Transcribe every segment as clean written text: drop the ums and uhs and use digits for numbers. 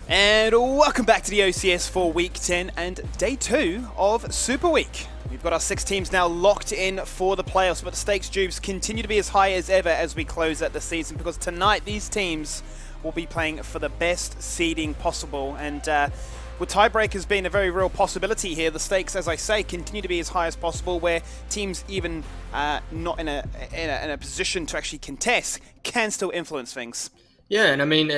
And welcome back to the OCS for Week 10 and Day 2 of Super Week. We've got our 6 teams now locked in for the playoffs, but the stakes, Jubes, continue to be as high as ever as we close out the season, because tonight these teams will be playing for the best seeding possible. And with tiebreakers being a very real possibility here, the stakes, as I say, continue to be as high as possible, where teams even not in a position to actually contest can still influence things. Yeah, and I mean,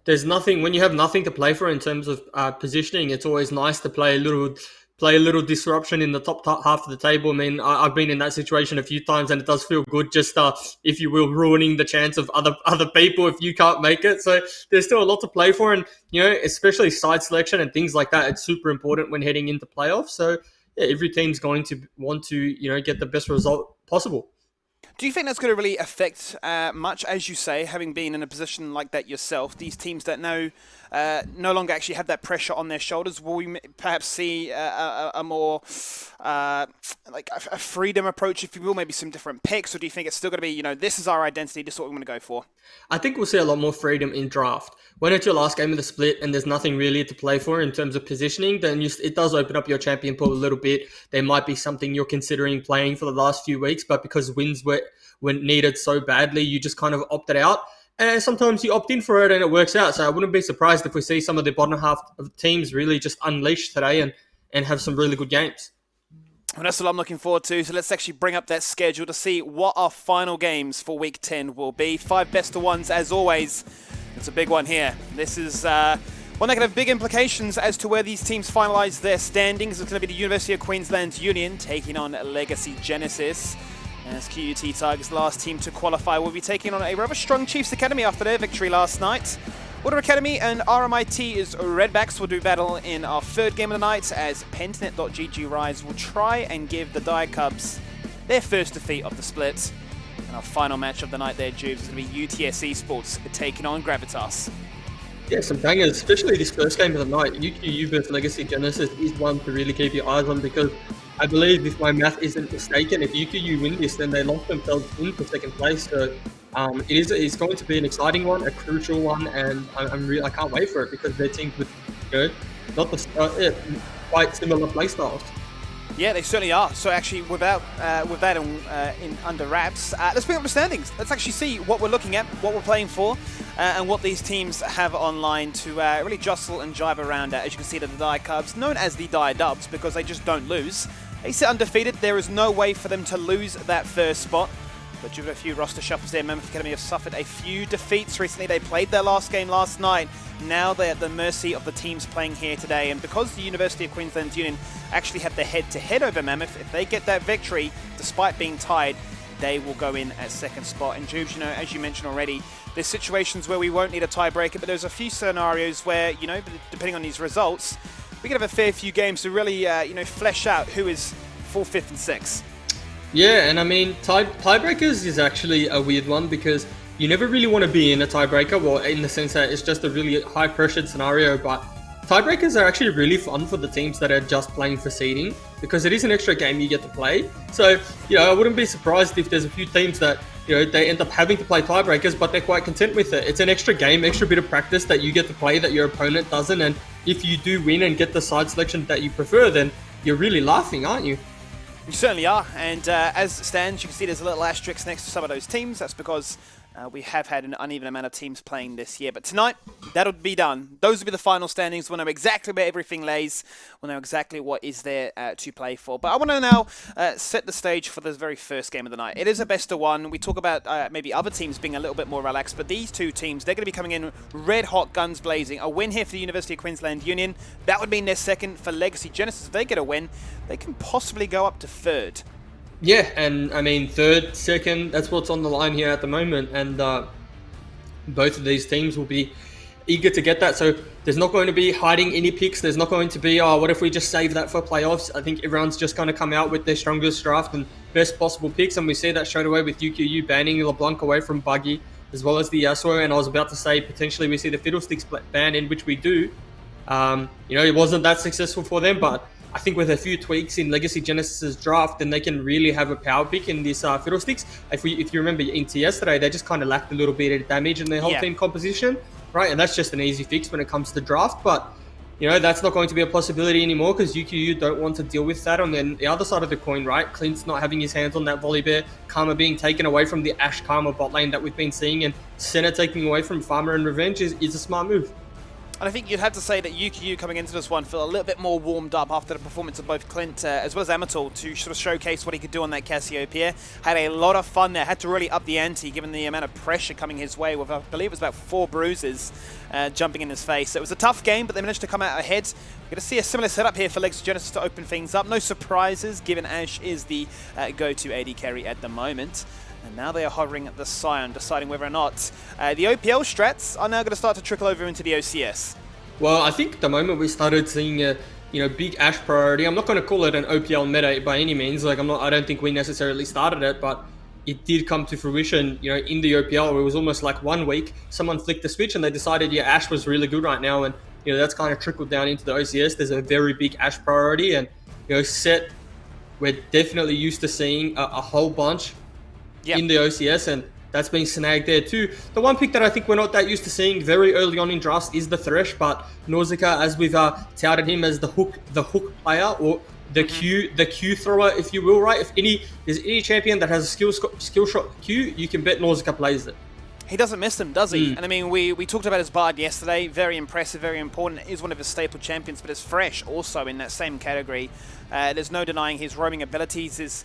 there's nothing when you have nothing to play for in terms of positioning. It's always nice to play a little disruption in the top half of the table. I mean, I've been in that situation a few times, and it does feel good. Just if you will, ruining the chance of other people if you can't make it. So there's still a lot to play for, and especially side selection and things like that. It's super important when heading into playoffs. So yeah, every team's going to want to get the best result possible. Do you think that's going to really affect much, as you say, having been in a position like that yourself? These teams that no longer actually have that pressure on their shoulders, will we perhaps see a more like a freedom approach, if you will, maybe some different picks, or do you think it's still going to be, this is our identity, this is what we're going to go for? I think we'll see a lot more freedom in draft. When it's your last game of the split and there's nothing really to play for in terms of positioning, then it does open up your champion pool a little bit. There might be something you're considering playing for the last few weeks, but because wins were needed so badly, you just kind of opted out. And sometimes you opt in for it and it works out. So I wouldn't be surprised if we see some of the bottom half of teams really just unleash today and have some really good games. And that's what I'm looking forward to. So let's actually bring up that schedule to see what our final games for Week 10 will be. 5 best of ones, as always. It's a big one here. This is one that can have big implications as to where these teams finalise their standings. It's going to be the University of Queensland Union taking on Legacy Genesis. As QUT Tigers, last team to qualify, will be taking on a rather strong Chiefs Academy after their victory last night. Water Academy and RMIT's Redbacks will do battle in our third game of the night, as Pentanet.gg Rise will try and give the Dire Cubs their first defeat of the split. And our final match of the night there, Jubes, is going to be UTS Esports taking on Gravitas. Yeah, some bangers, especially this first game of the night. UQU versus Legacy Genesis is one to really keep your eyes on, because I believe, if my math isn't mistaken, if UQU win this, then they lock themselves in for second place. So it's going to be an exciting one, a crucial one, and I can't wait for it, because their teams with quite similar play styles. Yeah, they certainly are. So actually, with that in under wraps, let's bring up the standings. Let's actually see what we're looking at, what we're playing for, and what these teams have online to really jostle and jive around at. As you can see, the Dire Cubs, known as the Dire Dubs, because they just don't lose. They sit undefeated. There is no way for them to lose that first spot. But due to a few roster shuffles there, Mammoth Academy have suffered a few defeats recently. They played their last game last night. Now they're at the mercy of the teams playing here today. And because the University of Queensland Union actually have the head-to-head over Mammoth, if they get that victory, despite being tied, they will go in at second spot. And Jubes, as you mentioned already, there's situations where we won't need a tiebreaker, but there's a few scenarios where, depending on these results, we can have a fair few games to really, flesh out who is 4th, 5th, and 6th. Yeah, and I mean, tiebreakers is actually a weird one, because you never really want to be in a tiebreaker, well, in the sense that it's just a really high-pressured scenario, but tiebreakers are actually really fun for the teams that are just playing for seeding, because it is an extra game you get to play. So, I wouldn't be surprised if there's a few teams that, they end up having to play tiebreakers, but they're quite content with it. It's an extra game, extra bit of practice that you get to play that your opponent doesn't, and if you do win and get the side selection that you prefer, then you're really laughing, aren't you? You certainly are, and as it stands, you can see there's a little asterisk next to some of those teams. That's because we have had an uneven amount of teams playing this year. But tonight, that'll be done. Those will be the final standings. We'll know exactly where everything lays. We'll know exactly what is there to play for. But I want to now set the stage for the very first game of the night. It is a best of one. We talk about maybe other teams being a little bit more relaxed, but these two teams, they're going to be coming in red hot, guns blazing. A win here for the University of Queensland Union. That would mean their second. For Legacy Genesis, if they get a win, they can possibly go up to third. Yeah, and I mean, third, second, that's what's on the line here at the moment. And both of these teams will be eager to get that. So there's not going to be hiding any picks. There's not going to be, what if we just save that for playoffs? I think everyone's just going to come out with their strongest draft and best possible picks. And we see that straight away with UQU banning LeBlanc away from Buggy, as well as the Yasuo. And I was about to say, potentially we see the Fiddlesticks ban, in which we do. It wasn't that successful for them, but I think with a few tweaks in Legacy Genesis' draft, then they can really have a power pick in this Fiddlesticks. If you remember into yesterday, they just kind of lacked a little bit of damage in their whole team composition. right? And that's just an easy fix when it comes to draft. But you know, that's not going to be a possibility anymore because UQU don't want to deal with that. And then the other side of the coin, right? Clint's not having his hands on that volley bear. Karma being taken away from the Ash Karma bot lane that we've been seeing, and Senna taking away from Farmer and Revenge is a smart move. And I think you'd have to say that UQU coming into this one feel a little bit more warmed up after the performance of both Clint as well as Amatul to sort of showcase what he could do on that Cassiopeia. Had a lot of fun there, had to really up the ante given the amount of pressure coming his way with, I believe it was about 4 bruises jumping in his face. So it was a tough game, but they managed to come out ahead. We're going to see a similar setup here for Legacy Genesis to open things up. No surprises given Ash is the go-to AD carry at the moment. And now they are hovering at the Scion, deciding whether or not the OPL strats are now going to start to trickle over into the OCS. Well, I think the moment we started seeing a big Ash priority, I'm not going to call it an OPL meta by any means. Like I don't think we necessarily started it, but it did come to fruition. You know, in the OPL, where it was almost like 1 week, someone flicked the switch and they decided, yeah, Ash was really good right now, and you know that's kind of trickled down into the OCS. There's a very big Ash priority, and you know, Set, we're definitely used to seeing a whole bunch. Yep. In the OCS, and that's been snagged there too. The one pick that I think we're not that used to seeing very early on in drafts is the Thresh, but Nausicaa, as we've touted him as the hook player, or the Q thrower, if you will, right? If there's any champion that has a skill shot Q, you can bet Nausicaa plays it. He doesn't miss them, does he? And I mean, we talked about his Bard yesterday. Very impressive, very important. Is one of his staple champions, but his Thresh also in that same category. There's no denying his roaming abilities, his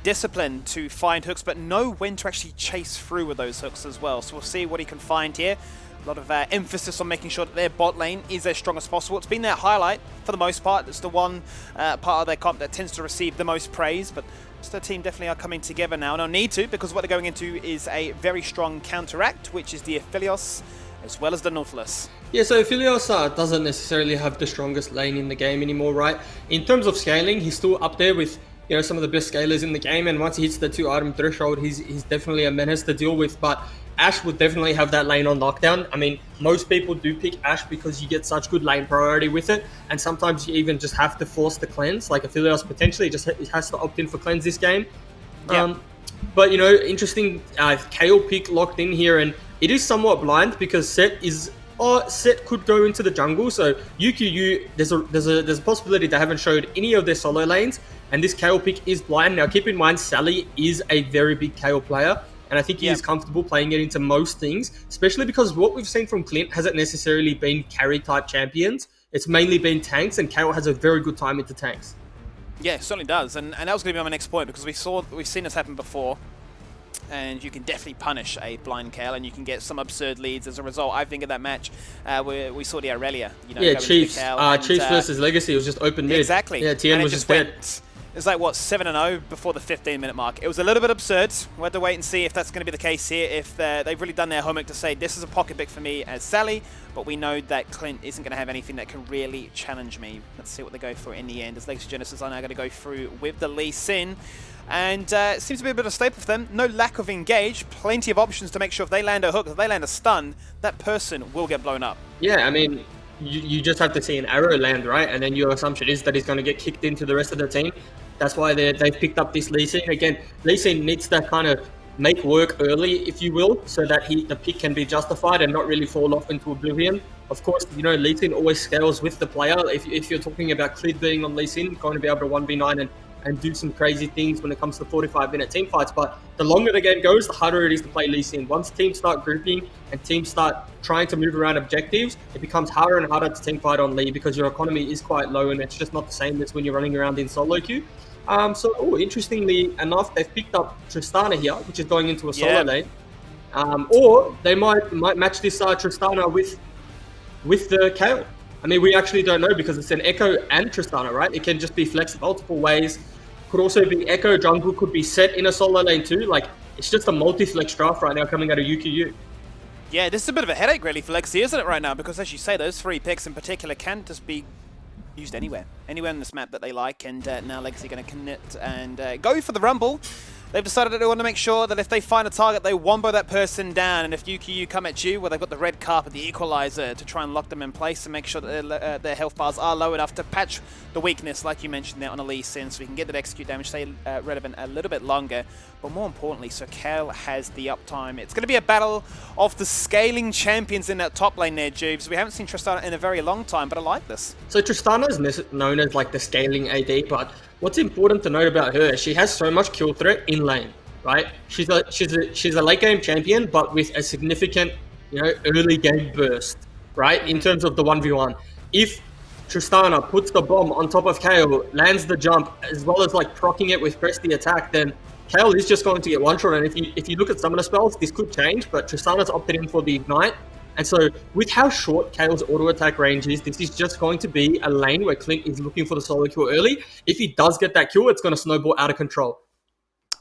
discipline to find hooks, but know when to actually chase through with those hooks as well. So we'll see what he can find here. A lot of emphasis on making sure that their bot lane is as strong as possible. It's been their highlight for the most part. It's the one part of their comp that tends to receive the most praise, but the team definitely are coming together now. No need to, because what they're going into is a very strong counteract, which is the Aphelios as well as the Nautilus. Yeah, so Aphelios doesn't necessarily have the strongest lane in the game anymore, right? In terms of scaling, he's still up there with some of the best scalers in the game, and once he hits the 2-item threshold, he's definitely a menace to deal with. But Ash would definitely have that lane on lockdown. I mean, most people do pick Ash because you get such good lane priority with it, and sometimes you even just have to force the cleanse. Like Aphelios potentially just has to opt in for cleanse this game. Yep. But interesting Kayle pick locked in here, and it is somewhat blind because Set could go into the jungle. So UQU, there's a possibility they haven't showed any of their solo lanes, and this Kayle pick is blind. Now keep in mind, Sally is a very big Kayle player, and I think he is comfortable playing it into most things, especially because what we've seen from Clint hasn't necessarily been carry type champions. It's mainly been tanks, and Kayle has a very good time into tanks. Yeah, it certainly does, and that was going to be my next point, because we've seen this happen before, and you can definitely punish a blind Kayle, and you can get some absurd leads as a result. I think of that match where we saw the Aurelia. Chiefs versus Legacy was just open mid. Exactly. Yeah, TN was just dead. It was like, what, 7-0 before the 15-minute mark. It was a little bit absurd. We'll have to wait and see if that's going to be the case here, if they've really done their homework to say, this is a pocket pick for me as Sally, but we know that Clint isn't going to have anything that can really challenge me. Let's see what they go for in the end, as Legacy Genesis are now going to go through with the Lee Sin. And it seems to be a bit of a staple for them. No lack of engage, plenty of options to make sure if they land a hook, if they land a stun, that person will get blown up. Yeah, I mean, you just have to see an arrow land, right? And then your assumption is that he's going to get kicked into the rest of the team. That's why they've picked up this Lee Sin. Again, Lee Sin needs to kind of make work early, if you will, so that the pick can be justified and not really fall off into oblivion. Of course, Lee Sin always scales with the player. If you're talking about Clid being on Lee Sin, going to be able to 1v9 and do some crazy things when it comes to 45-minute team fights. But the longer the game goes, the harder it is to play Lee Sin. Once teams start grouping and teams start trying to move around objectives, it becomes harder and harder to team fight on Lee because your economy is quite low, and it's just not the same as when you're running around in solo queue. Interestingly enough, they've picked up Tristana here, which is going into a solo lane. Or they might match this Tristana with the Kayle. I mean, we actually don't know because it's an Echo and Tristana, right? It can just be flexed multiple ways. Could also be Echo jungle, could be Set in a solo lane too. Like, it's just a multi-flex draft right now coming out of UQU. Yeah, this is a bit of a headache really for Legacy, isn't it, right now? Because as you say, those 3 picks in particular can just be used anywhere on this map that they like, and now Legacy going to commit and go for the Rumble. They've decided that they want to make sure that if they find a target, they wombo that person down. And if UQU come at you, well, they've got the red carpet, the equalizer, to try and lock them in place and make sure that their health bars are low enough to patch the weakness, like you mentioned there on a Lee Sin, so we can get that execute damage stay relevant a little bit longer. But more importantly, so Cal has the uptime. It's going to be a battle of the scaling champions in that top lane there, Jubes. We haven't seen Tristana in a very long time, but I like this. So Tristana is known as like the scaling AD, but what's important to note about her is she has so much kill threat in lane, right? She's a late game champion, but with a significant, early game burst, right? In terms of the 1v1. If Tristana puts the bomb on top of Kayle, lands the jump, as well as like proccing it with press the attack, then Kayle is just going to get one shot. And if you look at some of the spells, this could change, but Tristana's opted in for the ignite. And so with how short Kayle's auto attack range is, this is just going to be a lane where Clint is looking for the solo kill early. If he does get that kill, it's going to snowball out of control.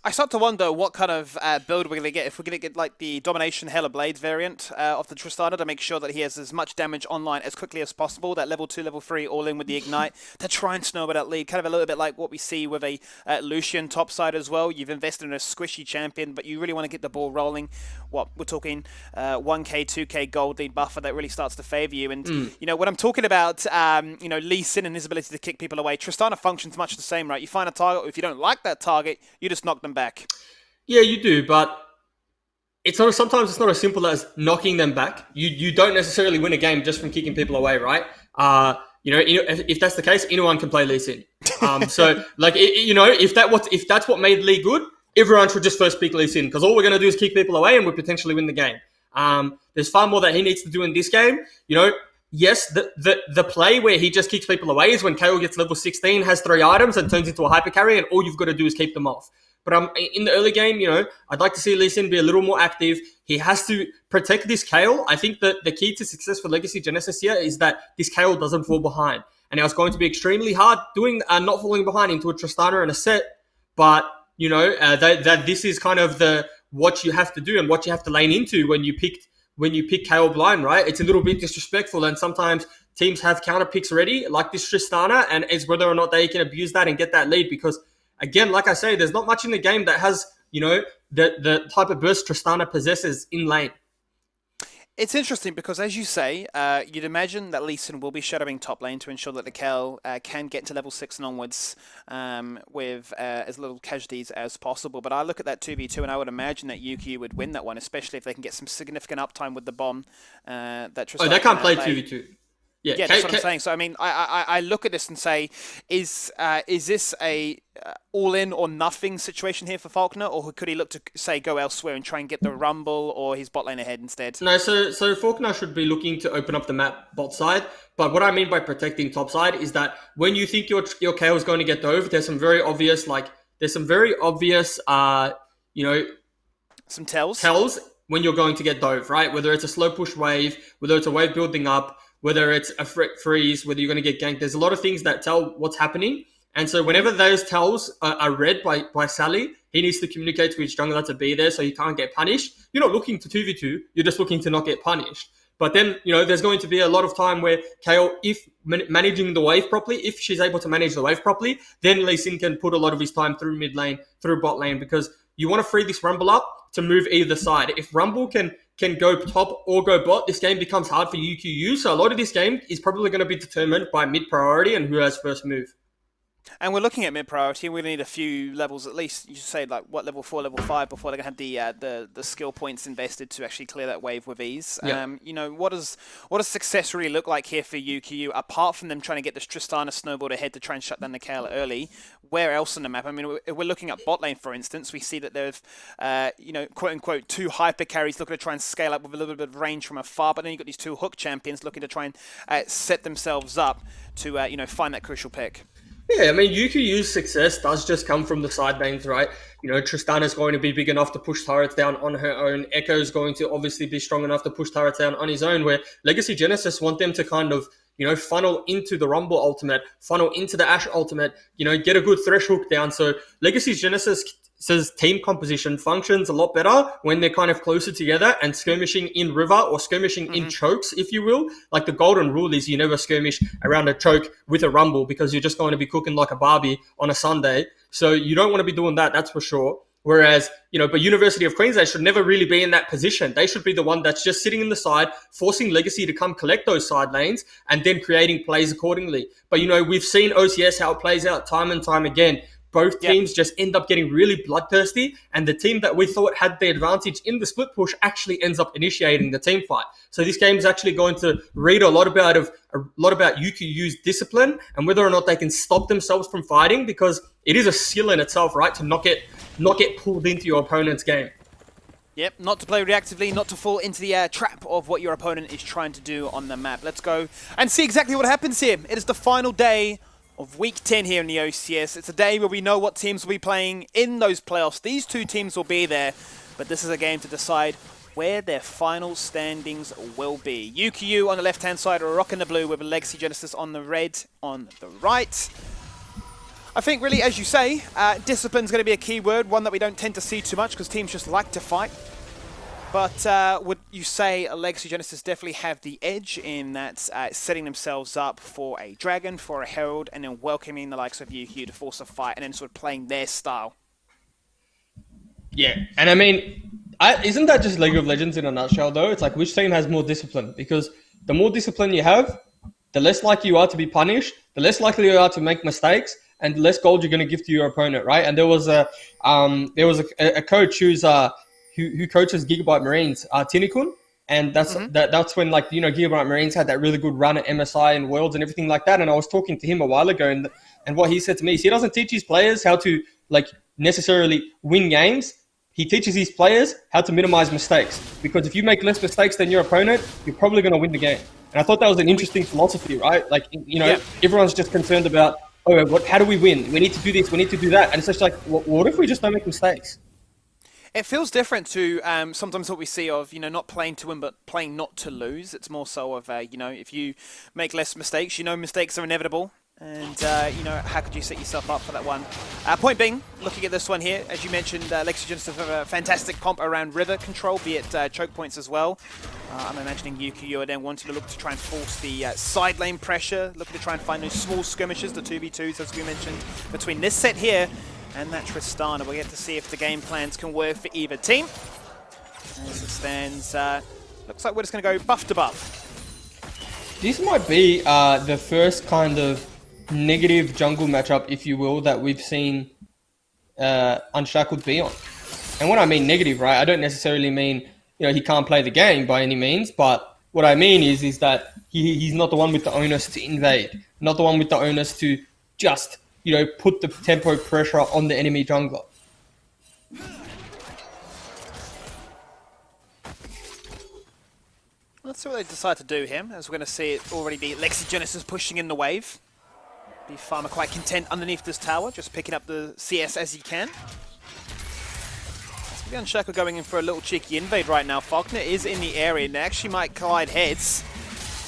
I start to wonder what kind of build we're going to get. If we're going to get like the Domination Hella Blades variant of the Tristana to make sure that he has as much damage online as quickly as possible, that level 2, level 3 all in with the Ignite to try and snowball that lead. Kind of a little bit like what we see with a Lucian topside as well. You've invested in a squishy champion, but you really want to get the ball rolling. What we're talking 1k, 2k gold lead buffer that really starts to favor you. And when I'm talking about Lee Sin and his ability to kick people away, Tristana functions much the same, right? You find a target, if you don't like that target, you just knock them back. Yeah, you do, but sometimes it's not as simple as knocking them back. You don't necessarily win a game just from kicking people away, right? If that's the case, anyone can play Lee Sin. So like if that's what made Lee good, everyone should just first pick Lee Sin, because all we're going to do is kick people away and we potentially win the game. There's far more that he needs to do in this game. Yes, the play where he just kicks people away is when Kayle gets level 16, has 3 items and turns into a hyper carry, and all you've got to do is keep them off. But in the early game, I'd like to see Lee Sin be a little more active. He has to protect this Kayle. I think that the key to success for Legacy Genesis here is that this Kayle doesn't fall behind. And now it's going to be extremely hard doing not falling behind into a Tristana and a set. But, that this is kind of what you have to do and what you have to lane into when you pick Kayle blind, right? It's a little bit disrespectful, and sometimes teams have counter picks ready, like this Tristana, and it's whether or not they can abuse that and get that lead, because again, like I say, there's not much in the game that has, the type of burst Tristana possesses in lane. It's interesting because, as you say, you'd imagine that Lee Sin will be shadowing top lane to ensure that the Kayle can get to level 6 and onwards with as little casualties as possible. But I look at that 2v2 and I would imagine that UQ would win that one, especially if they can get some significant uptime with the bomb. That Tristana they can't play 2v2. Yeah, that's what I'm saying. So, I mean, I look at this and say, is this a all-in or nothing situation here for Falconer, or could he look to, say, go elsewhere and try and get the Rumble or his bot lane ahead instead? No, so Falconer should be looking to open up the map bot side. But what I mean by protecting top side is that when you think your Kayle is going to get dove, there's some very obvious, some tells when you're going to get dove, right? Whether it's a slow push wave, whether it's a wave building up, whether it's a freeze, whether you're going to get ganked. There's a lot of things that tell what's happening. And so whenever those tells are read by Sally, he needs to communicate to his jungler to be there so he can't get punished. You're not looking to 2v2. You're just looking to not get punished. But then, there's going to be a lot of time where Kayle, if managing the wave properly, if she's able to manage the wave properly, then Lee Sin can put a lot of his time through mid lane, through bot lane, because you want to free this Rumble up to move either side. If Rumble can go top or go bot, this game becomes hard for UQU. So a lot of this game is probably going to be determined by mid priority and who has first move. And we're looking at mid priority. We need a few levels at least. You should say like what level 4, level 5 before they're gonna have the skill points invested to actually clear that wave with ease. Yeah. What does success really look like here for UQU apart from them trying to get this Tristana snowball ahead to try and shut down the Kayle early? Where else on the map? I mean, we're looking at bot lane, for instance. We see that there's quote unquote 2 hyper carries looking to try and scale up with a little bit of range from afar. But then you've got these 2 hook champions looking to try and set themselves up to find that crucial pick. Yeah, I mean, UQU's success does just come from the side lanes, right? Tristana's going to be big enough to push turrets down on her own. Echo's going to obviously be strong enough to push turrets down on his own, where Legacy Genesis want them to kind of, funnel into the Rumble ultimate, funnel into the Ashe ultimate, get a good thresh hook down. So Legacy Genesis says team composition functions a lot better when they're kind of closer together and skirmishing in river or skirmishing in chokes, if you will. Like the golden rule is you never skirmish around a choke with a Rumble because you're just going to be cooking like a Barbie on a Sunday. So you don't want to be doing that, that's for sure. Whereas, but University of Queensland should never really be in that position. They should be the one that's just sitting in the side, forcing Legacy to come collect those side lanes and then creating plays accordingly. But, we've seen OCS how it plays out time and time again. Both teams just end up getting really bloodthirsty, and the team that we thought had the advantage in the split push actually ends up initiating the team fight. So this game is actually going to read a lot about UQU's discipline and whether or not they can stop themselves from fighting, because it is a skill in itself, right, to not get pulled into your opponent's game. Yep, not to play reactively, not to fall into the trap of what your opponent is trying to do on the map. Let's go and see exactly what happens here. It is the final day of Week 10 here in the OCS. It's a day where we know what teams will be playing in those playoffs. These two teams will be there, but this is a game to decide where their final standings will be. UQU on the left-hand side are rocking the blue with a Legacy Genesis on the red on the right. I think really, as you say, discipline's going to be a key word, one that we don't tend to see too much because teams just like to fight. But would you say Legacy Genesis definitely have the edge in that setting themselves up for a Dragon, for a Herald, and then welcoming the likes of UQ to force a fight and then sort of playing their style? Yeah, and I mean, isn't that just League of Legends in a nutshell, though? It's like, which team has more discipline? Because the more discipline you have, the less likely you are to be punished, the less likely you are to make mistakes, and the less gold you're going to give to your opponent, right? And there was a coach who coaches Gigabyte Marines, Tinikun, and that's when, like, Gigabyte Marines had that really good run at MSI and Worlds and everything like that. And I was talking to him a while ago, and what he said to me is he doesn't teach his players how to necessarily win games. He teaches his players how to minimize mistakes, because if you make less mistakes than your opponent, you're probably going to win the game. And I thought that was an interesting philosophy, right? Like, everyone's just concerned about, how do we win? We need to do this, we need to do that. And it's just like, what if we just don't make mistakes? It feels different to sometimes what we see of, not playing to win, but playing not to lose. It's more so of, if you make less mistakes, mistakes are inevitable. And, how could you set yourself up for that one? Point being, looking at this one here, as you mentioned, Legacy Genesis have a fantastic comp around river control, be it choke points as well. I'm imagining UQU are then wanting to look to try and force the side lane pressure, looking to try and find those small skirmishes, the 2v2s, as we mentioned, between this set here and that Tristana. We'll get to see if the game plans can work for either team. As it stands, looks like we're just going to go buff to buff. This might be the first kind of negative jungle matchup, if you will, that we've seen Unshackled be on. And when I mean negative, right, I don't necessarily mean, he can't play the game by any means, but what I mean is that he's not the one with the onus to invade, not the one with the onus to just put the tempo pressure on the enemy jungler. Let's see what they decide to do here, as we're going to see it already be Legacy Genesis pushing in the wave. Be Farmer quite content underneath this tower, just picking up the CS as he can. The Unshackled going in for a little cheeky invade right now. Faulkner is in the area, and they actually might collide heads.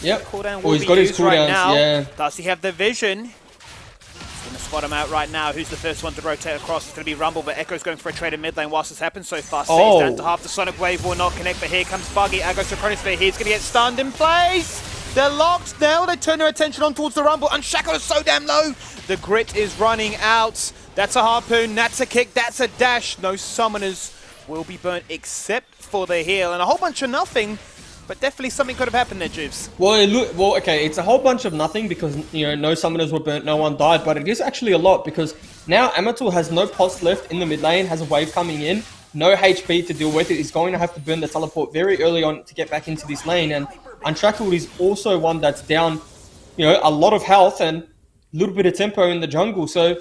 Yep. Cooldown will be used right now. Yeah. Does he have the vision? He's going to spot him out right now. Who's the first one to rotate across? It's going to be Rumble, but Echo's going for a trade in mid lane whilst this happens. So far, stays down to half. The Sonic Wave will not connect, but here comes Buggy. Agos to Chronosphere. He's going to get stunned in place. They're locked now. They turn their attention on towards the Rumble. Unshackled is so damn low. The grit is running out. That's a harpoon. That's a kick. That's a dash. No summoners will be burnt except for the heal. And a whole bunch of nothing. But definitely something could have happened there, Juves. Well, okay, it's a whole bunch of nothing because, no summoners were burnt, no one died, but it is actually a lot because now Amateur has no pulse left in the mid lane, has a wave coming in, no HP to deal with it. He's going to have to burn the teleport very early on to get back into this lane, and Unshackled is also one that's down, a lot of health and a little bit of tempo in the jungle. So,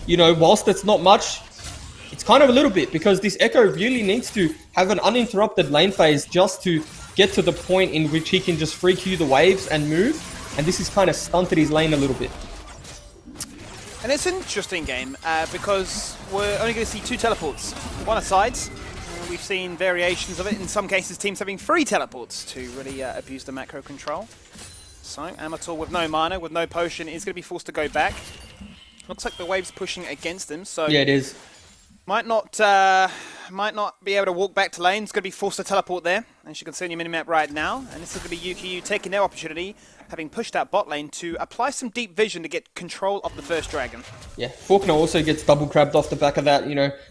whilst it's not much, it's kind of a little bit because this Echo really needs to have an uninterrupted lane phase just to get to the point in which he can just free Q the waves and move. And this has kind of stunted his lane a little bit. And it's an interesting game because we're only going to see 2 teleports, one aside. We've seen variations of it, in some cases teams having 3 teleports to really abuse the macro control. So Amateur with no mana, with no potion, is going to be forced to go back. Looks like the wave's pushing against him, so... Yeah, it is. Might not might not be able to walk back to lane. It's going to be forced to teleport there, as you can see on your minimap right now. And this is going to be UKU taking their opportunity, having pushed out bot lane to apply some deep vision to get control of the first dragon. Yeah, Faulkner also gets double crabbed off the back of that,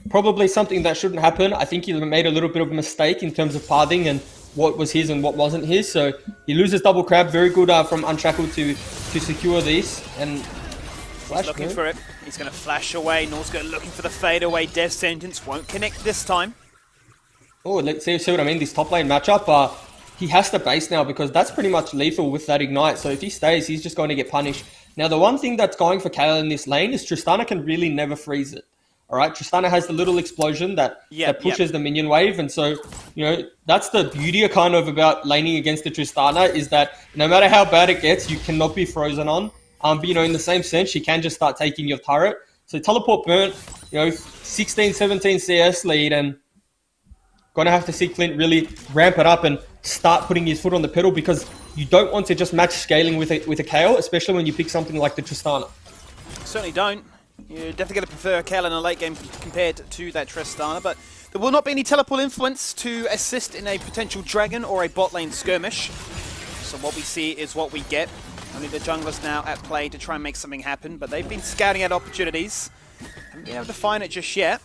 probably something that shouldn't happen. I think he made a little bit of a mistake in terms of pathing and what was his and what wasn't his. So he loses double crab. Very good from Unshackled to secure this. And he's looking for it. He's going to flash away. North's looking for the fadeaway. Death Sentence won't connect this time. Oh, let's see what I mean. This top lane matchup, he has to base now because that's pretty much lethal with that ignite. So if he stays, he's just going to get punished. Now, the one thing that's going for Kale in this lane is Tristana can really never freeze it. All right, Tristana has the little explosion that pushes the minion wave. And so, that's the beauty kind of about laning against the Tristana is that no matter how bad it gets, you cannot be frozen on. But, in the same sense, she can just start taking your turret. So teleport burnt, 16, 17 CS lead, and going to have to see Clint really ramp it up and start putting his foot on the pedal because you don't want to just match scaling with a Kayle, especially when you pick something like the Tristana. Certainly don't. You're definitely going to prefer Kayle in a late game compared to that Tristana, but there will not be any teleport influence to assist in a potential dragon or a bot lane skirmish. So what we see is what we get. Only the junglers now at play to try and make something happen, but they've been scouting at opportunities. Haven't been able to find it just yet.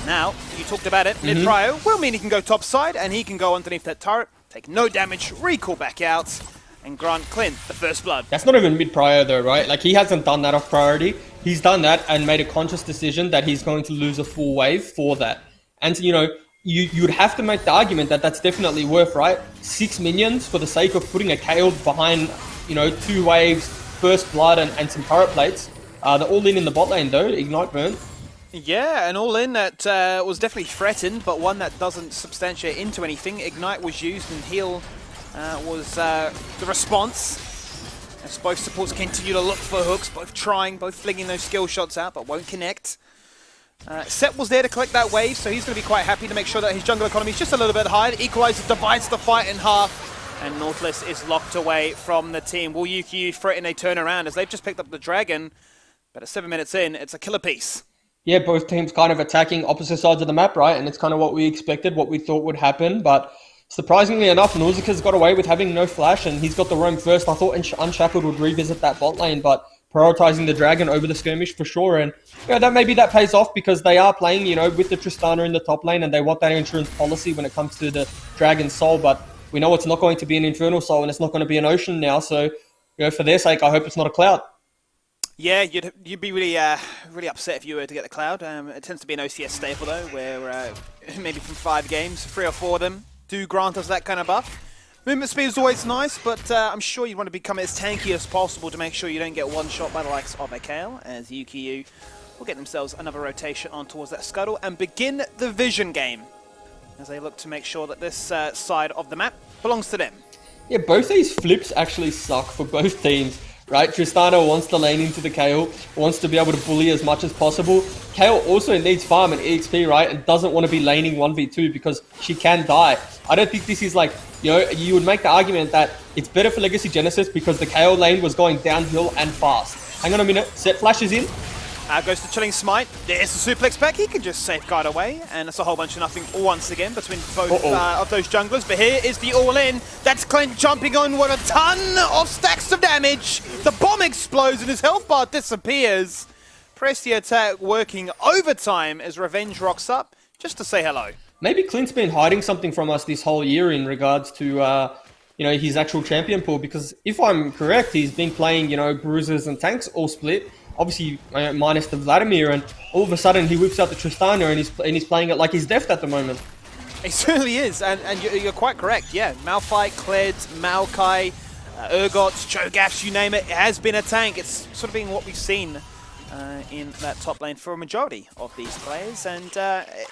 Now, you talked about it, mid prio will mean he can go top side, and he can go underneath that turret, take no damage, recall back out, and grant Clint the first blood. That's not even mid prio though, right? Like, he hasn't done that off priority. He's done that and made a conscious decision that he's going to lose a full wave for that. And, you'd have to make the argument that that's definitely worth, right? 6 minions for the sake of putting a Kayle behind, 2 waves, first blood, and some turret plates. They're all in the bot lane though, Ignite burn. Yeah, an all-in that was definitely threatened, but one that doesn't substantiate into anything. Ignite was used and heal was the response. As both supports continue to look for hooks, both trying, both flinging those skill shots out, but won't connect. Set was there to collect that wave, so he's going to be quite happy to make sure that his jungle economy is just a little bit higher. The Equalizer divides the fight in half, and Nautilus is locked away from the team. Will UKU threaten a turnaround as they've just picked up the dragon, but at 7 minutes in, it's a killer piece. Yeah, both teams kind of attacking opposite sides of the map, right? And it's kind of what we expected, what we thought would happen, but surprisingly enough, Nausicaa's got away with having no flash, and he's got the roam first. I thought Unshackled would revisit that bot lane, but prioritizing the dragon over the skirmish for sure. And that maybe that pays off because they are playing, with the Tristana in the top lane, and they want that insurance policy when it comes to the dragon soul. But we know it's not going to be an infernal soul, and it's not going to be an ocean now. So, for their sake, I hope it's not a cloud. Yeah, you'd be really upset if you were to get the cloud. It tends to be an OCS staple though, where maybe from 5 games, 3 or 4 of them do grant us that kind of buff. Movement speed is always nice, but I'm sure you want to become as tanky as possible to make sure you don't get one shot by the likes of a Kayle, as UKU will get themselves another rotation on towards that scuttle and begin the vision game as they look to make sure that this side of the map belongs to them. Yeah, both these flips actually suck for both teams, right? Tristana wants to lane into the Kayle, wants to be able to bully as much as possible. Kayle also needs farm and EXP, right? And doesn't want to be laning 1v2 because she can die. I don't think this is like, you would make the argument that it's better for Legacy Genesis because the Kayle lane was going downhill and fast. Hang on a minute, set flashes in. Goes to Chilling Smite. There's the suplex back. He can just safeguard away, and it's a whole bunch of nothing once again between both of those junglers. But here is the all-in. That's Clint jumping on with a ton of stacks of damage. The bomb explodes and his health bar disappears. Press the attack working overtime as Revenge rocks up just to say hello. Maybe Clint's been hiding something from us this whole year in regards to, his actual champion pool. Because if I'm correct, he's been playing, bruisers and tanks all split. Obviously, minus the Vladimir, and all of a sudden he whips out the Tristana and he's playing it like he's deft at the moment. He certainly is, and you're quite correct. Yeah, Malphite, Kled, Maokai, Urgots, Cho'Gaths, you name it, it has been a tank. It's sort of been what we've seen in that top lane for a majority of these players, and it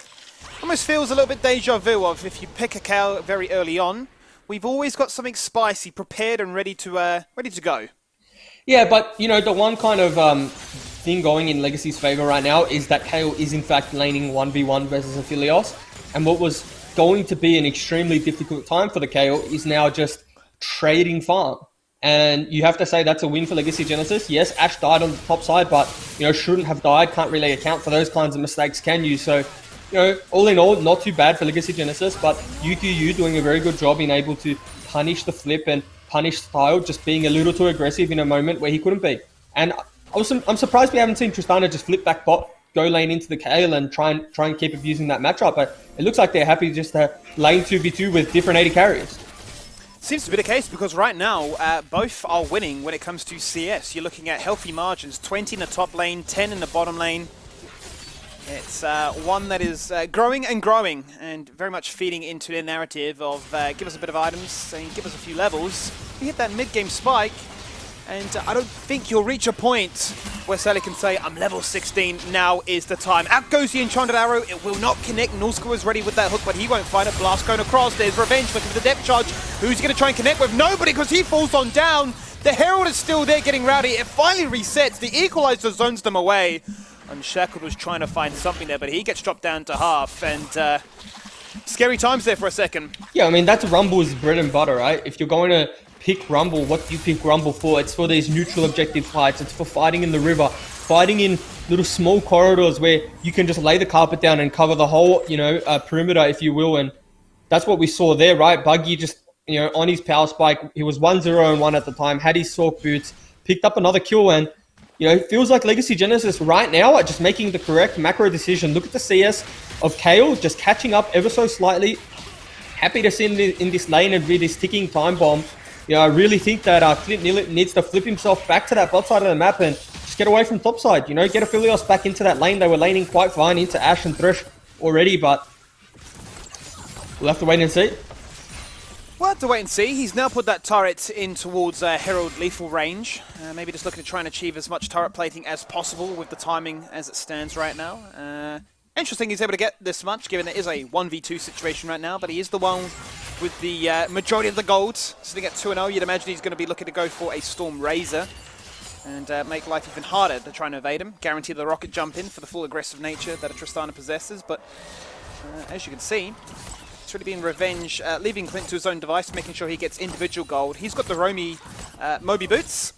almost feels a little bit deja vu of if you pick a Kayle very early on, we've always got something spicy prepared and ready to go. Yeah, but, the one kind of thing going in Legacy's favor right now is that Kayle is in fact laning 1v1 versus Aphelios. And what was going to be an extremely difficult time for the Kayle is now just trading farm. And you have to say that's a win for Legacy Genesis. Yes, Ash died on the top side, but, shouldn't have died. Can't really account for those kinds of mistakes, can you? So, all in all, not too bad for Legacy Genesis, but UQU doing a very good job in able to punish the flip and punish Style, just being a little too aggressive in a moment where he couldn't be. And I'm surprised we haven't seen Tristana just flip back bot, go lane into the Kayle and try and keep abusing that matchup. But it looks like they're happy just to lane 2v2 with different AD carries. Seems to be the case because right now, both are winning when it comes to CS. You're looking at healthy margins, 20 in the top lane, 10 in the bottom lane. It's one that is growing and growing and very much feeding into their narrative of give us a bit of items and give us a few levels. You hit that mid-game spike, and I don't think you'll reach a point where Sally can say, I'm level 16, now is the time. Out goes the Enchanted Arrow, it will not connect. Nullskull is ready with that hook, but he won't find it. Blast going across, there's Revenge looking for the depth charge. Who's he going to try and connect with? Nobody, because he falls on down. The Herald is still there getting rowdy. It finally resets. The Equalizer zones them away. Unshackled was trying to find something there, but he gets dropped down to half, and scary times there for a second. Yeah, I mean, that's Rumble's bread and butter, right? If you're going to pick Rumble, what do you pick Rumble for? It's for these neutral objective fights. It's for fighting in the river, fighting in little small corridors where you can just lay the carpet down and cover the whole, perimeter, if you will. And that's what we saw there, right? Buggy just, on his power spike, he was 1-0-1 at the time, had his Sork boots, picked up another kill, and it feels like Legacy Genesis right now are just making the correct macro decision. Look at the CS of Kayle just catching up ever so slightly. Happy to see in this lane and with this ticking time bomb. I really think that Clint needs to flip himself back to that bot side of the map and just get away from top side. Get Aphelios back into that lane. They were laning quite fine into Ashe and Thresh already, but we'll have to wait and see. We'll have to wait and see. He's now put that turret in towards Herald lethal range. Maybe just looking to try and achieve as much turret plating as possible with the timing as it stands right now. Interesting he's able to get this much, given it is a 1v2 situation right now, but he is the one with the majority of the gold. Sitting at 2-0, you'd imagine he's going to be looking to go for a Storm Razor and make life even harder to try and evade him. Guarantee the rocket jump in for the full aggressive nature that a Tristana possesses, but as you can see, it's really been Revenge, leaving Clint to his own device, making sure he gets individual gold. He's got the Romy Moby boots.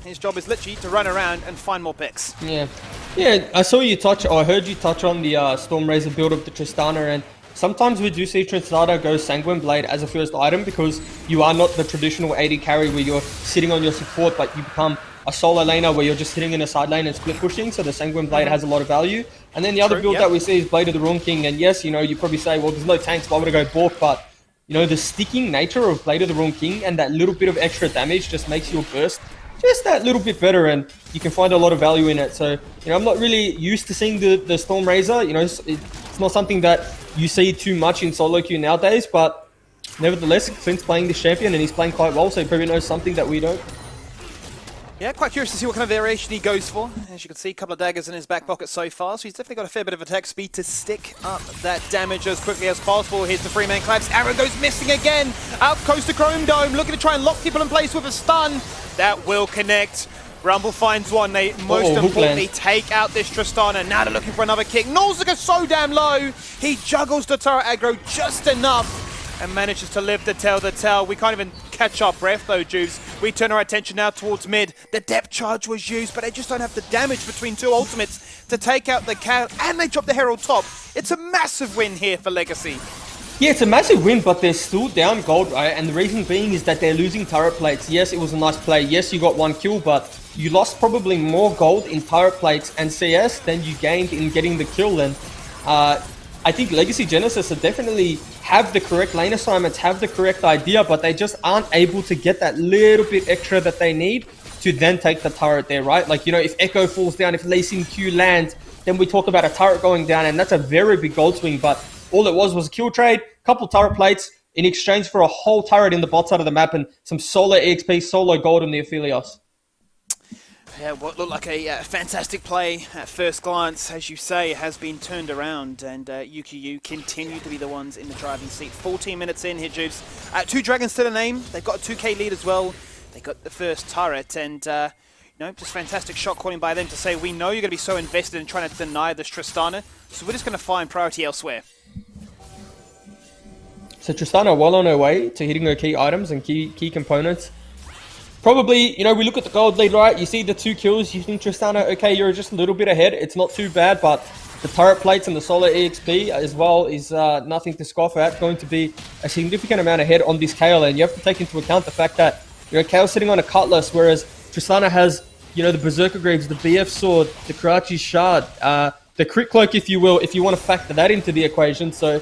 His job is literally to run around and find more picks. Yeah, I saw you touch, or I heard you touch on the Storm Razor build of the Tristana, and sometimes we do see Tristana go Sanguine Blade as a first item because you are not the traditional AD carry where you're sitting on your support, but you become a solo laner where you're just sitting in a side lane and split pushing, so the Sanguine Blade has a lot of value. And then the other build that we see is Blade of the Ruin King, and yes, you probably say, well, there's no tanks, why would I go Bork? But, the sticking nature of Blade of the Ruin King and that little bit of extra damage just makes your burst just that little bit better, and you can find a lot of value in it. So, I'm not really used to seeing the Storm Razor. It's not something that you see too much in solo queue nowadays, but nevertheless, Clint's playing this champion and he's playing quite well, so he probably knows something that we don't. Yeah, quite curious to see what kind of variation he goes for. As you can see, a couple of daggers in his back pocket so far, so he's definitely got a fair bit of attack speed to stick up that damage as quickly as possible. Here's the three-man collapse. Arrow goes missing again. Out goes the Chrome Dome, looking to try and lock people in place with a stun. That will connect. Rumble finds one. They most importantly take out this Tristana. Now they're looking for another kick. Nulzig is so damn low. He juggles the turret aggro just enough and manages to live to tell the tale. We can't even catch our breath though, Juice. We turn our attention now towards mid. The depth charge was used, but they just don't have the damage between two ultimates to take out the Kayle, and they drop the Herald top. It's a massive win here for Legacy. Yeah, it's a massive win, but they're still down gold, right? And the reason being is that they're losing turret plates. Yes, it was a nice play. Yes, you got one kill, but you lost probably more gold in turret plates and CS than you gained in getting the kill. And I think Legacy Genesis definitely have the correct lane assignments, have the correct idea, but they just aren't able to get that little bit extra that they need to then take the turret there, right? Like, if Echo falls down, if Lacing Q lands, then we talk about a turret going down, and that's a very big gold swing, but all it was a kill trade, couple turret plates in exchange for a whole turret in the bot side of the map and some solo EXP, solo gold on the Aphelios. Yeah, what looked like a fantastic play at first glance, as you say, has been turned around, and UQU continue to be the ones in the driving seat. 14 minutes in here, Jubes. 2 Dragons to the name. They've got a 2k lead as well. They got the first turret, and just fantastic shot calling by them to say, we know you're going to be so invested in trying to deny this Tristana, so we're just going to find priority elsewhere. So Tristana well on her way to hitting her key items and key components. probably, you know, we look at the gold lead, right? You see the 2 kills, you think Tristana, okay, you're just a little bit ahead. It's not too bad, but the turret plates and the solar EXP as well is nothing to scoff at. Going to be a significant amount ahead on this Kayle, and you have to take into account the fact that, you know, Kayle's sitting on a Cutlass, whereas Tristana has, you know, the Berserker Greaves, the BF Sword, the Karachi Shard, the Crit Cloak, if you will, if you want to factor that into the equation. So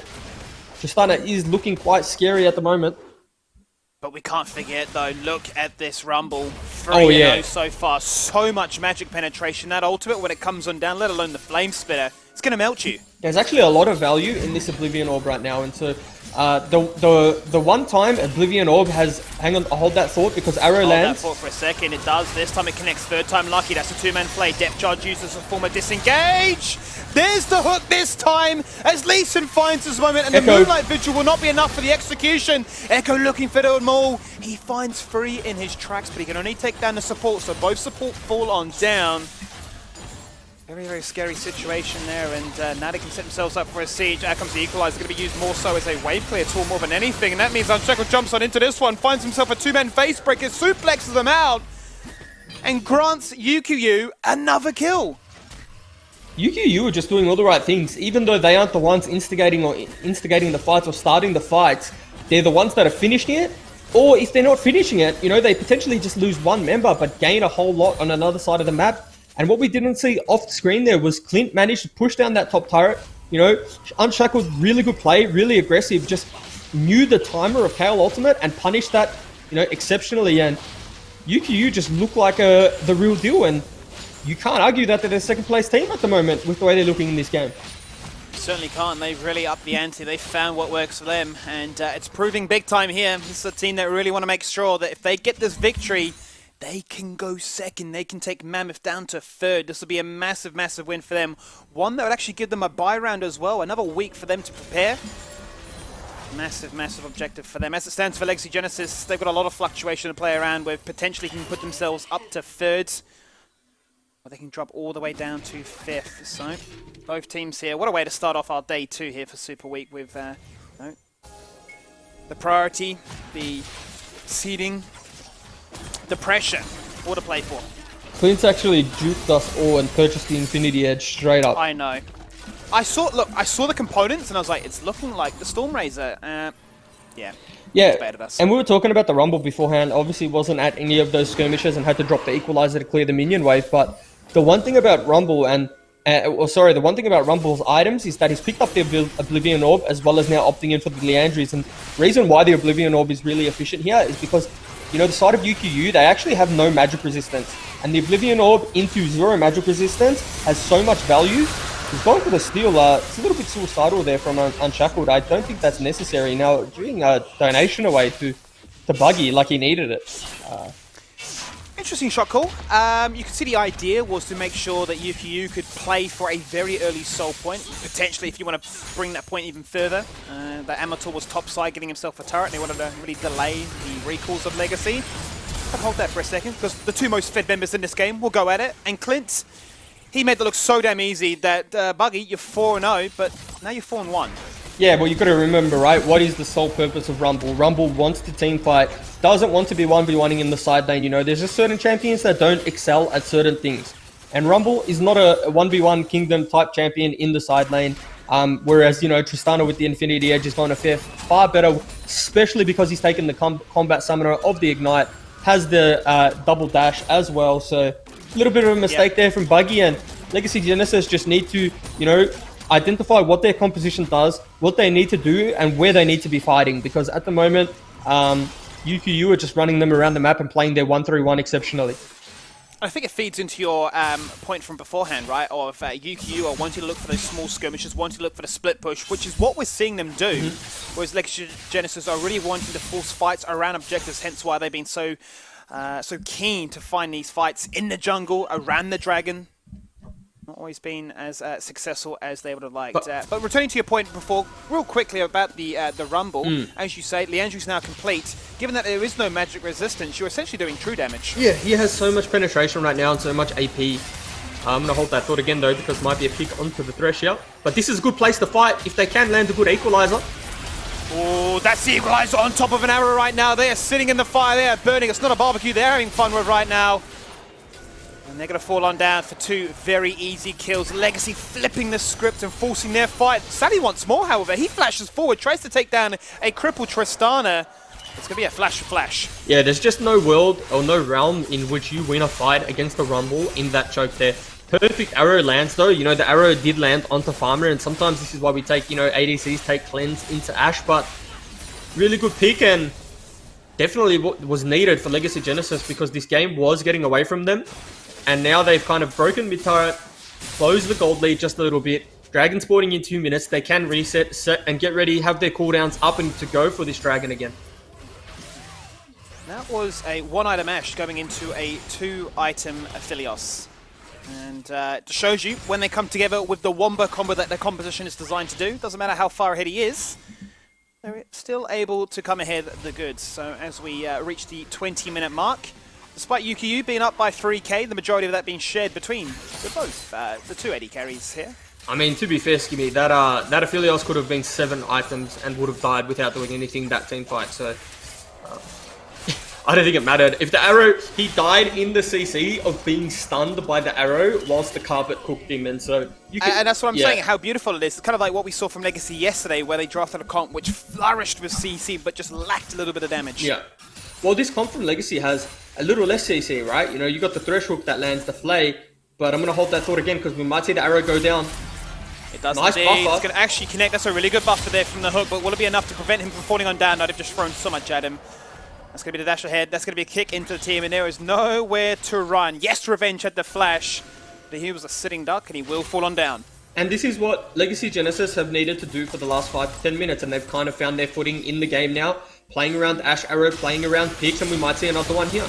Tristana is looking quite scary at the moment. But we can't forget, though, look at this Rumble. 3-0 Oh, yeah. so far. So much magic penetration. That ultimate, when it comes on down, let alone the Flame Spitter, it's going to melt you. There's actually a lot of value in this Oblivion Orb right now. And so the one time Oblivion Orb has... Hang on, I'll hold that thought because arrow lands. Hold that thought for a second. It does. This time it connects. Third time lucky. That's a 2-man play. Depth Charge uses a form of disengage. There's the hook this time as Lee Sin finds his moment, and Echo. the Moonlight Vigil will not be enough for the execution. Echo looking for the maul. He finds 3 in his tracks, but he can only take down the support, so both support fall on down. Very, very scary situation there, and now they can set themselves up for a siege. Out comes the Equalizer, going to be used more so as a wave clear tool more than anything, and that means Unshackled jumps on into this one, finds himself a 2-man face breaker, suplexes them out, and grants UQU another kill. UQU are just doing all the right things, even though they aren't the ones instigating the fights or starting the fights. They're the ones that are finishing it, or if they're not finishing it, you know, they potentially just lose one member but gain a whole lot on another side of the map. And what we didn't see off the screen there was Clint managed to push down that top turret. You know, Unshackled, really good play, really aggressive, just knew the timer of Kayle ultimate and punished that, you know, exceptionally. And UQU just look like the real deal, and you can't argue that they're the second place team at the moment with the way they're looking in this game. Certainly can't. They've really upped the ante. They've found what works for them, and it's proving big time here. This is a team that really want to make sure that if they get this victory, they can go second. They can take Mammoth down to third. This will be a massive, massive win for them. One that would actually give them a bye round as well. Another week for them to prepare. Massive, massive objective for them. As it stands for Legacy Genesis, they've got a lot of fluctuation to play around with. Potentially can put themselves up to thirds, or they can drop all the way down to 5th. So, both teams here. What a way to start off our day 2 here for Super Week with you know, the priority, the seeding, the pressure, all to play for. Clint's actually duped us all and purchased the Infinity Edge straight up. I know. I saw the components and I was like, it's looking like the Stormrazor. Yeah. And we were talking about the Rumble beforehand. Obviously wasn't at any of those skirmishes and had to drop the Equalizer to clear the minion wave. But the one thing about Rumble the one thing about Rumble's items is that he's picked up the Oblivion Orb as well as now opting in for the Leandries. And the reason why the Oblivion Orb is really efficient here is because, you know, the side of UQU, they actually have no magic resistance. And the Oblivion Orb into 0 magic resistance has so much value. He's going for the steal. It's a little bit suicidal there from Unshackled. I don't think that's necessary. Now, doing a donation away to Buggy like he needed it. Interesting shot call. You can see the idea was to make sure that UQU could play for a very early soul point. Potentially, if you want to bring that point even further. The Amateur was topside, getting himself a turret. They wanted to really delay the recalls of Legacy. I'll hold that for a second, because the 2 most fed members in this game will go at it. And Clint, he made it look so damn easy that, Buggy, you're 4-0, but now you're 4-1. Yeah, well, you've got to remember, right? What is the sole purpose of Rumble? Rumble wants to team fight, doesn't want to be 1v1ing in the side lane. You know, there's just certain champions that don't excel at certain things. And Rumble is not a 1v1 Kingdom type champion in the side lane. Whereas, you know, Tristana with the Infinity Edge is going to fare far better, especially because he's taken the combat summoner of the Ignite, has the double dash as well. So, a little bit of a mistake there from Buggy, and Legacy Genesis just need to, you know, identify what their composition does, what they need to do, and where they need to be fighting. Because at the moment, UQU are just running them around the map and playing their 1-3-1 exceptionally. I think it feeds into your point from beforehand, right? Of UQU are wanting to look for those small skirmishes, wanting to look for the split push, which is what we're seeing them do. Whereas Legacy Genesis are really wanting to force fights around objectives, hence why they've been so keen to find these fights in the jungle, around the dragon. Not always been as successful as they would have liked. But returning to your point before, real quickly about the Rumble, as you say, Leandry's now complete. Given that there is no magic resistance, you're essentially doing true damage. Yeah, he has so much penetration right now and so much AP. I'm going to hold that thought again, though, because it might be a pick onto the Thresh here. But this is a good place to fight if they can land a good Equalizer. Oh, that's the equalizer on top of an arrow right now. They are sitting in the fire. They are burning. It's not a barbecue they're having fun with right now. And they're going to fall on down for 2 very easy kills. Legacy flipping the script and forcing their fight. Sally wants more, however. He flashes forward, tries to take down a crippled Tristana. It's going to be a flash for flash. Yeah, there's just no world or no realm in which you win a fight against a Rumble in that choke there. Perfect arrow lands though. You know, the arrow did land onto Farmer, and sometimes this is why we take, you know, ADCs take cleanse into Ashe, but really good pick and definitely what was needed for Legacy Genesis because this game was getting away from them. And now they've kind of broken mid-turret, closed the gold lead just a little bit. Dragon spawning in 2 minutes. They can reset, set, and get ready, have their cooldowns up and to go for this Dragon again. That was a 1-item Ashe going into a 2-item Aphelios. And it shows you when they come together with the Wombo combo that their composition is designed to do. Doesn't matter how far ahead he is, they're still able to come ahead the goods. So as we reach the 20-minute mark, despite UKU being up by 3k, the majority of that being shared between the 2 AD carries here. I mean, to be fair, Skimmy, that Aphelios could have been 7 items and would have died without doing anything that team fight. So I don't think it mattered. If the arrow, he died in the CC of being stunned by the arrow whilst the carpet cooked him, and so you can, and that's what I'm saying, how beautiful it is. It's kind of like what we saw from Legacy yesterday, where they drafted a comp which flourished with CC, but just lacked a little bit of damage. Yeah. Well, this comp from Legacy has a little less CC, right? You know, you got the Thresh Hook that lands the Flay, but I'm going to hold that thought again because we might see the arrow go down. It does nice indeed. buffer. It's going to actually connect. That's a really good buffer there from the hook, but will it be enough to prevent him from falling on down? I'd have just thrown so much at him. That's going to be the dash ahead. That's going to be a kick into the team, and there is nowhere to run. Yes, Revenge had the flash, but he was a sitting duck, and he will fall on down. And this is what Legacy Genesis have needed to do for the last 5 to 10 minutes, and they've kind of found their footing in the game now, playing around Ashe Arrow, playing around picks, and we might see another one here.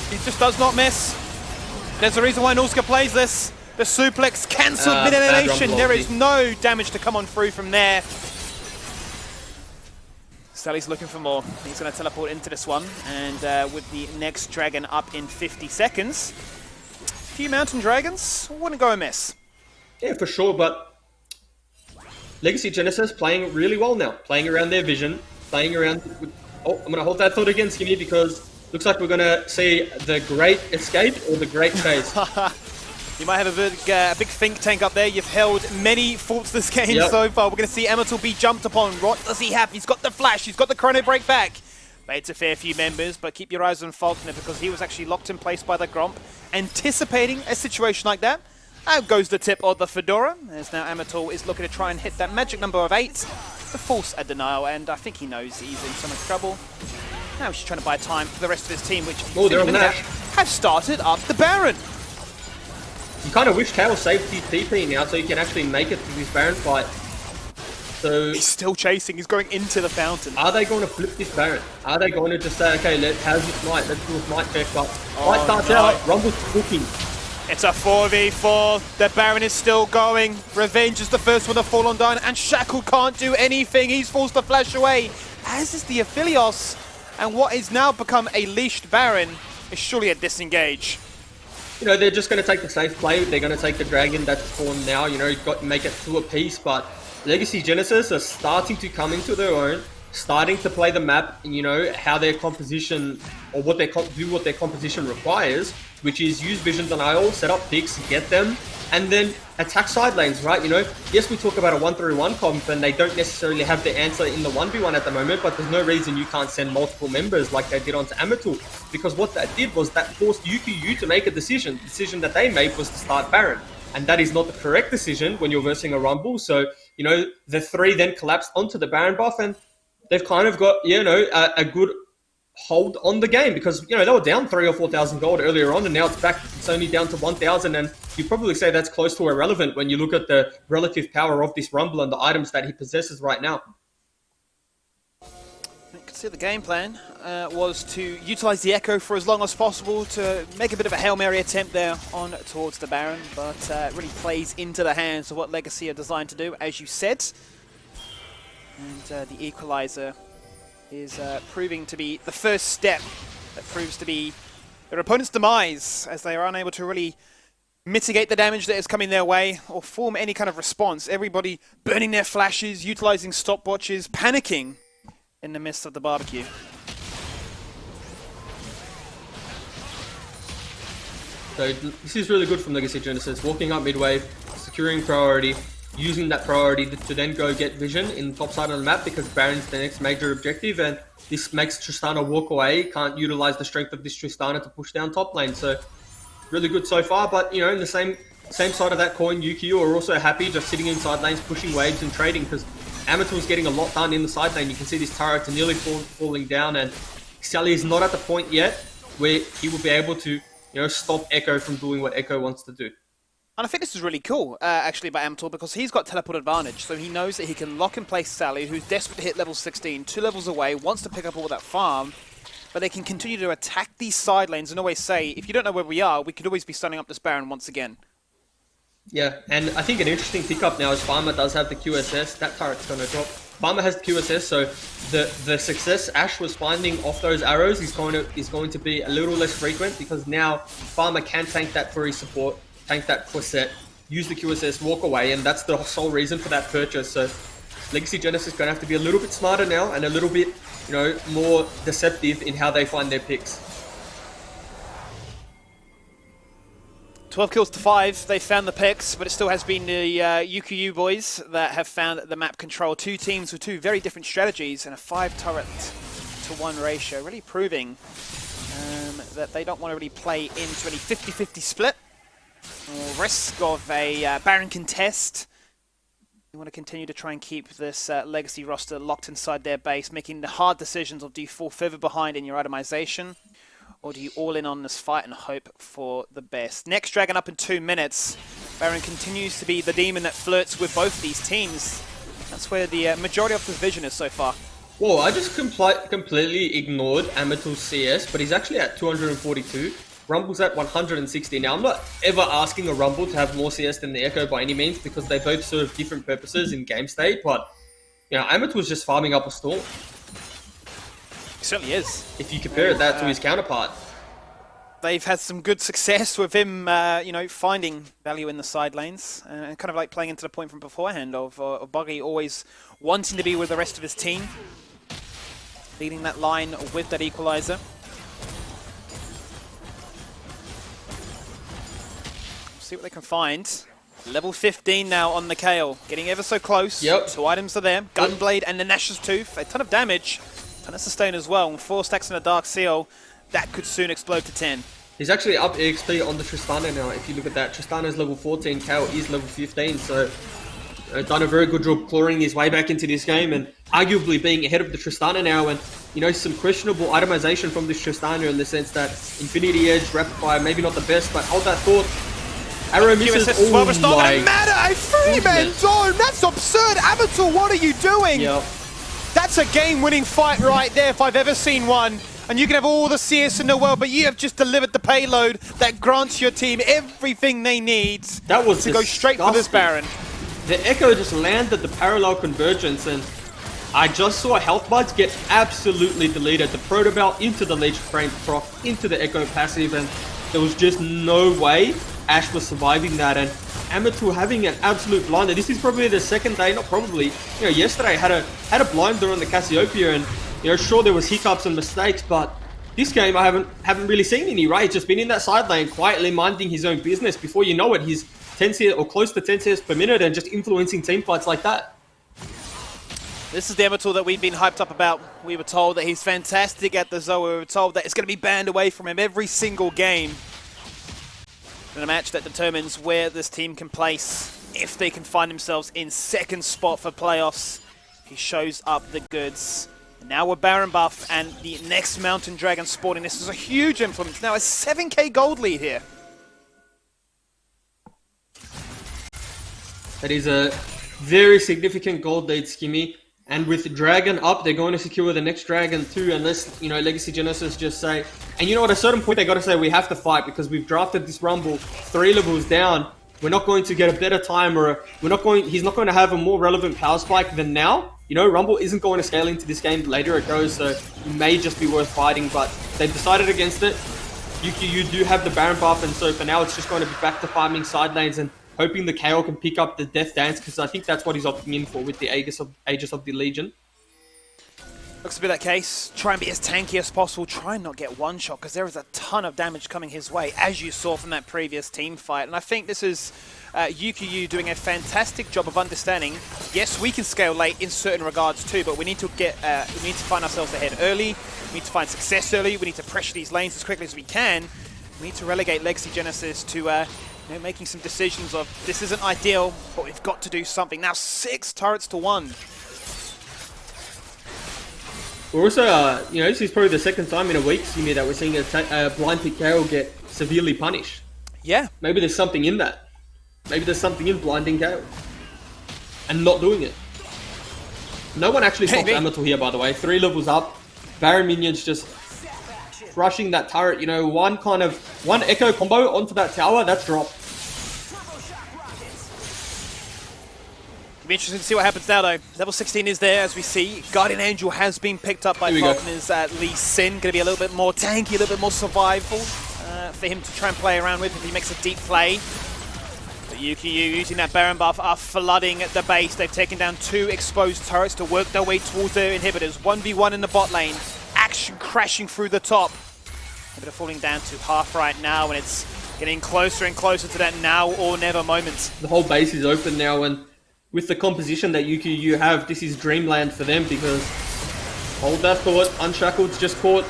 He just does not miss. There's a reason why Norska plays this. The suplex cancelled mid-animation. There is no damage to come on through from there. Sally's looking for more. He's going to teleport into this one. And with the next dragon up in 50 seconds, a few mountain dragons wouldn't go amiss. Yeah, for sure, but Legacy Genesis playing really well now. Playing around their vision, playing around... Oh, I'm going to hold that thought again, Skinny, because looks like we're going to see the Great Escape or the Great Chase. You might have a big think tank up there. You've held many faults this game so far. We're going to see Amatul be jumped upon. What does he have? He's got the flash. He's got the chrono break back. Baits a fair few members, but keep your eyes on Falconer because he was actually locked in place by the Gromp. Anticipating a situation like that. Out goes the tip of the Fedora. As now Amatul is looking to try and hit that magic number of 8 to force a denial, and I think he knows he's in so much trouble. Now he's just trying to buy time for the rest of his team, which have started up the Baron. You kind of wish Chaos saved his TP now so you can actually make it to this Baron fight. So he's still chasing, he's going into the fountain. Are they going to flip this Baron? Are they going to just say, okay, how's this Knight? Let's do this Knight check, but Knight starts out, Rumble's cooking. It's a 4v4, the Baron is still going. Revenge is the first one to fall on down, and Shackle can't do anything. He's forced to flash away, as is the Aphelios. And what is now become a leashed Baron is surely a disengage. You know, they're just going to take the safe play. They're going to take the Dragon that's spawned now. You know, you've got to make it 2 apiece. But Legacy Genesis are starting to come into their own, starting to play the map, you know, how their composition, or what their composition requires, which is use Vision Denial, set up picks, get them, and then attack side lanes, right? You know, yes, we talk about a 1-3-1 comp, and they don't necessarily have the answer in the 1v1 at the moment, but there's no reason you can't send multiple members like they did onto Amatul, because what that did was that forced UKU to make a decision. The decision that they made was to start Baron, and that is not the correct decision when you're versing a Rumble. So, you know, the 3 then collapsed onto the Baron buff, and they've kind of got, you know, a good hold on the game, because, you know, they were down 3,000 or 4,000 gold earlier on, and now it's back, it's only down to 1,000, and you probably say that's close to irrelevant when you look at the relative power of this Rumble and the items that he possesses right now. You can see the game plan was to utilize the Echo for as long as possible to make a bit of a Hail Mary attempt there on towards the Baron, but really plays into the hands of what Legacy are designed to do, as you said. And the Equalizer is proving to be the first step that proves to be their opponent's demise, as they are unable to really mitigate the damage that is coming their way or form any kind of response. Everybody burning their flashes, utilizing stopwatches, panicking in the midst of the barbecue. So this is really good from Legacy Genesis, walking up midway, securing priority, using that priority to then go get vision in the top side of the map because Baron's the next major objective, and this makes Tristana walk away, can't utilize the strength of this Tristana to push down top lane. So really good so far, but you know, in the same side of that coin, UQ are also happy just sitting in side lanes, pushing waves and trading because Amateur's getting a lot done in the side lane. You can see these turrets are nearly falling down, and Sally is not at the point yet where he will be able to, you know, stop Echo from doing what Echo wants to do. And I think this is really cool, actually, by Amateur, because he's got teleport advantage, so he knows that he can lock in place Sally, who's desperate to hit level 16, 2 levels away, wants to pick up all that farm, but they can continue to attack these side lanes and always say, if you don't know where we are, we could always be stunning up this Baron once again. Yeah, and I think an interesting pickup now is Farmer does have the QSS. That turret's going to drop. Farmer has the QSS, so the success Ash was finding off those arrows is going to be a little less frequent because now Farmer can tank that for his support, tank that Corset, use the QSS, walk away, and that's the sole reason for that purchase. So Legacy Genesis is going to have to be a little bit smarter now and a little bit, you know, more deceptive in how they find their picks. 12 kills to 5, they found the picks, but it still has been the UQU boys that have found the map control. 2 teams with 2 very different strategies and a 5 turret to 1 ratio, really proving that they don't want to really play into any 50-50 split or risk of a Baron contest. You want to continue to try and keep this Legacy roster locked inside their base, making the hard decisions of do you fall further behind in your itemization, or do you all in on this fight and hope for the best? Next Dragon up in 2 minutes. Baron continues to be the demon that flirts with both these teams. That's where the majority of his vision is so far. Whoa, I just completely ignored Amateur's CS, but he's actually at 242. Rumble's at 160. Now, I'm not ever asking a Rumble to have more CS than the Echo by any means because they both serve different purposes in game state, but, you know, Amateur's just farming up a Storm. He certainly is. If you compare that to his counterpart. They've had some good success with him, you know, finding value in the side lanes and kind of like playing into the point from beforehand of Buggy always wanting to be with the rest of his team, leading that line with that equalizer. See what they can find. Level 15 now on the Kale, getting ever so close. Yep. 2 items are there, Gunblade and the Nash's Tooth, a ton of damage. And a sustain as well, and 4 stacks in a Dark Seal, that could soon explode to 10. He's actually up XP on the Tristana now, if you look at that. Tristana's level 14, Kale is level 15, so done a very good job clawing his way back into this game, and arguably being ahead of the Tristana now, and you know, some questionable itemization from this Tristana in the sense that Infinity Edge, Rapid Fire, maybe not the best, but hold that thought. Arrow misses, well, it's not going to matter, a 3-man dome, that's absurd, Avatar, what are you doing? Yep. That's a game-winning fight right there if I've ever seen one. And you can have all the CS in the world, but you have just delivered the payload that grants your team everything they need that was to go straight for this Baron. The Echo just landed the parallel convergence, and I just saw Health Buds get absolutely deleted. The Protobelt into the Leech Frame proc, into the Echo passive, and there was just no way Ash was surviving that. And Amateur having an absolute blinder. This is probably the second day, not probably. You know, yesterday had a blinder on the Cassiopeia, and you know, sure there was hiccups and mistakes, but this game I haven't really seen any. Right, he's just been in that side lane quietly minding his own business. Before you know it, he's 10 CS or close to 10 CS per minute and just influencing team fights like that. This is the Amateur that we've been hyped up about. We were told that he's fantastic at the Zoe. We were told that it's going to be banned away from him every single game. In a match that determines where this team can place, if they can find themselves in second spot for playoffs. He shows up the goods. And now we're Baron buff and the next Mountain Dragon sporting. This is a huge influence. Now a 7k gold lead here. That is a very significant gold lead, Skimmy. And with Dragon up, they're going to secure the next Dragon too, unless, you know, Legacy Genesis just say, and you know, at a certain point they got to say, we have to fight because we've drafted this Rumble 3 levels down. We're not going to get a better time, or he's not going to have a more relevant power spike than now. You know, Rumble isn't going to scale into this game. Later it goes, so it may just be worth fighting, but they've decided against it. You do have the Baron buff, and so for now it's just going to be back to farming side lanes and hoping the KO can pick up the Death Dance, because I think that's what he's opting in for with the Aegis of the Legion. Looks to be that case. Try and be as tanky as possible. Try and not get one shot, because there is a ton of damage coming his way, as you saw from that previous team fight. And I think this is UQU doing a fantastic job of understanding. Yes, we can scale late in certain regards too, but we need to find ourselves ahead early. We need to find success early. We need to pressure these lanes as quickly as we can. We need to relegate Legacy Genesis to making some decisions of this isn't ideal, but we've got to do something. Now 6 turrets to 1. We're also, this is probably the second time in a week, Simi, that we're seeing a blind pick KO get severely punished. Yeah. Maybe there's something in that. Maybe there's something in blinding KO. And not doing it. No one actually stops Amateur here, by the way. 3 levels up. Baron minions just crushing that turret. One Echo combo onto that tower, that's dropped. Be interesting to see what happens now, though. Level 16 is there, as we see. Guardian Angel has been picked up by partners Lee Sin. Going to be a little bit more tanky, a little bit more survival for him to try and play around with if he makes a deep play. But UQU, using that Baron buff, are flooding the base. They've taken down 2 exposed turrets to work their way towards their inhibitors. 1v1 in the bot lane. Action crashing through the top. Inhibitor falling down to half right now, and it's getting closer and closer to that now or never moment. The whole base is open now, and with the composition that UQU have, this is dreamland for them, because hold that thought, Unshackled's just caught.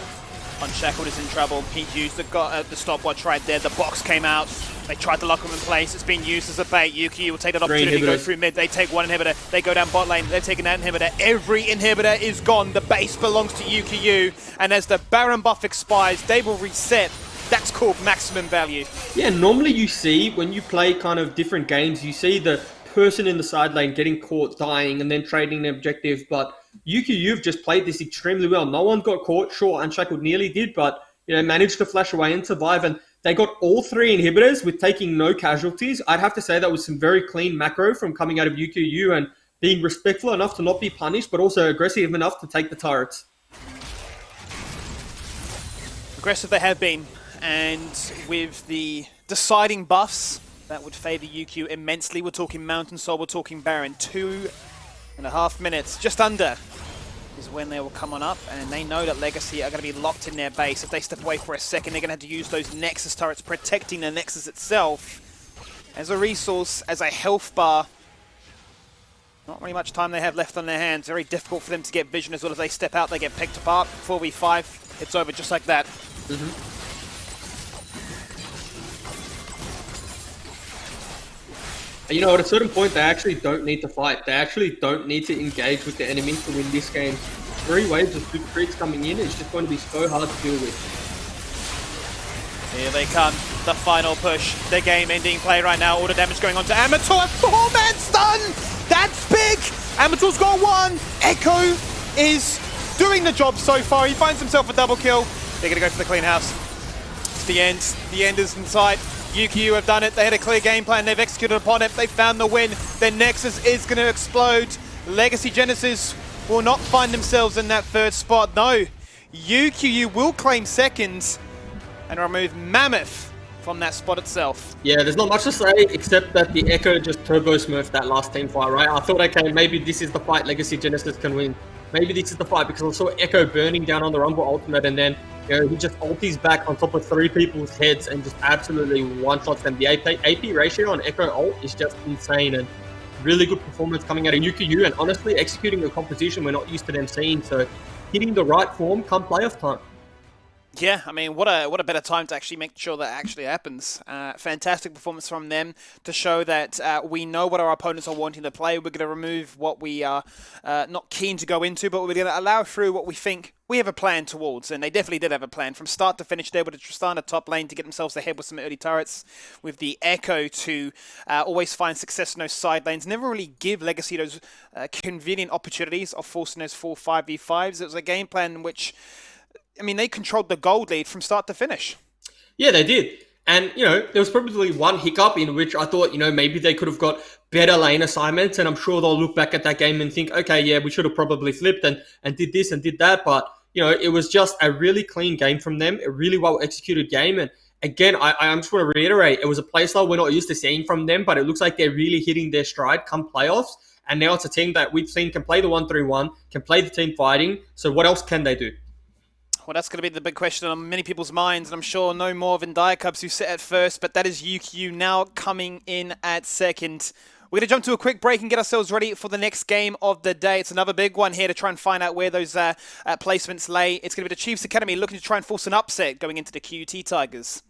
Unshackled is in trouble. He used the stopwatch right there. The box came out. They tried to lock him in place. It's been used as a bait. UQU will take that opportunity to go through mid. They take one inhibitor. They go down bot lane. They've taken that inhibitor. Every inhibitor is gone. The base belongs to UQU. And as the Baron buff expires, they will reset. That's called maximum value. Yeah, normally you see, when you play kind of different games, you see the person in the side lane getting caught, dying, and then trading the objective. But UQU have just played this extremely well. No one got caught. Sure, Unshackled nearly did, but managed to flash away and survive. And they got all 3 inhibitors with taking no casualties. I'd have to say that was some very clean macro from coming out of UQU, and being respectful enough to not be punished, but also aggressive enough to take the turrets. Aggressive they have been, and with the deciding buffs, that would favour UQ immensely. We're talking Mountain Soul, we're talking Baron. 2.5 minutes, just under, is when they will come on up, and they know that Legacy are going to be locked in their base. If they step away for a second, they're going to have to use those Nexus turrets, protecting the Nexus itself as a resource, as a health bar. Not really much time they have left on their hands. Very difficult for them to get vision as well. As they step out, they get picked apart. 4v5, it's over just like that. At a certain point, they actually don't need to fight. They actually don't need to engage with the enemy to win this game. 3 waves of super creeps coming in, it's just going to be so hard to deal with. Here they come, the final push, the game-ending play right now. All the damage going on to Amateur. 4-man stun! That's big! Amateur's got 1. Echo is doing the job so far. He finds himself a double kill. They're going to go for the clean house. It's the end. The end is in sight. UQU have done it. They had a clear game plan. They've executed upon it. They found the win. Their Nexus is going to explode. Legacy Genesis will not find themselves in that 3rd spot. No, UQU will claim 2nd and remove Mammoth from that spot itself. Yeah, there's not much to say except that the Echo just turbo smurfed that last team fight, right? I thought, okay, maybe this is the fight Legacy Genesis can win. Maybe this is the fight, because I saw Echo burning down on the Rumble ultimate, and then he just ultis back on top of 3 people's heads and just absolutely one-shots them. The AP ratio on Echo ult is just insane, and really good performance coming out of UQU, and honestly executing a composition we're not used to them seeing. So hitting the right form come playoff time. Yeah, I mean, what a better time to actually make sure that actually happens. Fantastic performance from them to show that we know what our opponents are wanting to play. We're going to remove what we are not keen to go into, but we're going to allow through what we think we have a plan towards. And they definitely did have a plan. From start to finish, they were to Tristana top lane to get themselves ahead with some early turrets, with the Echo to always find success in those side lanes. Never really give Legacy those convenient opportunities of forcing those 4 5v5s. It was a game plan in which, I mean, they controlled the gold lead from start to finish. Yeah, they did. And, there was probably one hiccup in which I thought, maybe they could have got better lane assignments. And I'm sure they'll look back at that game and think, okay, yeah, we should have probably flipped and did this and did that. But, it was just a really clean game from them, a really well executed game. And again, I just want to reiterate, it was a play style we're not used to seeing from them, but it looks like they're really hitting their stride come playoffs. And now it's a team that we've seen can play the 1-3-1, can play the team fighting. So what else can they do? Well, that's going to be the big question on many people's minds, and I'm sure no more than Cubs who sit at first, but that is UQ now coming in at second. We're going to jump to a quick break and get ourselves ready for the next game of the day. It's another big one here to try and find out where those placements lay. It's going to be the Chiefs Academy looking to try and force an upset going into the QUT Tigers.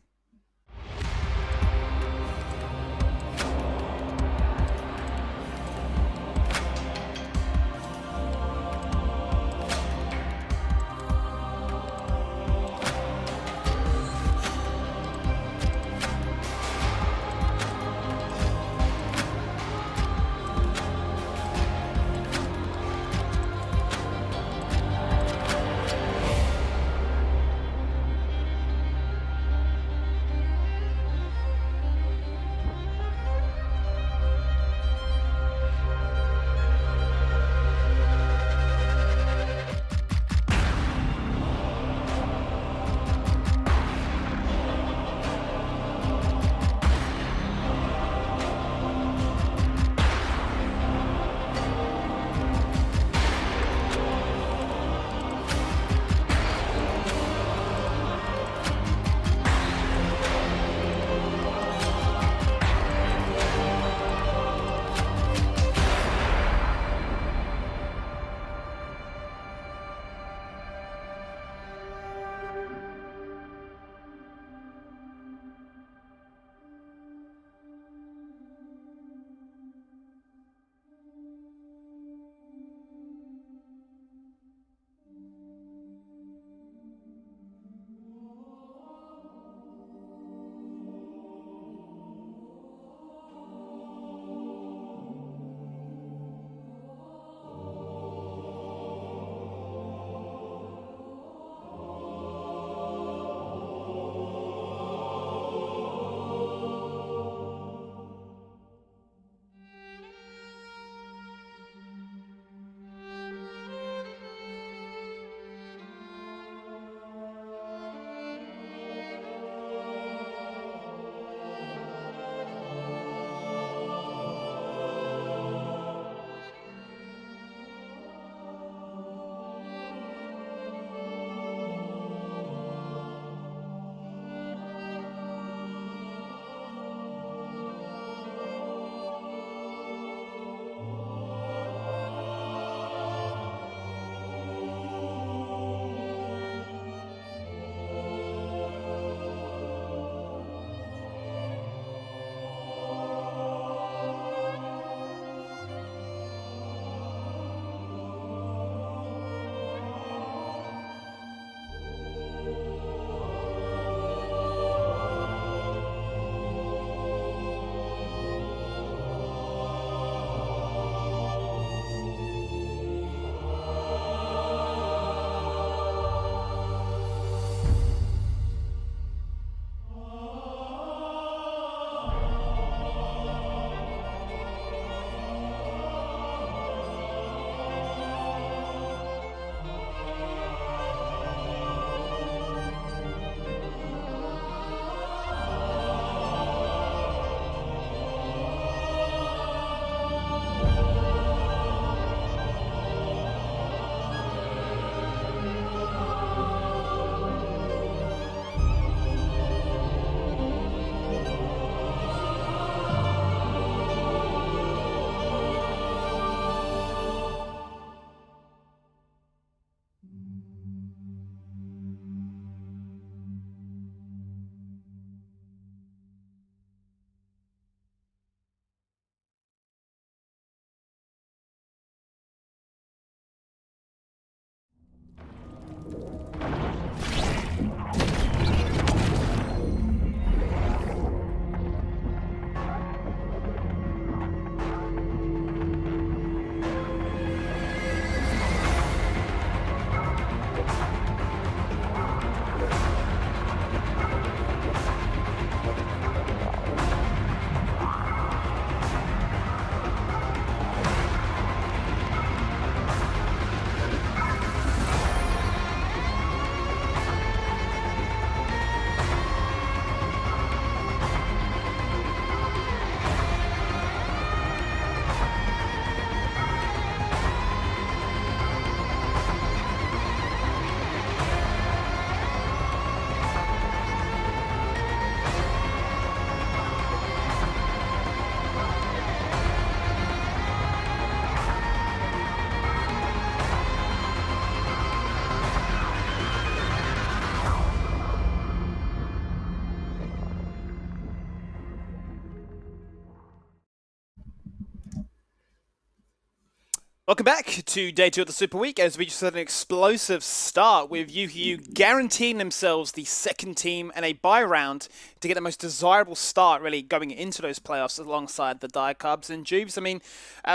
Welcome back to day 2 of the Super Week as we just had an explosive start with UQ guaranteeing themselves the second team and a bye round to get the most desirable start really going into those playoffs alongside the Dire Cubs and Jubes. I mean,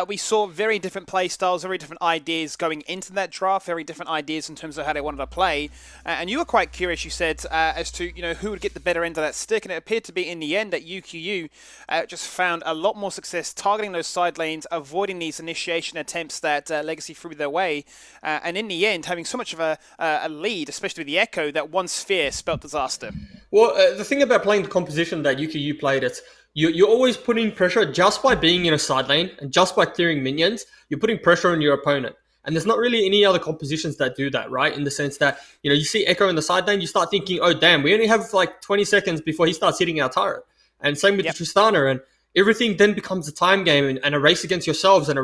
we saw very different play styles, very different ideas going into that draft, very different ideas in terms of how they wanted to play. And you were quite curious, you said, as to who would get the better end of that stick. And it appeared to be in the end that UQU just found a lot more success targeting those side lanes, avoiding these initiation attempts that Legacy threw their way. And in the end, having so much of a lead, especially with the Echo, that one sphere spelt disaster. Well, the thing about playing the composition that UQU played, you're always putting pressure just by being in a side lane and just by clearing minions. You're putting pressure on your opponent. And there's not really any other compositions that do that, right? In the sense that, you see Echo in the side lane, you start thinking, oh, damn, we only have like 20 seconds before he starts hitting our turret. And same with Tristana. And everything then becomes a time game and a race against yourselves and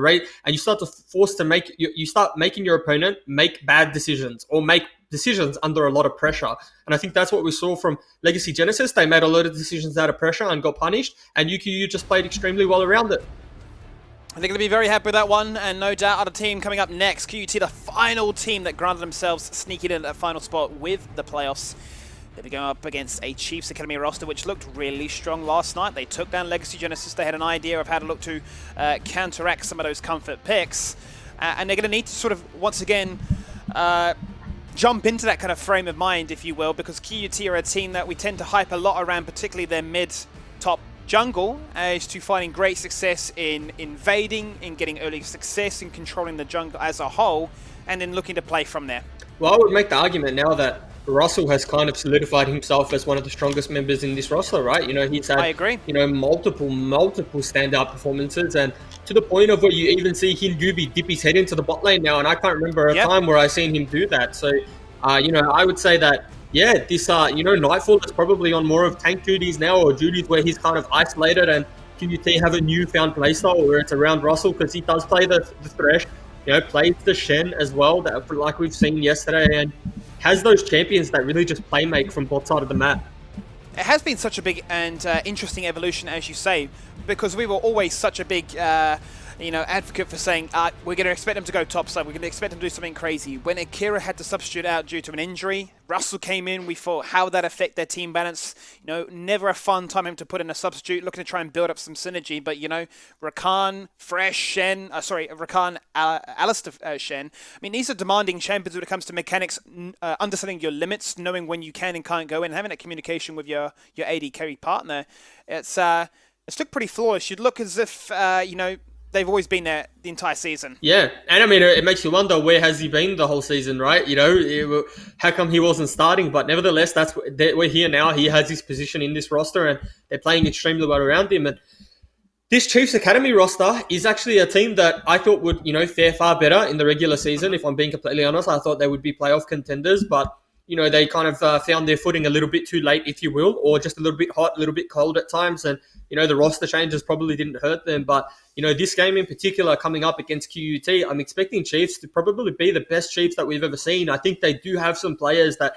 you start to force to make, you start making your opponent make bad decisions or make decisions under a lot of pressure. And I think that's what we saw from Legacy Genesis. They made a lot of decisions out of pressure and got punished, and UQU just played extremely well around it. They're going to be very happy with that one, and no doubt other team coming up next. QUT, the final team that granted themselves sneaking in at that final spot with the playoffs. They'll be going up against a Chiefs Academy roster which looked really strong last night. They took down Legacy Genesis. They had an idea of how to look to counteract some of those comfort picks. And they're going to need to sort of, once again, jump into that kind of frame of mind, if you will, because QUT are a team that we tend to hype a lot around, particularly their mid-top jungle, as to finding great success in invading, in getting early success, in controlling the jungle as a whole, and then looking to play from there. Well, I would make the argument now that Russell has kind of solidified himself as one of the strongest members in this roster, right? He's had, I agree. multiple standout performances, and to the point of where you even see Hingubi dip his head into the bot lane now, and I can't remember a time where I've seen him do that. So, I would say that, this, Nightfall is probably on more of tank duties now, or duties where he's kind of isolated, and QUT have a newfound playstyle where it's around Russell because he does play the Thresh, plays the Shen as well, that like we've seen yesterday, and has those champions that really just play make from both sides of the map. It has been such a big and interesting evolution, as you say, because we were always such a big advocate for saying we're going to expect them to go topside, we're going to expect them to do something crazy. When Akira had to substitute out due to an injury, Russell came in, we thought, how would that affect their team balance? Never a fun time him to put in a substitute, looking to try and build up some synergy, but Rakan, Fresh, Shen, Rakan, Alistair, Shen, I mean, these are demanding champions when it comes to mechanics, understanding your limits, knowing when you can and can't go in, having that communication with your AD carry partner. It's looked pretty flawless. You'd look as if, they've always been there the entire season. Yeah, and I mean, it makes you wonder, where has he been the whole season, right? How come he wasn't starting? But nevertheless, we're here now. He has his position in this roster, and they're playing extremely well around him. And this Chiefs Academy roster is actually a team that I thought would, fare far better in the regular season. If I'm being completely honest, I thought they would be playoff contenders, but they kind of found their footing a little bit too late, if you will, or just a little bit hot, a little bit cold at times. And, the roster changes probably didn't hurt them. But, this game in particular coming up against QUT, I'm expecting Chiefs to probably be the best Chiefs that we've ever seen. I think they do have some players that,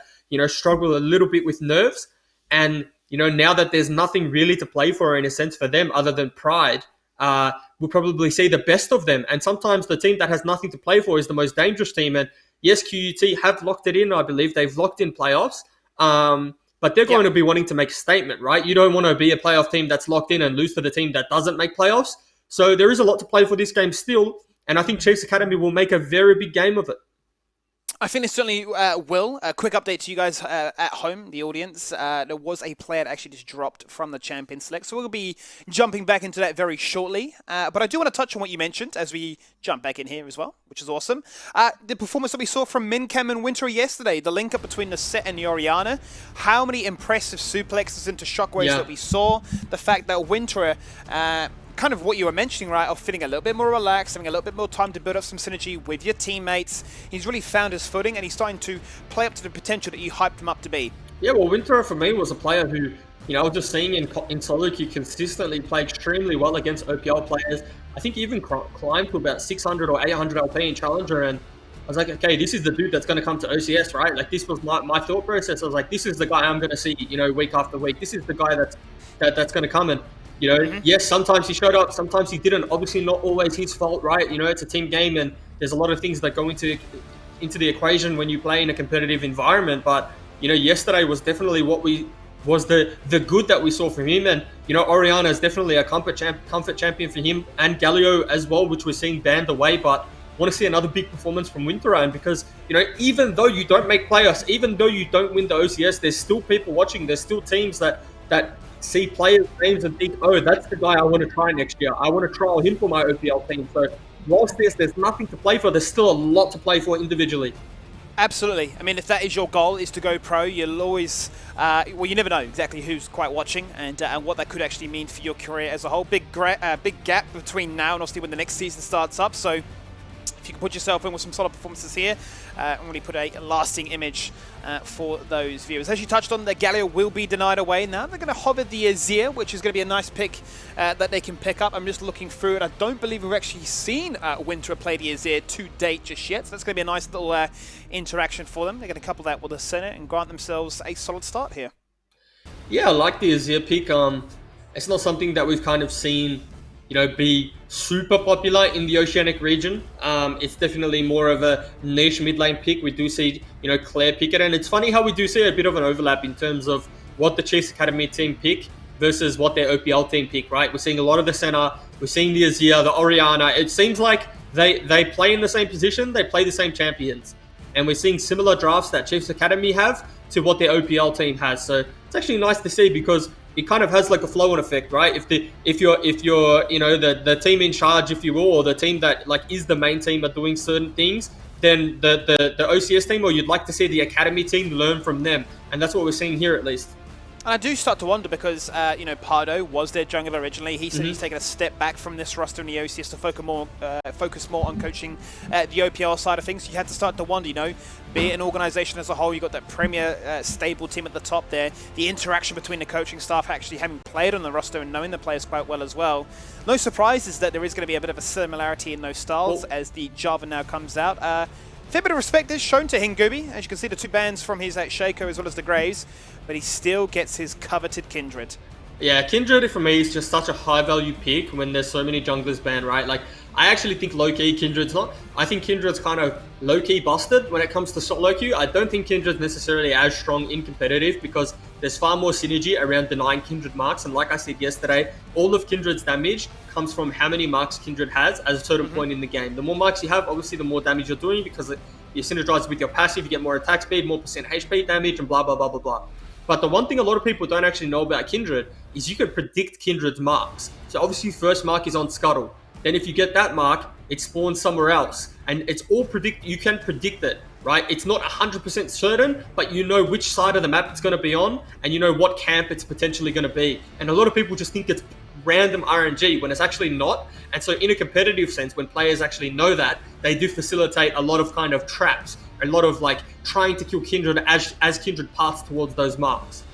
struggle a little bit with nerves. And, now that there's nothing really to play for in a sense for them other than pride, we'll probably see the best of them. And sometimes the team that has nothing to play for is the most dangerous team. And yes, QUT have locked it in, I believe. They've locked in playoffs. But they're going to be wanting to make a statement, right? You don't want to be a playoff team that's locked in and lose to the team that doesn't make playoffs. So there is a lot to play for this game still. And I think Chiefs Academy will make a very big game of it. I think they certainly will. A quick update to you guys at home, the audience. There was a player that actually just dropped from the Champion Select, so we'll be jumping back into that very shortly. But I do want to touch on what you mentioned as we jump back in here as well, which is awesome. The performance that we saw from Mincam and Winter yesterday, the link up between the Set and the Oriana, how many impressive suplexes into shockwaves that we saw, the fact that Winter... kind of what you were mentioning, right, of feeling a little bit more relaxed, having a little bit more time to build up some synergy with your teammates. He's really found his footing, and he's starting to play up to the potential that you hyped him up to be. Yeah, well, Winter for me was a player who, I was just seeing in solo queue consistently play extremely well against OPL players. I think he even climbed to about 600 or 800 LP in Challenger, and I was like, okay, this is the dude that's going to come to OCS, right? Like, this was my thought process. I was like, this is the guy I'm going to see, week after week. This is the guy that's going to come. And You know, yes, sometimes he showed up, sometimes he didn't. Obviously, not always his fault, right? You know, it's a team game, and there's a lot of things that go into the equation when you play in a competitive environment. But you know, yesterday was definitely the good that we saw from him, and you know, Oriana is definitely a comfort champion for him, and Galio as well, which we're seeing banned away. But want to see another big performance from Winterine because, you know, even though you don't make playoffs, even though you don't win the OCS, there's still people watching. There's still teams that see players' names and think, oh, that's the guy I want to try next year. I want to trial him for my OPL team. So whilst there's nothing to play for, there's still a lot to play for individually. Absolutely. I mean, if that is your goal, is to go pro, you'll always, well, you never know exactly who's quite watching and what that could actually mean for your career as a whole. Big gap between now and obviously when the next season starts up. So if you can put yourself in with some solid performances here and really put a lasting image for those viewers. As you touched on, the Galio will be denied away. Now they're going to hover the Azir, which is going to be a nice pick that they can pick up. I'm just looking through it. I don't believe we've actually seen Winter play the Azir to date just yet. So that's going to be a nice little interaction for them. They're going to couple that with the Senate and grant themselves a solid start here. Yeah, I like the Azir pick. It's not something that we've kind of seen, you know, be super popular in the Oceanic region. It's definitely more of a niche mid lane pick. We do see, you know, Claire pick it, and it's funny how we do see a bit of an overlap in terms of what the Chiefs Academy team pick versus what their OPL team pick, right? We're seeing a lot of the center, we're seeing the Azir, the Oriana. It seems like they play in the same position, they play the same champions. And we're seeing similar drafts that Chiefs Academy have to what their OPL team has. So it's actually nice to see because it kind of has like a flow-on effect, right? If you're you know the team in charge, if you will, or the team that like is the main team at doing certain things, then the OCS team, or you'd like to see the academy team learn from them, and that's what we're seeing here at least. And I do start to wonder because, you know, Pardo was their jungler originally. He said he's taken a step back from this roster in the OCS to focus more on coaching the OPL side of things. You had to start to wonder, you know, be it an organization as a whole, you got that premier stable team at the top there. The interaction between the coaching staff actually having played on the roster and knowing the players quite well as well. No surprises that there is going to be a bit of a similarity in those styles as the Java now comes out. Fair bit of respect is shown to Hingubi. As you can see, the two bans from his Shaco as well as the Graves, but he still gets his coveted Kindred. Yeah, Kindred for me is just such a high value pick when there's so many junglers banned, right? Like, I actually think low-key Kindred's not. I think Kindred's kind of low-key busted when it comes to solo queue. I don't think Kindred's necessarily as strong in competitive because there's far more synergy around denying Kindred marks. And like I said yesterday, all of Kindred's damage comes from how many marks Kindred has at a certain point in the game. The more marks you have, obviously the more damage you're doing because you synergize with your passive, you get more attack speed, more percent HP damage, and blah, blah, blah, blah, blah. But the one thing a lot of people don't actually know about Kindred is you can predict Kindred's marks. So obviously first mark is on Scuttle. Then if you get that mark, it spawns somewhere else. And it's all you can predict it, right? It's not 100% certain, but you know which side of the map it's going to be on, and you know what camp it's potentially going to be. And a lot of people just think it's random RNG when it's actually not. And so in a competitive sense, when players actually know that, they do facilitate a lot of kind of traps, a lot of like trying to kill Kindred as Kindred paths towards those marks.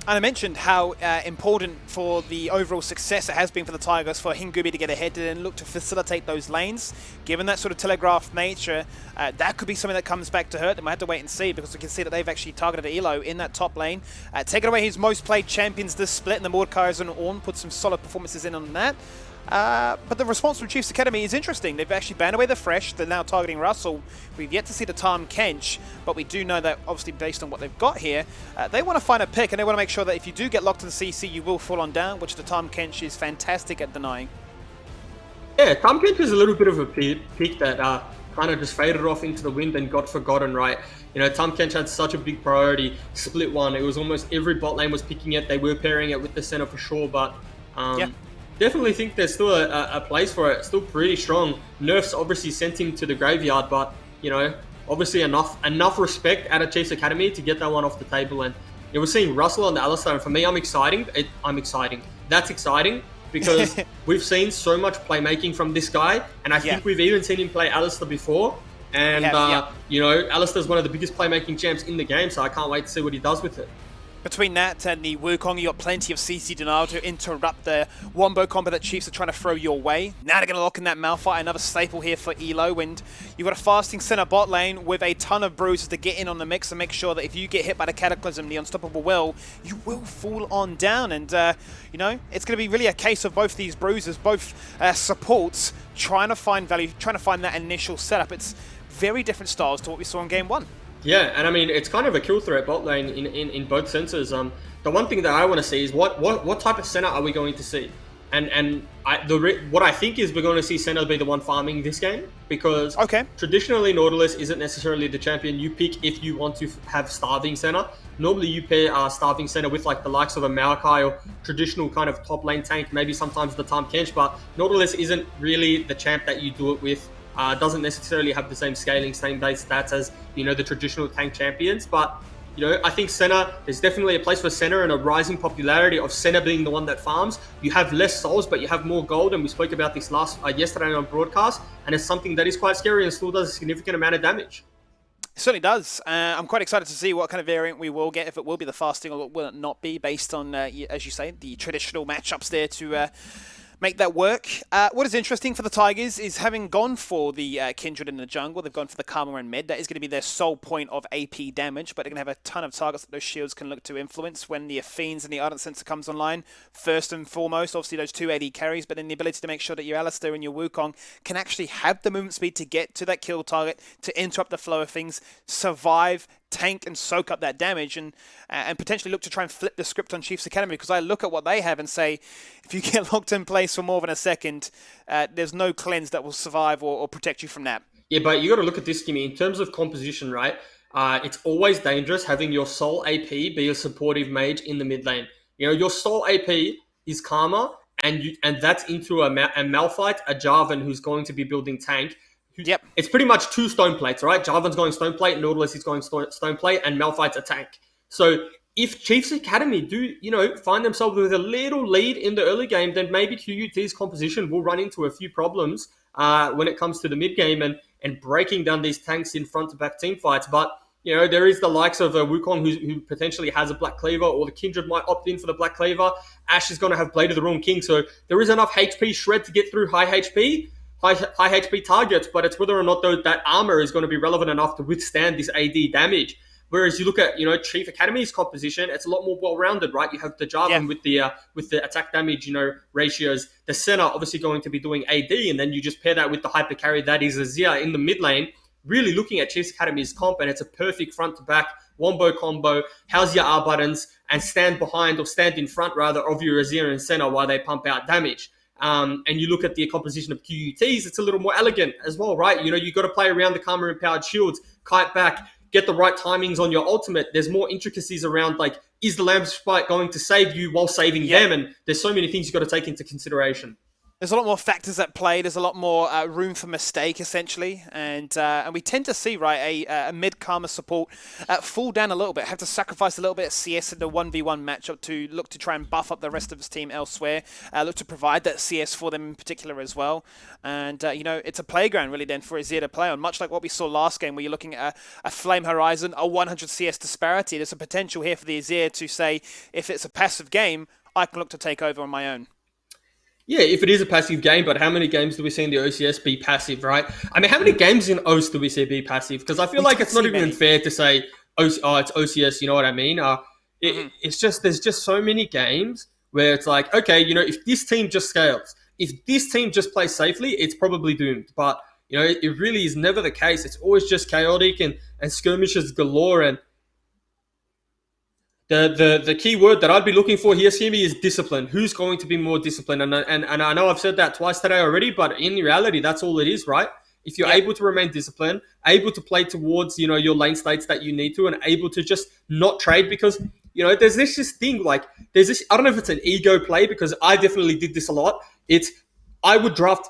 And I mentioned how important for the overall success it has been for the Tigers for Hingubi to get ahead and look to facilitate those lanes. Given that sort of telegraphed nature, that could be something that comes back to hurt them. I have to wait and see because we can see that they've actually targeted Elo in that top lane. Taken away his most played champions this split, and the Mordekaiser and Ornn put some solid performances in on that. But the response from Chiefs Academy is interesting. They've actually banned away the Fresh. They're now targeting Russell. We've yet to see the Tahm Kench, but we do know that obviously based on what they've got here, they want to find a pick and they want to make sure that if you do get locked in CC, you will fall on down, which the Tahm Kench is fantastic at denying. Yeah, Tahm Kench is a little bit of a pick that kind of just faded off into the wind and got forgotten, right? You know, Tahm Kench had such a big priority. Split one. It was almost every bot lane was picking it. They were pairing it with the center for sure, but yeah. Definitely think there's still a place for it. Still pretty strong. Nerfs obviously sent him to the graveyard, but you know, obviously enough respect out of Chiefs Academy to get that one off the table. And you know, we're seeing Russell on the Alistar, and for me, I'm exciting. That's exciting because we've seen so much playmaking from this guy, and I think we've even seen him play Alistar before. And you know, Alistar's one of the biggest playmaking champs in the game, so I can't wait to see what he does with it. Between that and the Wukong, you got plenty of CC denial to interrupt the wombo combo that Chiefs are trying to throw your way. Now they're going to lock in that Malphite, another staple here for Elo, and you've got a fasting center bot lane with a ton of bruises to get in on the mix and make sure that if you get hit by the Cataclysm, the Unstoppable Will, you will fall on down. And, you know, it's going to be really a case of both these bruisers, both supports, trying to find value, trying to find that initial setup. It's very different styles to what we saw in Game 1. Yeah, and I mean, it's kind of a kill threat bot lane in both senses. The one thing that I want to see is what type of center are we going to see? What I think is we're going to see center be the one farming this game, because traditionally Nautilus isn't necessarily the champion you pick if you want to have starving center. Normally you pair starving center with like the likes of a Maokai or traditional kind of top lane tank, maybe sometimes the Tahm Kench, but Nautilus isn't really the champ that you do it with. Doesn't necessarily have the same scaling, same base stats as, you know, the traditional tank champions. But, you know, I think Senna, there's definitely a place for Senna and a rising popularity of Senna being the one that farms. You have less souls, but you have more gold. And we spoke about this yesterday on broadcast. And it's something that is quite scary and still does a significant amount of damage. It certainly does. I'm quite excited to see what kind of variant we will get, if it will be the fasting or will it not be, based on, as you say, the traditional matchups there to make that work. What is interesting for the Tigers is having gone for the Kindred in the jungle, they've gone for the Karma and mid. That is going to be their sole point of AP damage, but they're going to have a ton of targets that those shields can look to influence when the Fiends and the Ardent Sensor comes online. First and foremost, obviously those 2 AD carries, but then the ability to make sure that your Alistair and your Wukong can actually have the movement speed to get to that kill target, to interrupt the flow of things, survive, tank and soak up that damage, and potentially look to try and flip the script on Chiefs Academy, because I look at what they have and say, if you get locked in place for more than a second, there's no cleanse that will survive or protect you from that. Yeah, but you got to look at this, Kimmy, in terms of composition, right? It's always dangerous having your sole AP be a supportive mage in the mid lane. You know, your sole AP is Karma, and that's into a Malphite, a Jarvan who's going to be building tank. Yep. It's pretty much 2 stone plates, right? Jarvan's going stone plate, Nautilus is going stone plate, and Malphite's a tank. So if Chiefs Academy do, you know, find themselves with a little lead in the early game, then maybe QUT's composition will run into a few problems when it comes to the mid game and breaking down these tanks in front to back team fights. But, you know, there is the likes of Wukong who potentially has a Black Cleaver, or the Kindred might opt in for the Black Cleaver. Ash is going to have Blade of the Ruined King, so there is enough HP shred to get through high HP targets, but it's whether or not that armor is going to be relevant enough to withstand this AD damage. Whereas you look at, you know, Chief Academy's composition, it's a lot more well-rounded, right? You have the Jarvan with the attack damage, you know, ratios. The center obviously going to be doing AD, and then you just pair that with the hyper carry that is Azir in the mid lane. Really looking at Chiefs Academy's comp, and it's a perfect front to back wombo combo. How's your R buttons, and stand behind, or stand in front rather, of your Azir and center while they pump out damage. And you look at the composition of QUTs, it's a little more elegant as well, right? You know, you got to play around the Karma empowered shields, kite back, get the right timings on your ultimate. There's more intricacies around, like, is the Lamb Spike going to save you while saving them? And there's so many things you got to take into consideration. There's a lot more factors at play. There's a lot more room for mistake, essentially, and we tend to see, right, a mid Karma support fall down a little bit, have to sacrifice a little bit of CS in the 1v1 matchup to look to try and buff up the rest of his team elsewhere, look to provide that CS for them in particular as well. And, you know, it's a playground, really, then, for Azir to play on, much like what we saw last game, where you're looking at a Flame Horizon, a 100 CS disparity. There's a potential here for the Azir to say, if it's a passive game, I can look to take over on my own. Yeah, if it is a passive game, but how many games do we see in the OCS be passive, right? I mean, how many games in OS do we see be passive? Because I feel like it's not even fair to say, it's OCS, you know what I mean? It's just, there's just so many games where it's like, okay, you know, if this team just scales, if this team just plays safely, it's probably doomed. But, you know, it really is never the case. It's always just chaotic and skirmishes galore. And the key word that I'd be looking for here, Simi, is discipline. Who's going to be more disciplined? And I know I've said that twice today already, but in reality, that's all it is, right? If you're able to remain disciplined, able to play towards, you know, your lane states that you need to, and able to just not trade, because, you know, there's this thing, like, there's this, I don't know if it's an ego play, because I definitely did this a lot. I would draft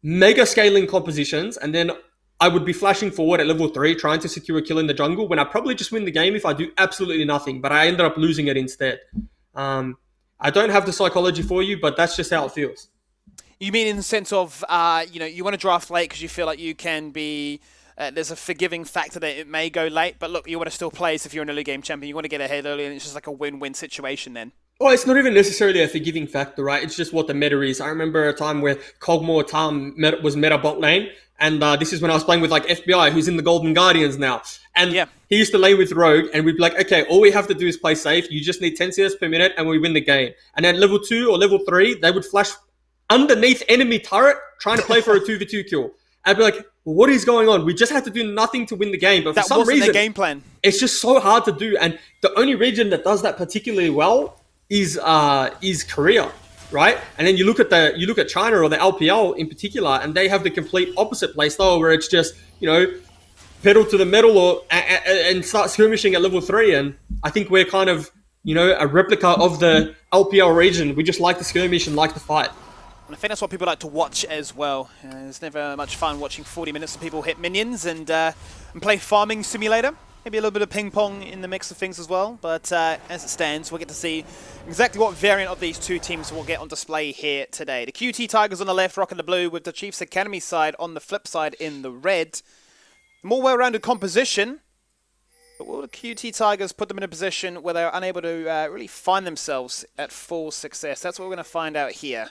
mega scaling compositions, and then I would be flashing forward at level 3, trying to secure a kill in the jungle, when I probably just win the game if I do absolutely nothing, but I ended up losing it instead. I don't have the psychology for you, but that's just how it feels. You mean in the sense of, you know, you want to draft late because you feel like you can be there's a forgiving factor that it may go late. But look, you want to still play as if you're an early game champion. You want to get ahead early, and it's just like a win-win situation then. Well, it's not even necessarily a forgiving factor, right? It's just what the meta is. I remember a time where Kog'Maw Tam was meta bot lane, and this is when I was playing with like FBI, who's in the Golden Guardians now. And he used to lane with Rogue, and we'd be like, okay, all we have to do is play safe. You just need 10 CS per minute, and we win the game. And at level 2 or level 3, they would flash underneath enemy turret trying to play for a 2v2 kill. I'd be like, what is going on? We just had to do nothing to win the game. But for some reason, their game plan. It's just so hard to do. And the only region that does that particularly well is Korea, right? And then you look at China or the LPL in particular, and they have the complete opposite playstyle where it's just, pedal to the metal and start skirmishing at level 3. And I think we're kind of, a replica of the LPL region. We just like to skirmish and like to fight. And I think that's what people like to watch as well. It's never much fun watching 40 minutes of people hit minions and play farming simulator. Maybe a little bit of ping pong in the mix of things as well. But as it stands, we'll get to see exactly what variant of these two teams will get on display here today. The QT Tigers on the left, rocking the blue, with the Chiefs Academy side on the flip side in the red. More well-rounded composition. But will the QT Tigers put them in a position where they're unable to really find themselves at full success? That's what we're going to find out here.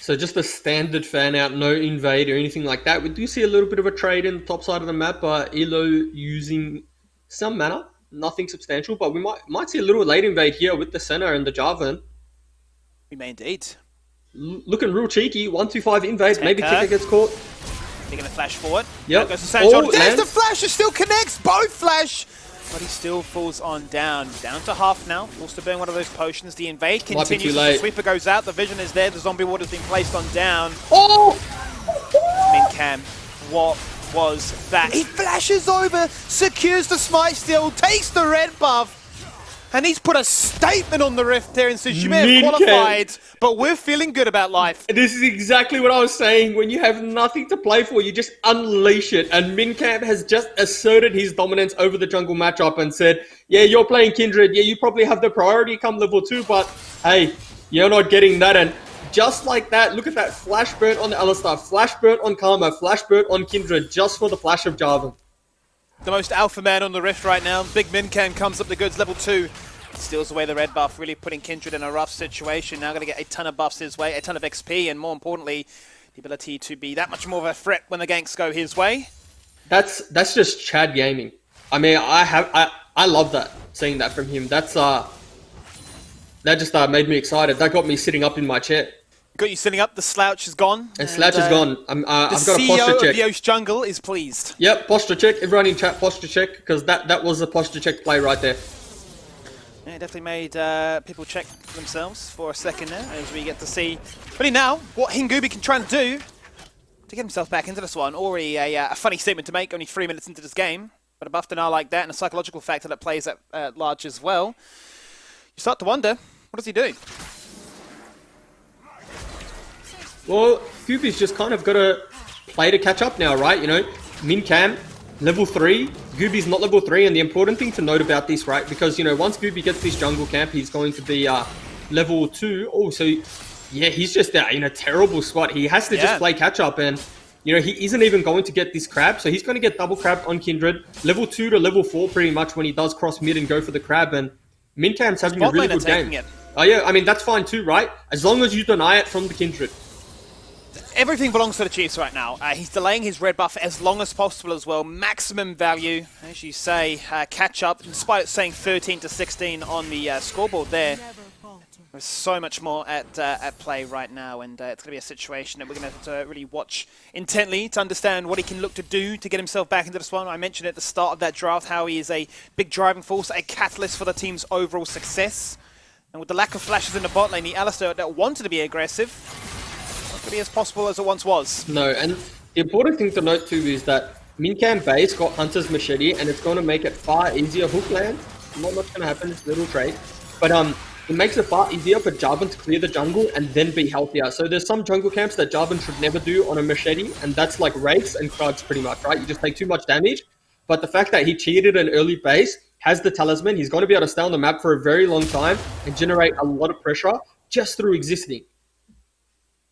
So just a standard fan out, no invade or anything like that. We do see a little bit of a trade in the top side of the map by Elo using some mana. Nothing substantial, but we might see a little late invade here with the center and the Jarvan. We may indeed. Looking real cheeky. 1-2-5 invade. Maybe Kicker gets caught. They're going to flash forward. Yep. Goes to Sancho. There's the flash. It still connects. Both flash. But he still falls on down. Down to half now. Also burn one of those potions. The invade continues. The sweeper goes out. The vision is there. The zombie ward has been placed on down. Oh! Mincam, what was that? He flashes over, secures the smite steal, takes the red buff. And he's put a statement on the Rift there and says, you may have qualified, but we're feeling good about life. This is exactly what I was saying. When you have nothing to play for, you just unleash it. And Mincam has just asserted his dominance over the jungle matchup and said, yeah, you're playing Kindred. Yeah, you probably have the priority come level 2, but hey, you're not getting that. And just like that, look at that flash burn on the Alistar, flash burn on Karma, flash burn on Kindred, just for the flash of Jarvan. The most alpha man on the Rift right now. Big Mincam comes up the goods, level 2. Steals away the red buff, really putting Kindred in a rough situation. Now going to get a ton of buffs his way, a ton of XP, and more importantly, the ability to be that much more of a threat when the ganks go his way. That's just Chad gaming. I mean, I love that, seeing that from him. That just made me excited. That got me sitting up in my chair. Got you sitting up. The slouch is gone. And slouch is gone. I've got a posture check. The CEO of the Oceanic Jungle is pleased. Yep, posture check. Everyone in chat, posture check, because that was a posture check play right there. Yeah, it definitely made people check themselves for a second there, as we get to see really now what Hingubi can try and do to get himself back into this one. Already a funny statement to make, only 3 minutes into this game, but a buff denial like that and a psychological factor that plays at large as well. You start to wonder, what does he do? Well, Gubi's just kind of got to play to catch up now, right? Mincam, level 3. Gubi's not level 3, and the important thing to note about this, right? Because, once Gubi gets this jungle camp, he's going to be level 2. Oh, so, yeah, he's just in a terrible spot. He has to just play catch up, and, he isn't even going to get this crab, so he's going to get double crabbed on Kindred. Level 2 to level 4, pretty much, when he does cross mid and go for the crab, and Mincam's having a really good game. Oh, yeah, I mean, that's fine too, right? As long as you deny it from the Kindred. Everything belongs to the Chiefs right now. He's delaying his red buff as long as possible as well. Maximum value, as you say, catch up. Despite it saying 13 to 16 on the scoreboard there, there's so much more at play right now, and it's going to be a situation that we're going to have to really watch intently to understand what he can look to do to get himself back into this one. I mentioned at the start of that draft how he is a big driving force, a catalyst for the team's overall success. And with the lack of flashes in the bot lane, the Alistar that wanted to be aggressive, to be as possible as it once was. No, and the important thing to note too is that Mincam base got Hunter's Machete, and it's going to make it far easier hook land. Not much going to happen, it's a little trade. But it makes it far easier for Jarvan to clear the jungle and then be healthier. So there's some jungle camps that Jarvan should never do on a Machete, and that's like Wraiths and Krugs pretty much, right? You just take too much damage. But the fact that he cheated an early base, has the talisman, he's going to be able to stay on the map for a very long time and generate a lot of pressure just through existing.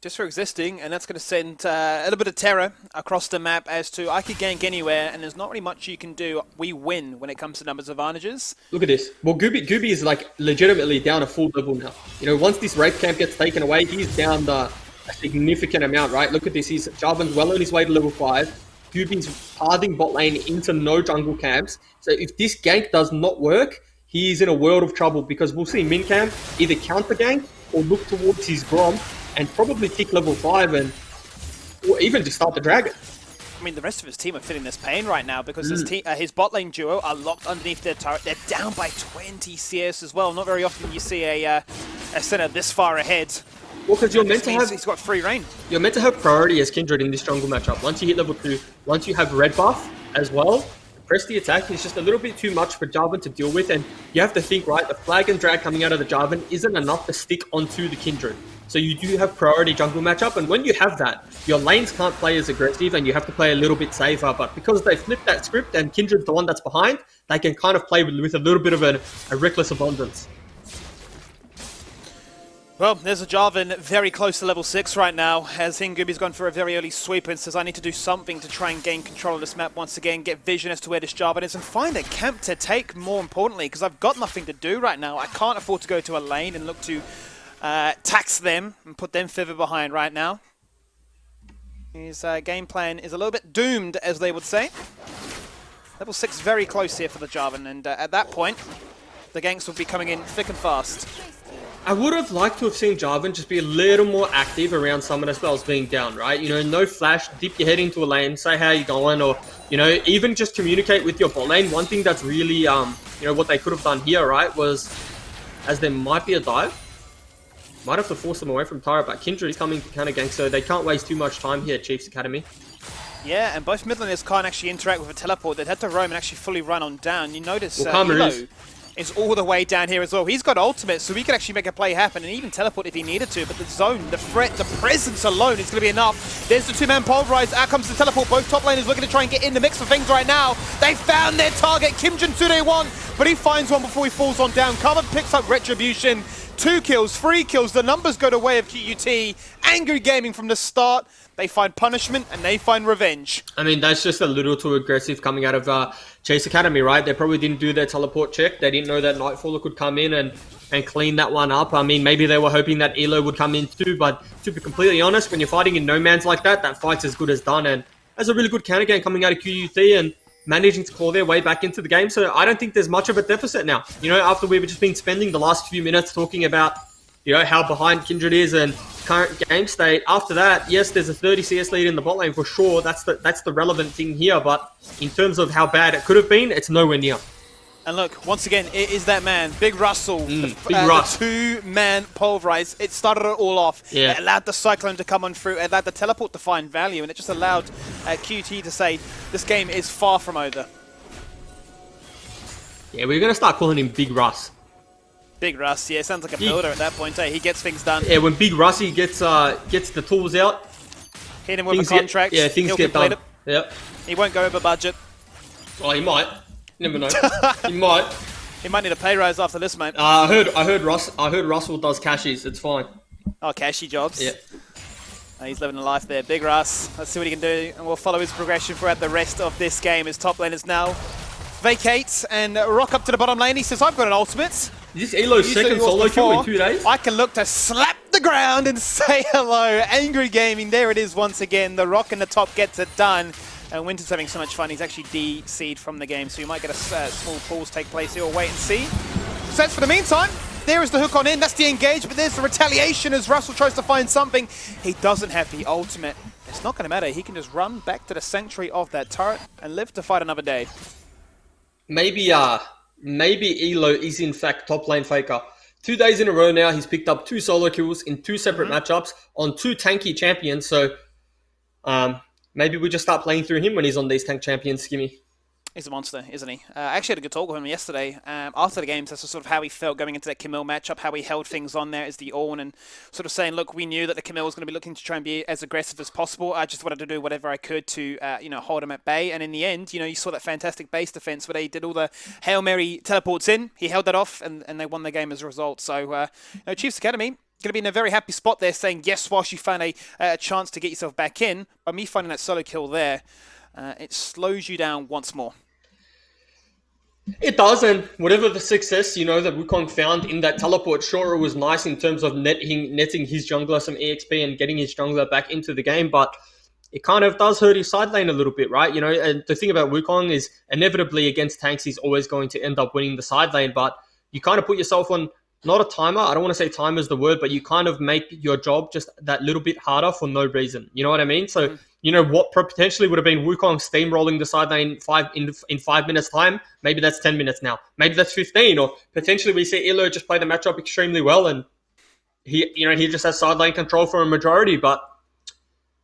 just for existing, and that's going to send a little bit of terror across the map as to I could gank anywhere, and there's not really much you can do. We win when it comes to numbers advantages. Look at this. Well, Gooby is like legitimately down a full level now. You know, once this raid camp gets taken away, he's down a significant amount, right? Look at this. Jarvan's well on his way to level 5. Gooby's pathing bot lane into no jungle camps. So if this gank does not work, he's in a world of trouble because we'll see Min Camp either counter gank or look towards his Grom and probably kick level 5 or even just start the dragon. I mean, the rest of his team are feeling this pain right now because his bot lane duo are locked underneath their turret. They're down by 20 CS as well. Not very often you see a center this far ahead. Well, because you're meant to have... He's got free reign. You're meant to have priority as Kindred in this jungle matchup. Once you hit level 2, once you have red buff as well, press the attack is just a little bit too much for Jarvan to deal with. And you have to think, right, the flag and drag coming out of the Jarvan isn't enough to stick onto the Kindred. So you do have priority jungle matchup, and when you have that, your lanes can't play as aggressive and you have to play a little bit safer. But because they flipped that script and Kindred's the one that's behind, they can kind of play with a little bit of a reckless abundance. Well, there's a Jarvan very close to level 6 right now, as Hingubi's gone for a very early sweep and says, I need to do something to try and gain control of this map once again, get vision as to where this Jarvan is, and find a camp to take, more importantly, because I've got nothing to do right now. I can't afford to go to a lane and look to tax them and put them further behind right now. His game plan is a little bit doomed, as they would say. Level 6 very close here for the Jarvan, and at that point, the ganks will be coming in thick and fast. I would have liked to have seen Jarvan just be a little more active around someone as well as being down, right? You know, no flash, dip your head into a lane, say how you going, or, you know, even just communicate with your bot lane. One thing that's really, you know, what they could have done here, right, was, as there might be a dive, might have to force them away from turret, but Kindred is coming to counter gank, so they can't waste too much time here at Chiefs Academy. Yeah, and both mid laners can't actually interact with a teleport. They'd had to roam and actually fully run on down. You notice Elo is all the way down here as well. He's got ultimate, so he could actually make a play happen and even teleport if he needed to. But the zone, the threat, the presence alone is going to be enough. There's the two-man pulverize. Out comes the teleport. Both top laners looking to try and get in the mix for things right now. They found their target, Kim Jin-Soo 1, but he finds one before he falls on down. Carmen picks up Retribution. 2 kills, 3 kills. The numbers go the way of QUT. Angry Gaming from the start. They find punishment and they find revenge. I mean, that's just a little too aggressive coming out of Chase Academy, right? They probably didn't do their teleport check. They didn't know that Nightfaller could come in and clean that one up. I mean, maybe they were hoping that Elo would come in too, but to be completely honest, when you're fighting in no man's like that, that fight's as good as done. And there's a really good counter game coming out of QUT and managing to claw their way back into the game. So I don't think there's much of a deficit now. You know, after we've just been spending the last few minutes talking about, you know, how behind Kindred is and current game state. After that, yes, there's a 30 CS lead in the bot lane for sure. That's the relevant thing here. But in terms of how bad it could have been, it's nowhere near. And look, once again, it is that man, Big Russell, Big Russ. the two-man pulverize. It started it all off. Yeah. It allowed the Cyclone to come on through. It allowed the teleport to find value, and it just allowed QT to say, this game is far from over. Yeah, we're going to start calling him Big Russ. Big Russ, yeah, sounds like a builder at that point, eh? He gets things done. Yeah, when Big Russie gets the tools out, hit him with a contract. Things get done. Yep. He won't go over budget. Oh, he might. You never know. He might. He might need a pay rise after this, mate. I heard Russell does cashies. It's fine. Oh, cashy jobs. Yeah. He's living a life there. Big Russ. Let's see what he can do, and we'll follow his progression throughout the rest of this game. His top laners now vacate and rock up to the bottom lane. He says, I've got an ultimate. Is this Elo's second solo kill in 2 days? I can look to slap the ground and say hello. Angry Gaming, there it is once again. The rock in the top gets it done. And Winter's having so much fun, he's actually DC'd from the game. So you might get a small pause take place here. We'll wait and see. So that's for the meantime. There is the hook on in. That's the engage, but there's the retaliation as Russell tries to find something. He doesn't have the ultimate. It's not going to matter. He can just run back to the sanctuary of that turret and live to fight another day. Maybe Elo is in fact top lane faker. 2 days in a row now, he's picked up 2 solo kills in 2 separate matchups on 2 tanky champions. So maybe we just start playing through him when he's on these tank champions, Skimmy. He's a monster, isn't he? I actually had a good talk with him yesterday. After the games, that's sort of how he felt going into that Camille matchup, how he held things on there as the Ornn, and sort of saying, look, we knew that the Camille was going to be looking to try and be as aggressive as possible. I just wanted to do whatever I could to, hold him at bay. And in the end, you saw that fantastic base defense where they did all the Hail Mary teleports in. He held that off, and they won the game as a result. So, Chiefs Academy, going to be in a very happy spot there, saying yes, whilst you found a chance to get yourself back in. By me finding that solo kill there, it slows you down once more. It does, and whatever the success, that Wukong found in that teleport, sure, it was nice in terms of netting his jungler some EXP and getting his jungler back into the game, but it kind of does hurt his side lane a little bit, right? And the thing about Wukong is inevitably against tanks, he's always going to end up winning the side lane, but you kind of put yourself on, not a timer, I don't want to say timer is the word, but you kind of make your job just that little bit harder for no reason. You know what I mean? So, what potentially would have been Wukong steamrolling the side lane in 5 minutes time, maybe that's 10 minutes now. Maybe that's 15, or potentially we see Elo just play the matchup extremely well and he just has side lane control for a majority, but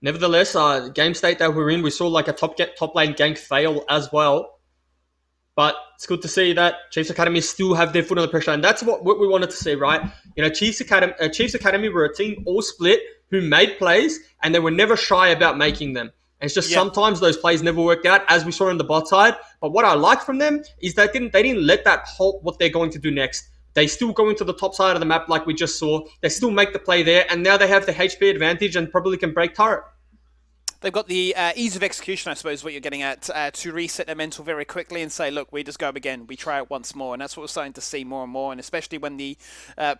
nevertheless, game state that we're in, we saw like a top lane gank fail as well. But it's good to see that Chiefs Academy still have their foot on the pressure. And that's what we wanted to see, right? Chiefs Academy were a team all split who made plays and they were never shy about making them. And it's just sometimes those plays never worked out, as we saw on the bot side. But what I like from them is they didn't let that halt what they're going to do next. They still go into the top side of the map like we just saw. They still make the play there. And now they have the HP advantage and probably can break turret. They've got the ease of execution, I suppose, what you're getting at, to reset their mental very quickly and say, look, we just go up again. We try it once more. And that's what we're starting to see more and more. And especially when the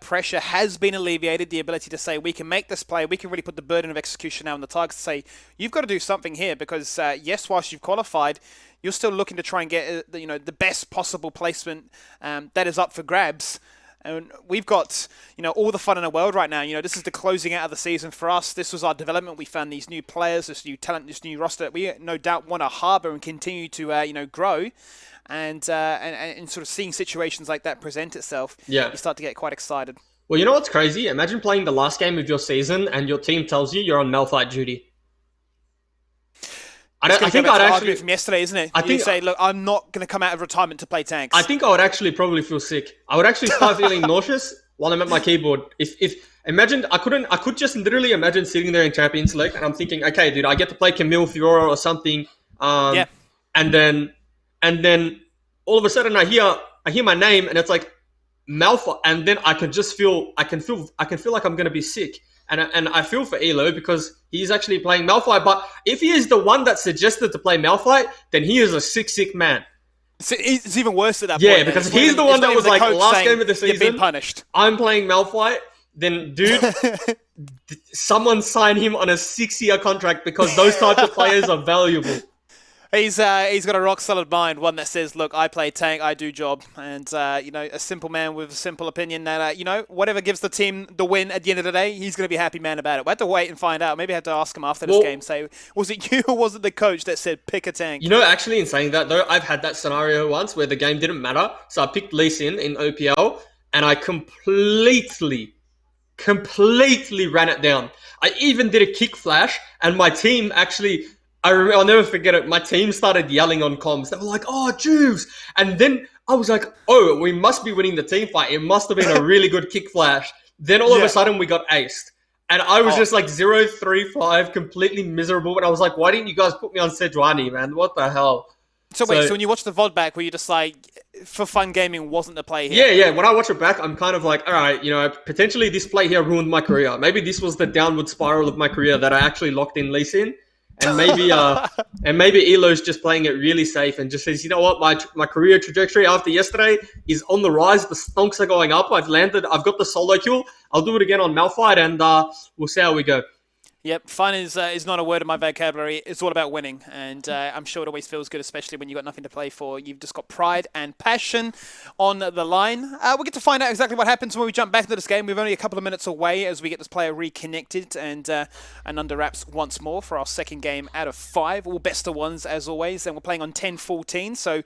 pressure has been alleviated, the ability to say, we can make this play. We can really put the burden of execution now on the targets to say, you've got to do something here because, yes, whilst you've qualified, you're still looking to try and get the best possible placement that is up for grabs. And we've got, all the fun in the world right now. This is the closing out of the season for us. This was our development. We found these new players, this new talent, this new roster that we no doubt want to harbour and continue to, grow. And sort of seeing situations like that present itself, you start to get quite excited. Well, you know what's crazy? Imagine playing the last game of your season and your team tells you you're on Malphite duty. I think I'd actually from yesterday, isn't it? You say, look, I'm not going to come out of retirement to play tanks. I think I would actually probably feel sick. I would actually start feeling nauseous while I'm at my keyboard. If imagine, I could just literally imagine sitting there in Champion Select and I'm thinking, okay, dude, I get to play Camille Fiora or something. And then all of a sudden I hear my name and it's like Malphite, and then I can feel like I'm going to be sick. And I feel for Elo because he's actually playing Malphite. But if he is the one that suggested to play Malphite, then he is a sick man. It's even worse at that point. Yeah, because he's the one that was like, last game of the season, you're being punished. I'm playing Malphite. Then, dude, someone sign him on a 6-year contract because those types of players are valuable. He's got a rock-solid mind, one that says, look, I play tank, I do job. And, a simple man with a simple opinion that, whatever gives the team the win at the end of the day, he's going to be a happy man about it. We had to wait and find out. Maybe I had to ask him after this game, say, was it you or was it the coach that said, pick a tank? Actually, in saying that, though, I've had that scenario once where the game didn't matter. So I picked Lee Sin in OPL, and I completely ran it down. I even did a kick flash, and my team actually... I'll never forget it. My team started yelling on comms. They were like, oh, Juves. And then I was like, oh, we must be winning the team fight. It must have been a really good kick flash. Then all of a sudden we got aced. And I was just like 0-3-5, completely miserable. And I was like, why didn't you guys put me on Sejuani, man? What the hell? So wait, so when you watch the VOD back, were you just like, for fun gaming wasn't the play here? Yeah. When I watch it back, I'm kind of like, all right, potentially this play here ruined my career. Maybe this was the downward spiral of my career that I actually locked in Lee Sin. And maybe Elo's just playing it really safe and just says, you know what, my career trajectory after yesterday is on the rise. The stonks are going up. I've got the solo kill. I'll do it again on Malphite and we'll see how we go. Yep, fun is not a word in my vocabulary. It's all about winning, and I'm sure it always feels good, especially when you've got nothing to play for. You've just got pride and passion on the line. We'll get to find out exactly what happens when we jump back into this game. We're only a couple of minutes away as we get this player reconnected and under wraps once more for our second game out of 5. All best of ones, as always, and we're playing on 10-14, so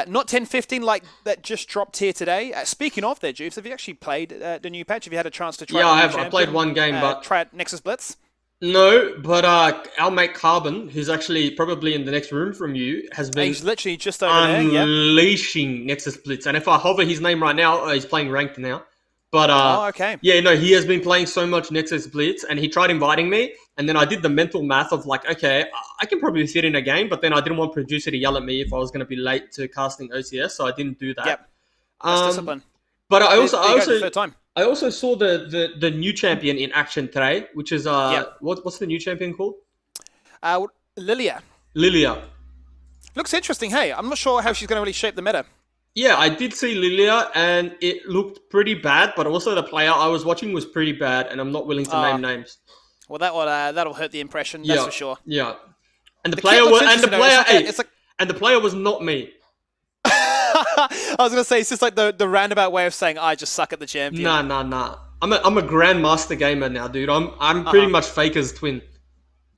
not 10-15 like that just dropped here today. Speaking of there, Juves, have you actually played the new patch? Have you had a chance to try it? Yeah, I have. I played one game, but... Try it Nexus Blitz? No, but our mate Carbon, who's actually probably in the next room from you, has been he's literally just over there, unleashing Nexus Blitz. And if I hover his name right now, he's playing ranked now. But okay. Yeah, no, he has been playing so much Nexus Blitz, and he tried inviting me, and then I did the mental math of like, okay, I can probably fit in a game, but then I didn't want producer to yell at me if I was going to be late to casting OCS, so I didn't do that. Yep, that's discipline. But I also third time. I also saw the new champion in action today, which is Yep. what's the new champion called? Uh, Lilia. Lilia. Looks interesting, hey. I'm not sure how she's going to really shape the meta. Yeah, I did see Lilia, and it looked pretty bad. But also the player I was watching was pretty bad, and I'm not willing to name names. Well, that'll hurt the impression, that's Yeah, for sure. yeah. And the The player kit looks was, and the interesting, though. player, It's like and the player was not me. I was gonna say it's just like the roundabout way of saying I just suck at the champion. Nah. I'm a grandmaster gamer now, dude. I'm pretty much Faker's twin.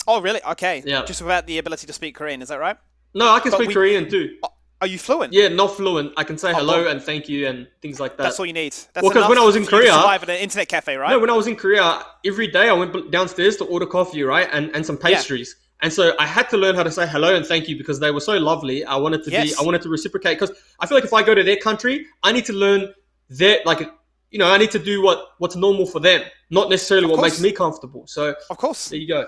Oh, really? Okay. Yeah. Just without the ability to speak Korean, is that right? No, I can speak Korean too. Are you fluent? Yeah, not fluent. I can say hello well, and thank you and things like that. That's all you need. That's Well, because when I was in for you to Korea, survive at an internet cafe, right? no, when I was in Korea, every day I went downstairs to order coffee, right, and some pastries. And so I had to learn how to say hello and thank you because they were so lovely. I wanted to reciprocate because I feel like if I go to their country, I need to learn their I need to do what's normal for them, not necessarily what makes me comfortable. So of course, there you go.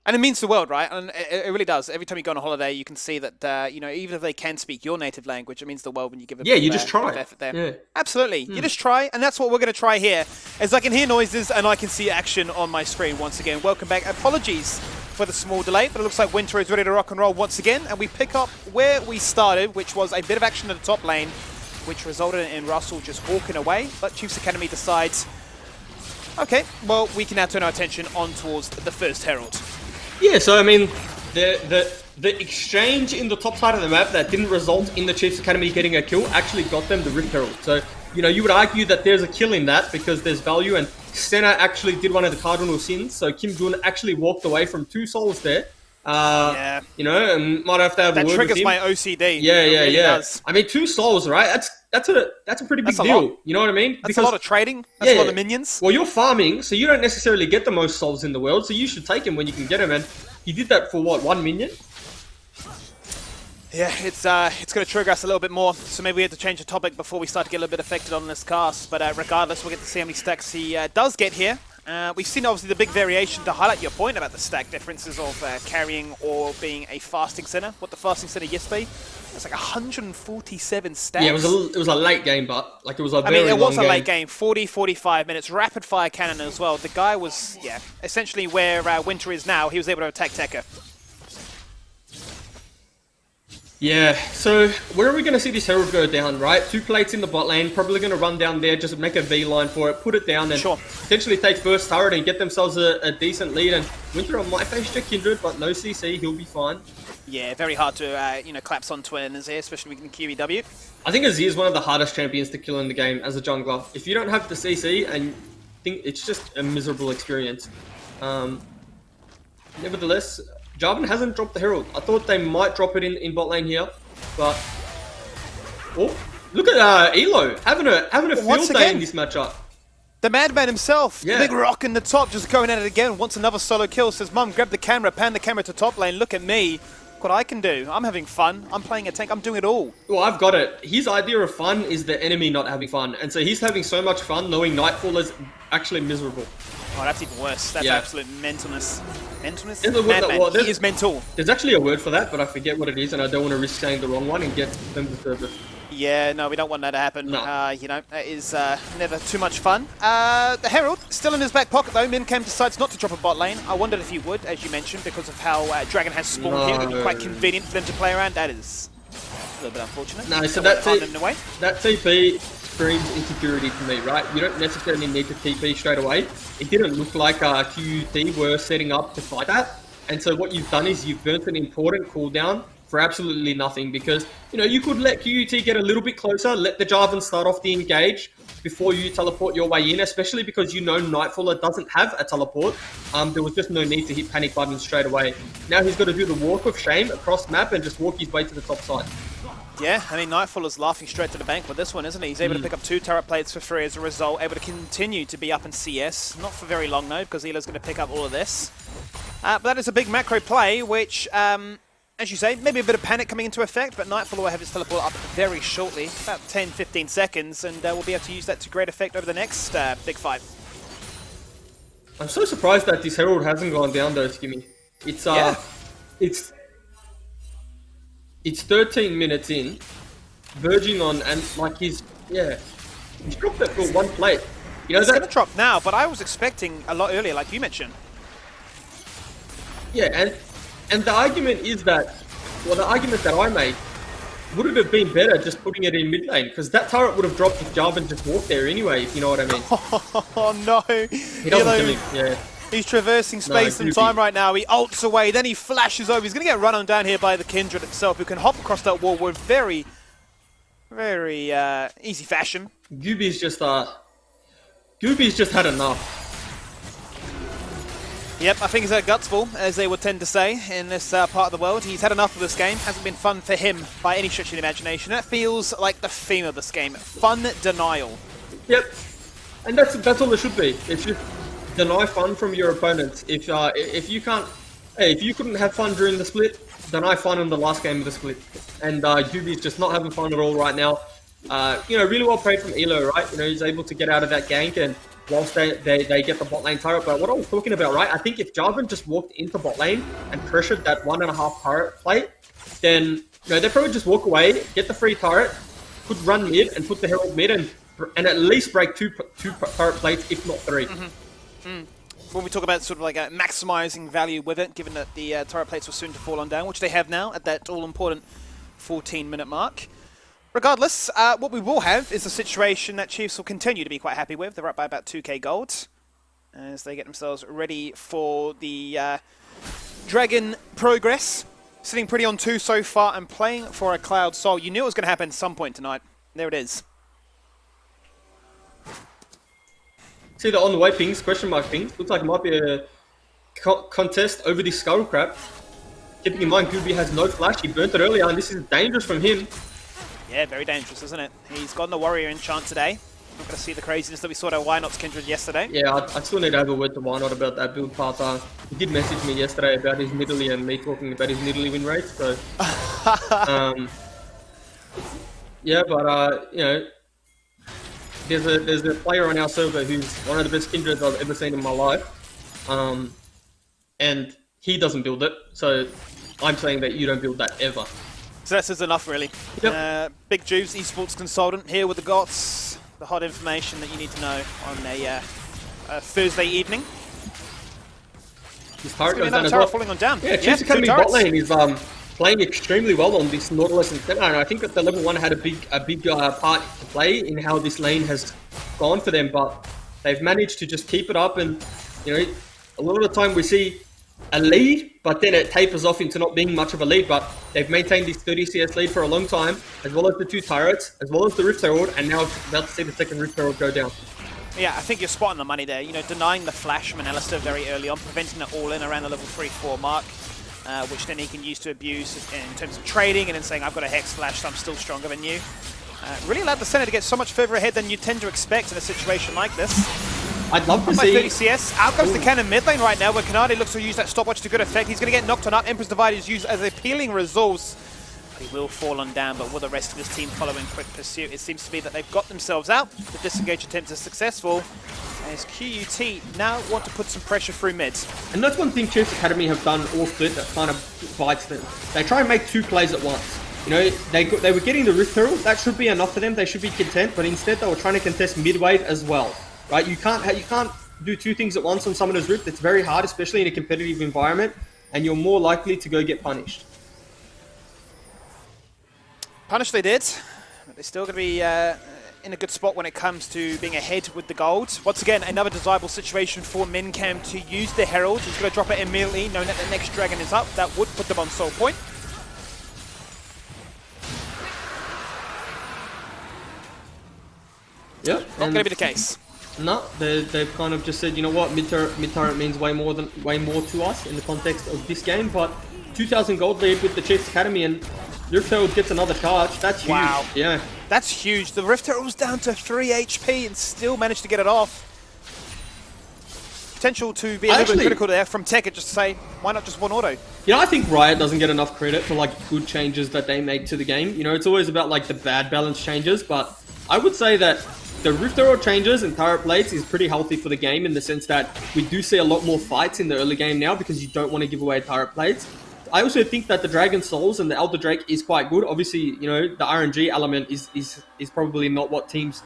And it means the world, right? And it really does. Every time you go on a holiday, you can see that even if they can speak your native language, it means the world when you give it. Yeah, you just try. Effort there. Yeah. Absolutely, you just try, and that's what we're going to try here. As I can hear noises and I can see action on my screen once again. Welcome back. Apologies for the small delay, but it looks like Winter is ready to rock and roll once again, and we pick up where we started, which was a bit of action in the top lane, which resulted in Russell just walking away. But Chiefs Academy decides, okay, well, we can now turn our attention on towards the first Herald. Yeah, so I mean, the exchange in the top side of the map that didn't result in the Chiefs Academy getting a kill actually got them the Rift Herald. So, you would argue that there's a kill in that because there's value, and Senna actually did one of the cardinal sins. So Kim Jun actually walked away from 2 souls there. Yeah. And might have to have a word with him. That triggers my OCD. Yeah, really does. I mean, 2 souls, right? That's a pretty big deal. You know what I mean? That's a lot of trading. That's a lot of minions. Well, you're farming, so you don't necessarily get the most souls in the world, so you should take him when you can get him. And he did that for what, 1 minion? Yeah, it's going to trigger us a little bit more, so maybe we have to change the topic before we start to get a little bit affected on this cast. But regardless, we'll get to see how many stacks he does get here. We've seen obviously the big variation to highlight your point about the stack differences of carrying or being a fasting center. What the fasting center yesterday? It's like 147 stacks. Yeah, it was a late game, but it was a very long game. I mean, it was a late game, 45 minutes, rapid fire cannon as well. The guy was, essentially where Winter is now. He was able to attack Tekka. Yeah, so where are we going to see this Herald go down, right? 2 plates in the bot lane, probably going to run down there, just make a V line for it, put it down, and potentially take first turret and get themselves a decent lead. And Winter on my face check Kindred, but no CC, he'll be fine. Yeah, very hard to collapse on twin Azir, especially with QEW. I think Azir is one of the hardest champions to kill in the game as a jungler. If you don't have the CC, and think it's just a miserable experience. Nevertheless, Jarvan hasn't dropped the Herald. I thought they might drop it in bot lane here, but look at Elo having a field day in this matchup. The madman himself, yeah. The big rock in the top, just going at it again. Wants another solo kill. Says, "Mum, grab the camera, pan the camera to top lane. Look at me, look what I can do. I'm having fun. I'm playing a tank. I'm doing it all." Well, I've got it. His idea of fun is the enemy not having fun, and so he's having so much fun knowing Nightfall is actually miserable. Oh, that's even worse. That's absolute mentalness. Mentalness? Well, he is mental. There's actually a word for that, but I forget what it is, and I don't want to risk saying the wrong one and get them to service. Yeah, no, we don't want that to happen. No. That is never too much fun. The Herald, still in his back pocket though. Mincam decides not to drop a bot lane. I wondered if he would, as you mentioned, because of how Dragon has spawned here. It would be quite convenient for them to play around. That is a little bit unfortunate. No, so that TP screams insecurity to me, right? You don't necessarily need to TP straight away. It didn't look like QUT were setting up to fight that. And so what you've done is you've burnt an important cooldown for absolutely nothing, because you could let QUT get a little bit closer, let the Jarvan start off the engage before you teleport your way in, especially because Nightfaller doesn't have a teleport. There was just no need to hit panic buttons straight away. Now he's got to do the walk of shame across map and just walk his way to the top side. Yeah, I mean, Nightfaller's laughing straight to the bank with this one, isn't he? He's able to pick up 2 turret plates for free as a result, able to continue to be up in CS. Not for very long, though, because Elo's going to pick up all of this. But that is a big macro play, which, as you say, maybe a bit of panic coming into effect, but Nightfall will have his teleport up very shortly, about 10-15 seconds, and we'll be able to use that to great effect over the next big fight. I'm so surprised that this Herald hasn't gone down, though, Skimmy. It's 13 minutes in, verging on, and he's dropped it for 1 plate. You know It's going that. to drop now, but I was expecting a lot earlier, like you mentioned. Yeah, and the argument is that, well, the argument that I made, would it have been better just putting it in mid lane? Because that turret would have dropped if Jarvan just walked there anyway, if you know what I mean. Oh no! He doesn't kill him, yeah. He's traversing space and Goopy. time right now. He ults away, then he flashes over. He's going to get run on down here by the Kindred himself, who can hop across that wall with very, very easy fashion. Gooby's just had enough. Yep, I think he's had guts full, as they would tend to say in this part of the world. He's had enough of this game. Hasn't been fun for him by any stretch of the imagination. That feels like the theme of this game. Fun denial. Yep, and that's all it should be. It's just deny fun from your opponents. If you can't, hey, if you couldn't have fun during the split, deny fun in the last game of the split. And Gooby's just not having fun at all right now. You know, really well played from Elo, right? You know, he's able to get out of that gank and whilst they get the bot lane turret. But what I was talking about, right? I think if Jarvan just walked into bot lane and pressured that 1.5 turret plate, then you know, they'd probably just walk away, get the free turret, could run mid and put the Herald mid and at least break two turret plates, if not 3. When we talk about sort of like maximizing value with it, given that the turret plates were soon to fall on down, which they have now at that all-important 14-minute mark. Regardless, what we will have is a situation that Chiefs will continue to be quite happy with. They're up by about 2k gold as they get themselves ready for the Dragon progress. Sitting pretty on 2 so far and playing for a Cloud Soul. You knew it was going to happen at some point tonight. There it is. See the on the way pings, question mark pings. Looks like it might be a contest over the Skull Crab. Keeping in mind, Gooby has no flash. He burnt it earlier, and this is dangerous from him. Yeah, very dangerous, isn't it? He's gotten the Warrior enchant today. Not going to see the craziness that we saw at Why Not's Kindred yesterday. Yeah, I still need to have a word to Why Not about that build path. He did message me yesterday about his Nidalee and me talking about his Nidalee win rate. So, yeah, but you know, there's a player on our server who's one of the best Kindreds I've ever seen in my life, and he doesn't build it. So, I'm saying that you don't build that ever. So that says enough, really. Yep. Big Juice, esports consultant, here with the GOTS. The hot information that you need to know on a Thursday evening. His turret goes another down as turret well. falling on down. Yeah, Chiefs Academy bot lane is playing extremely well on this Nautilus and Sentinel, and I think that the level 1 had a big part to play in how this lane has gone for them, but they've managed to just keep it up, and you know, a lot of the time we see a lead, but then it tapers off into not being much of a lead, but they've maintained this 30 CS lead for a long time, as well as the 2 turrets, as well as the Rift Herald, and now about to see the second Rift Herald go down. Yeah, I think you're spot on the money there. You know, denying the flash from an Alistair very early on, preventing it all in around the level 3-4 mark, which then he can use to abuse in terms of trading and then saying, I've got a Hex Flash, so I'm still stronger than you. Really allowed the center to get so much further ahead than you tend to expect in a situation like this. I'd love to By see... 30 CS. Out comes the cannon mid lane right now, where Kanade looks to use that stopwatch to good effect. He's going to get knocked on up. Emperor's Divide is used as a peeling resource. He will fall on down, but will the rest of his team follow in quick pursuit? It seems to be that they've got themselves out. The disengage attempt is successful. As QUT now want to put some pressure through mid. And that's one thing Chiefs Academy have done all split that kind of bites them. They try and make 2 plays at once. You know, they were getting the Rift Herald. That should be enough for them. They should be content, but instead they were trying to contest mid-wave as well. Right? You can't do 2 things at once on Summoner's Rift. It's very hard, especially in a competitive environment, and you're more likely to go get punished. Punished they did, but they're still going to be in a good spot when it comes to being ahead with the gold. Once again, another desirable situation for Mincam to use the Herald. He's going to drop it immediately, knowing that the next dragon is up. That would put them on soul point. Yeah, not going to be the case. No, they've kind of just said, you know what, mid turret means way more to us in the context of this game. But 2,000 gold lead with the Chiefs Academy, and Rift Herald gets another charge. That's huge. Wow. Yeah. That's huge. The Rift Herald was down to 3 HP and still managed to get it off. Potential to be a little bit critical there from Tekkit, just to say, why not just 1 auto? You know, I think Riot doesn't get enough credit for like good changes that they make to the game. You know, it's always about like the bad balance changes, but I would say that the Rift Herald changes and turret plates is pretty healthy for the game in the sense that we do see a lot more fights in the early game now because you don't want to give away turret plates. I also think that the Dragon Souls and the Elder Drake is quite good. Obviously, you know, the RNG element is probably not what teams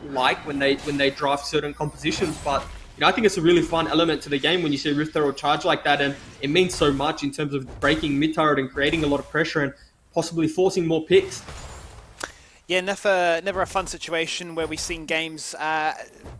like when they draft certain compositions. But I think it's a really fun element to the game when you see Rift Herald charge like that, and it means so much in terms of breaking mid turret and creating a lot of pressure and possibly forcing more picks. Yeah, never a fun situation where we've seen games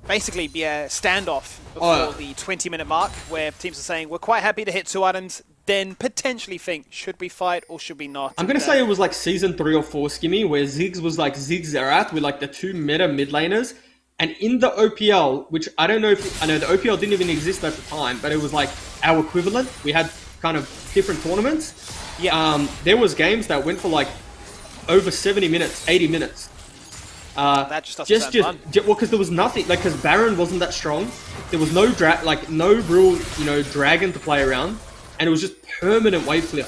basically be a standoff before the 20-minute mark, where teams are saying, we're quite happy to hit 2 items, then potentially think, should we fight or should we not? I'm going to say it was like Season 3 or 4 Skimmy, where Ziggs was like Ziggs Zerat with like the 2 meta mid laners. And in the OPL, which I don't know if... I know the OPL didn't even exist at the time, but it was like our equivalent. We had kind of different tournaments. Yeah. There was games that went for like over 70 minutes, 80 minutes. That just doesn't sound fun. Well, because there was nothing, like, because Baron wasn't that strong. There was no no real, dragon to play around, and it was just permanent wave clear.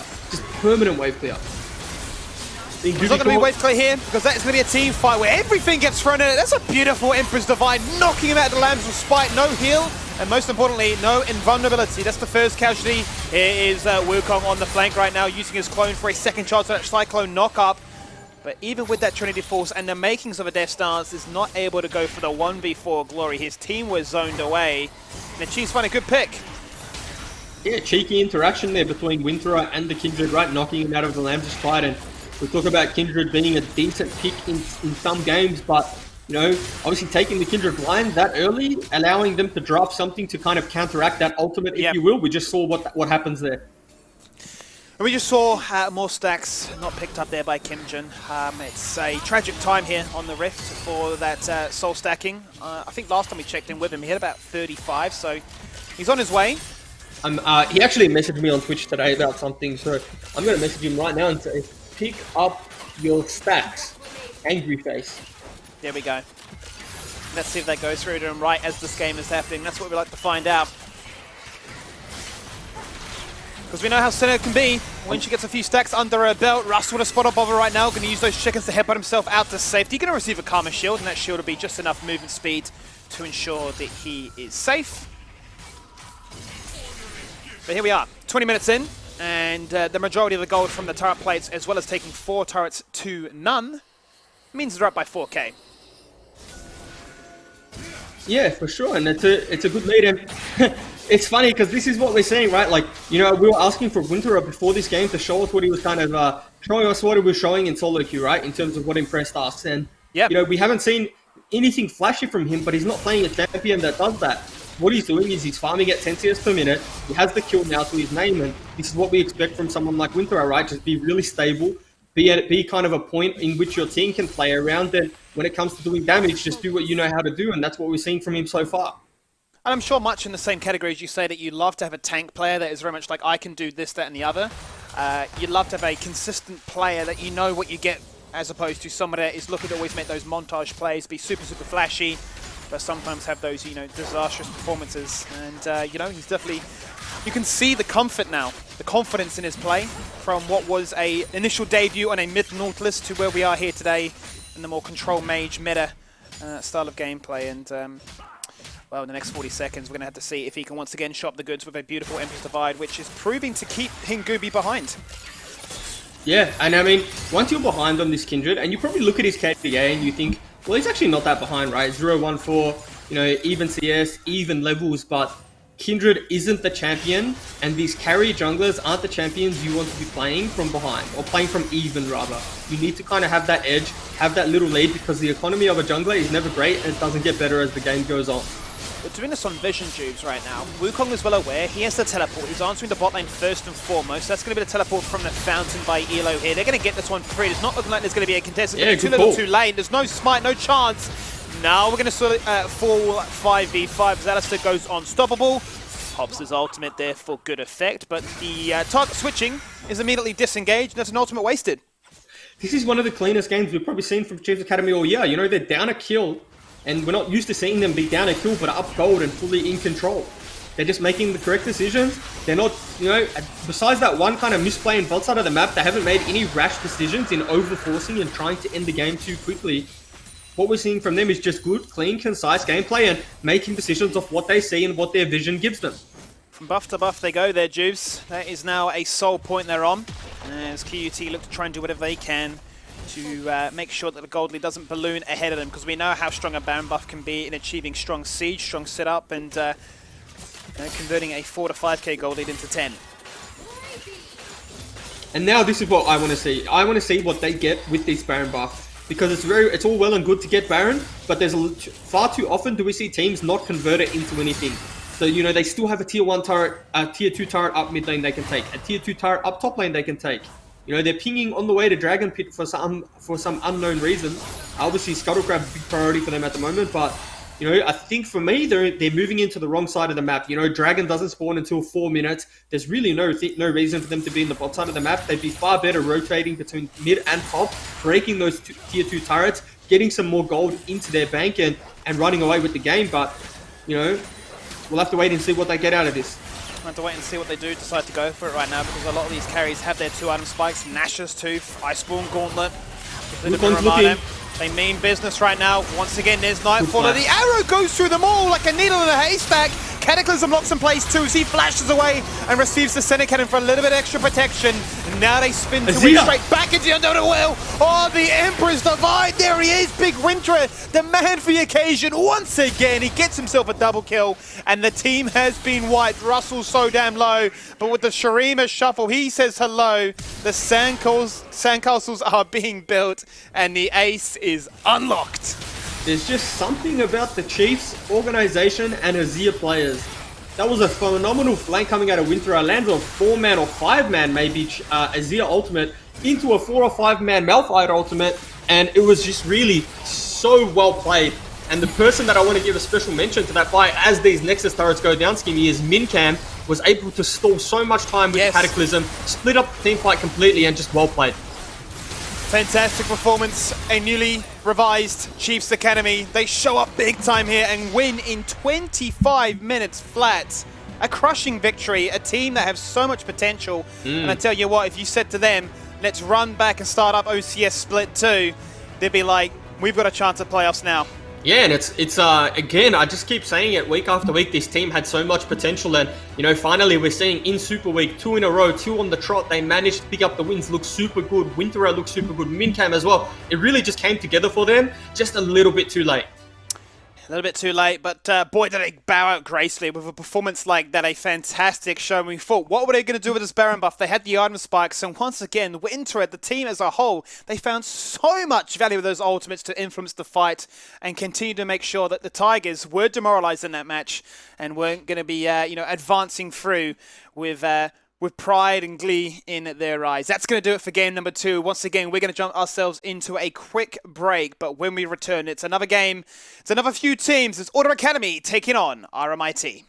There's not going to be wave clear here, because that is going to be a team fight where everything gets thrown in it. That's a beautiful Emperor's Divine, knocking him out of the Lambs with Spite, no heal, and most importantly, no invulnerability. That's the first casualty. Here is Wukong on the flank right now, using his clone for a second chance at that Cyclone knock-up. But even with that Trinity Force and the makings of a Death Stance, is not able to go for the 1v4 glory. His team was zoned away, and the Chiefs find a good pick. Yeah, cheeky interaction there between Winthra and the Kindred, right, knocking him out of the Lambs' fight. And we talk about Kindred being a decent pick in some games, but, obviously taking the Kindred blind that early, allowing them to drop something to kind of counteract that ultimate, if you will. We just saw what happens there. And we just saw more stacks not picked up there by Kimjin. It's a tragic time here on the Rift for that soul stacking. I think last time we checked in with him, he had about 35, so he's on his way. He actually messaged me on Twitch today about something, so I'm going to message him right now and say, pick up your stacks, angry face. There we go. Let's see if that goes through to him right as this game is happening. That's what we like to find out. Because we know how Senna can be when she gets a few stacks under her belt. Russ with a spot up over right now. Going to use those chickens to headbutt himself out to safety. Going to receive a Karma Shield, and that shield will be just enough movement speed to ensure that he is safe. But here we are, 20 minutes in, and the majority of the gold from the turret plates, as well as taking 4 turrets to none, means they're up by 4k. Yeah, for sure, and it's a good lead. And it's funny because this is what we're seeing, right? Like, we were asking for Winthra before this game to show us what he was kind of showing us what he was showing in solo queue, right? In terms of what impressed us, and we haven't seen anything flashy from him, but he's not playing a champion that does that. What he's doing is he's farming at 10 CS per minute. He has the kill now to his name, and this is what we expect from someone like Winthra, right? Just be really stable. Be kind of a point in which your team can play around. Then when it comes to doing damage, just do what you know how to do, and that's what we're seeing from him so far. And I'm sure much in the same category as you say that you love to have a tank player that is very much like, I can do this, that, and the other. You'd love to have a consistent player that you know what you get, as opposed to somebody that is looking to always make those montage plays, be super, super flashy, but sometimes have those, disastrous performances. And, he's definitely... You can see the comfort now, the confidence in his play from what was a initial debut on a mid Nautilus to where we are here today in the more control mage meta style of gameplay. And well, in the next 40 seconds, we're going to have to see if he can once again shop the goods with a beautiful Emperor's Divide, which is proving to keep Hingubi behind. Yeah, and I mean, once you're behind on this Kindred, and you probably look at his KDA and you think, well, he's actually not that behind, right? 0-1-4, even CS, even levels, but Kindred isn't the champion, and these carry junglers aren't the champions you want to be playing from behind, or playing from even, rather. You need to kind of have that edge, have that little lead, because the economy of a jungler is never great, and it doesn't get better as the game goes on. We're doing this on Vision Tubes right now. Wukong is well aware. He has the teleport. He's answering the bot lane first and foremost. That's going to be the teleport from the fountain by Elo here. They're going to get this one free. It's not looking like there's going to be a contest. It's going to be too little, too late. There's no smite, no chance. Now we're going to sort of fall 5v5 as Alistair goes unstoppable. Pops his ultimate there for good effect, but the target switching is immediately disengaged, and that's an ultimate wasted. This is one of the cleanest games we've probably seen from Chiefs Academy all year. They're down a kill, and we're not used to seeing them be down a kill, but up gold and fully in control. They're just making the correct decisions. They're not, besides that one kind of misplay in both sides of the map, they haven't made any rash decisions in overforcing and trying to end the game too quickly. What we're seeing from them is just good, clean, concise gameplay and making decisions off what they see and what their vision gives them. From buff to buff they go there, Juves. That is now a soul point they're on. As QUT look to try and do whatever they can to make sure that the gold lead doesn't balloon ahead of them, because we know how strong a Baron buff can be in achieving strong siege, strong setup, and converting a 4 to 5k gold lead into 10. And now this is what I want to see. I want to see what they get with this Baron buff. Because it's all well and good to get Baron, but there's far too often do we see teams not convert it into anything. So, you know, they still have a tier 1 turret, a tier 2 turret up mid lane they can take, a tier 2 turret up top lane they can take. You know, they're pinging on the way to Dragon Pit for some unknown reason. Obviously, Scuttle Crab is a big priority for them at the moment, but, you know, I think for me, they're moving into the wrong side of the map. You know, Dragon doesn't spawn until 4 minutes. There's really no reason for them to be in the bottom side of the map. They'd be far better rotating between mid and top, breaking those tier 2 turrets, getting some more gold into their bank and running away with the game. But, you know, we'll have to wait and see what they get out of this. We'll have to wait and see what they do decide to go for it right now, because a lot of these carries have their 2 item spikes. Nash's Tooth, Iceborne Gauntlet. Looking. They mean business right now. Once again, there's Nightfall, and the arrow goes through them all like a needle in a haystack. Cataclysm locks in place too, as he flashes away and receives the center cannon for a little bit extra protection. And now they spin to win straight back into the underwater well. Oh, the Emperor's Divide. There he is, Big Winter, the man for the occasion. Once again, he gets himself a double kill, and the team has been wiped. Russell's so damn low, but with the Shurima shuffle, he says hello. The sandcastles are being built, and the ace is unlocked. There's just something about the Chiefs, organization, and Azir players. That was a phenomenal flank coming out of Winter. Lands a 4-man or 5-man maybe Azir ultimate into a 4 or 5-man Malphite ultimate, and it was just really so well played. And the person that I want to give a special mention to that fight as these Nexus turrets go down, Skimmy, is Mincam. Was able to stall so much time with Cataclysm, split up the team fight completely, and just well played. Fantastic performance, a newly revised Chiefs Academy. They show up big time here and win in 25 minutes flat. A crushing victory, a team that have so much potential. And I tell you what, if you said to them, let's run back and start up OCS Split 2, they'd be like, we've got a chance at playoffs now. Yeah, and it's again, I just keep saying it week after week, this team had so much potential, and, you know, finally we're seeing in Super Week, 2 in a row, 2 on the trot, they managed to pick up the wins, look super good, Winterer looks super good, Mincam as well. It really just came together for them, just a little bit too late. A little bit too late, but boy, did they bow out gracefully with a performance like that. A fantastic show. We thought, what were they going to do with this Baron buff? They had the item spikes, and once again, Winter, the team as a whole, they found so much value with those ultimates to influence the fight and continue to make sure that the Tigers were demoralized in that match and weren't going to be, advancing through with pride and glee in their eyes. That's going to do it for game number 2. Once again, we're going to jump ourselves into a quick break, but when we return, it's another game. It's another few teams. It's Order Academy taking on RMIT.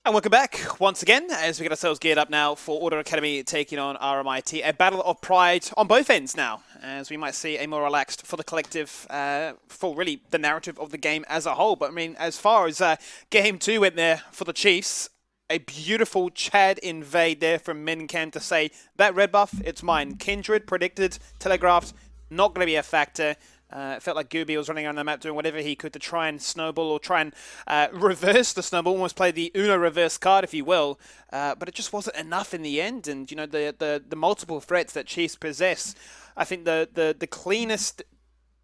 And welcome back once again as we get ourselves geared up now for Order Academy taking on RMIT. A battle of pride on both ends now, as we might see a more relaxed for the collective, for really the narrative of the game as a whole. But I mean, as far as game 2 went there for the Chiefs, a beautiful Chad invade there from Mincam to say, that red buff, it's mine. Kindred predicted, telegraphed, not going to be a factor. It felt like Gooby was running around the map doing whatever he could to try and snowball or try and reverse the snowball, almost play the Uno reverse card, if you will. But it just wasn't enough in the end. And, you know, the multiple threats that Chiefs possess, I think the cleanest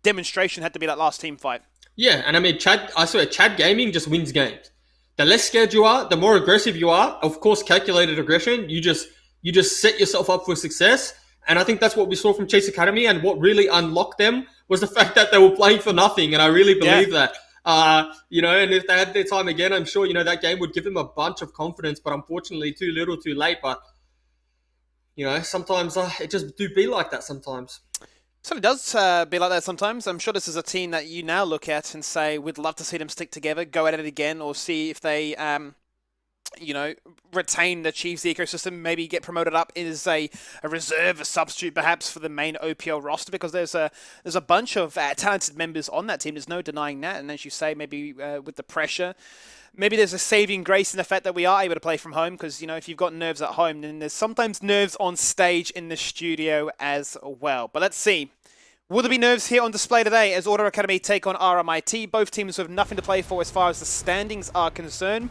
demonstration had to be that last team fight. Yeah, and I mean, I swear, Chad Gaming just wins games. The less scared you are, the more aggressive you are. Of course, calculated aggression. You just set yourself up for success. And I think that's what we saw from Chiefs Academy, and what really unlocked them was the fact that they were playing for nothing, and I really believe that. You know, and if they had their time again, I'm sure, you know, that game would give them a bunch of confidence, but unfortunately too little too late. But, you know, sometimes it just do be like that sometimes. So it does be like that sometimes. I'm sure this is a team that you now look at and say, we'd love to see them stick together, go at it again, or see if they... you know, retain the Chiefs ecosystem, maybe get promoted up as a reserve, a substitute perhaps for the main OPL roster, because there's a bunch of talented members on that team. There's no denying that. And as you say, maybe with the pressure, maybe there's a saving grace in the fact that we are able to play from home, because, you know, if you've got nerves at home, then there's sometimes nerves on stage in the studio as well. But let's see. Will there be nerves here on display today as Order Academy take on RMIT? Both teams have nothing to play for as far as the standings are concerned.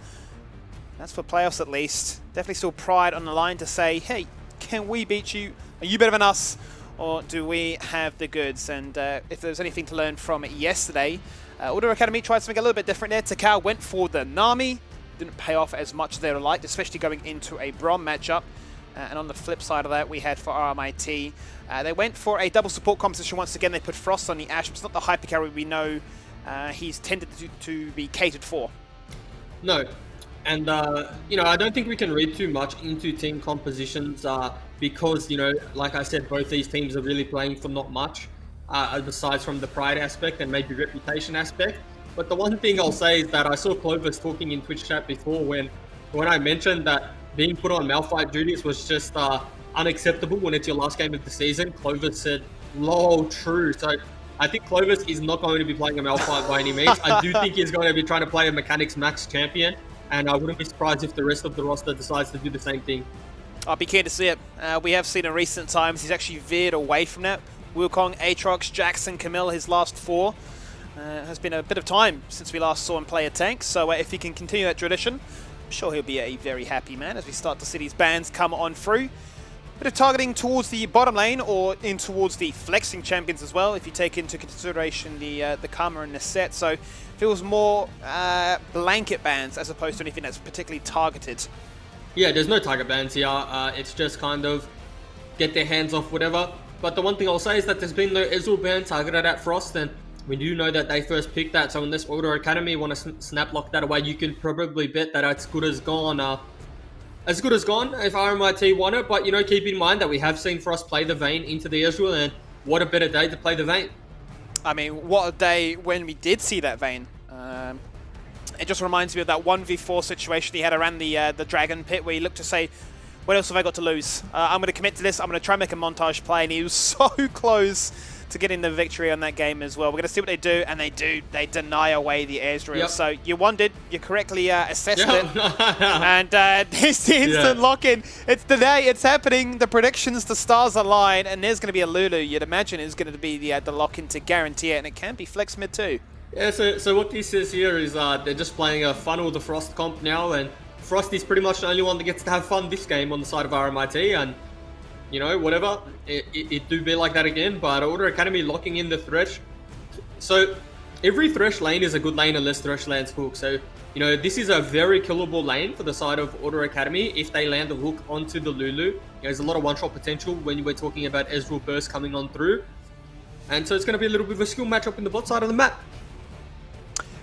That's for playoffs at least. Definitely still pride on the line to say, hey, can we beat you? Are you better than us? Or do we have the goods? And if there's anything to learn from yesterday, Order Academy tried something a little bit different there. Takao went for the Nami. Didn't pay off as much as they would have liked, especially going into a Brom matchup. And on the flip side of that, we had for RMIT, they went for a double support composition once again. They put Frost on the Ashe. It's not the hyper carry we know he's tended to be catered for. No. And, you know, I don't think we can read too much into team compositions because, you know, like I said, both these teams are really playing for not much, besides from the pride aspect and maybe reputation aspect. But the one thing I'll say is that I saw Clovis talking in Twitch chat before when I mentioned that being put on Malphite duties was just unacceptable when it's your last game of the season. Clovis said, lol, true. So I think Clovis is not going to be playing a Malphite by any means. I do think he's going to be trying to play a Mechanics Max champion. And I wouldn't be surprised if the rest of the roster decides to do the same thing. I'll be keen to see it. We have seen in recent times he's actually veered away from that. Wukong, Aatrox, Jackson, Camille, his last 4. Has been a bit of time since we last saw him play a tank. So if he can continue that tradition, I'm sure he'll be a very happy man as we start to see these bans come on through. Bit of targeting towards the bottom lane or in towards the flexing champions as well, if you take into consideration the Karma and the set. So feels more blanket bans as opposed to anything that's particularly targeted. Yeah, there's no target bans here. It's just kind of get their hands off whatever. But the one thing I'll say is that there's been no Ezreal ban targeted at Frost, and we do know that they first picked that. So unless Order Academy want to snap lock that away, you can probably bet that it's good as gone. As good as gone if RMIT won it, but, you know, keep in mind that we have seen Frost play the Vayne into the Ezreal, and what a better day to play the Vayne. I mean, what a day when we did see that Vayne. It just reminds me of that 1v4 situation he had around the Dragon Pit, where he looked to say, what else have I got to lose? I'm going to commit to this, I'm going to try and make a montage play, and he was so close to getting the victory on that game as well. We're going to see what they do, and they do. They deny away the Ezreal. Yep. So you wondered, you correctly assessed it. And this instant lock-in. It's the day, it's happening. The predictions, the stars align, and there's going to be a Lulu. You'd imagine is going to be the lock-in to guarantee it, and it can be flex mid too. Yeah, so what this says here is they're just playing a funnel the Frost comp now, and Frost is pretty much the only one that gets to have fun this game on the side of RMIT, and you know, whatever, it do be like that again, but Order Academy locking in the Thresh. So every Thresh lane is a good lane unless Thresh lands hook. So, you know, this is a very killable lane for the side of Order Academy if they land a hook onto the Lulu. There's a lot of one-shot potential when we're talking about Ezreal burst coming on through. And so it's going to be a little bit of a skill matchup in the bot side of the map.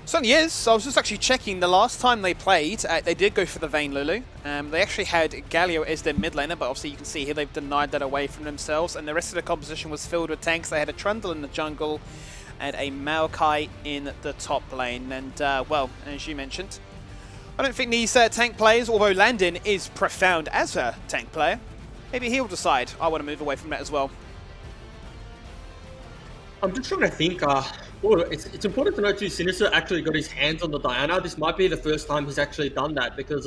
Certainly is. I was just actually checking the last time they played, they did go for the Vayne Lulu. They actually had Galio as their mid laner, but obviously you can see here they've denied that away from themselves, and the rest of the composition was filled with tanks. They had a Trundle in the jungle and a Maokai in the top lane. And, well, as you mentioned, I don't think these tank players, although Landon is profound as a tank player, maybe he'll decide, I want to move away from that as well. I'm just trying to think. Well, it's important to note too, Sinister actually got his hands on the Diana. This might be the first time he's actually done that because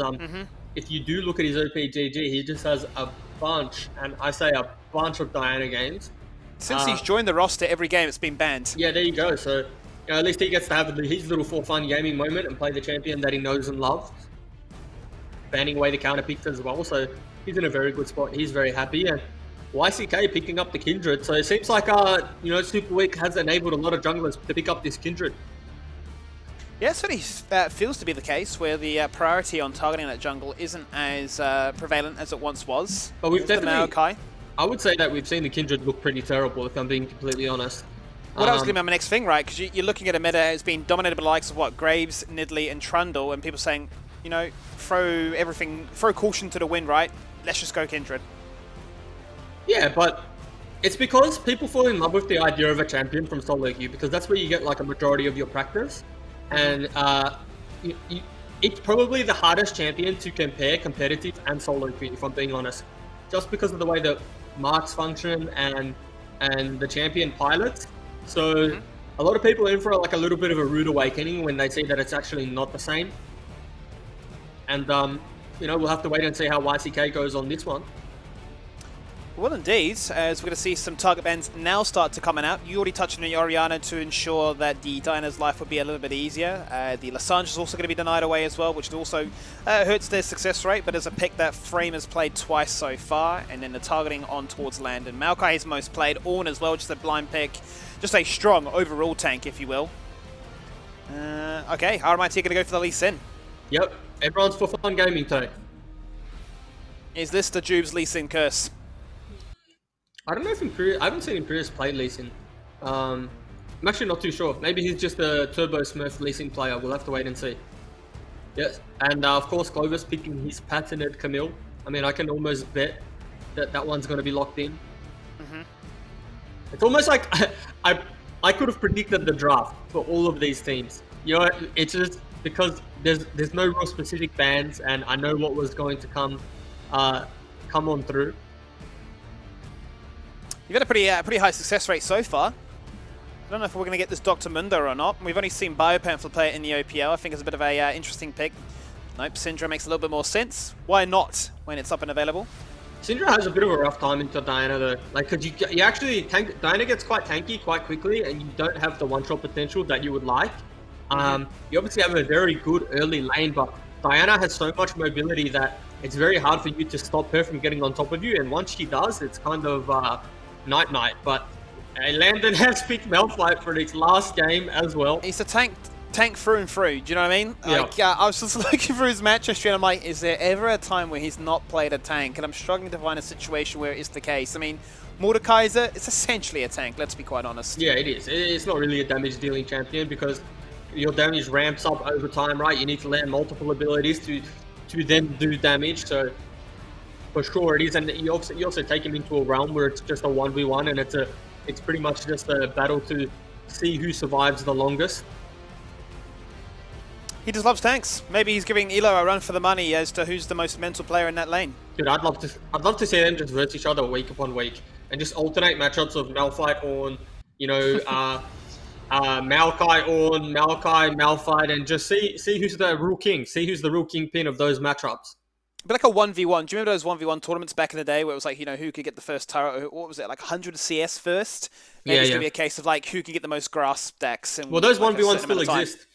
if you do look at his OPGG, he just has a bunch, and I say a bunch of Diana games. Since he's joined the roster, every game it's been banned. Yeah, there you go. So at least he gets to have his little for fun gaming moment and play the champion that he knows and loves, banning away the counter picks as well. So he's in a very good spot. He's very happy, and YCK picking up the Kindred. So it seems like Super Week has enabled a lot of junglers to pick up this Kindred. Yeah, it certainly feels to be the case where the priority on targeting that jungle isn't as prevalent as it once was. But we've definitely, Maokai. I would say that we've seen the Kindred look pretty terrible, if I'm being completely honest. Well, that was going to be my next thing, right? Because you're looking at a meta that's been dominated by the likes of, what, Graves, Nidalee, and Trundle, and people saying, you know, throw caution to the wind, right? Let's just go Kindred. Yeah, but it's because people fall in love with the idea of a champion from solo queue, because that's where you get like a majority of your practice. And it's probably the hardest champion to compare competitive and solo queue, if I'm being honest. Just because of the way that marks function and the champion pilots. So a lot of people are in for like a little bit of a rude awakening when they see that it's actually not the same. And we'll have to wait and see how YCK goes on this one. Well, indeed, as we're going to see some target bans now start to come out. You already touched on the Orianna to ensure that the Diana's life would be a little bit easier. The Lissandra is also going to be denied away as well, which also hurts their success rate, but as a pick that Frame has played twice so far, and then the targeting on towards Landon. Maokai is most played, Ornn as well, just a blind pick. Just a strong overall tank, if you will. Okay, RMIT are going to go for the Lee Sin. Yep, everyone's for fun gaming today. Is this the Jubes Lee Sin curse? I don't know if Imperius, I haven't seen Imperius play Lee Sin. I'm actually not too sure. Maybe he's just a Turbo Smurf Lee Sin player. We'll have to wait and see. Yes, and of course Clovis picking his patented Camille. I mean, I can almost bet that one's going to be locked in. It's almost like I could have predicted the draft for all of these teams. You know, it's just because there's no real specific bans, and I know what was going to come on through. You've had a pretty high success rate so far. I don't know if we're going to get this Dr. Mundo or not. We've only seen Biopamphlet play it in the OPL. I think it's a bit of a interesting pick. Nope, Syndra makes a little bit more sense. Why not when it's up and available? Syndra has a bit of a rough time into Diana though. Like, cause you actually Diana gets quite tanky quite quickly, and you don't have the one-shot potential that you would like. You obviously have a very good early lane, but Diana has so much mobility that it's very hard for you to stop her from getting on top of you. And once she does, it's kind of night-night. But Landon has picked Malphite for his last game as well. He's a tank through and through. Do you know what I mean? Yeah. Like, I was just looking through his match history, and I'm like, is there ever a time where he's not played a tank? And I'm struggling to find a situation where it's the case. I mean, Mordekaiser, it's essentially a tank, let's be quite honest. Yeah, it is. It's not really a damage-dealing champion because your damage ramps up over time, right? You need to land multiple abilities to then do damage. So for sure it is, and you also take him into a realm where it's just a 1v1, and it's pretty much just a battle to see who survives the longest. He just loves tanks. Maybe he's giving Elo a run for the money as to who's the most mental player in that lane. Dude, I'd love to see them just verse each other week upon week and just alternate matchups of Malphite on, Maokai on, Maokai, Malphite, and just see who's the real king, see who's the real kingpin of those matchups. But like a 1v1, do you remember those 1v1 tournaments back in the day where it was like, who could get the first turret, what was it, like 100 CS first? Maybe it's going to be a case of like, who can get the most grass stacks. And well, those like 1v1s still exist.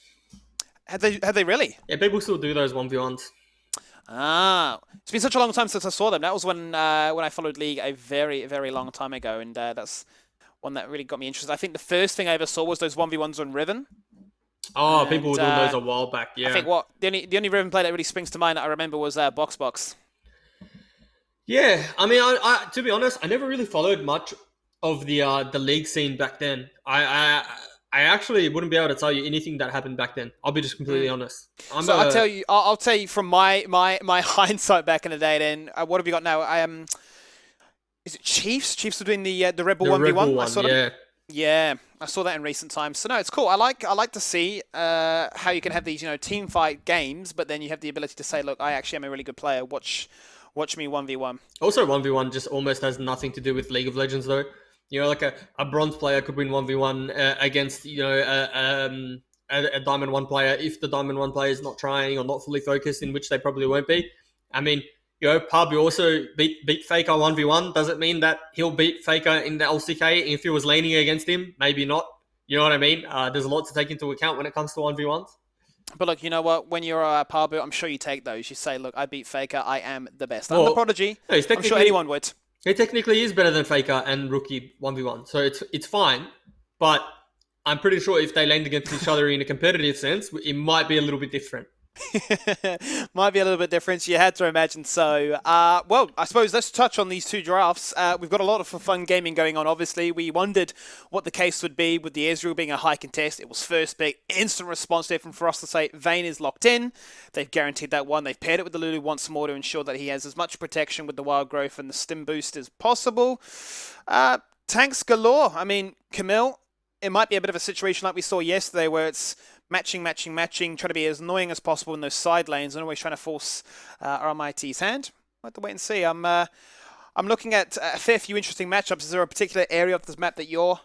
Have they really? Yeah, people still do those 1v1s. Ah, it's been such a long time since I saw them. That was when I followed League a very, very long time ago, and that's one that really got me interested. I think the first thing I ever saw was those 1v1s on Riven. Oh, people were doing those a while back, yeah. I think the only Riven play that really springs to mind that I remember was Box. Yeah, I mean, I to be honest, I never really followed much of the League scene back then. I actually wouldn't be able to tell you anything that happened back then. I'll be just completely honest. I'll tell you from my hindsight back in the day. Then what have you got now? Is it Chiefs? Chiefs are doing the Rebel 1v1. I saw them. Yeah, I saw that in recent times. So no, it's cool. I like to see how you can have these team fight games, but then you have the ability to say, look, I actually am a really good player. Watch me 1v1. Also, 1v1 just almost has nothing to do with League of Legends, though. Like a bronze player could win 1v1 against, a Diamond 1 player if the Diamond 1 player is not trying or not fully focused, in which they probably won't be. I mean, Pub also beat Faker 1v1. Does it mean that he'll beat Faker in the LCK if he was laning against him? Maybe not. You know what I mean? There's a lot to take into account when it comes to 1v1s. But look, you know what? When you're a Parbu, I'm sure you take those. You say, look, I beat Faker. I am the best. I'm the Well, prodigy. no, I'm sure anyone would. he technically is better than Faker and Rookie 1v1, so it's fine. But I'm pretty sure if they land against each other in a competitive sense, it might be a little bit different. Might be a little bit different. You had to imagine so. Well, I suppose let's touch on these two drafts. We've got a lot of fun gaming going on, obviously. We wondered what the case would be with the Ezreal being a high contest. It was first pick, instant response there from for us to say Vayne is locked in. They've guaranteed that one. They've paired it with the Lulu once more to ensure that he has as much protection with the wild growth and the stim boost as possible. Tanks galore. I mean, Camille, it might be a bit of a situation like we saw yesterday where it's matching, trying to be as annoying as possible in those side lanes and always trying to force RMIT's hand. We'll have to wait and see. I'm looking at a fair few interesting matchups. Is there a particular area of this map that you're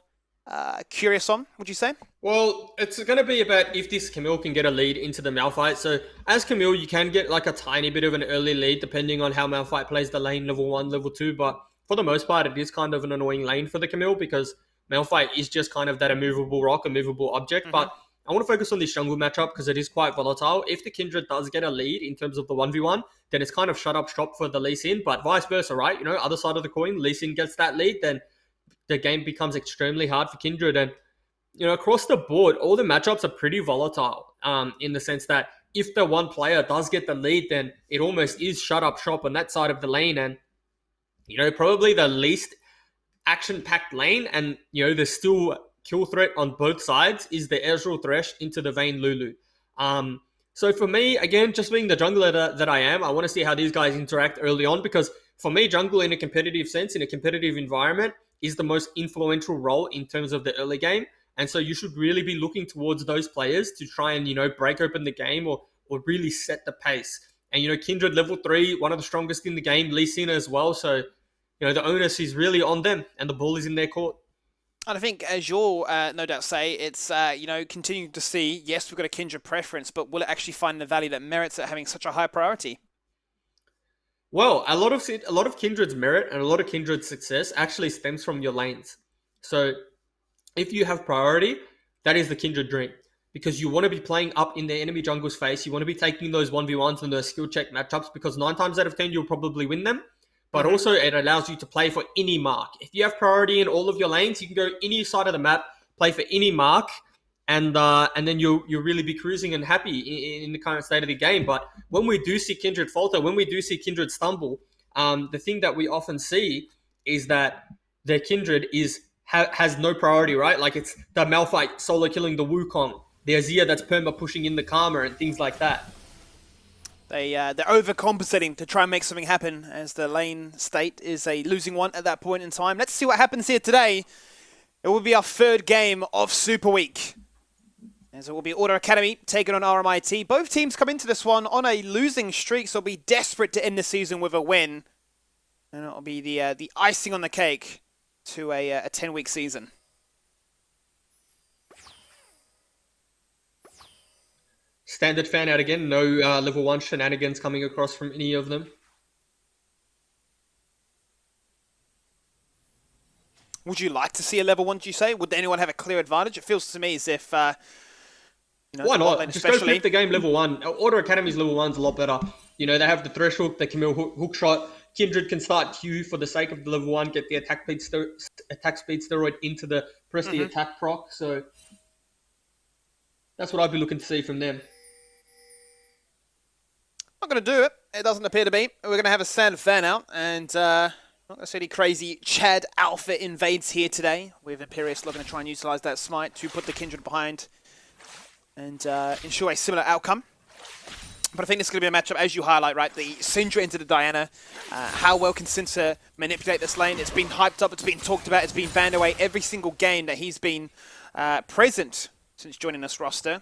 curious on, would you say? Well, it's going to be about if this Camille can get a lead into the Malphite. So as Camille, you can get like a tiny bit of an early lead depending on how Malphite plays the lane level 1, level 2. But for the most part, it is kind of an annoying lane for the Camille because Malphite is just kind of that immovable rock, immovable object. But I want to focus on this jungle matchup because it is quite volatile. If the Kindred does get a lead in terms of the 1v1, then it's kind of shut up shop for the Lee Sin, but vice versa, right? Other side of the coin, Lee Sin gets that lead, then the game becomes extremely hard for Kindred. And, across the board, all the matchups are pretty volatile in the sense that if the one player does get the lead, then it almost is shut up shop on that side of the lane. And, probably the least action-packed lane and, there's still kill threat on both sides is the Ezreal Thresh into the Vayne Lulu. So for me, again, just being the jungler that I am, I want to see how these guys interact early on because for me, jungle in a competitive sense, in a competitive environment, is the most influential role in terms of the early game. And so you should really be looking towards those players to try and, break open the game or really set the pace. And, Kindred level 3, one of the strongest in the game, Lee Sin as well. So, the onus is really on them and the ball is in their court. And I think, as you'll no doubt say, it's continuing to see. Yes, we've got a Kindred preference, but will it actually find the value that merits it having such a high priority? Well, a lot of Kindred's merit and a lot of Kindred's success actually stems from your lanes. So, if you have priority, that is the Kindred dream because you want to be playing up in the enemy jungle's face. You want to be taking those 1v1s and those skill check matchups because 9 times out of 10 you'll probably win them. But also it allows you to play for any mark. If you have priority in all of your lanes, you can go any side of the map, play for any mark, and then you'll really be cruising and happy in the current state of the game. But when we do see Kindred falter, when we do see Kindred stumble, the thing that we often see is that their Kindred has no priority, right? Like it's the Malphite solo killing the Wukong, the Azir that's perma pushing in the Karma and things like that. They're overcompensating to try and make something happen as the lane state is a losing one at that point in time. Let's see what happens here today. It will be our third game of Super Week. As it will be Order Academy taking on RMIT. Both teams come into this one on a losing streak, so they'll be desperate to end the season with a win. And it'll be the icing on the cake to a 10-week season. Standard fan out again. No level 1 shenanigans coming across from any of them. Would you like to see a level 1, do you say? Would anyone have a clear advantage? It feels to me as if... Why not? Just go flip the game level 1. Order Academy's level 1's a lot better. They have the Thresh Hook, the Camille hook shot. Kindred can start Q for the sake of the level 1, get the attack speed steroid into the press the attack proc. So that's what I'd be looking to see from them. Not going to do it. It doesn't appear to be. We're going to have a standard fan out, and not going to see any crazy Chad Alpha invades here today. With Imperius looking to try and utilize that smite to put the Kindred behind and ensure a similar outcome. But I think this is going to be a matchup, as you highlight, right? The Syndra into the Diana. How well can Cinta manipulate this lane? It's been hyped up, it's been talked about, it's been banned away every single game that he's been present since joining this roster.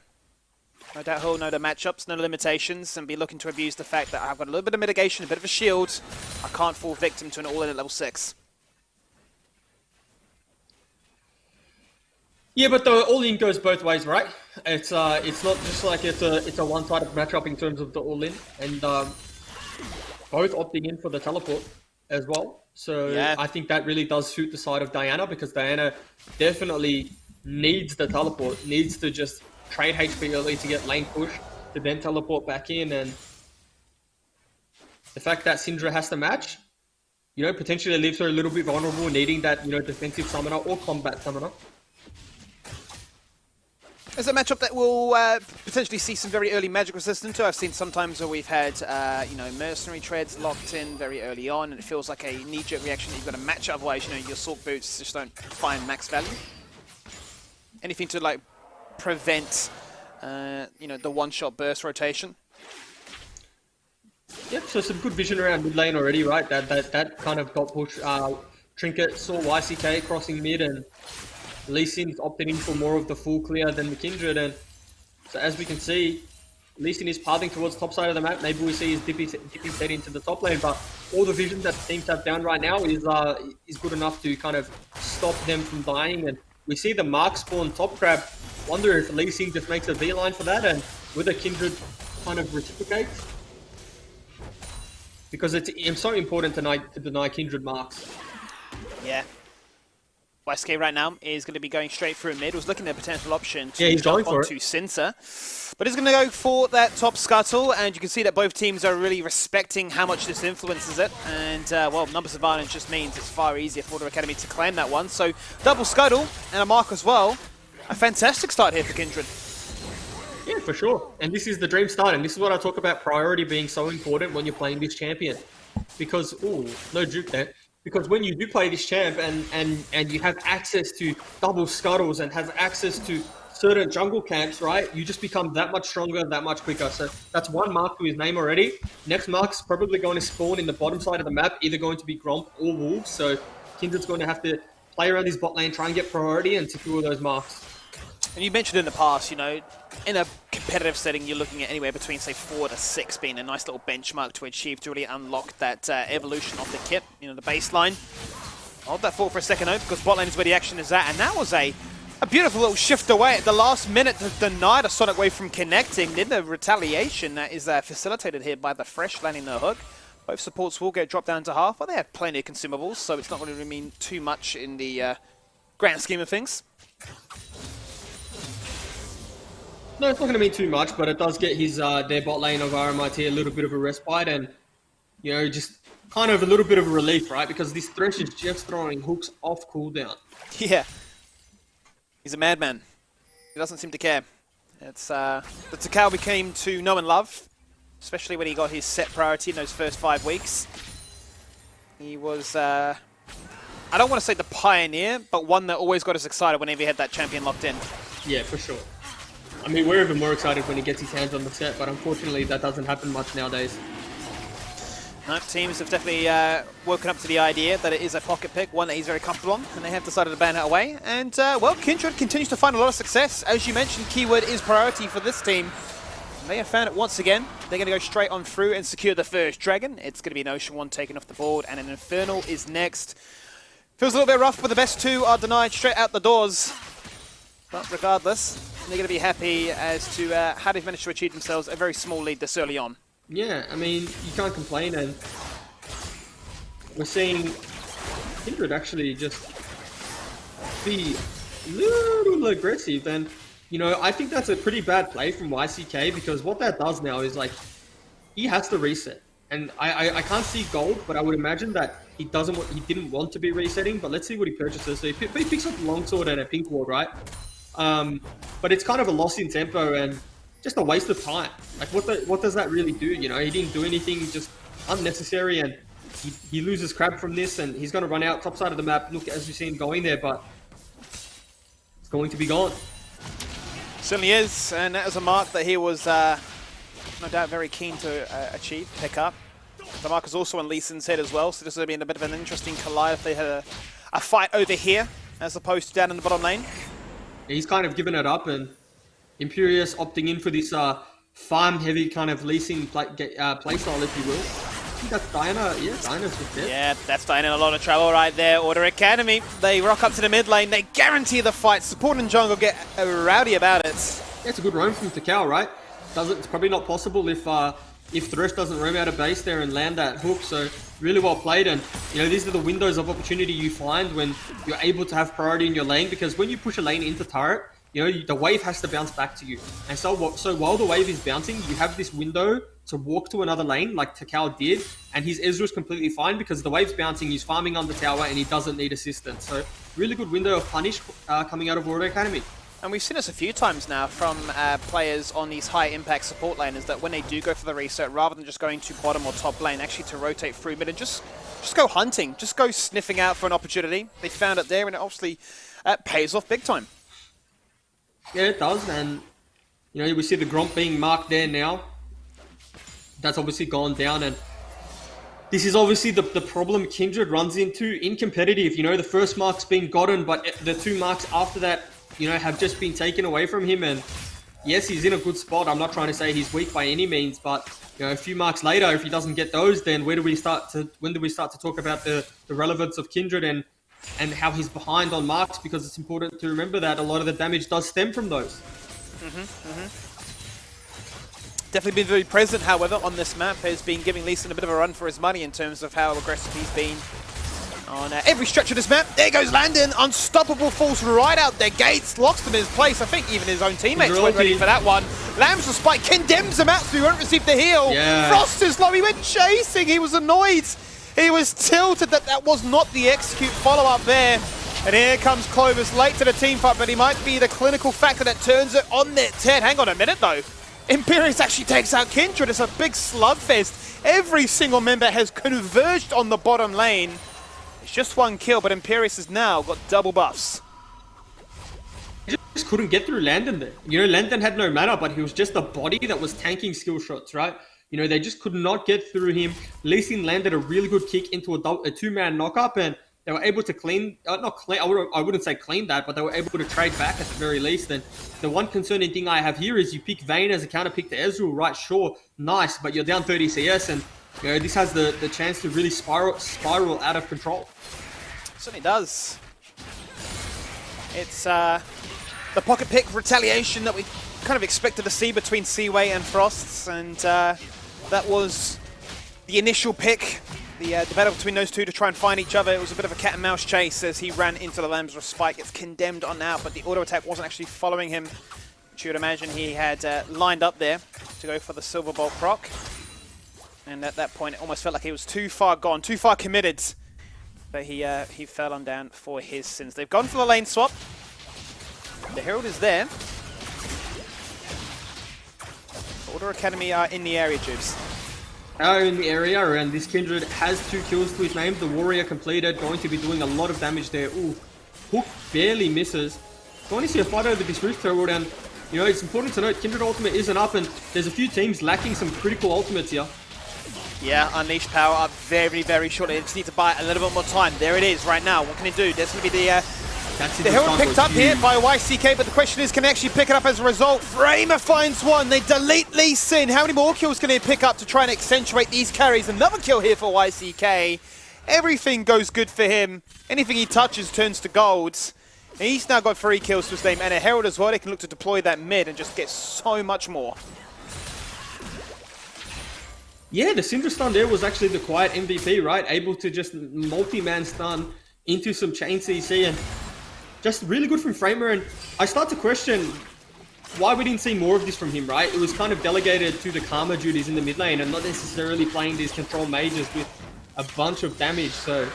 No doubt he'll know the matchups, no limitations, and be looking to abuse the fact that I've got a little bit of mitigation, a bit of a shield. I can't fall victim to an all-in at level 6. Yeah, but the all-in goes both ways, right? It's not just like it's a one-sided matchup in terms of the all-in, and both opting in for the teleport as well. So yeah. I think that really does suit the side of Diana, because Diana definitely needs the teleport, needs to just trade HP early to get lane push, to then teleport back in, and the fact that Syndra has to match, you know, potentially leaves her a little bit vulnerable, needing that, you know, defensive summoner or combat summoner. It's a matchup that will potentially see some very early magic resistance to. I've seen sometimes where we've had, you know, mercenary treads locked in very early on, and it feels like a knee-jerk reaction that you've got to match. Otherwise, you know, your Sork boots just don't find max value. Anything to like prevent, you know, the one-shot burst rotation. Yep. So some good vision around mid lane already, right? That kind of got pushed. Trinket saw YCK crossing mid, and Lee Sin's opted in for more of the full clear than the Kindred, and so as we can see, Lee Sin is pathing towards top side of the map. Maybe we see his dipping set into the top lane, but all the vision that the teams have down right now is good enough to kind of stop them from dying. And we see the Mark spawn top crab. Wonder if Lee Sin just makes a V-line for that, and with a Kindred kind of reciprocates, because it's so important to deny Kindred marks. Yeah. YSK right now is going to be going straight through mid. Was looking at a potential option to he's jump going onto Cinta. But he's going to go for that top scuttle, and you can see that both teams are really respecting how much this influences it. And, well, numbers advantage just means it's far easier for the Academy to claim that one. So, double scuttle and a mark as well. A fantastic start here for Kindred. Yeah, for sure. And this is the dream start, and this is what I talk about priority being so important when you're playing this champion. Because, ooh, no juke there. Because when you do play this champ and you have access to double scuttles and have access to certain jungle camps, right, you just become that much stronger, that much quicker. So that's one mark to his name already. Next mark's probably going to spawn in the bottom side of the map, either going to be Gromp or Wolves. So Kindred's going to have to play around his bot lane, try and get priority and secure those marks. And you mentioned in the past, you know, in a competitive setting, you're looking at anywhere between, say, 4 to 6 being a nice little benchmark to achieve to really unlock that evolution of the kit, you know, the baseline. Hold that thought for a second, though, because bot lane is where the action is at. And that was a beautiful little shift away at the last minute to deny the Sonic Wave from connecting. Then the retaliation that is facilitated here by the Fresh landing the hook. Both supports will get dropped down to half, but they have plenty of consumables, so it's not going to mean too much in the grand scheme of things. No, it's not going to mean too much, but it does get his their bot lane of RMIT a little bit of a respite, and, you know, just kind of a little bit of a relief, right? Because this Thresh is just throwing hooks off cooldown. Yeah. He's a madman. He doesn't seem to care. It's the Takao we came to know and love, especially when he got his set priority in those first 5 weeks. He was, I don't want to say the pioneer, but one that always got us excited whenever he had that champion locked in. Yeah, for sure. I mean, we're even more excited when he gets his hands on the set, but unfortunately that doesn't happen much nowadays. No, teams have definitely woken up to the idea that it is a pocket pick, one that he's very comfortable on, and they have decided to ban it away. And, well, Kindred continues to find a lot of success. As you mentioned, keyword is priority for this team. They have found it once again. They're going to go straight on through and secure the first dragon. It's going to be an Ocean one taken off the board, and an Infernal is next. Feels a little bit rough, but the best two are denied straight out the doors. But regardless, they're going to be happy as to how they've managed to achieve themselves a very small lead this early on. Yeah, I mean, you can't complain, and we're seeing Kindred actually just be a little aggressive, and, you know, I think that's a pretty bad play from YCK, because what that does now is, like, he has to reset. And I can't see gold, but I would imagine that he didn't want to be resetting, but let's see what he purchases. So he picks up a longsword and a pink ward, right? But it's kind of a loss in tempo and just a waste of time. Like, what does that really do? You know, he didn't do anything, just unnecessary, and he loses crab from this, and he's going to run out top side of the map. Look, as you see him going there, but it's going to be gone. Certainly is, and that was a mark that he was no doubt very keen to pick up. The mark is also on Lee Sin's head as well, so this would have been a bit of an interesting collide if they had a fight over here, as opposed to down in the bottom lane. He's kind of given it up, and Imperius opting in for this farm-heavy kind of leasing playstyle, if you will. I think that's Diana. Yeah, Diana's just dead. Yeah, that's Diana in a lot of trouble right there. Order Academy, they rock up to the mid lane. They guarantee the fight. Support and jungle get rowdy about it. Yeah, it's a good roam from Takao, right? It's probably not possible if Thresh doesn't roam out of base there and land that hook. So really well played, and these are the windows of opportunity you find when you're able to have priority in your lane, because when you push a lane into turret, the wave has to bounce back to you. And so while the wave is bouncing, you have this window to walk to another lane like Takao did, and his Ezreal's completely fine because the wave's bouncing, he's farming on the tower, and he doesn't need assistance. So really good window of punish coming out of World Academy. And we've seen this a few times now from players on these high-impact support laners, that when they do go for the reset, rather than just going to bottom or top lane, actually to rotate through mid and just go hunting, just go sniffing out for an opportunity. They found it there, and it obviously pays off big time. Yeah, it does, and we see the Gromp being marked there now. That's obviously gone down, and this is obviously the problem Kindred runs into in competitive. The first mark's been gotten, but the 2 marks after that, have just been taken away from him. And yes, he's in a good spot. I'm not trying to say he's weak by any means, but a few marks later, if he doesn't get those, then when do we start to talk about the relevance of Kindred and how he's behind on marks? Because it's important to remember that a lot of the damage does stem from those. Definitely been very present, however, on this map. Has been giving Lee Sin a bit of a run for his money in terms of how aggressive he's been on every stretch of this map. There goes Landon. Unstoppable, falls right out their gates, locks them in his place. I think even his own teammates weren't ready for that one. Lambs the spike, condemns him out so he won't receive the heal. Yeah. Frost is low, he went chasing, he was annoyed. He was tilted that was not the execute follow-up there. And here comes Clovis late to the team fight, but he might be the clinical factor that turns it on their head. Hang on a minute though. Imperius actually takes out Kindred. It's a big slugfest. Every single member has converged on the bottom lane. It's just 1 kill, but Imperius has now got double buffs. He just couldn't get through Landon there. Landon had no mana, but he was just a body that was tanking skill shots, right? They just could not get through him. Lee Sin landed a really good kick into a 2-man knock-up, and they were able to I wouldn't say clean that, but they were able to trade back at the very least. And the one concerning thing I have here is you pick Vayne as a counter pick to Ezreal, right? Sure, nice, but you're down 30 CS, and this has the chance to really spiral out of control. Certainly does. It's the pocket pick retaliation that we kind of expected to see between Seaway and Frosts, and that was the initial pick. The battle between those two to try and find each other. It was a bit of a cat and mouse chase as he ran into the Lambs spike. Gets condemned on out, but the auto attack wasn't actually following him, which you would imagine he had lined up there to go for the Silver Bolt proc. And at that point, it almost felt like he was too far gone, too far committed. But he fell on down for his sins. They've gone for the lane swap. The Herald is there. Order Academy are in the area, Jubes. Are in the area, and this Kindred has 2 kills to his name. The Warrior completed, going to be doing a lot of damage there. Ooh, Hook barely misses. Going to see a fight over this Rift Herald, and it's important to note Kindred ultimate isn't up, and there's a few teams lacking some critical ultimates here. Yeah, Unleash power up very, very shortly. They just need to buy a little bit more time. There it is right now. What can he do? There's going to be the Herald picked up here by YCK, but the question is, can they actually pick it up as a result? Framer finds one. They delete Lee Sin. How many more kills can they pick up to try and accentuate these carries? Another kill here for YCK. Everything goes good for him. Anything he touches turns to gold. And he's now got 3 kills to his name, and a Herald as well. They can look to deploy that mid and just get so much more. Yeah, the Syndra stun there was actually the quiet MVP, right? Able to just multi-man stun into some chain CC, and just really good from Framer. And I start to question why we didn't see more of this from him, right? It was kind of delegated to the Karma duties in the mid lane and not necessarily playing these control mages with a bunch of damage. So,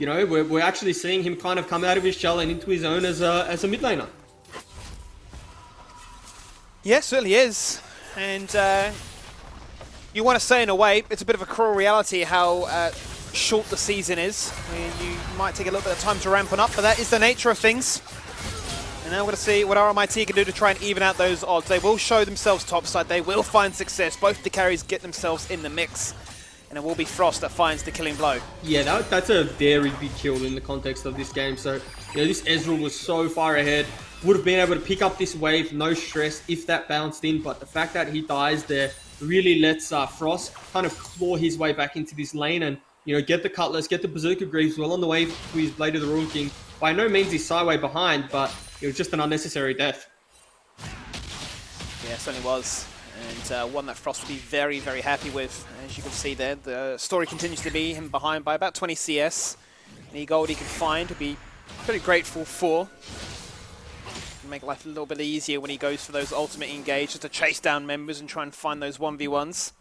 we're actually seeing him kind of come out of his shell and into his own as a mid laner. Yeah, certainly is. And you want to say in a way, it's a bit of a cruel reality how short the season is. You might take a little bit of time to ramp on up, but that is the nature of things. And now we're going to see what RMIT can do to try and even out those odds. They will show themselves topside. They will find success. Both the carries get themselves in the mix. And it will be Frost that finds the killing blow. Yeah, that's a very big kill in the context of this game. So, this Ezreal was so far ahead. Would have been able to pick up this wave, no stress if that bounced in. But the fact that he dies there really lets Frost kind of claw his way back into this lane and, get the Cutlass, get the Berserker Greaves well on the way to his Blade of the Ruin King. By no means he's sideway behind, but it was just an unnecessary death. Yeah, it certainly was. And one that Frost will be very, very happy with. As you can see there, the story continues to be him behind by about 20 CS. Any gold he can find to be pretty grateful for. Make life a little bit easier when he goes for those ultimate engage, just to chase down members and try and find those 1v1s.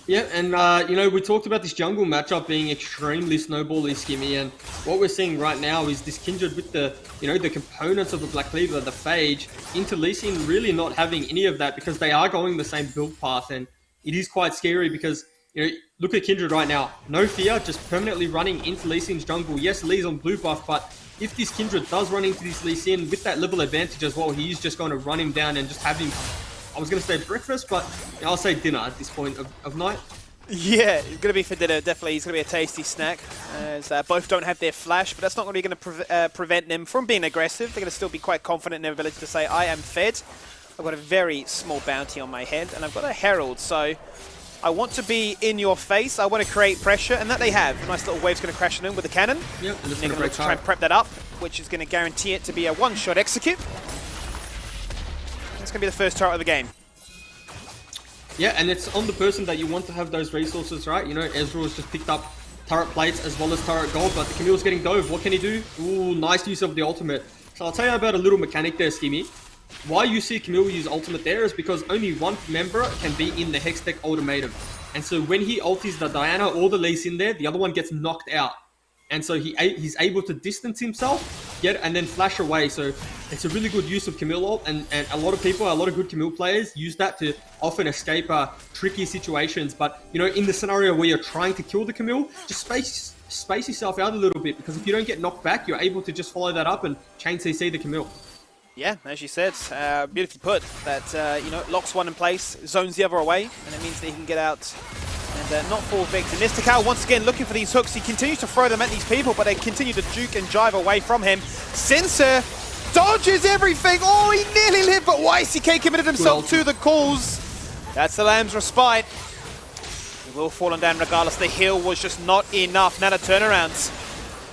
Yeah, and we talked about this jungle matchup being extremely snowbally skimmy, and what we're seeing right now is this Kindred with the, the components of the Black Cleaver, the Phage, into Lee Sin really not having any of that because they are going the same build path, and it is quite scary because, look at Kindred right now. No fear, just permanently running into Lee Sin's jungle. Yes, Lee's on blue buff, but if this Kindred does run into this Lee Sin with that level advantage as well, he is just going to run him down and just have him, I was going to say breakfast, but I'll say dinner at this point of night. Yeah, it's going to be for dinner, definitely. It's going to be a tasty snack, as both don't have their flash, but that's not really going to prevent them from being aggressive. They're going to still be quite confident in their ability to say, I am fed. I've got a very small bounty on my head, and I've got a Herald, so I want to be in your face. I want to create pressure, and that they have. A nice little wave's going to crash on them with a cannon. Yep, and they're going to try and prep that up, which is going to guarantee it to be a one-shot execute. It's going to be the first turret of the game. Yeah, and it's on the person that you want to have those resources, right? Ezreal has just picked up turret plates as well as turret gold, but the Camille's getting dove. What can he do? Ooh, nice use of the ultimate. So I'll tell you about a little mechanic there, Skimmy. Why you see Camille use ultimate there is because only one member can be in the Hextech ultimatum. And so when he ultis the Diana or the Lee Sin there, the other one gets knocked out. And so he's able to distance himself, and then flash away. So it's a really good use of Camille ult, and a lot of good Camille players use that to often escape tricky situations. But, in the scenario where you're trying to kill the Camille, just space yourself out a little bit, because if you don't get knocked back, you're able to just follow that up and chain CC the Camille. Yeah, as you said, beautifully put. That, locks one in place, zones the other away, and it means that he can get out and not fall victim. Mystical once again looking for these hooks. He continues to throw them at these people, but they continue to juke and jive away from him. Sensor dodges everything. Oh, he nearly lived, but YCK committed himself to the calls. That's the Lamb's respite. He will fall on down regardless. The heal was just not enough. Now the turnarounds.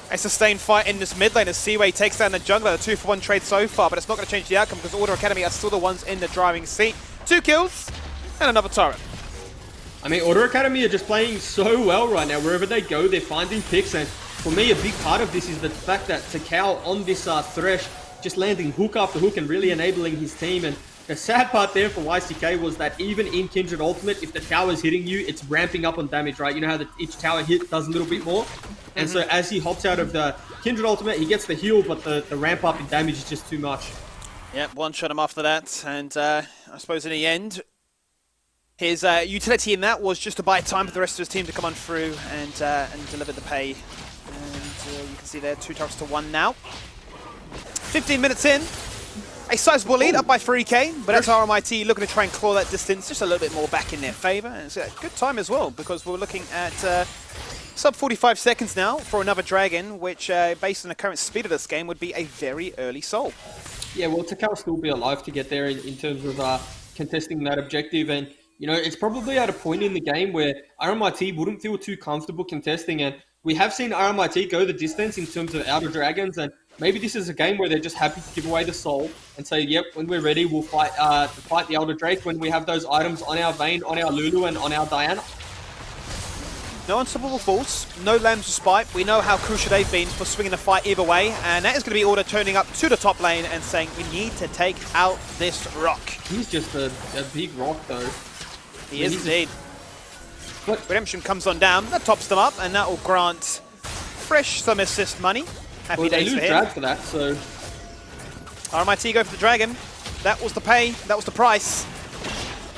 A sustained fight in this mid lane as Seaway takes down the jungler. A 2-for-1 trade so far, but it's not going to change the outcome because Order Academy are still the ones in the driving seat. 2 kills and another turret. I mean, Order Academy are just playing so well right now. Wherever they go, they're finding picks. And for me, a big part of this is the fact that Takao on this Thresh, just landing hook after hook and really enabling his team. And the sad part there for YCK was that even in Kindred Ultimate, if the tower's hitting you, it's ramping up on damage, right? You know how each tower hit does a little bit more? And so as he hops out of the Kindred Ultimate, he gets the heal, but the ramp up in damage is just too much. Yep, one shot him after that. And I suppose in the end, his utility in that was just to buy time for the rest of his team to come on through and deliver the pay. And you can see there, 2 turrets to 1 now. 15 minutes in. A sizable lead, up by 3k, but that's RMIT looking to try and claw that distance just a little bit more back in their favor. And it's a good time as well, because we're looking at sub 45 seconds now for another Dragon, which, based on the current speed of this game, would be a very early soul. Yeah, well, Takao will still be alive to get there in terms of contesting that objective. And, it's probably at a point in the game where RMIT wouldn't feel too comfortable contesting. And we have seen RMIT go the distance in terms of Outer Dragons, and maybe this is a game where they're just happy to give away the soul and say, yep, when we're ready, we'll fight the Elder Drake when we have those items on our Vayne, on our Lulu, and on our Diana. No unstoppable force, no Lamb's Respite. We know how crucial they've been for swinging the fight either way, and that is going to be Order turning up to the top lane and saying, we need to take out this rock. He's just a big rock, though. He is indeed. But Redemption comes on down, that tops them up, and that will grant Fresh some assist money. Happy days for him. Drag for that, so RMIT go for the Dragon. That was the pay, that was the price.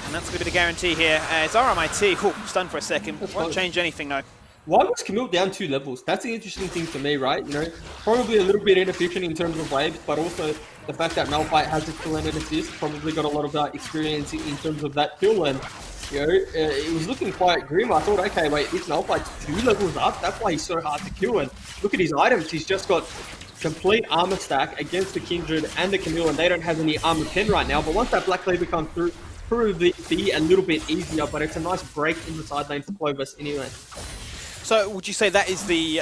And that's going to be the guarantee here. As RMIT, stunned for a second. Won't change anything though. Why was Camille down 2 levels? That's the interesting thing to me, right? You know, probably a little bit inefficient in terms of waves, but also the fact that Malphite has a kill and an assist, probably got a lot of experience in terms of that kill, and you know, it was looking quite grim. I thought, okay, wait, this Malphite's 2 levels up. That's why he's so hard to kill. And look at his items. He's just got complete armor stack against the Kindred and the Camille, and they don't have any armor 10 right now. But once that Black Cleaver comes through, probably be a little bit easier. But it's a nice break in the side lane for Clovis anyway. So would you say that is the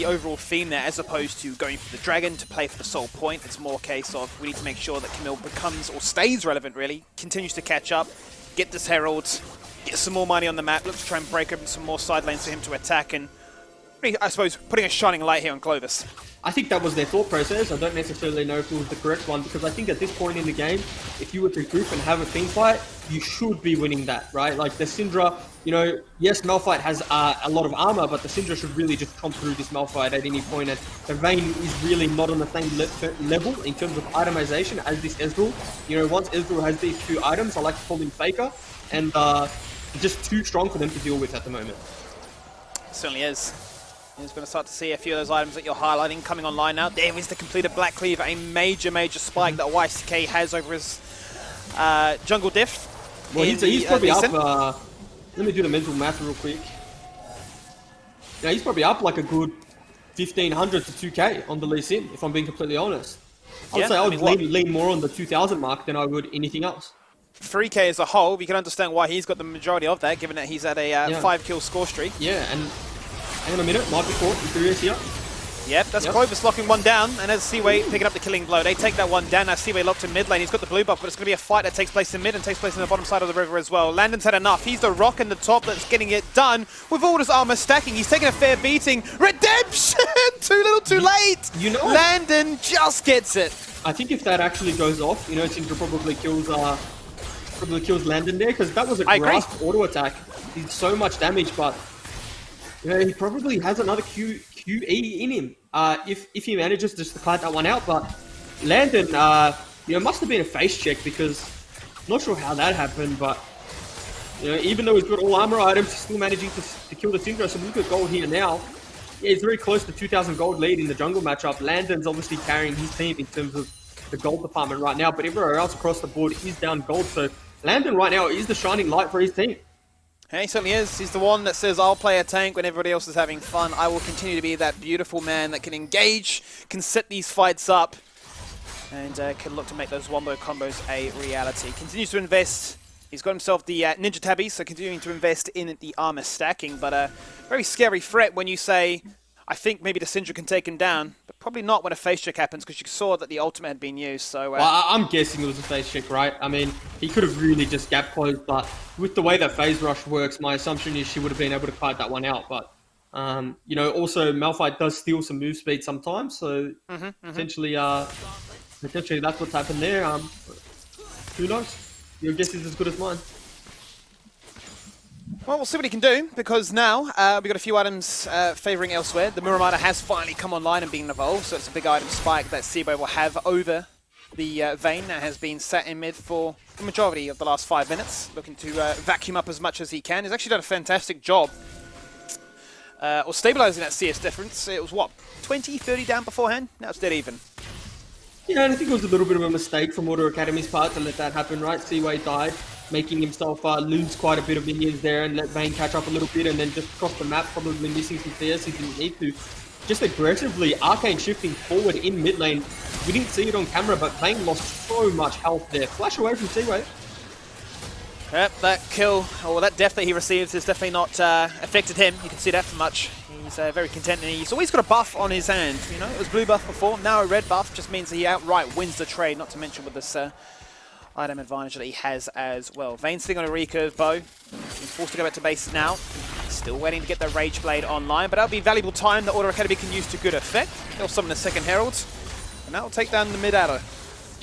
overall theme there, as opposed to going for the dragon to play for the soul point? It's more a case of we need to make sure that Camille becomes or stays relevant, really, continues to catch up, get this Herald, get some more money on the map, look to try and break open some more side lanes for him to attack, and I suppose putting a shining light here on Clovis. I think that was their thought process. I don't necessarily know if it was the correct one, because I think at this point in the game, if you were to group and have a team fight, you should be winning that, right? Like the Syndra, you know, yes, Malphite has a lot of armor, but the Syndra should really just come through this Malphite at any point. And the Vayne is really not on the same level in terms of itemization as this Ezreal. You know, once Ezreal has these 2 items, I like to call him Faker, and just too strong for them to deal with at the moment. It certainly is. He's going to start to see a few of those items that you're highlighting coming online now. There is the completed Black Cleaver, a major spike that YCK has over his jungle diff. Well, he's probably up, let me do the mental math real quick. Yeah, he's probably up like a good 1,500 to 2k on the Lee Sin, if I'm being completely honest. I'd say I would lean more on the 2,000 mark than I would anything else. 3k as a whole, we can understand why he's got the majority of that, given that he's at a 5-kill score streak. Yeah, and hang on a minute, might be caught, Imperious here. Yep, that's Clovis locking one down, and as Seaway picking up the killing blow. They take that one down. Now Seaway locked in mid lane. He's got the blue buff, but it's going to be a fight that takes place in mid and takes place in the bottom side of the river as well. Landon's had enough. He's the rock in the top that's getting it done with all his armor stacking. He's taking a fair beating. Redemption! Too little, too late! You know, Landon just gets it. I think if that actually goes off, you know, Syndra probably kills Landon there, because that was a grasp auto attack. Did so much damage, but you know, he probably has another QE in him if he manages just to cut that one out. But Landon, you know, must have been a face check, because I'm not sure how that happened. But you know, even though he's got all armor items, he's still managing to kill the Syndra. So look at gold here now. Yeah, he's very close to 2,000 gold lead in the jungle matchup. Landon's obviously carrying his team in terms of the gold department right now, but everywhere else across the board is down gold. So Landon right now is the shining light for his team. Yeah, he certainly is. He's the one that says, I'll play a tank when everybody else is having fun. I will continue to be that beautiful man that can engage, can set these fights up, and can look to make those wombo combos a reality. Continues to invest. He's got himself the ninja tabbies, so continuing to invest in the armor stacking, but a very scary threat when you say, I think maybe the Syndra can take him down, but probably not when a face check happens, because you saw that the ultimate had been used. So, well, I'm guessing it was a face check, right? I mean, he could have really just gap closed, but with the way that phase rush works, my assumption is she would have been able to kite that one out. But you know, also Malphite does steal some move speed sometimes, so potentially that's what's happened there. Who knows? Your guess is as good as mine. Well, we'll see what he can do, because now we've got a few items favouring elsewhere. The Muramata has finally come online and been evolved, so it's a big item spike that Seaway will have over the Vayne that has been sat in mid for the majority of the last 5 minutes, looking to vacuum up as much as he can. He's actually done a fantastic job or stabilising that CS difference. It was, what, 20, 30 down beforehand? Now it's dead even. Yeah, and I think it was a little bit of a mistake from Auto Academy's part to let that happen, right? Seaway died, making himself lose quite a bit of minions there, and let Vayne catch up a little bit, and then just across the map, probably missing some CS he didn't need to. Just aggressively arcane shifting forward in mid lane. We didn't see it on camera, but Vayne lost so much health there. Flash away from Seaway. Yep, that kill, or that death that he receives has definitely not affected him. You can see that for much. He's very content, and he's always got a buff on his hand. You know, it was blue buff before, now a red buff. Just means that he outright wins the trade, not to mention with this item advantage that he has as well. Vayne's sitting on a recurve bow. He's forced to go back to base now. Still waiting to get the Rage Blade online, but that'll be valuable time that Auto Academy can use to good effect. They'll summon the second Herald, and that'll take down the mid-adder.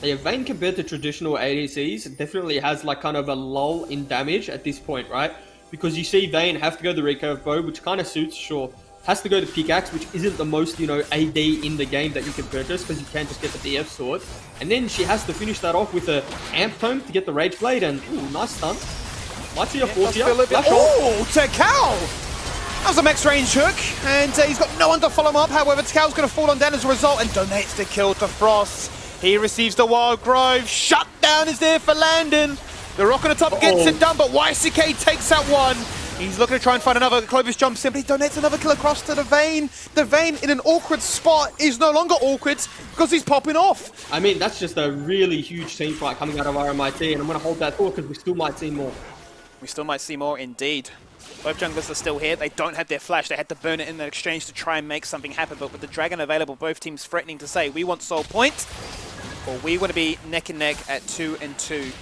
Yeah, Vayne compared to traditional ADCs definitely has like kind of a lull in damage at this point, right? Because you see Vayne have to go the recurve bow, which kind of suits, sure. Has to go the pickaxe, which isn't the most, you know, AD in the game that you can purchase, because you can't just get the DF sword. And then she has to finish that off with a Amp Tome to get the Rage Blade, and ooh, nice stun. Might see a 40 Oh, Takao! That was a max range hook, and he's got no one to follow him up. However, Tkal's going to fall on down as a result and donates the kill to Frost. He receives the Wild Grove. Shutdown is there for Landon. The rock on the top gets it done, but YCK takes out one. He's looking to try and find another. Clovis jumps in, but he donates another kill across to the Vayne. The Vayne in an awkward spot is no longer awkward because he's popping off. I mean, that's just a really huge team fight coming out of RMIT, and I'm going to hold that thought because we still might see more. We still might see more indeed. Both junglers are still here. They don't have their flash. They had to burn it in the exchange to try and make something happen. But with the Dragon available, both teams threatening to say, we want soul point, or we want to be neck and neck at 2-2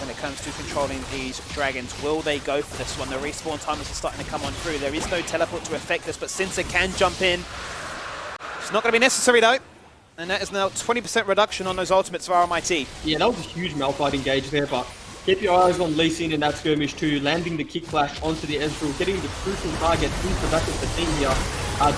when it comes to controlling these Dragons. Will they go for this one? The respawn timers are starting to come on through. There is no teleport to affect this, but Cincer can jump in. It's not going to be necessary though. And that is now 20% reduction on those ultimates for RMIT. Yeah, that was a huge Malphite engage there, but keep your eyes on Lee Sin in that skirmish too, landing the kick flash onto the Ezreal, getting the crucial target into the back of the team here.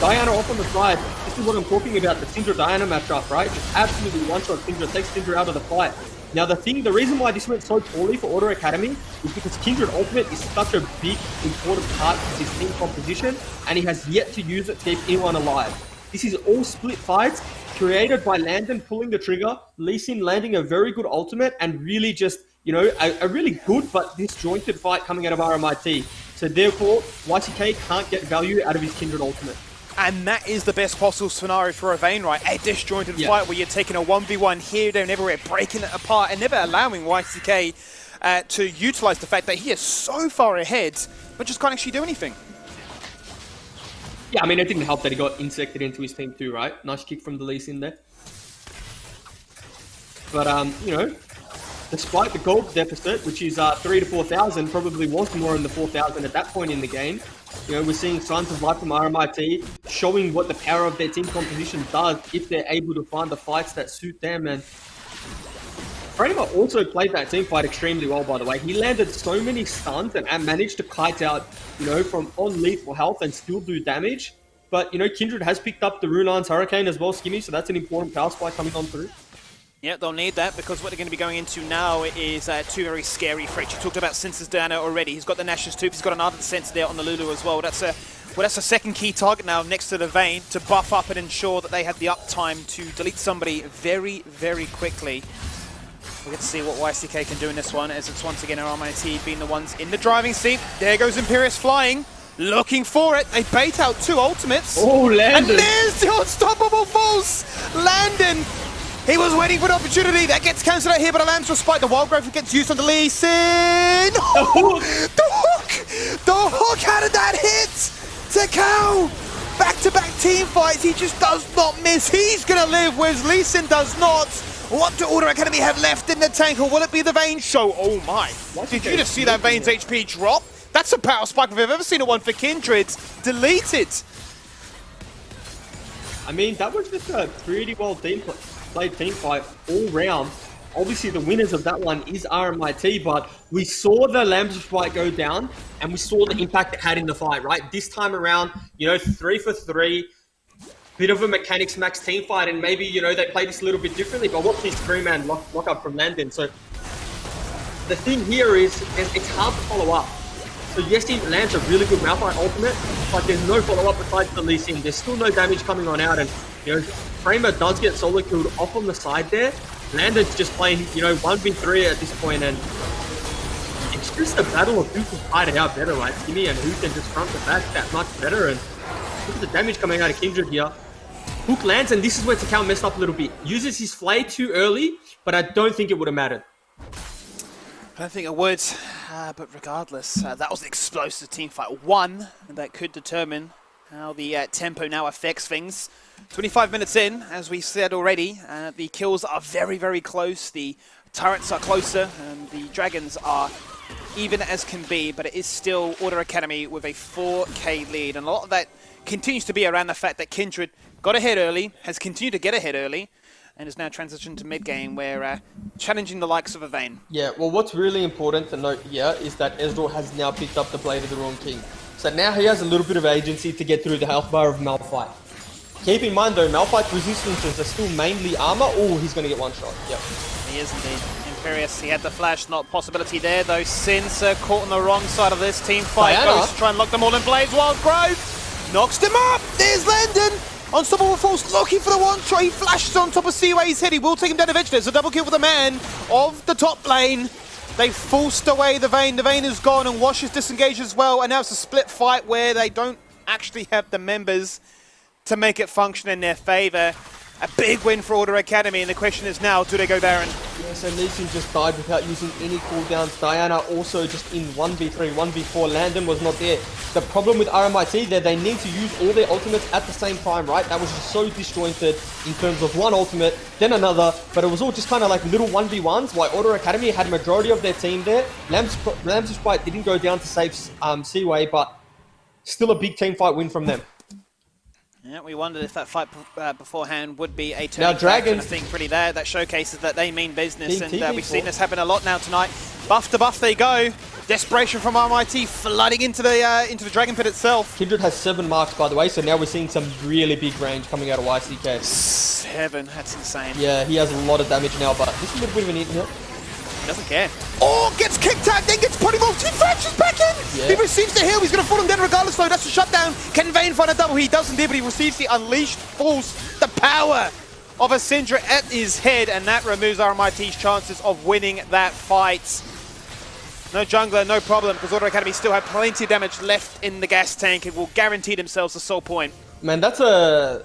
Diana off on the side. This is what I'm talking about, the Syndra-Diana matchup, right? Just absolutely one-shot Syndra, takes Syndra out of the fight. Now the reason why this went so poorly for Auto Academy is because Kindred Ultimate is such a big, important part of his team composition, and he has yet to use it to keep anyone alive. This is all split fights, created by Landon pulling the trigger, Lee Sin landing a very good ultimate, and really just, you know, a really good but disjointed fight coming out of RMIT. So therefore, YCK can't get value out of his Kindred Ultimate. And that is the best possible scenario for a Vayne, right? A disjointed fight where you're taking a 1v1 here, there, and everywhere, breaking it apart, and never allowing YCK to utilize the fact that he is so far ahead, but just can't actually do anything. Yeah, I mean, it didn't help that he got insected into his team too, right? Nice kick from the Lee Sin there. But, you know, despite the gold deficit, which is 3,000 to 4,000, probably was more in the 4,000 at that point in the game. You know, we're seeing signs of life from RMIT, showing what the power of their team composition does if they're able to find the fights that suit them. And Framer also played that team fight extremely well, by the way. He landed so many stuns and managed to kite out, you know, from on-lethal health and still do damage. But, you know, Kindred has picked up the Runar's Hurricane as well, Skimmy, so that's an important power spike coming on through. Yeah, they'll need that because what they're going to be going into now is two very scary threats. You talked about Cincer's Diana already. He's got the Nash's Tooth. He's got another Sensor there on the Lulu as well. That's a second key target now next to the Vayne to buff up and ensure that they have the uptime to delete somebody very, very quickly. We'll get to see what YCK can do in this one, as it's once again RMIT being the ones in the driving seat. There goes Imperius flying, looking for it. They bait out two ultimates. Oh, Landon! And there's the unstoppable force! Landon! He was waiting for the opportunity. That gets cancelled out here, but a Lamb's Respite. The Wild Growth gets used on the Lee Sin. Oh, the hook! The hook! How did that hit? Tcal! Back-to-back team fights. He just does not miss. He's going to live, whereas Lee Sin does not. What do Auto Academy have left in the tank, or will it be the Vayne show? Oh my. Did you just see that Vayne's HP drop? That's a power spike if I've ever seen one for Kindred. Deleted. I mean, that was just a pretty well played team fight all round. Obviously, the winners of that one is RMIT, but we saw the Lamb's fight go down, and we saw the impact it had in the fight, right? This time around, you know, 3 for 3, bit of a mechanics max team fight, and maybe, you know, they play this a little bit differently, but watch this 3-man lock up from Landon. So the thing here is, it's hard to follow up. So yes, he lands a really good Malphite ultimate, but there's no follow-up besides the Lee Sin. There's still no damage coming on out, and, you know, Framer does get solo killed off on the side there. Landon's just playing, you know, 1v3 at this point, and it's just a battle of who can fight it out better, right? Skimmy, and who can just front the back that much better. And look at the damage coming out of Kindred here. Hook lands, and this is where Tcal messed up a little bit. Uses his flay too early, but I don't think it would have mattered. I don't think it would, but regardless, that was an explosive team fight. One that could determine how the tempo now affects things. 25 minutes in, as we said already, the kills are very, very close. The turrets are closer, and the Dragons are even as can be, but it is still Auto Academy with a 4K lead. And a lot of that continues to be around the fact that Kindred got ahead early, has continued to get ahead early, and is now transitioned to mid-game where challenging the likes of a Vayne. Yeah, well, what's really important to note here is that Ezreal has now picked up the Blade of the Wrong King. So now he has a little bit of agency to get through the health bar of Malphite. Keep in mind though, Malphite's resistances are still mainly armor. Oh, he's going to get one shot. Yep. He is indeed. Imperious, he had the flash, not a possibility there though. Sincer caught on the wrong side of this team fight. Goes to try and lock them all in place. Wild Growth knocks him up. There's Landon. Unstoppable Force looking for the one try. He flashes on top of Seaway's head. He will take him down eventually. It's a double kill for the man of the top lane. They forced away the Vayne. The Vayne is gone and Wash is disengaged as well. And now it's a split fight where they don't actually have the members to make it function in their favor. A big win for Order Academy, and the question is now, do they go Baron? Yes, and Lee Sin just died without using any cooldowns. Diana also just in 1v3, 1v4. Landon was not there. The problem with RMIT there, they need to use all their ultimates at the same time, right? That was just so disjointed in terms of one ultimate, then another, but it was all just kind of like little 1v1s, while Order Academy had majority of their team there. Lamb's Sprite didn't go down to save Seaway, but still a big team fight win from them. Yeah, we wondered if that fight beforehand would be a turning now Dragons, I think pretty there. That showcases that they mean business, and we've seen this happen a lot now tonight. Buff to buff they go. Desperation from RMIT flooding into the Dragon Pit itself. Kindred has 7 marks, by the way, so now we're seeing some really big range coming out of YCK. 7, that's insane. Yeah, he has a lot of damage now, but this is a bit of an eat here. He doesn't care. Oh, gets kicked out, then gets polymorphed. He flashes back in. Yeah. He receives the heal. He's going to fall him down regardless, though. That's a shutdown. Can Vayne find a double? He doesn't do, but he receives the Unleashed Force, the power of a Syndra at his head, and that removes RMIT's chances of winning that fight. No jungler, no problem, because Order Academy still have plenty of damage left in the gas tank and will guarantee themselves the soul point. Man, that's a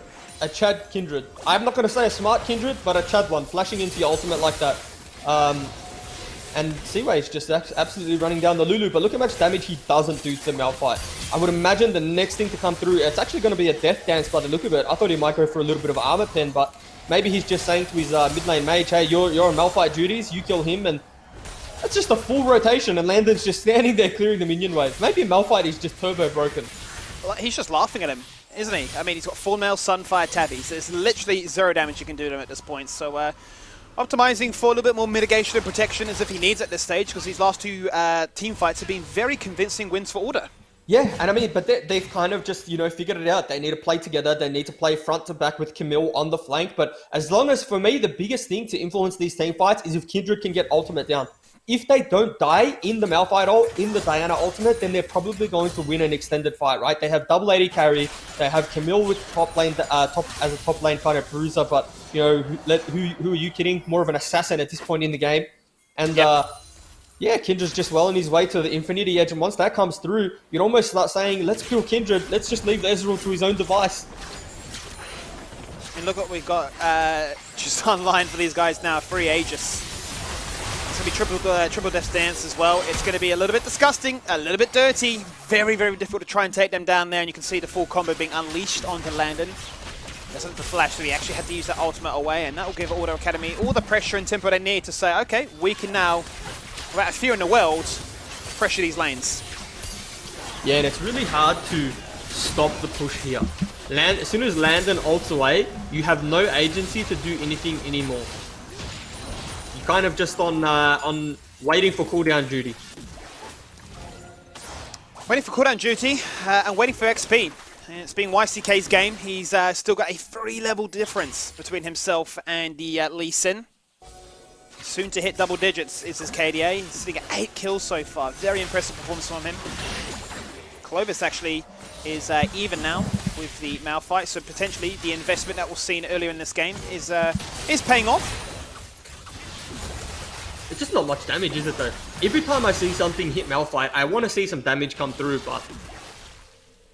Chad Kindred. I'm not going to say a smart Kindred, but a Chad one, flashing into your ultimate like that. And Seaway is just absolutely running down the Lulu, but look how much damage he doesn't do to Malphite. I would imagine the next thing to come through, it's actually going to be a death dance by the look of it. I thought he might go for a little bit of armor pen, but maybe he's just saying to his mid lane mage, hey, you're on Malphite duties, you kill him, and that's just a full rotation, and Landon's just standing there clearing the minion wave. Maybe Malphite is just turbo broken. Well, he's just laughing at him, isn't he? I mean, he's got full mail, Sunfire, Tabby, so there's literally 0 damage you can do to him at this point, so optimizing for a little bit more mitigation and protection as if he needs at this stage, because these last 2 team fights have been very convincing wins for Order. Yeah, and I mean, but they've kind of just, you know, figured it out. They need to play together. They need to play front to back with Camille on the flank. But as long as, for me, the biggest thing to influence these team fights is if Kindred can get ultimate down. If they don't die in the Malphite ult, in the Diana ultimate, then they're probably going to win an extended fight, right? They have double AD carry. They have Camille with top lane, as a top lane kind of bruiser. But, you know, who are you kidding? More of an assassin at this point in the game. And, yeah, Kindred's just well on his way to the Infinity Edge. And once that comes through, you'd almost start saying, let's kill Kindred. Let's just leave Ezreal to his own device. And look what we've got just online for these guys now. Free Aegis. It's going to be triple death dance as well. It's going to be a little bit disgusting, a little bit dirty. Very, very difficult to try and take them down there. And you can see the full combo being unleashed onto Landon. Doesn't the flash, so he actually had to use that ultimate away. And that will give Order Academy all the pressure and tempo they need to say, okay, we can now, without a fear in the world, pressure these lanes. Yeah, and it's really hard to stop the push here. As soon as Landon ults away, you have no agency to do anything anymore. Kind of just on waiting for cooldown duty. Waiting for cooldown duty and waiting for XP. And it's been YCK's game. He's still got a 3-level difference between himself and the Lee Sin. Soon to hit double digits is his KDA. He's sitting at 8 kills so far. Very impressive performance from him. Clovis actually is even now with the Malphite, so potentially the investment that was seen earlier in this game is paying off. It's just not much damage, is it though? Every time I see something hit Malphite, I want to see some damage come through, but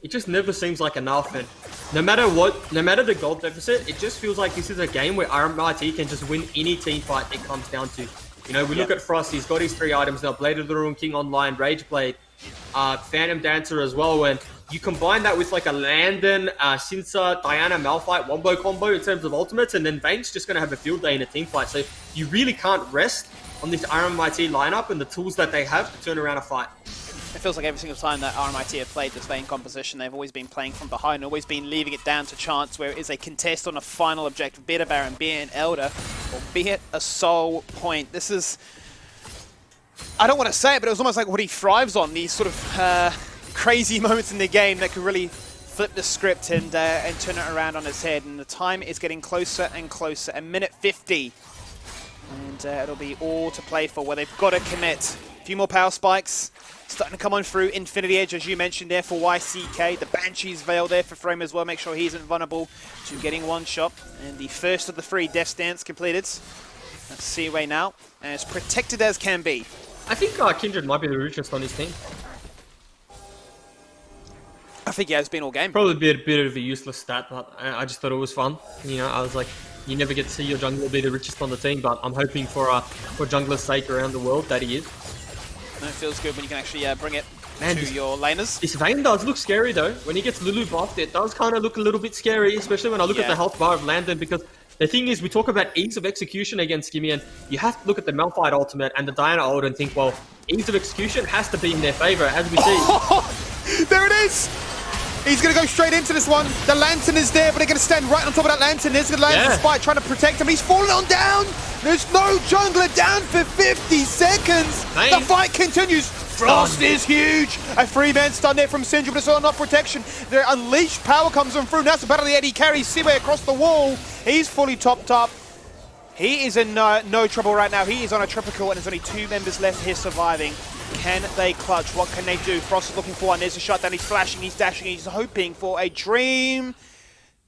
it just never seems like enough. And no matter what, no matter the gold deficit, it just feels like this is a game where RMIT can just win any team fight it comes down to. You know, we look at Frost, he's got his 3 items now, Blade of the Ruin King online, Rage Blade, Phantom Dancer as well, and you combine that with like a Landon, Sincer, Diana, Malphite wombo combo in terms of ultimates, and then Vayne's just going to have a field day in a team fight. So you really can't rest on this RMIT lineup and the tools that they have to turn around a fight. It feels like every single time that RMIT have played this Vayne composition, they've always been playing from behind, always been leaving it down to chance where it is a contest on a final objective, be it a Baron, be it an Elder, or be it a soul point. This is, I don't want to say it, but it was almost like what he thrives on, these sort of crazy moments in the game that could really flip the script and turn it around on its head. And the time is getting closer and closer. A minute 50 And it'll be all to play for where they've got to commit. A few more power spikes starting to come on through. Infinity Edge, as you mentioned there, for YCK. The Banshee's Veil there for Frame as well. Make sure he isn't vulnerable to getting one shot. And the first of the 3 Death Dance completed. That's Seaway now, as protected as can be. I think Kindred might be the richest on his team. I think he has been all game. Probably a bit of a useless stat, but I just thought it was fun. You know, I was like, you never get to see your jungler be the richest on the team, but I'm hoping for jungler's sake around the world that he is. And it feels good when you can actually bring it Man, to your laners. This Vayne does look scary though. When he gets Lulu buffed, it does kind of look a little bit scary, especially when I look at the health bar of Landon, because the thing is, we talk about ease of execution against Gimme, and you have to look at the Malphite ultimate and the Diana ult and think, well, ease of execution has to be in their favor, as we see. There it is! He's going to go straight into this one. The Lantern is there, but they're going to stand right on top of that Lantern. There's the Lantern Spike trying to protect him. He's falling on down. There's no jungler down for 50 seconds. Man. The fight continues. Frost is huge. A 3-man stun there from Syndrome, but it's not enough protection. Their unleashed power comes on through. Now it's the battle of the Eddie carries Seaway across the wall. He's fully topped up. He is in no trouble right now. He is on a triple kill, and there's only 2 members left here surviving. Can they clutch? What can they do? Frost is looking for one. There's a shutdown. He's flashing. He's dashing. He's hoping for a dream.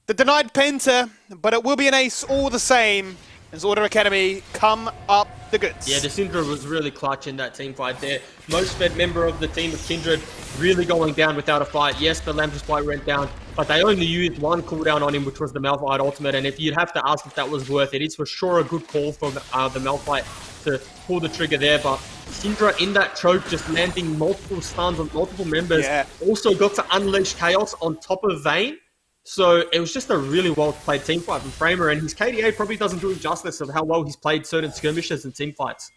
The denied Penta, but it will be an ace all the same. As Order Academy come up the goods. Yeah, the Syndra was really clutch in that team fight there. Most fed member of the team of Kindred really going down without a fight. Yes, the Lantern Spike went down, but they only used 1 cooldown on him, which was the Malphite ultimate. And if you'd have to ask if that was worth it, it's for sure a good call for the Malphite to pull the trigger there. But Syndra in that choke, just landing multiple stuns on multiple members, also got to unleash chaos on top of Vayne. So it was just a really well-played team fight from Framer, and his KDA probably doesn't do him justice of how well he's played certain skirmishes and team fights.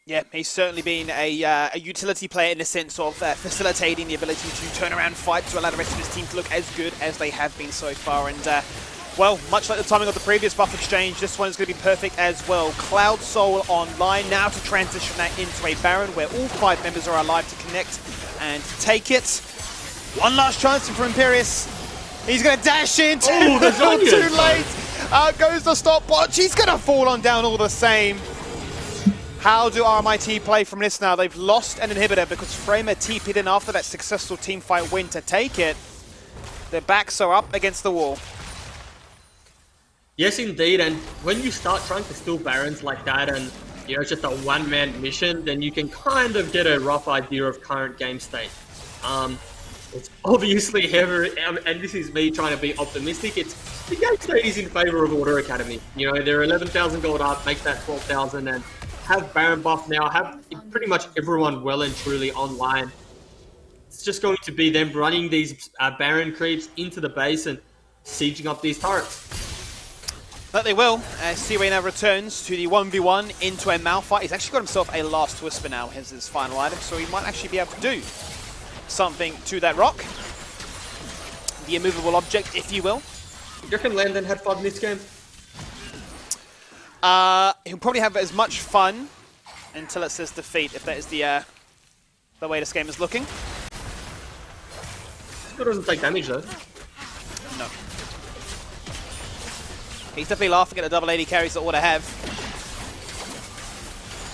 Yeah, he's certainly been a utility player in the sense of facilitating the ability to turn around fights to allow the rest of his team to look as good as they have been so far. And, well, much like the timing of the previous buff exchange, this one is going to be perfect as well. Cloud Soul online now to transition that into a Baron where all 5 members are alive to connect and take it. One last chance for Imperius. He's going to dash in. Too late. Out goes the stopwatch. He's going to fall on down all the same. How do RMIT play from this now? They've lost an inhibitor because Framer TP'd in after that successful team fight win to take it. Their backs are up against the wall. Yes, indeed. And when you start trying to steal Barons like that and, you know, it's just a one-man mission, then you can kind of get a rough idea of current game state. It's obviously heavy, and this is me trying to be optimistic. The game state is in favor of Order Academy. You know, they're 11,000 gold up, make that 12,000, and have Baron buff now, have pretty much everyone well and truly online. It's just going to be them running these Baron creeps into the base and sieging up these turrets. But they will, as Seaway now returns to the 1v1 into a Malphite. He's actually got himself a Last Whisper now as his final item, so he might actually be able to do something to that rock. The immovable object, if you will. You reckon Landon had fun this game? He'll probably have as much fun until it says defeat, if that is the way this game is looking. Still doesn't take damage though. No. He's definitely laughing at the double 80 carries that Order have.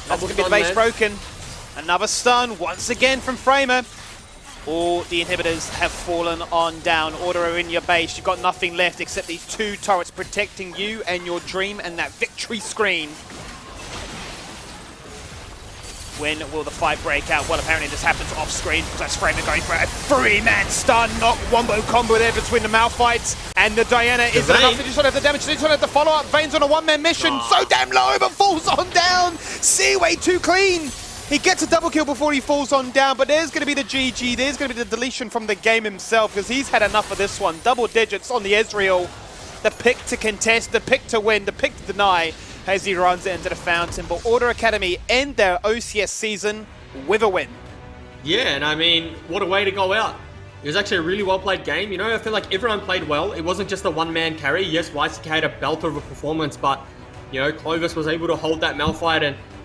That's going to be the base broken. Another stun once again from Framer. All the inhibitors have fallen on down. Order are in your base. You've got nothing left except these 2 turrets protecting you and your dream and that victory screen. When will the fight break out? Well, apparently this happens off screen because that's Framer going for a 3-man stun, not wombo combo there between the Malphites and the Diana. Is it enough to just have the damage? They just have the follow-up. Vayne's on a 1-man mission. So damn low, but falls on down. Seaway too clean. He gets a double kill before he falls on down, but there's going to be the GG. There's going to be the deletion from the game himself because he's had enough of this one. Double digits on the Ezreal. The pick to contest, the pick to win, the pick to deny as he runs it into the fountain. But Order Academy end their OCS season with a win. Yeah, and I mean, what a way to go out. It was actually a really well-played game. You know, I feel like everyone played well. It wasn't just a one-man carry. Yes, YCK had a belter of a performance, but, you know, Clovis was able to hold that Malphite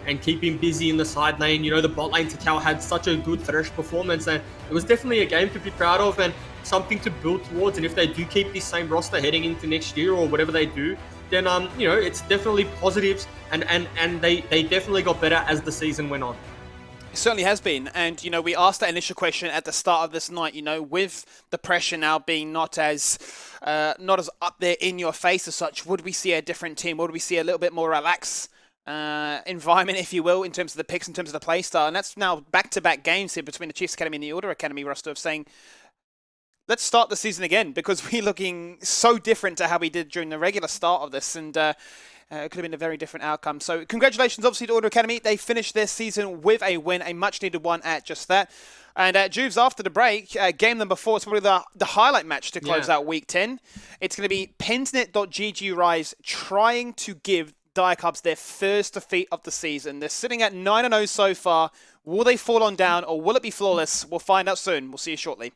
and keep him busy in the side lane. You know, the bot lane Takao had such a good Thresh performance, and it was definitely a game to be proud of and something to build towards. And if they do keep this same roster heading into next year or whatever they do, then it's definitely positives, and they definitely got better as the season went on. It certainly has been. And, we asked that initial question at the start of this night, with the pressure now being not as up there in your face as such, would we see a different team? Would we see a little bit more relaxed environment, if you will, in terms of the picks, in terms of the play style? And that's now back-to-back games here between the Chiefs Academy and the Order Academy roster of saying, let's start the season again, because we're looking so different to how we did during the regular start of this, and it could have been a very different outcome. So congratulations, obviously, to Order Academy. They finished their season with a win, a much-needed one at just that. And Juves, after the break, game number 4, it's probably the highlight match to close out Week 10. It's going to be Pensnet.gg Rise trying to give Dire Cubs their first defeat of the season. They're sitting at 9-0 so far. Will they fall on down, or will it be flawless? We'll find out soon. We'll see you shortly.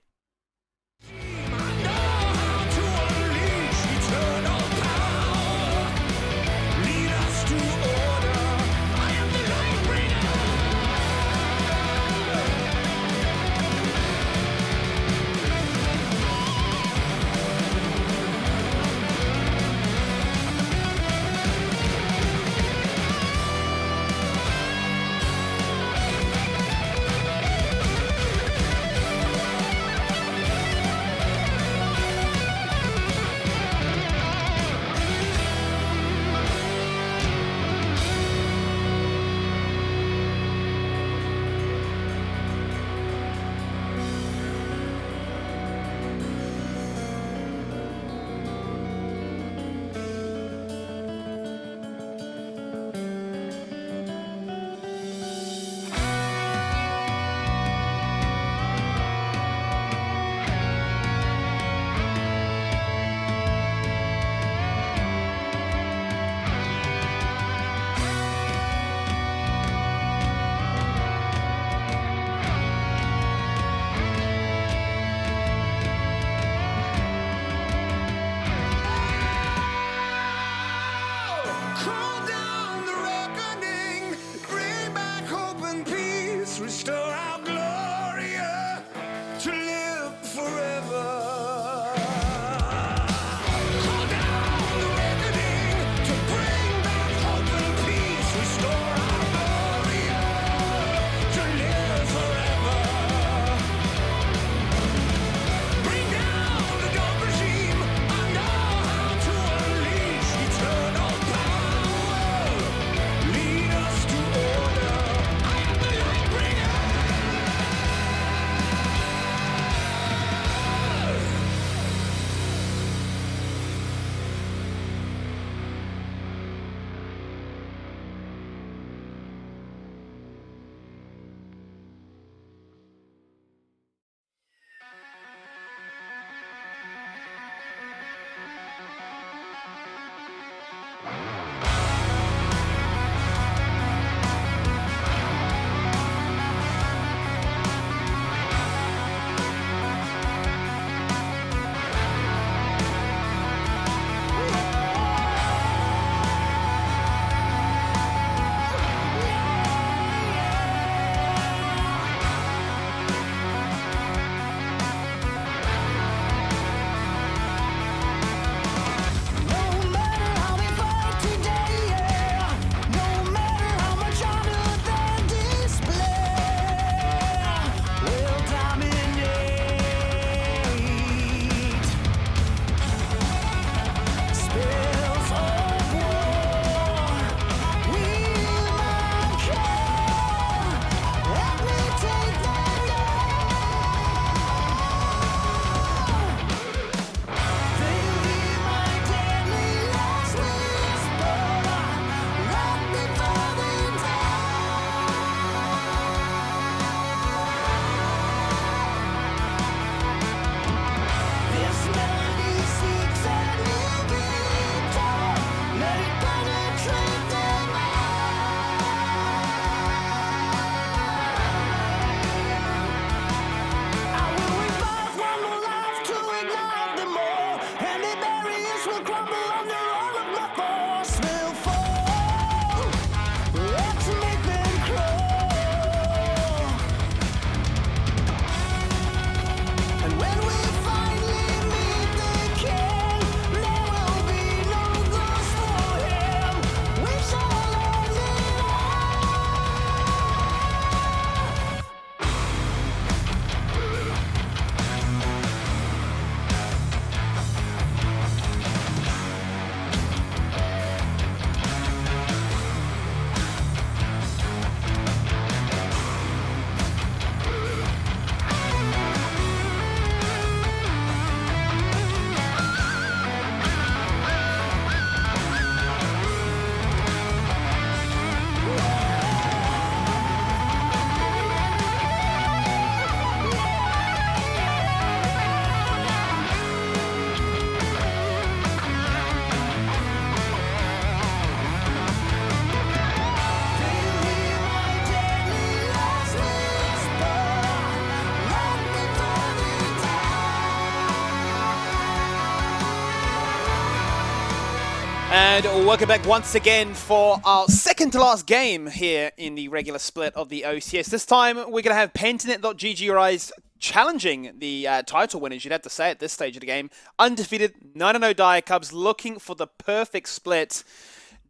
And welcome back once again for our second to last game here in the regular split of the OCS. This time we're going to have Pentanet.gg Rise challenging the title winners, you'd have to say at this stage of the game. Undefeated 9-0 Dire Cubs looking for the perfect split.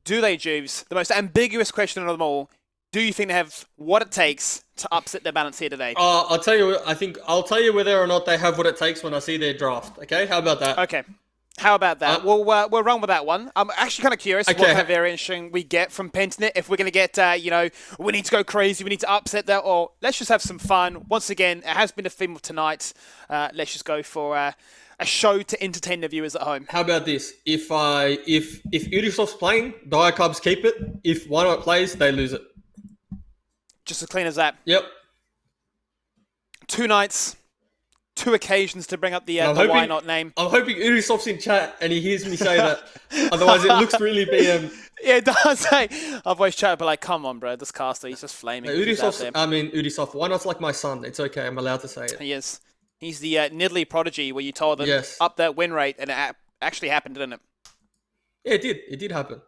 Do they, Juves? The most ambiguous question of them all. Do you think they have what it takes to upset their balance here today? I'll tell you. I'll tell you whether or not they have what it takes when I see their draft. Okay, how about that? Okay. How about that? We'll run with that one. I'm actually kind of curious what kind of variation we get from Pentanet. If we're going to get, we need to go crazy, we need to upset that, or let's just have some fun. Once again, it has been a theme of tonight. Let's just go for a show to entertain the viewers at home. How about this? If Ubisoft's playing, Dire Cubs keep it. If Why Not plays, they lose it. Just as clean as that. Yep. 2 nights. 2 occasions to bring up the Why Not name. I'm hoping Ubisoft's in chat and he hears me say that. Otherwise, it looks really BM. Yeah, it does. Hey, I've always chatted, but like, come on, bro. This caster, he's just flaming. Ubisoft. Why Not's like my son. It's okay. I'm allowed to say it. He is. He's the Nidalee prodigy where you told them up that win rate, and it actually happened, didn't it? Yeah, it did. It did happen.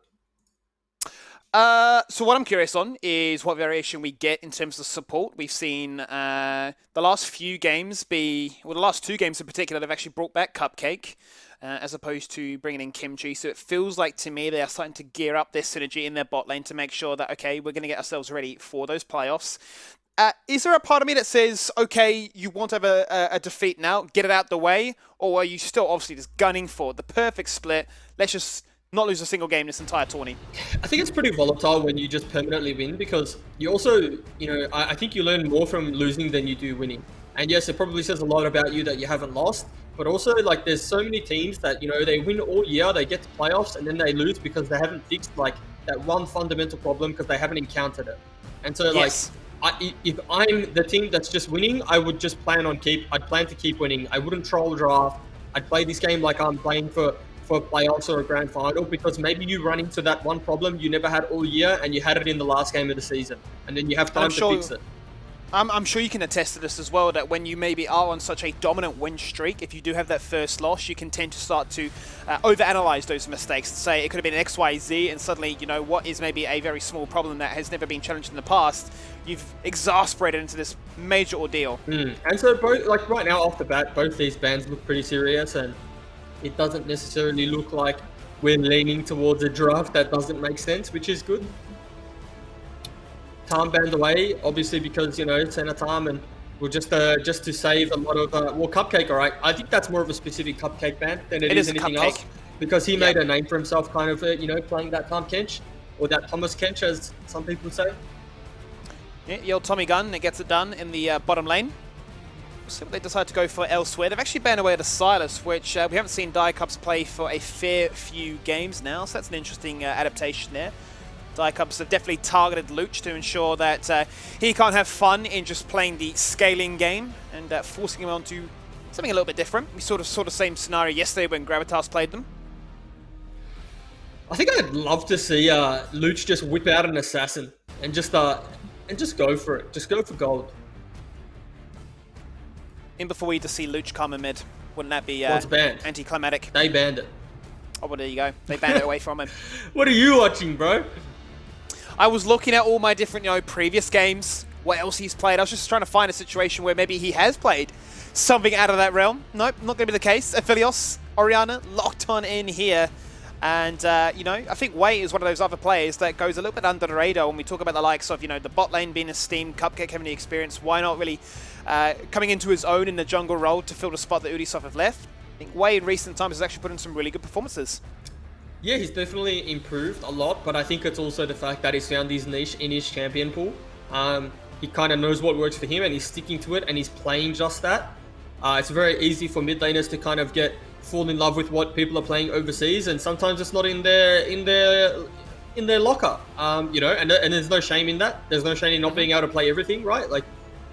So what I'm curious on is what variation we get in terms of support. We've seen the last few games the last 2 games in particular, they've actually brought back Cupcake as opposed to bringing in Kimchi. So it feels like to me they are starting to gear up their synergy in their bot lane to make sure that, okay, we're going to get ourselves ready for those playoffs. Is there a part of me that says, okay, you want to have a defeat now, get it out the way, or are you still obviously just gunning for the perfect split? Let's just not lose a single game this entire tourney. I think it's pretty volatile when you just permanently win because you also, I think you learn more from losing than you do winning. And yes, it probably says a lot about you that you haven't lost, but also like there's so many teams that, they win all year, they get to playoffs and then they lose because they haven't fixed like that one fundamental problem because they haven't encountered it. And so if I'm the team that's just winning, I would just I'd plan to keep winning. I wouldn't troll draft. I'd play this game like I'm playing for playoffs or a grand final because maybe you run into that one problem you never had all year and you had it in the last game of the season and then you have time to fix it. I'm sure you can attest to this as well, that when you maybe are on such a dominant win streak, if you do have that first loss, you can tend to start to overanalyze those mistakes and say it could have been X, Y, Z, and suddenly, what is maybe a very small problem that has never been challenged in the past, you've exasperated into this major ordeal. And so both, like right now off the bat, both these bans look pretty serious and it doesn't necessarily look like we're leaning towards a draft that doesn't make sense, which is good. Tarm banned away, obviously because, Senna Tarm, and we'll just to save a lot of, Cupcake, all right. I think that's more of a specific Cupcake ban than it is anything else. Because he made a name for himself kind of, playing that Tarm Kench, or that Thomas Kench, as some people say. Yeah, the old Tommy Gun, it gets it done in the bottom lane. So they decide to go for elsewhere. They've actually banned away the Silas, which we haven't seen Dire Cubs play for a fair few games now, so that's an interesting adaptation there. Dire Cubs have definitely targeted Luch to ensure that he can't have fun in just playing the scaling game and forcing him onto something a little bit different. We saw the same scenario yesterday when Gravitas played them. I think I'd love to see Luch just whip out an assassin and just go for it. Just go for gold. In before we just see Luch come in mid. Wouldn't that be anticlimactic? They banned it. Oh, well, there you go. They banned it away from him. What are you watching, bro? I was looking at all my different, previous games, what else he's played. I was just trying to find a situation where maybe he has played something out of that realm. Nope, not going to be the case. Aphelios, Oriana, locked on in here. And, I think Wei is one of those other players that goes a little bit under the radar when we talk about the likes of, the bot lane being esteemed, Cupcake having the experience. Why not really coming into his own in the jungle role to fill the spot that Ubisoft have left? I think Wei in recent times has actually put in some really good performances. Yeah, he's definitely improved a lot, but I think it's also the fact that he's found his niche in his champion pool. He kind of knows what works for him and he's sticking to it and he's playing just that. It's very easy for mid laners to kind of fall in love with what people are playing overseas, and sometimes it's not in their locker. And there's no shame in that. There's no shame in not being able to play everything, right?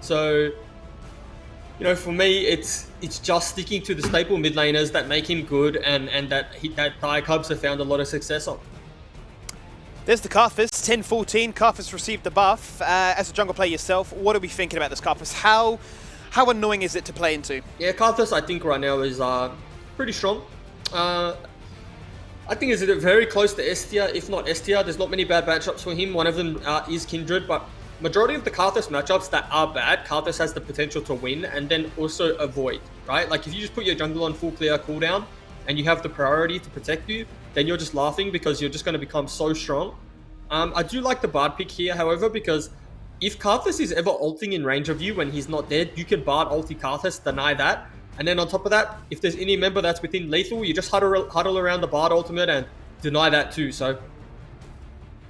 So for me, it's just sticking to the staple mid laners that make him good, and that Dire Cubs have found a lot of success on. There's the Karthus, 10-14. Karthus received the buff. As a jungle player yourself, what are we thinking about this Karthus? How annoying is it to play into? Yeah, Karthus I think right now is pretty strong. I think it's very close to S tier, if not S tier. There's not many bad matchups for him. One of them is Kindred, but majority of the Karthus matchups that are bad, Karthus has the potential to win and then also avoid, right? Like if you just put your jungle on full clear cooldown and you have the priority to protect you, then you're just laughing because you're just going to become so strong. I do like the Bard pick here, however, because if Karthus is ever ulting in range of you when he's not dead, you can Bard ulti Karthus, deny that. And then on top of that, if there's any member that's within lethal, you just huddle around the Bard ultimate and deny that too. So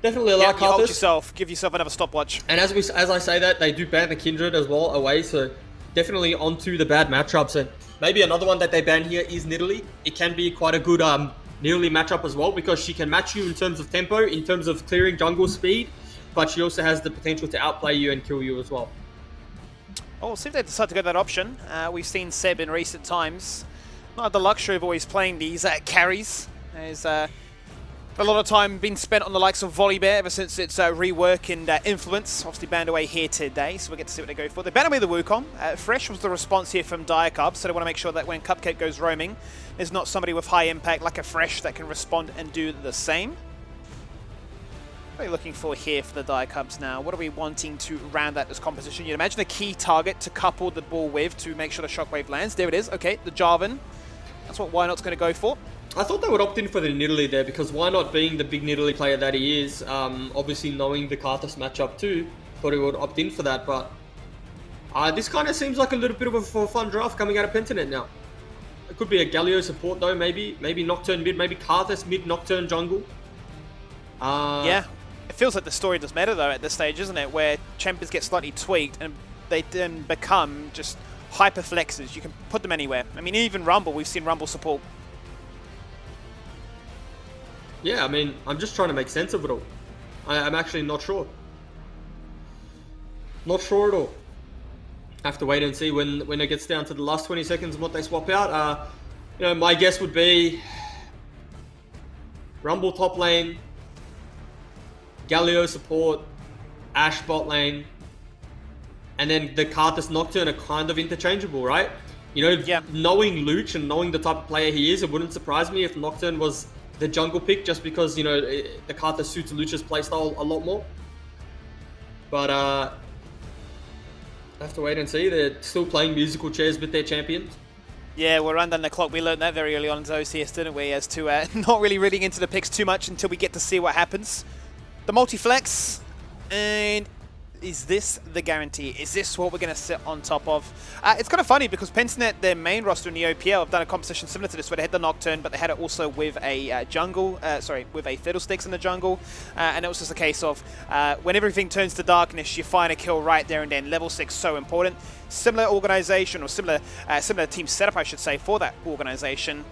definitely like Karthus. Ult Karthus. give yourself another stopwatch. And as I say that, they do ban the Kindred as well away, so definitely onto the bad matchups. And maybe another one that they ban here is Nidalee. It can be quite a good Nidalee matchup as well because she can match you in terms of tempo, in terms of clearing jungle speed, but she also has the potential to outplay you and kill you as well. Oh, we'll see if they decide to go that option. We've seen Seb in recent times not have the luxury of always playing these carries. There's a lot of time been spent on the likes of Volibear ever since its rework and influence. Obviously banned away here today, so we'll get to see what they go for. They banned away the Wukong. Fresh was the response here from Diacub, so they want to make sure that when Cupcake goes roaming, there's not somebody with high impact like a Fresh that can respond and do the same. What are we looking for here for the Diacubs now? What are we wanting to round out this composition? You'd imagine a key target to couple the ball with to make sure the shockwave lands. There it is. Okay, the Jarvan. That's what Wynot's going to go for. I thought they would opt in for the Nidalee there because Wynot being the big Nidalee player that he is, obviously knowing the Karthus matchup too, thought he would opt in for that. But this kind of seems like a little bit of a fun draft coming out of Pentanet now. It could be a Galio support though, maybe Nocturne mid, maybe Karthus mid, Nocturne jungle. Yeah. It feels like the story does matter though at this stage, isn't it? Where champions get slightly tweaked and they then become just hyper flexes. You can put them anywhere. I mean, even Rumble, we've seen Rumble support. Yeah, I mean, I'm just trying to make sense of it all. I'm actually not sure. Not sure at all. Have to wait and see when it gets down to the last 20 seconds and what they swap out. My guess would be Rumble top lane, Galio support, Ashe bot lane, and then the Karthus Nocturne are kind of interchangeable, right? Knowing Luch and knowing the type of player he is, it wouldn't surprise me if Nocturne was the jungle pick just because, the Karthus suits Luch's playstyle a lot more. But I have to wait and see. They're still playing musical chairs with their champions. Yeah, we're running down the clock. We learned that very early on in OCS, didn't we? As to not really reading into the picks too much until we get to see what happens. The multi-flex, and is this the guarantee? Is this what we're going to sit on top of? It's kind of funny because Pentanet, their main roster in the OPL, have done a composition similar to this where they had the Nocturne, but they had it also with a with a Fiddlesticks in the jungle. And it was just a case of when everything turns to darkness, you find a kill right there and then. Level 6 so important. Similar organization, or similar team setup, I should say, for that organization.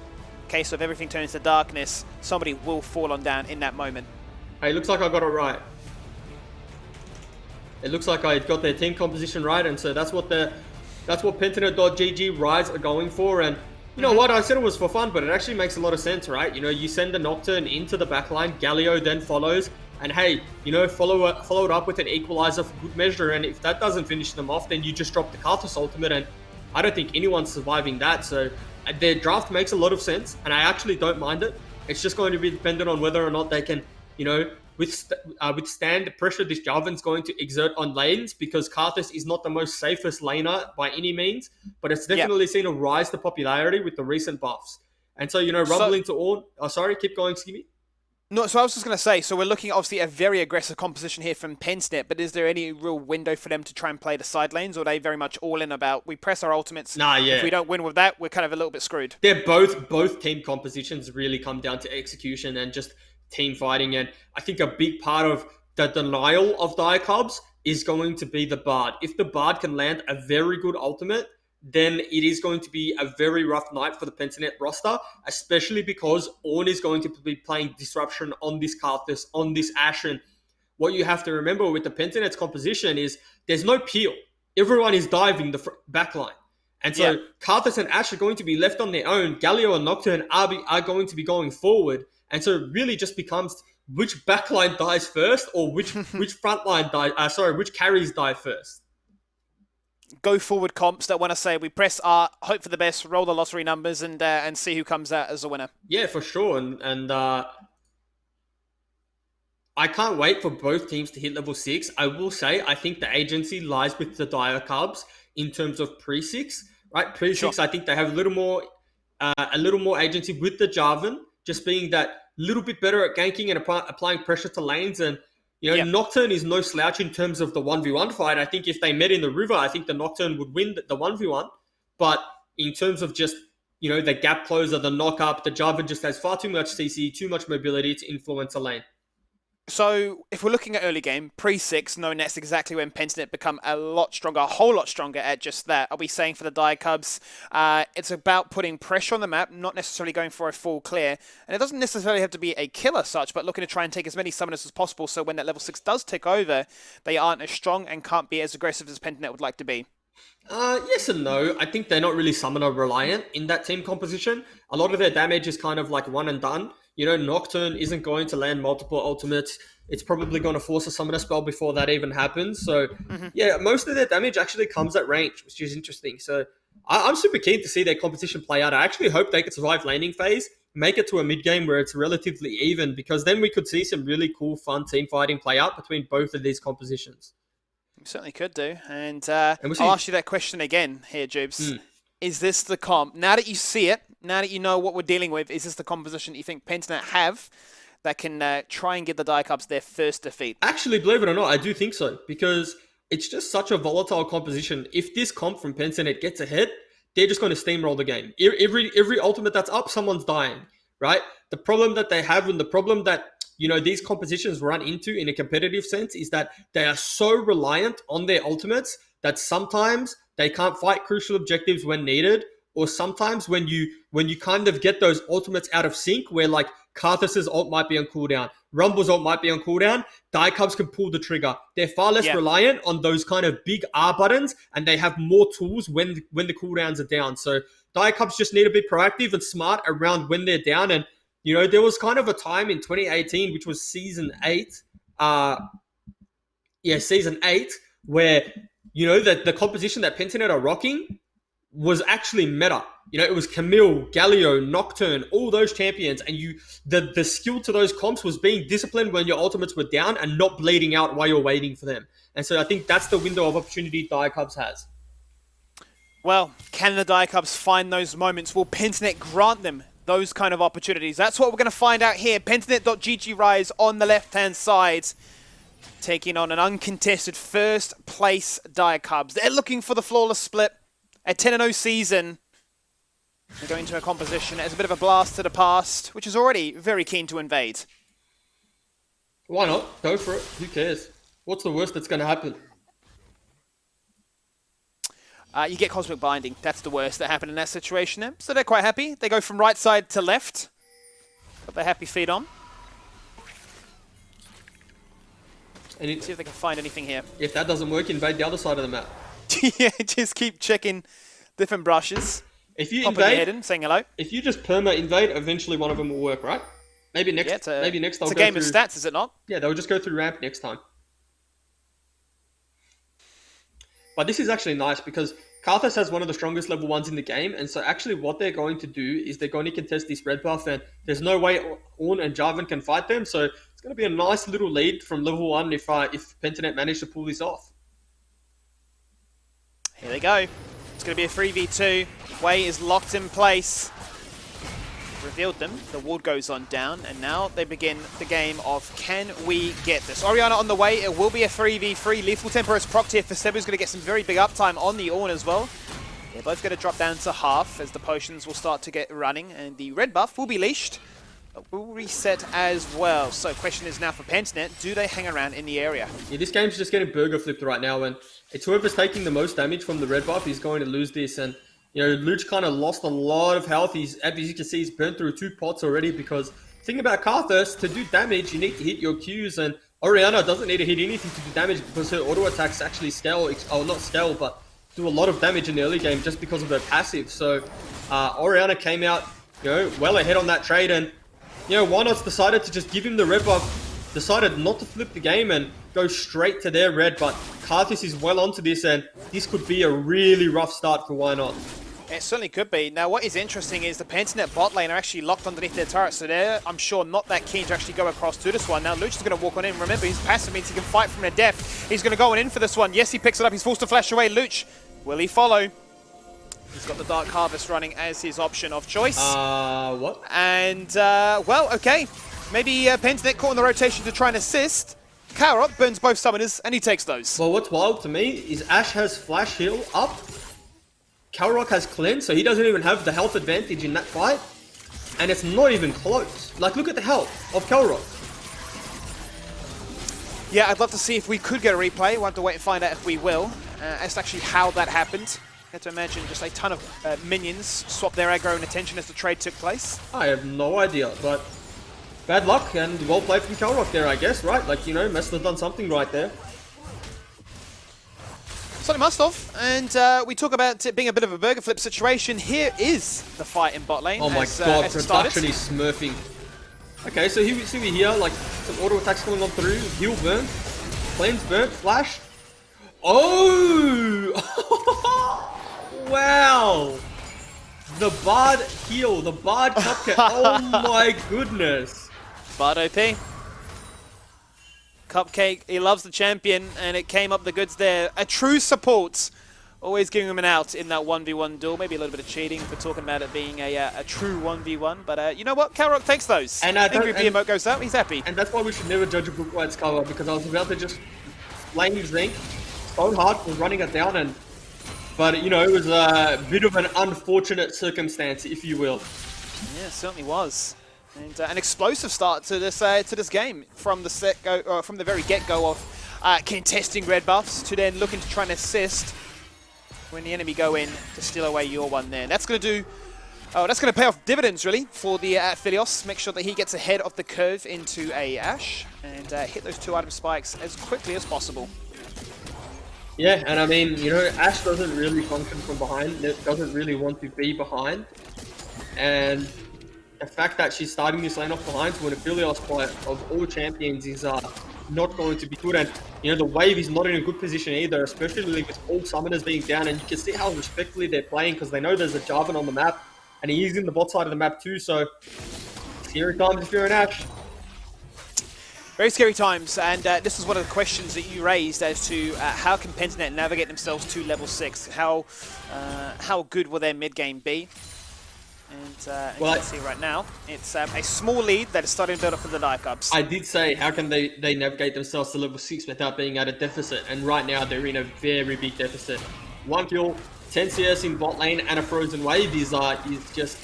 Case of everything turns to darkness, somebody will fall on down in that moment. Hey, looks like I got it right. It looks like I got their team composition right, and so that's what Pentanet.gg Rise are going for. And you know what? I said it was for fun, but it actually makes a lot of sense, right? You send the Nocturne into the backline, Galio then follows, and hey, follow it up with an equalizer for good measure. And if that doesn't finish them off, then you just drop the Karthus ultimate, and I don't think anyone's surviving that. So their draft makes a lot of sense, and I actually don't mind it. It's just going to be dependent on whether or not they can withstand the pressure this Jarvan's going to exert on lanes, because Karthus is not the most safest laner by any means, but it's definitely seen a rise to popularity with the recent buffs. And so, rumbling to all... Oh, sorry, keep going, Skimmy. No, so I was just going to say, so we're looking at obviously a very aggressive composition here from Pentanet, but is there any real window for them to try and play the side lanes, or are they very much all in about, we press our ultimates, if we don't win with that, we're kind of a little bit screwed? They're both team compositions really come down to execution and just team fighting, and I think a big part of the denial of Diacubs is going to be the Bard. If the Bard can land a very good ultimate, then it is going to be a very rough night for the Pentanet roster, especially because Ornn is going to be playing Disruption on this Karthus, on this Ashe. And what you have to remember with the Pentanet's composition is there's no peel. Everyone is diving the backline. And so Karthus and Ashe are going to be left on their own. Galio and Nocturne are going to be going forward. And so it really just becomes which backline dies first, or which frontline which carries die first. go forward comps that want to say we press R, hope for the best, roll the lottery numbers, and see who comes out as a winner. Yeah, for sure. And I can't wait for both teams to hit level 6. I will say, I think the agency lies with the Dire Cubs in terms of pre-6, right? Pre-6, Sure. I think they have a little more agency with the Jarvan, just being that little bit better at ganking and applying pressure to lanes. And, Nocturne is no slouch in terms of the 1v1 fight. I think if they met in the river, I think the Nocturne would win the 1v1. But in terms of just, the gap closer, the knock-up, the Jarvan just has far too much CC, too much mobility to influence a lane. So if we're looking at early game, pre-6, knowing that's exactly when Pentanet become a lot stronger, a whole lot stronger at just that, are we saying for the Dire Cubs, it's about putting pressure on the map, not necessarily going for a full clear, and it doesn't necessarily have to be a kill as such, but looking to try and take as many summoners as possible so when that level 6 does take over, they aren't as strong and can't be as aggressive as Pentanet would like to be? Yes and no. I think they're not really summoner reliant in that team composition. A lot of their damage is kind of like one and done. Nocturne isn't going to land multiple ultimates. It's probably going to force a summoner spell before that even happens. So, yeah, most of their damage actually comes at range, which is interesting. So, I'm super keen to see their competition play out. I actually hope they could survive laning phase, make it to a mid game where it's relatively even, because then we could see some really cool, fun team fighting play out between both of these compositions. We certainly could do. And I'll ask you that question again here, Jubes. Is this the comp? Now that you see it, now that you know what we're dealing with, is this the composition that you think Pentanet have that can try and give the Dire Cubs their first defeat? Actually, believe it or not, I do think so, because it's just such a volatile composition. If this comp from Pentanet gets ahead, they're just going to steamroll the game. Every ultimate that's up, someone's dying, right? The problem that they have and the problem that these compositions run into in a competitive sense is that they are so reliant on their ultimates that sometimes they can't fight crucial objectives when needed, or sometimes when you kind of get those ultimates out of sync, where like Karthus's ult might be on cooldown, Rumble's ult might be on cooldown, Dire Cubs can pull the trigger. They're far less reliant on those kind of big R buttons, and they have more tools when the cooldowns are down. So Dire Cubs just need to be proactive and smart around when they're down. And there was kind of a time in 2018, which was season 8, season 8, where that the composition that Pentanet are rocking was actually meta. It was Camille, Galio, Nocturne, all those champions, and the skill to those comps was being disciplined when your ultimates were down and not bleeding out while you're waiting for them. And so I think that's the window of opportunity Dire Cubs has. Well, can the Dire Cubs find those moments? Will Pentanet grant them those kind of opportunities? That's what we're going to find out here. Pentanet.gg Rise on the left-hand side, taking on an uncontested first place Dire Cubs. They're looking for the flawless split. A 10-0 season. They go into a composition as a bit of a blast to the past, which is already very keen to invade. Why not? Go for it. Who cares? What's the worst that's going to happen? You get Cosmic Binding. That's the worst that happened in that situation there. So they're quite happy. They go from right side to left. Got their happy feet on. And see if they can find anything here. If that doesn't work, invade the other side of the map. Yeah, just keep checking different brushes. If you invade, your head in, saying hello. If you just perma invade, eventually one of them will work, right? Maybe next. Maybe next. It's a game of stats, is it not? Yeah, they'll just go through ramp next time. But this is actually nice because Karthus has one of the strongest level 1s in the game, and so actually what they're going to do is they're going to contest this red buff, and there's no way Ornn and Jarvan can fight them, so it's going to be a nice little lead from level 1 if Pentanet manage to pull this off. Here they go. It's going to be a 3v2. Wei is locked in place. Revealed them. The ward goes on down, and now they begin the game of can we get this? Orianna on the way. It will be a 3v3. Lethal Temper is procced here for Seb, who's going to get some very big uptime on the Ornn as well. They're both going to drop down to half as the potions will start to get running, and the red buff will be leashed. But will reset as well. So question is now for Pentanet, do they hang around in the area? Yeah, this game's just getting burger flipped right now, and it's whoever's taking the most damage from the red buff is going to lose this. And Luch kind of lost a lot of health. As you can see, he's burnt through 2 pots already because the thing about Karthus, to do damage, you need to hit your Qs, and Orianna doesn't need to hit anything to do damage because her auto attacks actually scale, not scale, but do a lot of damage in the early game just because of her passive. So Orianna came out, well ahead on that trade, and Why Not's decided to just give him the red buff decided not to flip the game and go straight to their red, but Karthus is well onto this, and this could be a really rough start for Why Not. It certainly could be. Now, what is interesting is the Pentanet bot lane are actually locked underneath their turret, so they're, I'm sure, not that keen to actually go across to this one. Now, Luch is going to walk on in. Remember, his passive means he can fight from the death. He's going to go on in for this one. Yes, he picks it up. He's forced to flash away. Luch, will he follow? He's got the Dark Harvest running as his option of choice. What? And, well, okay. Maybe Pentanet caught in the rotation to try and assist. Karok burns both summoners, and he takes those. Well, what's wild to me is Ash has Flash Heal up. Kalrock has Cleanse, so he doesn't even have the health advantage in that fight. And it's not even close. Like, look at the health of Kalrock. Yeah, I'd love to see if we could get a replay. We'll have to wait and find out if we will. As to actually how that happened. I had to imagine just a ton of minions swap their aggro and attention as the trade took place. I have no idea, but bad luck and well played from Kalrock there, I guess, right? Like, you know, must have done something right there. Something must have. And we talk about it being a bit of a burger flip situation. Here is the fight in bot lane. Oh my god, production is smurfing. Okay, so here we see here, like, some auto attacks coming on through. Heal burn, cleanse burn, flash. Oh! Wow! The Bard heal, the Bard cupcake. Oh my goodness. Bard OP. Cupcake, he loves the champion, and it came up the goods there. A true support. Always giving him an out in that 1v1 duel. Maybe a little bit of cheating for talking about it being a true 1v1. But you know what? Kalrock takes those. And Angry Bee emote goes out. He's happy. And that's why we should never judge a book by its cover, because I was about to just flame his Zinc. So hard for running it down, but you know, it was a bit of an unfortunate circumstance, if you will. Yeah, it certainly was. And an explosive start to this game from the very get-go of contesting red buffs to then looking to try and assist when the enemy go in to steal away your one there. And that's going to do. Oh, that's going to pay off dividends really for the Philios. Make sure that he gets ahead of the curve into a Ashe and hit those 2 item spikes as quickly as possible. Yeah, and I mean, you know, Ashe doesn't really function from behind. It doesn't really want to be behind, and the fact that she's starting this lane off behind when a Philios fight of all champions is not going to be good. And, you know, the wave is not in a good position either, especially with all summoners being down. And you can see how respectfully they're playing because they know there's a Jarvan on the map. And he is in the bot side of the map too, so scary times if you're an Ashe. Very scary times, and this is one of the questions that you raised as to how can Pentanet navigate themselves to level 6? How good will their mid game be? And well, you can see right now, it's a small lead that is starting to build up for the Diacubs. I did say, how can they navigate themselves to level 6 without being at a deficit? And right now, they're in a very big deficit. 1 kill, 10 CS in bot lane, and a frozen wave is just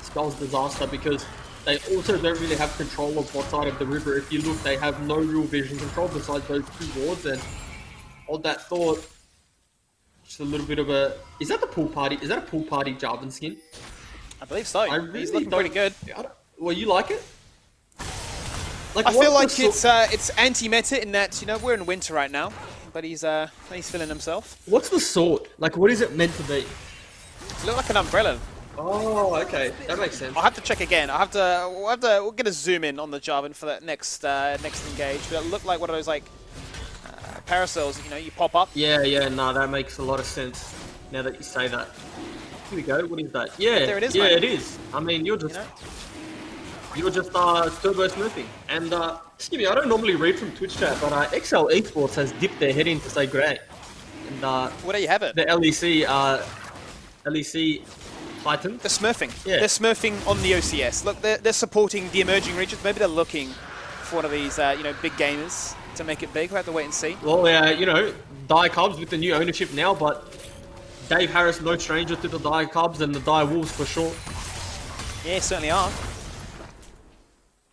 spells disaster because they also don't really have control of what side of the river. If you look, they have no real vision control besides those 2 wards. And on that thought, just a little bit of a... Is that the pool party? Is that a pool party Jarvan skin? I believe so. He's looking pretty good. Well, you like it? Like, I feel like it's anti-meta in that, you know, we're in winter right now, but he's feeling himself. What's the sword? Like, what is it meant to be? It looks like an umbrella. Oh, okay, that makes sense. I'll have to check again. We'll get a zoom in on the Jarvan for that next engage. But it looked like one of those like parasols. You know, you pop up. Yeah, no, that makes a lot of sense. Now that you say that. Here we go. What is that? Yeah, there it is. Yeah, mate. it is. I mean, you're just turbo smurfing. And excuse me, I don't normally read from Twitch chat, but XL Esports has dipped their head in to say great. And well, there you have it. The LEC Titans. They're smurfing. Yeah. They're smurfing on the OCS. Look, they're supporting the emerging regions. Maybe they're looking for one of these, big gamers to make it big. We'll have to wait and see. Well, Die Cubs with the new ownership now, but Dave Harris, no stranger to the Die Cubs and the Die Wolves for sure. Yeah, certainly are.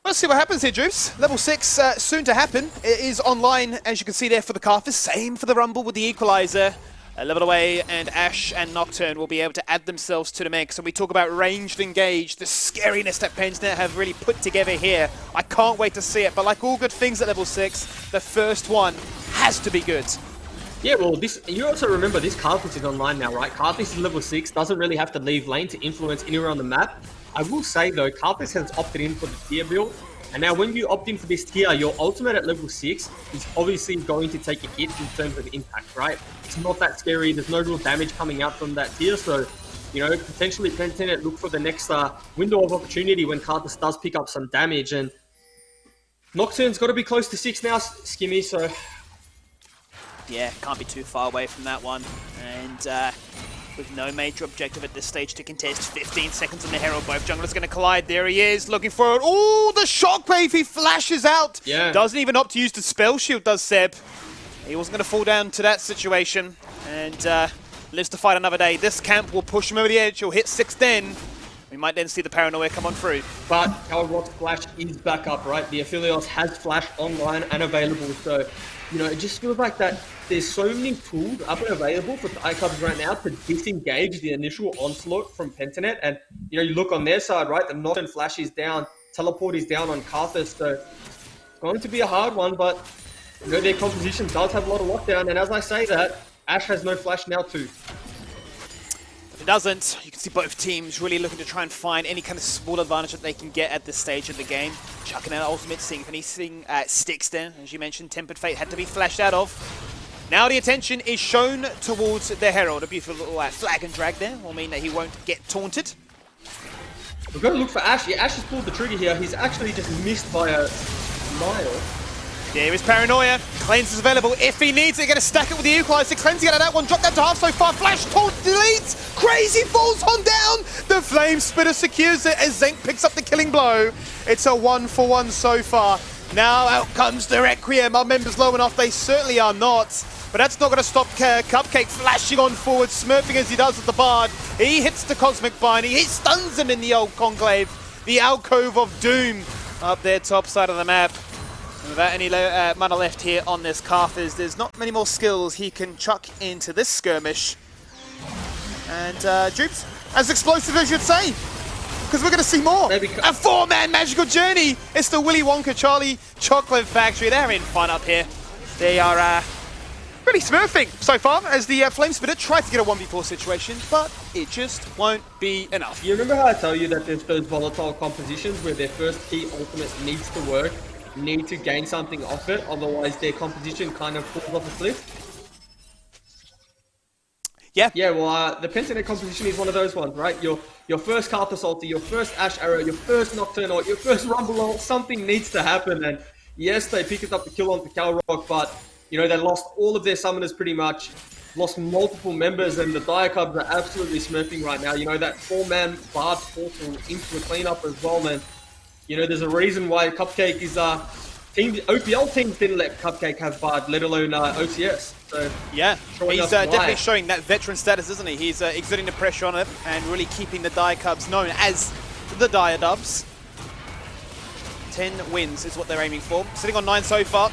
Let's see what happens here, Juice. Level 6 soon to happen. It is online, as you can see there, for the Karthus. Same for the Rumble with the Equalizer. A level away, and Ashe and Nocturne will be able to add themselves to the mix. And we talk about ranged engage, the scariness that Pentanet have really put together here. I can't wait to see it, but like all good things at level 6, the first one has to be good. Yeah, well, you also remember this Karthus is online now, right? Karthus is level 6, doesn't really have to leave lane to influence anywhere on the map. I will say though, Karthus has opted in for the tier build, And now when you opt in for this tier, your ultimate at level 6 is obviously going to take a hit in terms of impact, right? It's not that scary. There's no real damage coming out from that tier. So, you know, potentially Pentanet look for the next window of opportunity when Karthus does pick up some damage. And Nocturne's got to be close to 6 now, Skimmy, so... Yeah, can't be too far away from that one. And with no major objective at this stage to contest, 15 seconds on the Herald. Both junglers going to collide. There he is, looking for it. Oh, the shockwave, he flashes out. Yeah. Doesn't even opt to use the spell shield, does Seb. He wasn't going to fall down to that situation. And lives to fight another day. This camp will push him over the edge. He'll hit 6 then. We might then see the Paranoia come on through. But our Rock's Flash is back up, right? The Aphelios has Flash online and available, so, you know, it just feels like that there's so many tools up and available for Dicubs right now to disengage the initial onslaught from Pentanet. And, you know, you look on their side, right? The Nocturne Flash is down, Teleport is down on Karthus, so it's going to be a hard one, but, you know, their composition does have a lot of lockdown. And as I say that, Ash has no Flash now too. If it doesn't, you can see both teams really looking to try and find any kind of small advantage that they can get at this stage of the game. Chucking out ultimate, seeing if anything sticks there. As you mentioned, Tempered Fate had to be flashed out of. Now the attention is shown towards the Herald. A beautiful little flag and drag there will mean that he won't get taunted. We've got to look for Ash. Yeah, Ash has pulled the trigger here. He's actually just missed by a mile. There is Paranoia. Cleanse is available if he needs it. Going to stack it with the Equalizer. Cleansing out of that one. Drop that to half so far. Flash, taunt, deletes. Crazy falls on down. The Flame Spitter secures it as Zenk picks up the killing blow. It's a 1-for-1 so far. Now out comes the Requiem. Our members low enough? They certainly are not. But that's not going to stop Cupcake flashing on forward, smurfing as he does with the Bard. He hits the Cosmic Binding. He stuns him in the old Conclave. The Alcove of Doom up there top side of the map. Without any mana left here on this Karthus, there's not many more skills he can chuck into this skirmish. And Jupes, as explosive as you'd say, because we're going to see more. A 4-man magical journey. It's the Willy Wonka Charlie Chocolate Factory. They're in fun up here. They are really smurfing so far as the Flame Spitter tried to get a 1v4 situation, but it just won't be enough. You remember how I tell you that there's those volatile compositions where their first key ultimate needs to work? Need to gain something off it, otherwise their composition kind of falls off a cliff. Yeah. Yeah, well, the Pentanet composition is one of those ones, right? Your first Karthus ulti, your first Ash Arrow, your first Nocturne ult, your first Rumble ult, something needs to happen. And yes, they picked up the kill on the Calrock, but, you know, they lost all of their summoners pretty much, lost multiple members, and the Diacubs are absolutely smurfing right now. You know, that 4-man Bard portal into a cleanup as well, man. You know, there's a reason why Cupcake is OPL teams didn't let Cupcake have Bard, let alone OCS. So yeah, he's definitely showing that veteran status, isn't he? He's exerting the pressure on it and really keeping the Diacubs known as the Diadubs. 10 wins is what they're aiming for. Sitting on 9 so far.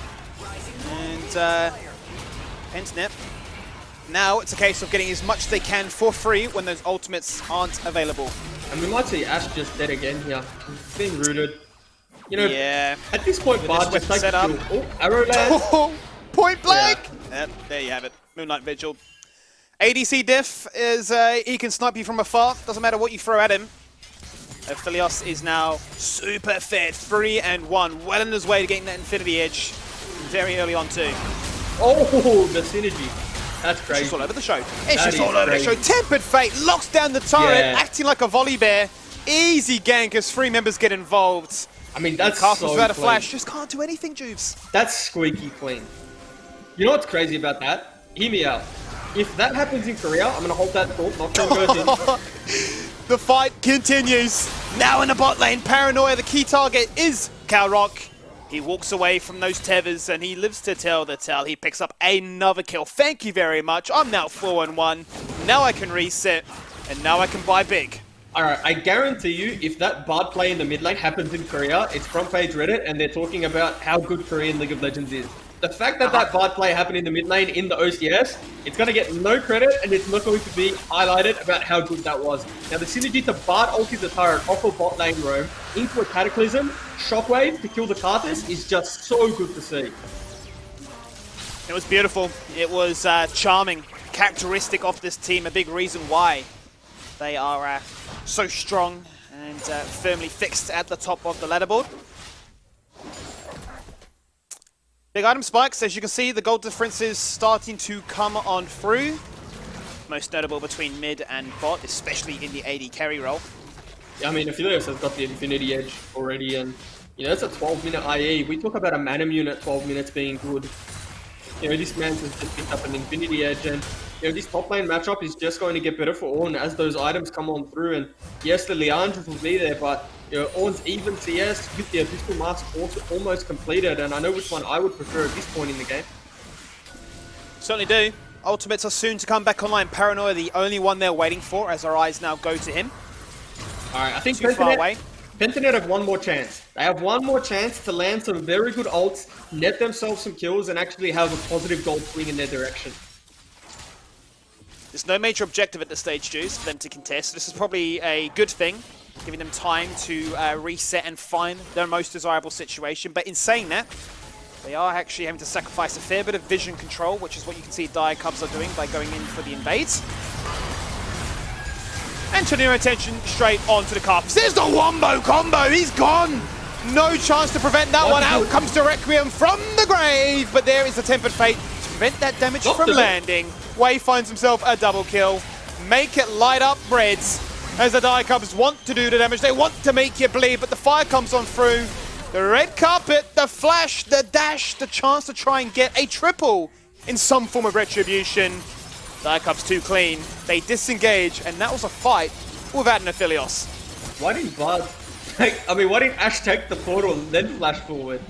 And Pentanet. Now it's a case of getting as much as they can for free when those ultimates aren't available. And we might see Ash just dead again here. He's being rooted. You know, yeah. At this point, Bard just takes set up. Oh, Arrowland. Oh, point blank! Yeah. Yep, there you have it. Moonlight Vigil. ADC Diff is, he can snipe you from afar. Doesn't matter what you throw at him. Aphelios is now super fed. 3-1. Well on his way to getting that Infinity Edge. Very early on too. Oh, the synergy. That's crazy. It's just all over the show. It's just all over the show. Tempered Fate locks down the turret, acting like a volley bear. Easy gank as 3 members get involved. I mean, that's so without a clean. flash, just can't do anything, Jubes. That's squeaky clean. You know what's crazy about that? Hear me out. If that happens in Korea, I'm going to hold that thought. Nocturne goes in. The fight continues. Now in the bot lane, Paranoia, the key target is Calrock. He walks away from those tethers and he lives to tell the tale. He picks up another kill. Thank you very much. I'm now 4-1. Now I can reset and now I can buy big. Alright, I guarantee you, if that Bard play in the mid lane happens in Korea, it's front page Reddit and they're talking about how good Korean League of Legends is. The fact that that Bard play happened in the mid lane in the OCS, it's going to get no credit and it's not going to be highlighted about how good that was. Now the synergy to Bard ulti the turret off of bot lane roam into a Cataclysm, Shockwave to kill the Karthus is just so good to see. It was beautiful. It was charming. Characteristic of this team, a big reason why they are so strong and firmly fixed at the top of the leaderboard. Big item spikes. As you can see, the gold difference is starting to come on through. Most notable between mid and bot, especially in the AD carry role. Yeah, I mean, Aphelios has got the Infinity Edge already, and it's a 12-minute IE. We talk about a Manamune at 12 minutes being good. This man has just picked up an Infinity Edge, and this top lane matchup is just going to get better for Ornn as those items come on through. And yes, the Leandros will be there, but Ornn's even CS with the Abyssal Mask also almost completed, and I know which one I would prefer at this point in the game. Certainly do. Ultimates are soon to come back online. Paranoia, the only one they're waiting for, as our eyes now go to him. Alright, I think Too far away. Pentanet have one more chance. They have one more chance to land some very good ults, net themselves some kills, and actually have a positive gold swing in their direction. There's no major objective at this stage, Juice, for them to contest. This is probably a good thing, giving them time to reset and find their most desirable situation. But in saying that, they are actually having to sacrifice a fair bit of vision control, which is what you can see Dire Cubs are doing by going in for the invades. And turning your attention straight onto the Carpus. There's the Wombo combo, he's gone! No chance to prevent that one. Out comes the Requiem from the grave, but there is the Tempered Fate to prevent that damage from landing. Wei finds himself a double kill. Make it light up breads, as the Dire Cubs want to do the damage. They want to make you bleed, but the fire comes on through. The red carpet, the flash, the dash, the chance to try and get a triple in some form of retribution. Dire Cubs too clean. They disengage, and that was a fight without an Aphelios. Why didn't why didn't Ash take the portal and then flash forward?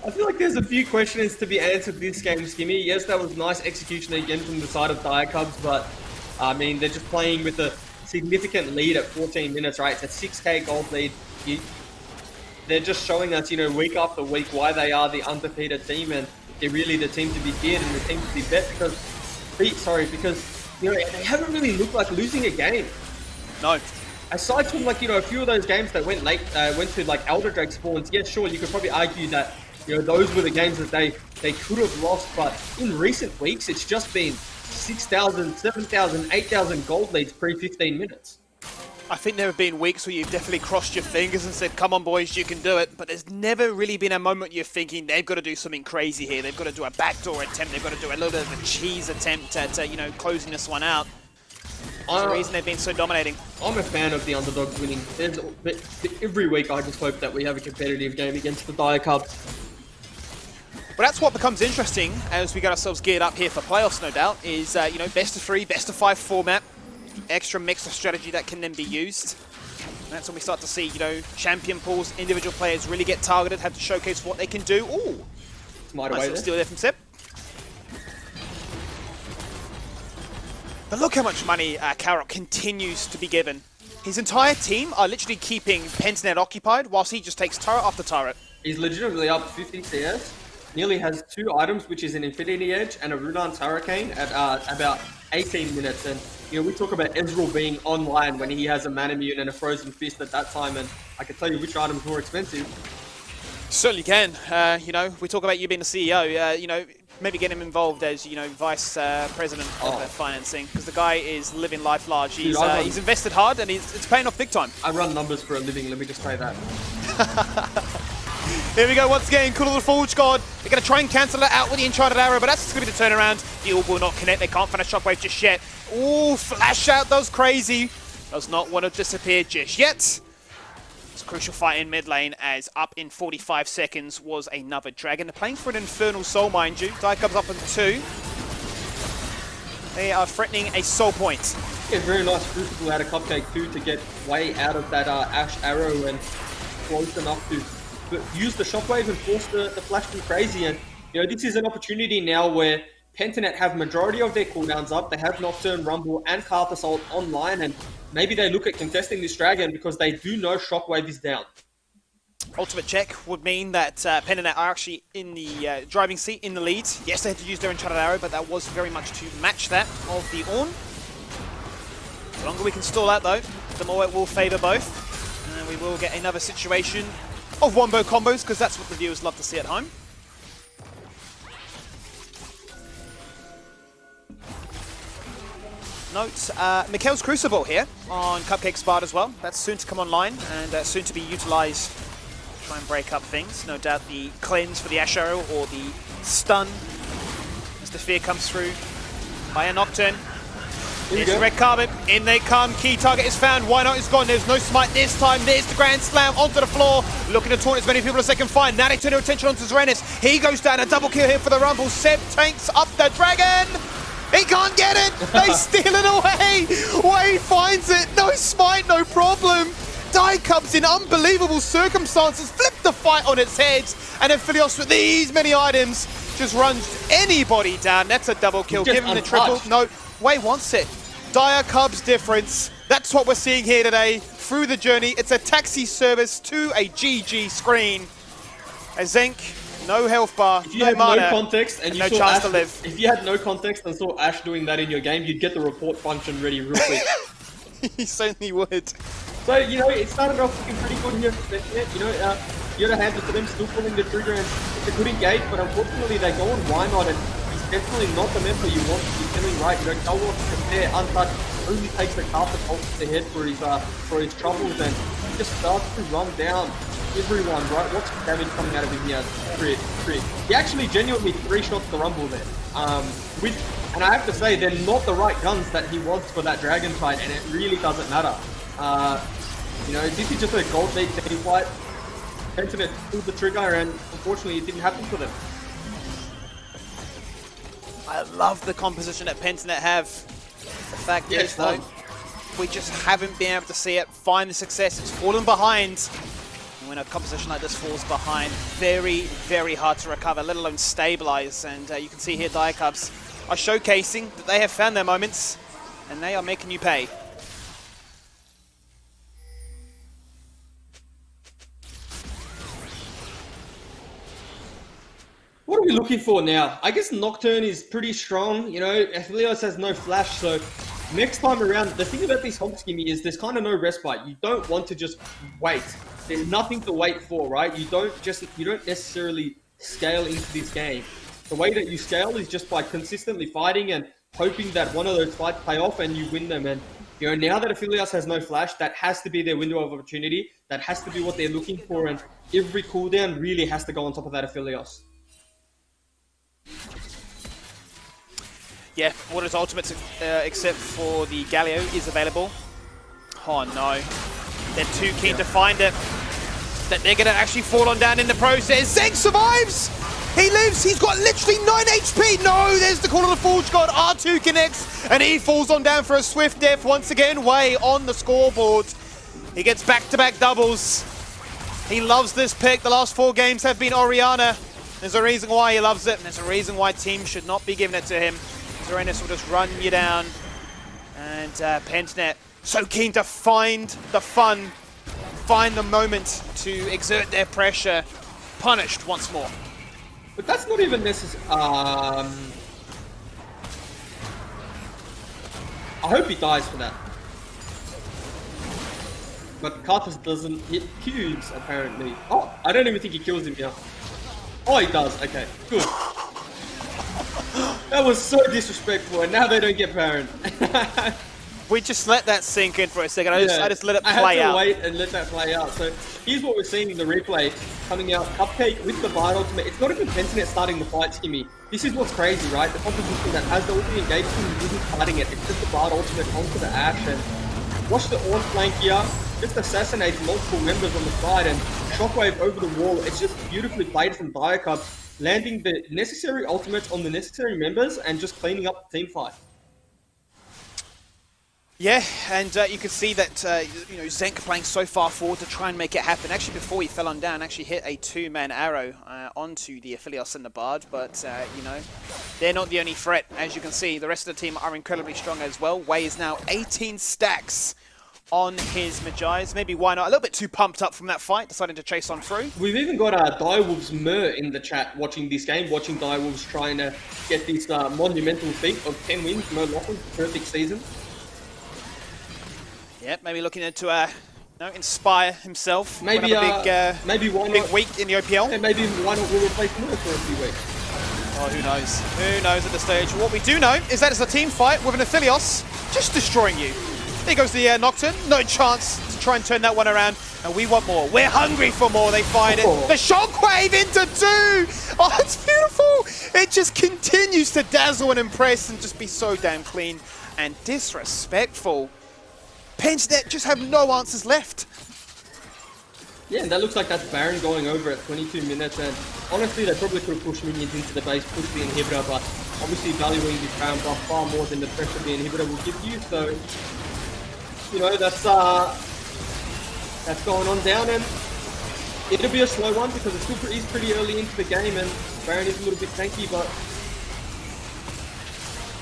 I feel like there's a few questions to be answered this game, Skimmy. Yes, that was nice execution again from the side of Dire Cubs, but I mean, they're just playing with a significant lead at 14 minutes, right? It's a 6k gold lead. They're just showing us, week after week why they are the undefeated team, and they're really the team to be feared and the team to be bet because they haven't really looked like losing a game. No. Aside from a few of those games that went late, went to Elder Drake spawns. Yeah, sure, you could probably argue that those were the games that they could have lost, but in recent weeks it's just been 6,000, 7,000, 8,000 gold leads pre-15 minutes. I think there have been weeks where you've definitely crossed your fingers and said, come on boys, you can do it. But there's never really been a moment you're thinking they've got to do something crazy here. They've got to do a backdoor attempt. They've got to do a little bit of a cheese attempt at, closing this one out. That's the reason they've been so dominating. I'm a fan of the underdogs winning. Every week I just hope that we have a competitive game against the Dire Cubs. But that's what becomes interesting as we get ourselves geared up here for playoffs, no doubt, is, best of 3, best of 5 format. Extra mix of strategy that can then be used. And that's when we start to see, champion pools, individual players really get targeted, have to showcase what they can do. Ooh, Nice little steal there from Sip. But look how much money Karok continues to be given. His entire team are literally keeping Pentanet occupied whilst he just takes turret after turret. He's legitimately up 50 CS. Nearly has 2 items, which is an Infinity Edge and a Runar's Hurricane at about 18 minutes. And we talk about Ezreal being online when he has a Manamune and a Frozen Fist at that time, and I can tell you which item's more expensive. Certainly can. We talk about you being the CEO. Maybe get him involved as vice president of financing, because the guy is living life large. He's he's invested hard and it's paying off big time. I run numbers for a living. Let me just say that. Here we go once again. Cool little Forge God. They're going to try and cancel it out with the Enchanted Arrow, but that's going to be the turnaround. The orb will not connect. They can't find a Shockwave just yet. Ooh, flash out does crazy. Does not want to disappear just yet. It's a crucial fight in mid lane, as up in 45 seconds was another Dragon. They're playing for an Infernal Soul, mind you. Dire Cubs up in 2. They are threatening a soul point. Yeah, very nice Crucible out of Cupcake too to get way out of that Ash Arrow and close enough to use the Shockwave and force the flash to crazy. And this is an opportunity now where Pentanet have majority of their cooldowns up. They have Nocturne, Rumble, and Karth Assault online, and maybe they look at contesting this Dragon because they do know Shockwave is down. Ultimate check would mean that Pentanet are actually in the driving seat, in the lead. Yes, they had to use their Enchanted Arrow, but that was very much to match that of the Ornn. The longer we can stall out, though, the more it will favour both. And we will get another situation of wombo combos, because that's what the viewers love to see at home. Note, Mikhail's Crucible here on Cupcake's Bard as well. That's soon to come online and soon to be utilised to try and break up things. No doubt the cleanse for the Ash Arrow or the stun as the fear comes through by a Nocturne. Here There's the red carpet, in they come, key target is found, why not is gone, there's no smite this time, there's the Grand Slam onto the floor, looking to taunt as many people as they can find, now they turn their attention onto Xeranis, he goes down, a double kill here for the Rumble, Seb tanks up the dragon, he can't get it, they steal it away, Wade finds it, no smite, no problem, Diacubs in unbelievable circumstances, flip the fight on its head, and then Philios with these many items just runs anybody down, that's a double kill, give him the triple, no. Wei wants it. Diacubs difference. That's what we're seeing here today. Through the journey, it's a taxi service to a GG screen. A Zenk, no health bar, if you no had mana, no context and you no saw chance Ash, to live. If you had no context and saw Ash doing that in your game, you'd get the report function ready real quick. He certainly would. So, you know, it started off looking pretty good here for Sentinel. You know, the other hand, for them still pulling the trigger and it's a good engage, but unfortunately they go on Why Not, and he's definitely not the member you want to be killing, right? You know, Galwar is there, untouched, only takes the carpet off the head for his troubles, and he just starts to run down everyone, right? What's the damage coming out of him here? Crit. He actually genuinely 3-shots the Rumble there. And I have to say, they're not the right guns that he wants for that Dragon fight, and it really doesn't matter. You know, this is just a gold league team fight. Pentiment pulled the trigger, and unfortunately it didn't happen for them. I love the composition that Pentanet have. The fact is, though, we just haven't been able to see it find the success. It's fallen behind. And when a composition like this falls behind, very, very hard to recover, let alone stabilize. And you can see here Diacubs are showcasing that they have found their moments, and they are making you pay. What are we looking for now? I guess Nocturne is pretty strong. You know, Aphelios has no flash, so next time around, the thing about this Hog Skimmy is there's kind of no respite. You don't want to just wait. There's nothing to wait for, right? You don't necessarily scale into this game. The way that you scale is just by consistently fighting and hoping that one of those fights pay off and you win them. And you know, now that Aphelios has no flash, that has to be their window of opportunity. That has to be what they're looking for, and every cooldown really has to go on top of that Aphelios. Yeah, Water's ultimate, except for the Galio, is available. Oh no. They're too keen to find it. That they're going to actually fall on down in the process. Zenk survives! He lives! He's got literally 9 HP! No! There's the call of the Forge God. R2 connects, and he falls on down for a swift death once again. Way on the scoreboard. He gets back-to-back doubles. He loves this pick. The last 4 games have been Orianna. There's a reason why he loves it, and there's a reason why teams should not be giving it to him. Xeranis will just run you down. And Pentanet, so keen to find the fun, find the moment to exert their pressure. Punished once more. But that's not even necessary. I hope he dies for that. But Karthus doesn't hit cubes, apparently. Oh, I don't even think he kills him here. Oh, he does. Okay, good. That was so disrespectful, and now they don't get Baron. We just let that sink in for a second. I just let it play out. I had to wait and let that play out. So here's what we're seeing in the replay coming out. Cupcake with the Bard ultimate. It's not even Pentanet starting the fight, Skimmy. This is what's crazy, right? The composition that has the ultimate engaged isn't fighting it. It's just the Bard ultimate onto the Ash. And watch the on flank here. Just assassinates multiple members on the side and Shockwave over the wall. It's just beautifully played from Diacub, landing the necessary ultimates on the necessary members and just cleaning up the team fight. Yeah, and you can see that you know, Zenk playing so far forward to try and make it happen. Actually, before he fell on down, actually hit a 2-man arrow onto the Aphelios and the Bard, but you know, they're not the only threat. As you can see, the rest of the team are incredibly strong as well. Wei is now 18 stacks on his Magi's. Maybe Why Not a little bit too pumped up from that fight, deciding to chase on through. We've even got Direwolves Mer in the chat watching this game, watching Direwolves trying to get this monumental feat of 10 wins, Mer Lachlan, perfect season. Yeah, maybe looking to inspire himself. Maybe maybe Why Not big week in the OPL. And maybe Why Not will replace Mer for a few weeks. Oh, who knows? Who knows at this stage? What we do know is that it's a team fight with an Aphelios just destroying you. There goes the Nocturne. No chance to try and turn that one around. And we want more. We're hungry for more. They find it. The Shockwave into 2. Oh, it's beautiful! It just continues to dazzle and impress and just be so damn clean and disrespectful. Penchnet just have no answers left. Yeah, and that looks like that's Baron going over at 22 minutes, and honestly, they probably could have pushed minions into the base, pushed the inhibitor, but obviously valuing this Baron buff far more than the pressure the inhibitor will give you, so, you know, that's going on down, and it'll be a slow one because the Super is pretty early into the game, and Baron is a little bit tanky, but...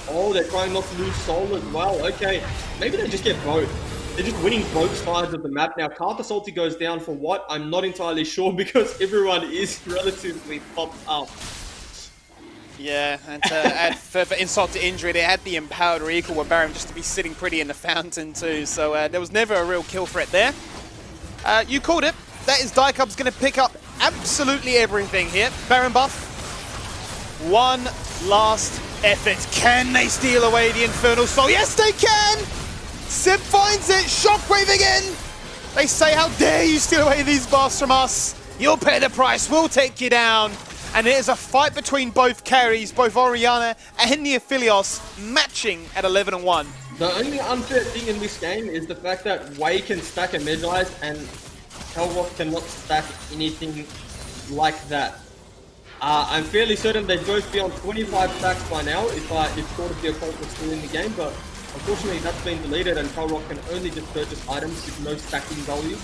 Oh, they're trying not to lose soul as well. Okay, maybe they just get both. They're just winning both sides of the map. Now, Carter Salty goes down for what? I'm not entirely sure because everyone is relatively popped up. Yeah, and to add further insult to injury, they had the empowered recall where Baron just to be sitting pretty in the fountain too. So there was never a real kill threat there. You called it. That is Dicub's going to pick up absolutely everything here. Baron buff. One last effort. Can they steal away the Infernal Soul? Yes, they can! Sib finds it, Shockwave again! They say, how dare you steal away these buffs from us? You'll pay the price, we'll take you down. And it is a fight between both carries, both Orianna and the Aphelios, matching at 11-1. The only unfair thing in this game is the fact that Wei can stack a Medlice and Hellrock cannot stack anything like that. I'm fairly certain they'd both be on 25 stacks by now if thought of the occult was still in the game, but unfortunately that's been deleted and Hellrock can only just purchase items with no stacking value.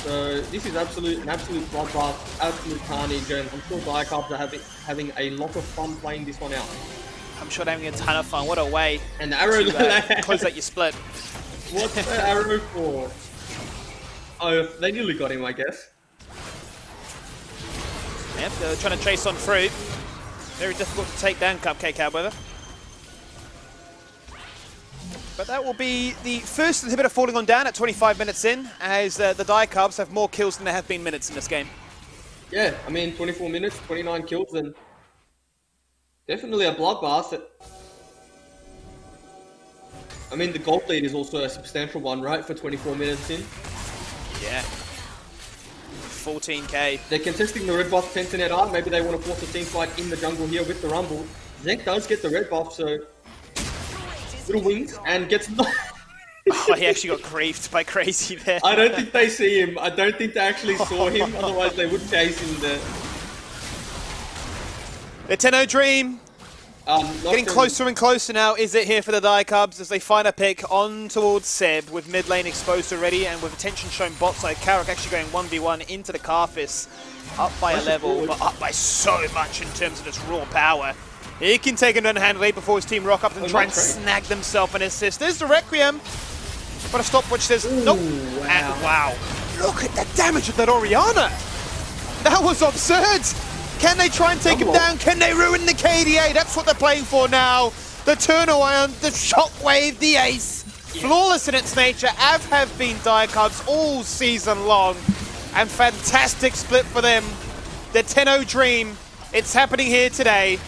So this is an absolute bloodbath, absolute carnage, and I'm sure Diacubs are having a lot of fun playing this one out. I'm sure they're having a ton of fun. What a way and the arrow to close out your split. What's the arrow for? Oh, they nearly got him, I guess. Yep, they're trying to chase on through. Very difficult to take down Cupcake, however. But that will be the first inhibitor falling on down at 25 minutes in, as the Dicubs have more kills than there have been minutes in this game. Yeah, I mean, 24 minutes, 29 kills, and definitely a bloodbath. I mean, the gold lead is also a substantial one, right, for 24 minutes in? Yeah. 14k. They're contesting the red buff Pentanet are. Maybe they want to force a team fight in the jungle here with the Rumble. Zenk does get the red buff, so... Little wings, and gets knocked. Oh, he actually got griefed by Crazy there. I don't think they see him. I don't think they actually saw him, otherwise they would chase him there. The 10-0 Dream. Getting closer and closer now, is it here for the Dicubs as they find a pick on towards Seb with mid lane exposed already and with attention shown bot side. Karok actually going 1v1 into the Carthus. Up by a level, but up by so much in terms of its raw power. He can take him handily before his team rock up and try and snag themselves an assist. There's the Requiem, but a stopwatch says nope. Wow. And wow, look at the damage of that Orianna. That was absurd. Can they try and take him down? Can they ruin the KDA? That's what they're playing for now. The turnaround, the shockwave, the ace. Yeah. Flawless in its nature, have been Dicubs all season long. And fantastic split for them. The 10-0 Dream, it's happening here today.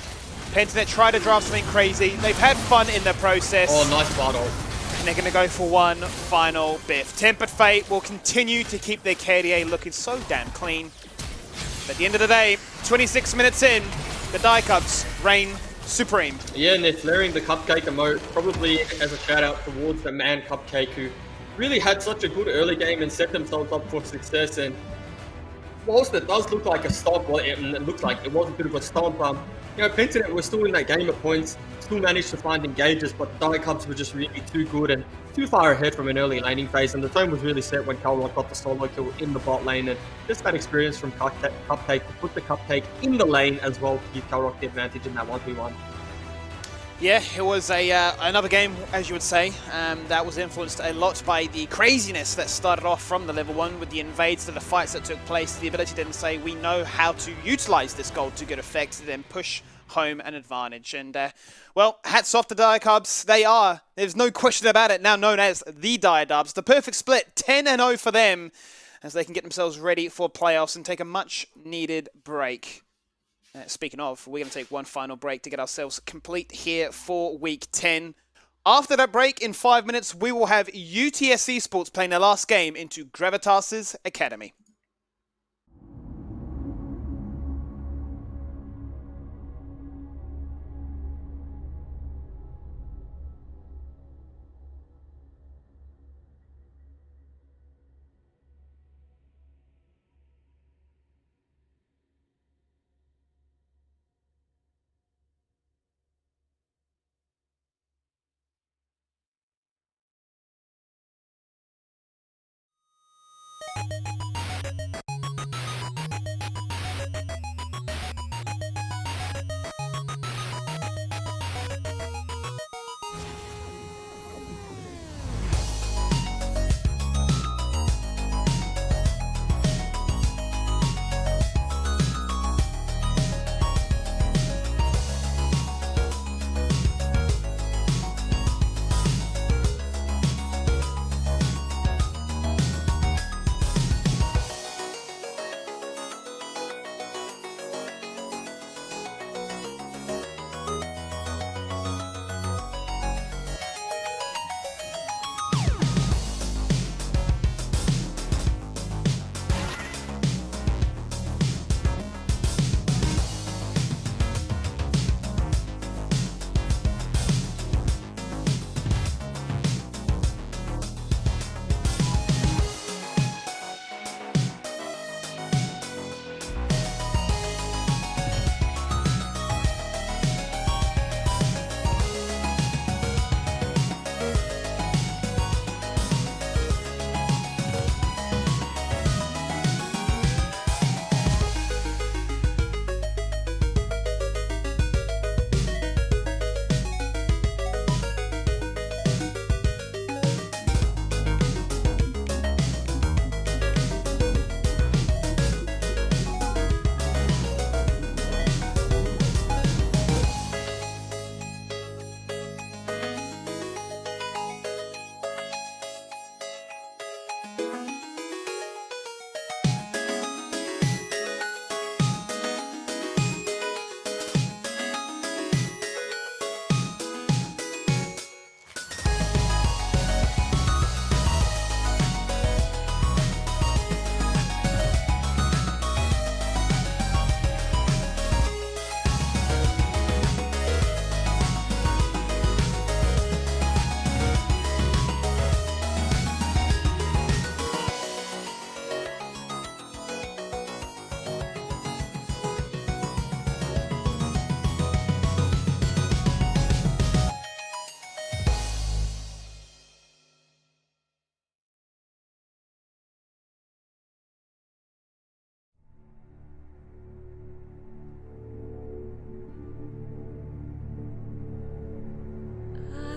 Pentanet try to draft something crazy. They've had fun in the process. Oh, nice bottle. And they're going to go for one final biff. Tempered Fate will continue to keep their KDA looking so damn clean. But at the end of the day, 26 minutes in, the Dicubs reign supreme. Yeah, and they're flaring the Cupcake emote, probably as a shout out towards the man Cupcake, who really had such a good early game and set themselves up for success. And whilst it does look like a stomp, well, it looks like it was a bit of a stomp, you know, Pentanet was still in that game at points, still managed to find engages, but the Dicubs were just really too good and too far ahead from an early laning phase, and the tone was really set when Calrock got the solo kill in the bot lane, and just that experience from Cupcake to put the Cupcake in the lane as well to give Calrock the advantage in that 1v1. Yeah, it was another game, as you would say, that was influenced a lot by the craziness that started off from the level 1 with the invades to the fights that took place, the ability to then say, we know how to utilize this gold to good effect to then push home an advantage. And, well, hats off to Dicubs. They are, there's no question about it, now known as the Dicubs. The perfect split, 10-0 for them, as they can get themselves ready for playoffs and take a much-needed break. Speaking of, we're going to take one final break to get ourselves complete here for Week 10. After that break, in 5 minutes, we will have UTS Esports playing their last game into Gravitas' Academy.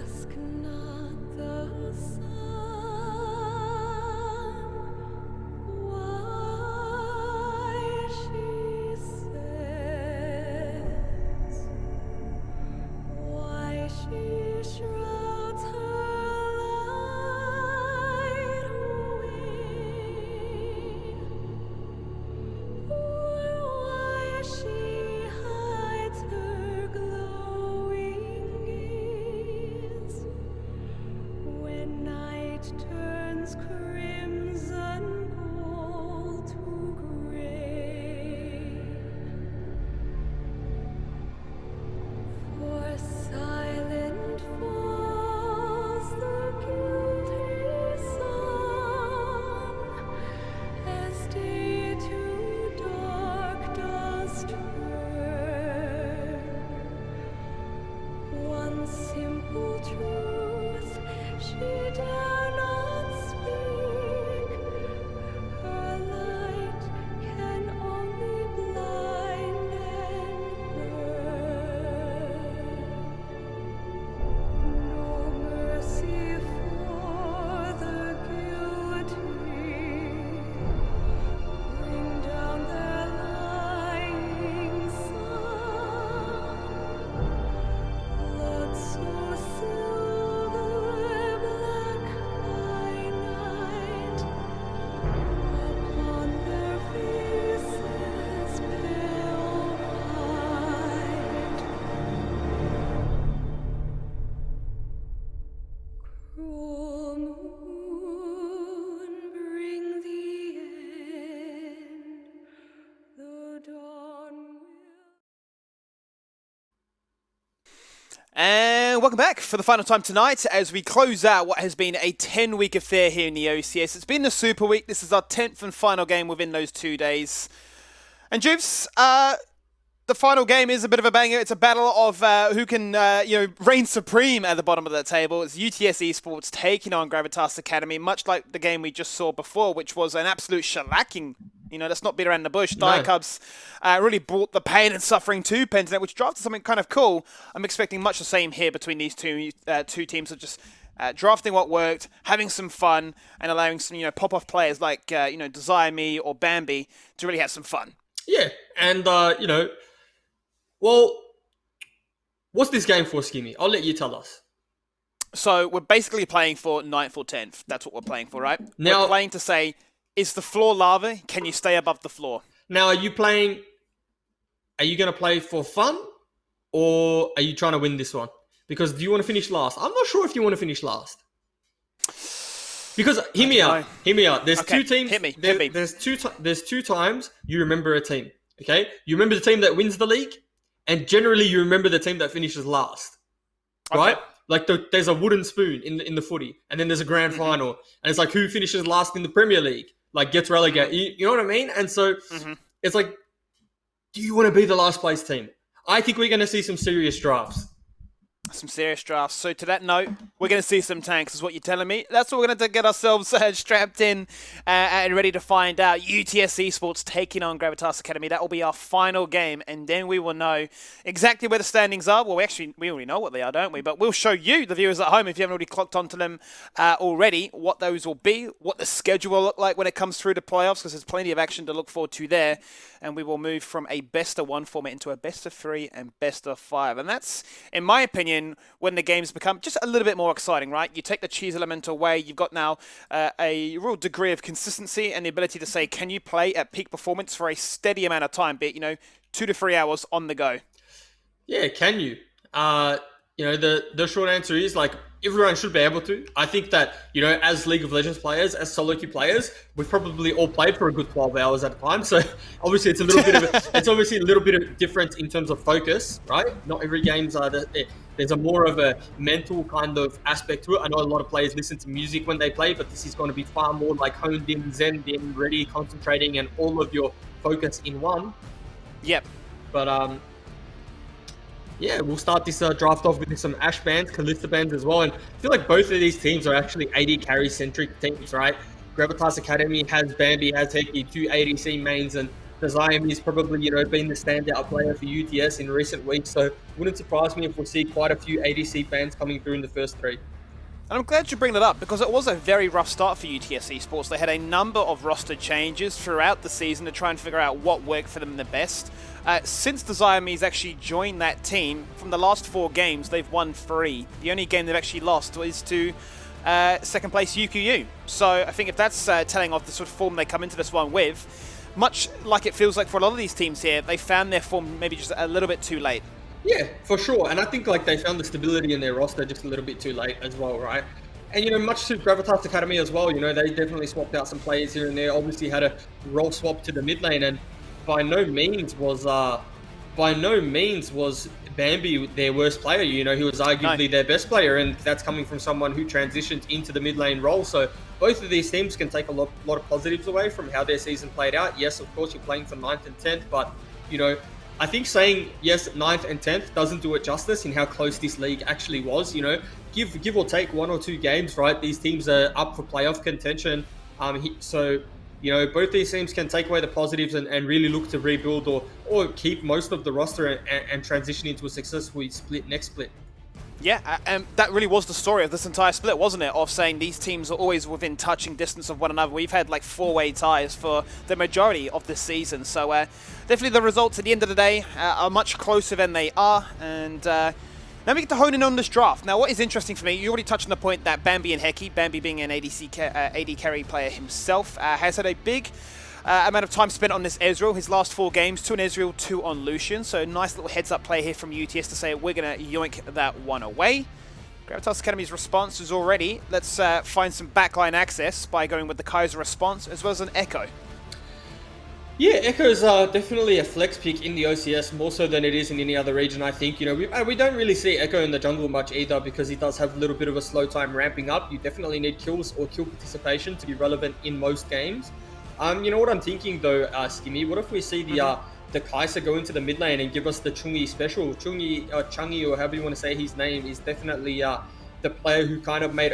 Ask not the sun why she says, why she shrouds her light away, or why she hides her glowing gaze when night turns crimson gold to gray. For silent falls the guilty sun, as day to dark does turn. One simple truth she dare not speak. Her light can only blind and burn. No mercy for the guilty. Bring down their lying sun. Blood so silver black by night, upon their faces pale white. Cruel moon, bring the end. The dawn will. And welcome back for the final time tonight as we close out what has been a 10-week affair here in the OCS. It's been the Super Week. This is our 10th and final game within those 2 days. And Jubes, the final game is a bit of a banger. It's a battle of who can, reign supreme at the bottom of the table. It's UTS Esports taking on Gravitas Academy, much like the game we just saw before, which was an absolute shellacking. Let's not beat around the bush. No. Diacubs really brought the pain and suffering to Pentanet, which drafted something kind of cool. I'm expecting much the same here between these two teams of just drafting what worked, having some fun, and allowing some pop-off players like Desire Me or Bambi to really have some fun. Yeah, and well, what's this game for, Skimmy? I'll let you tell us. So we're basically playing for 9th or 10th. That's what we're playing for, right? Now- we're playing to say, is the floor lava? Can you stay above the floor? Now, are you going to play for fun, or are you trying to win this one? Because do you want to finish last? I'm not sure if you want to finish last. Because hear me out. There's Okay, two teams. hit me. There's two times you remember a team. Okay, you remember the team that wins the league, and generally you remember the team that finishes last. Right? Okay. Like there's a wooden spoon in the footy, and then there's a grand final, and it's like who finishes last in the Premier League, like gets relegated. You know what I mean? And so it's like, do you want to be the last place team? I think we're going to see some serious drafts. Some serious drafts. So to that note, we're going to see some tanks, is what you're telling me. That's what we're going to get ourselves strapped in and ready to find out. UTS Esports taking on Gravitas Academy. That will be our final game, and then we will know exactly where the standings are. Well, we already know what they are, don't we? But we'll show you, the viewers at home, if you haven't already clocked onto them already, what those will be, what the schedule will look like when it comes through to playoffs, because there's plenty of action to look forward to there. And we will move from a best-of-1 format into a best-of-3 and best-of-5. And that's, in my opinion, in when the games become just a little bit more exciting, right? You take the cheese element away. You've got now a real degree of consistency and the ability to say, can you play at peak performance for a steady amount of time, be it, 2 to 3 hours on the go? Yeah, can you? The short answer is like everyone should be able to. I think that as League of Legends players, as solo queue players, we've probably all played for a good 12 hours at a time. So obviously it's a little bit of difference in terms of focus, right? Not every game's there's a more of a mental kind of aspect to it. I know a lot of players listen to music when they play, but this is going to be far more like honed in, zen in, ready, concentrating, and all of your focus in one. Yep. But yeah, we'll start this draft off with some Ashe bands, Kalista bands as well. And I feel like both of these teams are actually AD carry-centric teams, right? Gravitas Academy has Bambi, has Heki, 2 ADC mains, and Desiam is probably, been the standout player for UTS in recent weeks. So it wouldn't surprise me if we see quite a few ADC bands coming through in the first 3. And I'm glad you bring that up because it was a very rough start for UTS Esports. They had a number of roster changes throughout the season to try and figure out what worked for them the best. Since the Siamese actually joined that team, from the last 4 games, they've won 3. The only game they've actually lost was to second place UQU. So I think if that's telling of the sort of form they come into this one with, much like it feels like for a lot of these teams here, they found their form maybe just a little bit too late. Yeah, for sure. And I think like they found the stability in their roster just a little bit too late as well, right? And much to Gravitas Academy as well, they definitely swapped out some players here and there. Obviously had a role swap to the mid lane, and by no means was Bambi their worst player. He was arguably their best player, and that's coming from someone who transitioned into the mid lane role. So both of these teams can take a lot of positives away from how their season played out. Yes, of course, you're playing for 9th and 10th, but I think saying yes 9th and 10th doesn't do it justice in how close this league actually was. Give or take 1 or 2 games, right? These teams are up for playoff contention. So both these teams can take away the positives and really look to rebuild or keep most of the roster and transition into a successful next split. Yeah, and that really was the story of this entire split, wasn't it? Of saying these teams are always within touching distance of one another. We've had like 4-way ties for the majority of this season. So definitely the results at the end of the day are much closer than they are. And now we get to hone in on this draft. Now, what is interesting for me, you already touched on the point that Bambi and Heki, Bambi being an AD carry player himself, has had a big amount of time spent on this Ezreal. His last 4 games, 2 on Ezreal, 2 on Lucian. So nice little heads-up play here from UTS to say we're going to yoink that one away. Gravitas Academy's response is already, let's find some backline access by going with the Kaiser response, as well as an Echo. Yeah, Echo's definitely a flex pick in the OCS, more so than it is in any other region, I think. We don't really see Echo in the jungle much either because he does have a little bit of a slow time ramping up. You definitely need kills or kill participation to be relevant in most games. What I'm thinking though, Skimmy, what if we see the Kaiser go into the mid lane and give us the Chungi special? Chungi, or however you want to say his name, is definitely the player who kind of made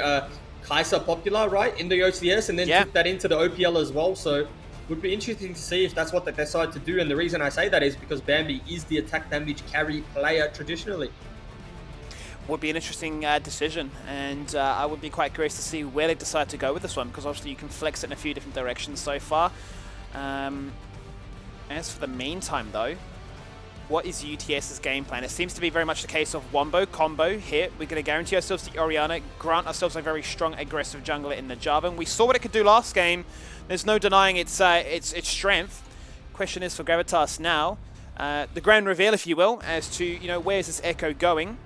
Kaiser popular, right, in the OCS, and then took that into the OPL as well. So would be interesting to see if that's what they decide to do. And the reason I say that is because Bambi is the attack damage carry player traditionally. Would be an interesting decision, and I would be quite curious to see where they decide to go with this one, because obviously you can flex it in a few different directions so far. As for the meantime though, what is UTS's game plan? It seems to be very much the case of wombo combo here. We're going to guarantee ourselves the Orianna, grant ourselves a very strong aggressive jungler in the Jarvan. We saw what it could do last game. There's no denying its strength. Question is for Gravitas now, the grand reveal, if you will, as to where's this Echo going.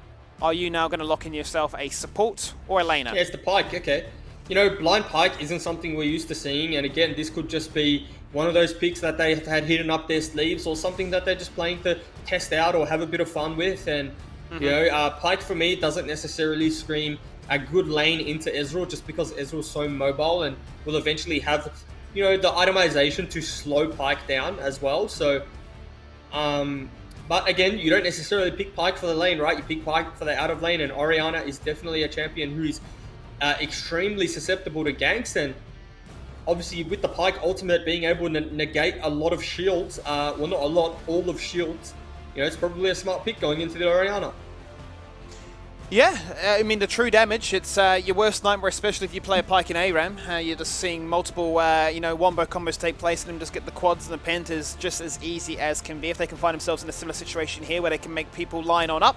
Are you now going to lock in yourself a support or a laner? Yeah, it's the Pyke, okay. Blind Pyke isn't something we're used to seeing, and again, this could just be one of those picks that they had hidden up their sleeves, or something that they're just playing to test out or have a bit of fun with. And Pyke for me doesn't necessarily scream a good lane into Ezreal, just because Ezreal's so mobile and will eventually have the itemization to slow Pyke down as well. So but again, you don't necessarily pick Pyke for the lane, right? You pick Pyke for the out of lane, and Orianna is definitely a champion who is extremely susceptible to ganks. And obviously with the Pyke ultimate being able to negate a lot of shields, well, not a lot, all of shields, it's probably a smart pick going into the Orianna. Yeah, I mean, the true damage, it's your worst nightmare, especially if you play a Pyke in ARAM. You're just seeing multiple, wombo combos take place and them just get the quads and the pentas just as easy as can be. If they can find themselves in a similar situation here where they can make people line on up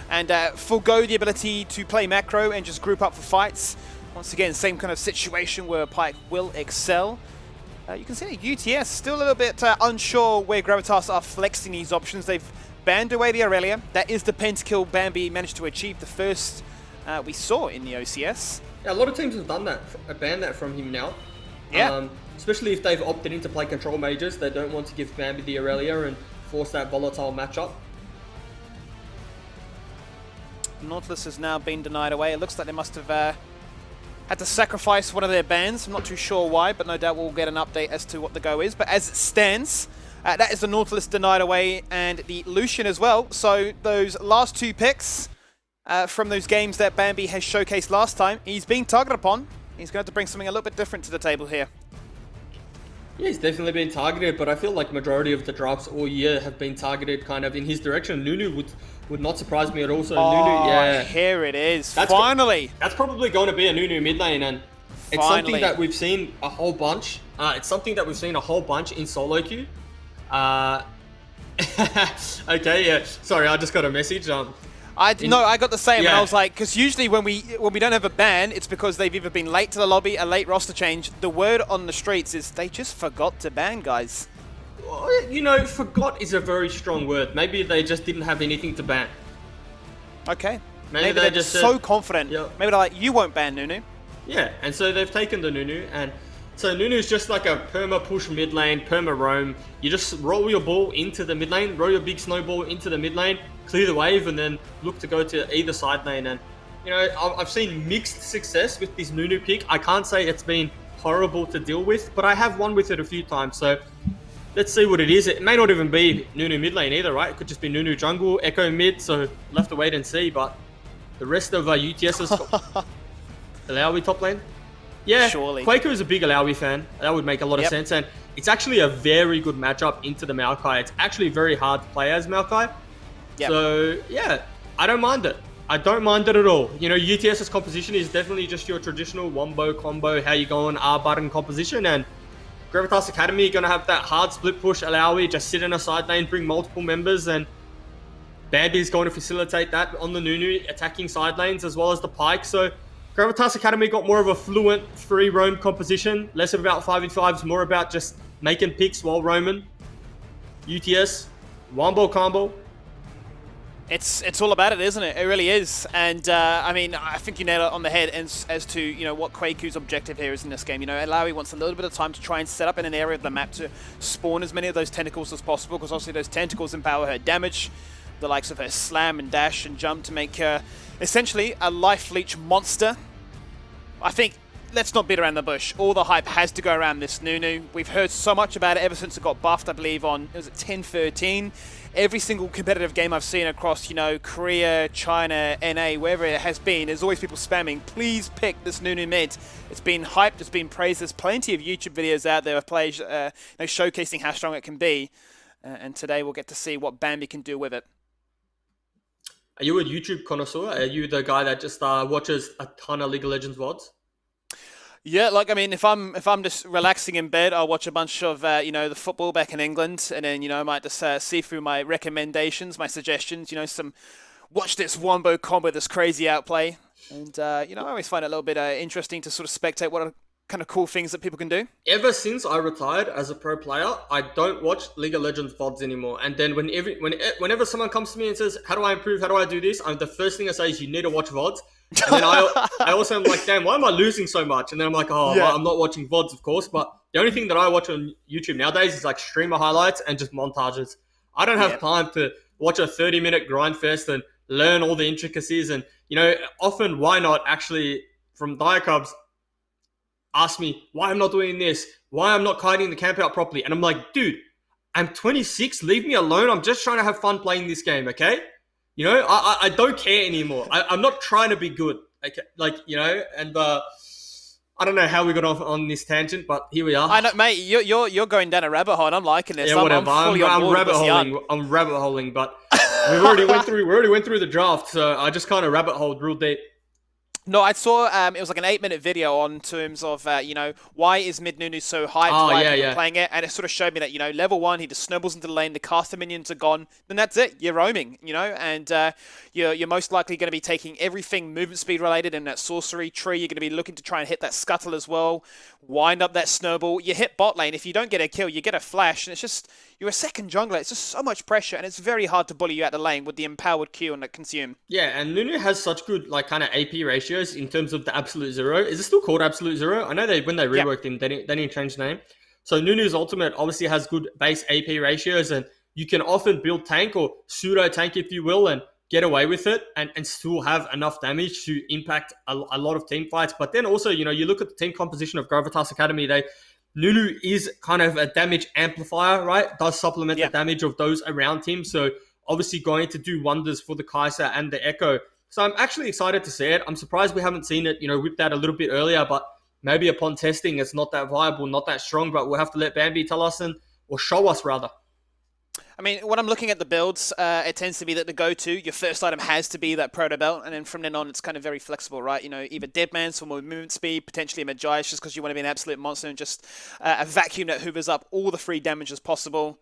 and forego the ability to play macro and just group up for fights. Once again, same kind of situation where Pyke will excel. You can see that UTS still a little bit unsure where Gravitas are flexing these options. They've banned away the Aurelia. That is the pentakill Bambi managed to achieve, the first we saw in the OCS. Yeah, a lot of teams have done that, banned that from him now. Yeah. Especially if they've opted in to play control mages, they don't want to give Bambi the Aurelia and force that volatile matchup. Nautilus has now been denied away. It looks like they must have had to sacrifice one of their bans. I'm not too sure why, but no doubt we'll get an update as to what the go is. But as it stands, that is the Nautilus denied away and the Lucian as well. So those last two picks from those games that Bambi has showcased last time, he's being targeted upon. He's going to have to bring something a little bit different to the table here. Yeah, he's definitely been targeted, but I feel like majority of the drafts all year have been targeted kind of in his direction. Nunu would not surprise me at all. So Nunu, yeah. Here it is. Finally. That's probably going to be a Nunu mid lane, and it's something that we've seen a whole bunch. In solo queue. Okay, yeah. Sorry, I just got a message. I got the same, and I was like, because usually when we don't have a ban, it's because they've either been late to the lobby, a late roster change. The word on the streets is they just forgot to ban, guys. Well, you know, forgot is a very strong word. Maybe they just didn't have anything to ban. Okay. Maybe they're just so confident. Yeah. Maybe they're like, you won't ban Nunu. Yeah, and so they've taken the Nunu, and so Nunu's just like a perma push mid lane, perma roam. You just roll your ball into the mid lane, roll your big snowball into the mid lane, clear the wave, and then look to go to either side lane. And you know, I've seen mixed success with this Nunu pick. I can't say it's been horrible to deal with, but I have won with it a few times. So let's see what it is. It may not even be Nunu mid lane either, right? It could just be Nunu jungle, Echo mid. So we'll have to wait and see. But the rest of UTS's Alawi top lane. Yeah, surely. Quaker is a big Alawi fan. That would make a lot of sense. And it's actually a very good matchup into the Maokai. It's actually very hard to play as Maokai. Yep. So, yeah, I don't mind it. I don't mind it at all. You know, UTS's composition is definitely just your traditional wombo combo, how you go on R button composition. And Gravitas Academy are going to have that hard split push Alawi, just sit in a side lane, bring multiple members. And Bambi's going to facilitate that on the Nunu, attacking side lanes as well as the Pyke. So Gravitas Academy got more of a fluent free roam composition, less about 5v5s, more about just making picks while roaming. UTS, wombo combo. It's all about it, isn't it? It really is. And I mean, I think you nailed it on the head as to, you know, what Kwaku's objective here is in this game. You know, Alawi wants a little bit of time to try and set up in an area of the map to spawn as many of those tentacles as possible, because obviously those tentacles empower her damage, the likes of her slam and dash and jump to make her essentially a life leech monster. I think, let's not beat around the bush. All the hype has to go around this Nunu. We've heard so much about it ever since it got buffed, I believe, on, was it 10-13? Every single competitive game I've seen across, you know, Korea, China, NA, wherever it has been, there's always people spamming, please pick this Nunu mid. It's been hyped, it's been praised. There's plenty of YouTube videos out there of players you know, showcasing how strong it can be. And today we'll get to see what Bambi can do with it. Are you a YouTube connoisseur? Are you the guy that just watches a ton of League of Legends VODs? Yeah, like, I mean, if I'm just relaxing in bed, I'll watch a bunch of, you know, the football back in England, and then, you know, I might just see through my recommendations, my suggestions, you know, watch this wombo combo, this crazy outplay. And, you know, I always find it a little bit interesting to sort of spectate what are kind of cool things that people can do. Ever since I retired as a pro player, I don't watch League of Legends VODs anymore. And then whenever someone comes to me and says, how do I improve? How do I do this? The first thing I say is, you need to watch VODs. And then I also am like, damn, why am I losing so much? And then I'm like, well, I'm not watching VODs, of course. But the only thing that I watch on YouTube nowadays is like streamer highlights and just montages. I don't have time to watch a 30-minute grind fest and learn all the intricacies. And, you know, often why not actually, from Diacubs, ask me why I'm not doing this, why I'm not kiting the camp out properly. And I'm like, dude, I'm 26. Leave me alone. I'm just trying to have fun playing this game, okay? You know, I don't care anymore. I'm not trying to be good. Okay? Like, you know, and I don't know how we got off on this tangent, but here we are. I know, mate. You're going down a rabbit hole. And I'm liking this. Yeah, whatever. I'm rabbit holing. I'm rabbit holing, but we already went through the draft, so I just kind of rabbit holed real deep. No, I saw it was like an 8-minute video on terms of you know, why is Mid Nunu so hyped, Oh, why yeah, are people yeah. playing it, and it sort of showed me that, you know, level 1 he just snowballs into the lane, the caster minions are gone, then that's it, you're roaming, you know, and you're most likely going to be taking everything movement speed related in that sorcery tree. You're going to be looking to try and hit that scuttle as well, wind up that snowball. You hit bot lane, if you don't get a kill, you get a flash, and it's just, you're a second jungler. It's just so much pressure, and it's very hard to bully you out the lane with the empowered Q and the consume. Yeah, and Nunu has such good like kind of AP ratios in terms of the absolute zero. Is it still called absolute zero? I know when they reworked him, they didn't change the name. So Nunu's ultimate obviously has good base AP ratios, and you can often build tank or pseudo tank, if you will, and get away with it and still have enough damage to impact a lot of team fights. But then also, you know, you look at the team composition of Gravitas Academy, Nunu is kind of a damage amplifier, right? Does supplement the damage of those around him. So obviously going to do wonders for the Kaiser and the Echo. So I'm actually excited to see it. I'm surprised we haven't seen it, you know, whipped out a little bit earlier, but maybe upon testing, it's not that viable, not that strong, but we'll have to let Bambi tell us or show us rather. I mean, when I'm looking at the builds, it tends to be that the go-to, your first item has to be that proto belt, and then from then on, it's kind of very flexible, right? You know, either Deadman's for more movement speed, potentially a Magi's just because you want to be an absolute monster and just a vacuum that hoovers up all the free damage as possible.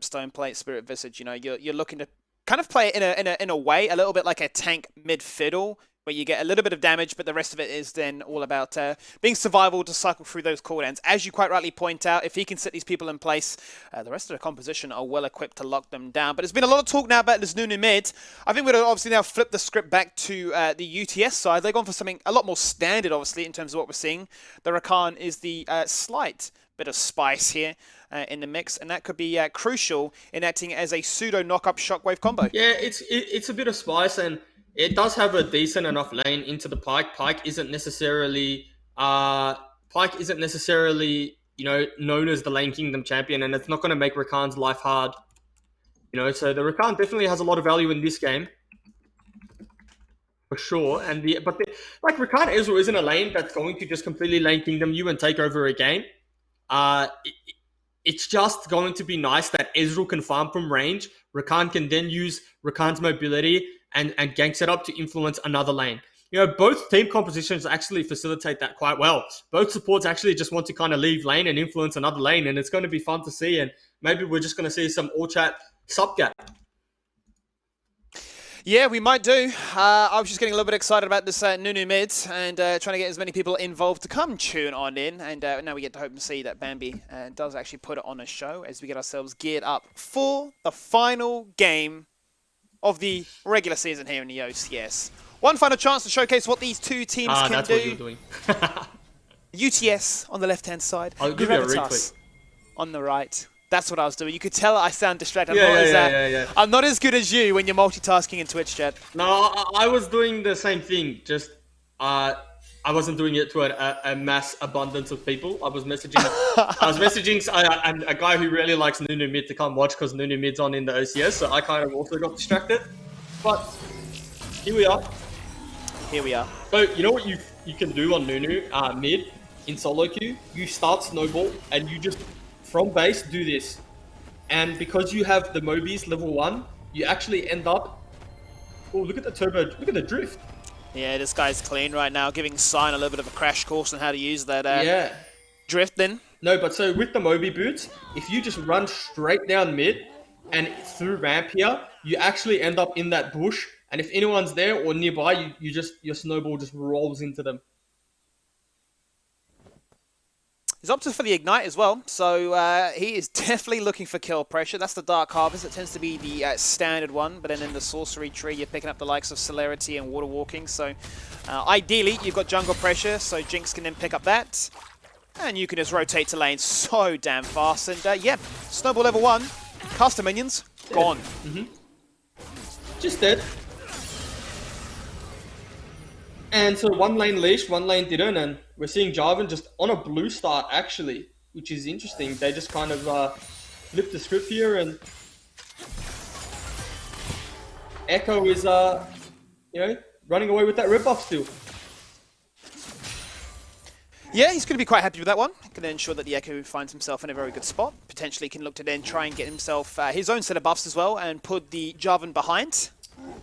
Stone Plate, Spirit Visage, you know, you're looking to kind of play it in a way, a little bit like a tank mid-fiddle, where you get a little bit of damage, but the rest of it is then all about being survival to cycle through those cooldowns. As you quite rightly point out, if he can set these people in place, the rest of the composition are well equipped to lock them down. But there's been a lot of talk now about this Nunu mid. I think we're obviously now flip the script back to the UTS side. They've gone for something a lot more standard, obviously, in terms of what we're seeing. The Rakan is the slight bit of spice here in the mix, and that could be crucial in acting as a pseudo knock-up shockwave combo. Yeah, it's a bit of spice, and it does have a decent enough lane into the Pike. Pike isn't necessarily you know, known as the lane kingdom champion, and it's not going to make Rakan's life hard. You know, so the Rakan definitely has a lot of value in this game. For sure. Like Rakan Ezreal isn't a lane that's going to just completely lane kingdom you and take over a game. It's just going to be nice that Ezreal can farm from range. Rakan can then use Rakan's mobility and gank setup to influence another lane. You know, both team compositions actually facilitate that quite well. Both supports actually just want to kind of leave lane and influence another lane, and it's going to be fun to see, and maybe we're just going to see some all-chat sub-gap. Yeah, we might do. I was just getting a little bit excited about this Nunu mid and trying to get as many people involved to come tune on in. And now we get to hope and see that Bambi does actually put it on a show as we get ourselves geared up for the final game of the regular season here in the OCS. One final chance to showcase what these two teams can that's do. What you're doing. UTS on the left-hand side. I'll give you a retweet. On the right. That's what I was doing. You could tell I sound distracted. I'm not as good as you when you're multitasking in Twitch chat. No, I was doing the same thing. Just I wasn't doing it to a mass abundance of people. I was messaging a guy who really likes Nunu mid to come watch because Nunu mid's on in the OCS. So I kind of also got distracted. But here we are. Here we are. So you know what you can do on Nunu mid in solo queue? You start snowball and you just from base do this. And because you have the Mobies level 1, you actually end up... Oh, look at the turbo, look at the drift. Yeah, this guy's clean right now, giving Sign a little bit of a crash course on how to use that drift then. No, but so with the Moby boots, if you just run straight down mid and through ramp here, you actually end up in that bush. And if anyone's there or nearby, your snowball just rolls into them. He's opted for the Ignite as well, so he is definitely looking for kill pressure. That's the Dark Harvest. It tends to be the standard one, but then in the Sorcery tree, you're picking up the likes of Celerity and Water Walking. So ideally, you've got jungle pressure, so Jinx can then pick up that. And you can just rotate to lane so damn fast. And yeah, Snowball level 1, caster minions, gone. Just dead. And so one lane leash, one lane didn't, and we're seeing Jarvan just on a blue start actually, which is interesting. They just kind of flipped the script here, and Echo is you know, running away with that red buff still. Yeah, he's going to be quite happy with that one. Going to ensure that the Echo finds himself in a very good spot. Potentially can look to then try and get himself his own set of buffs as well and put the Jarvan behind.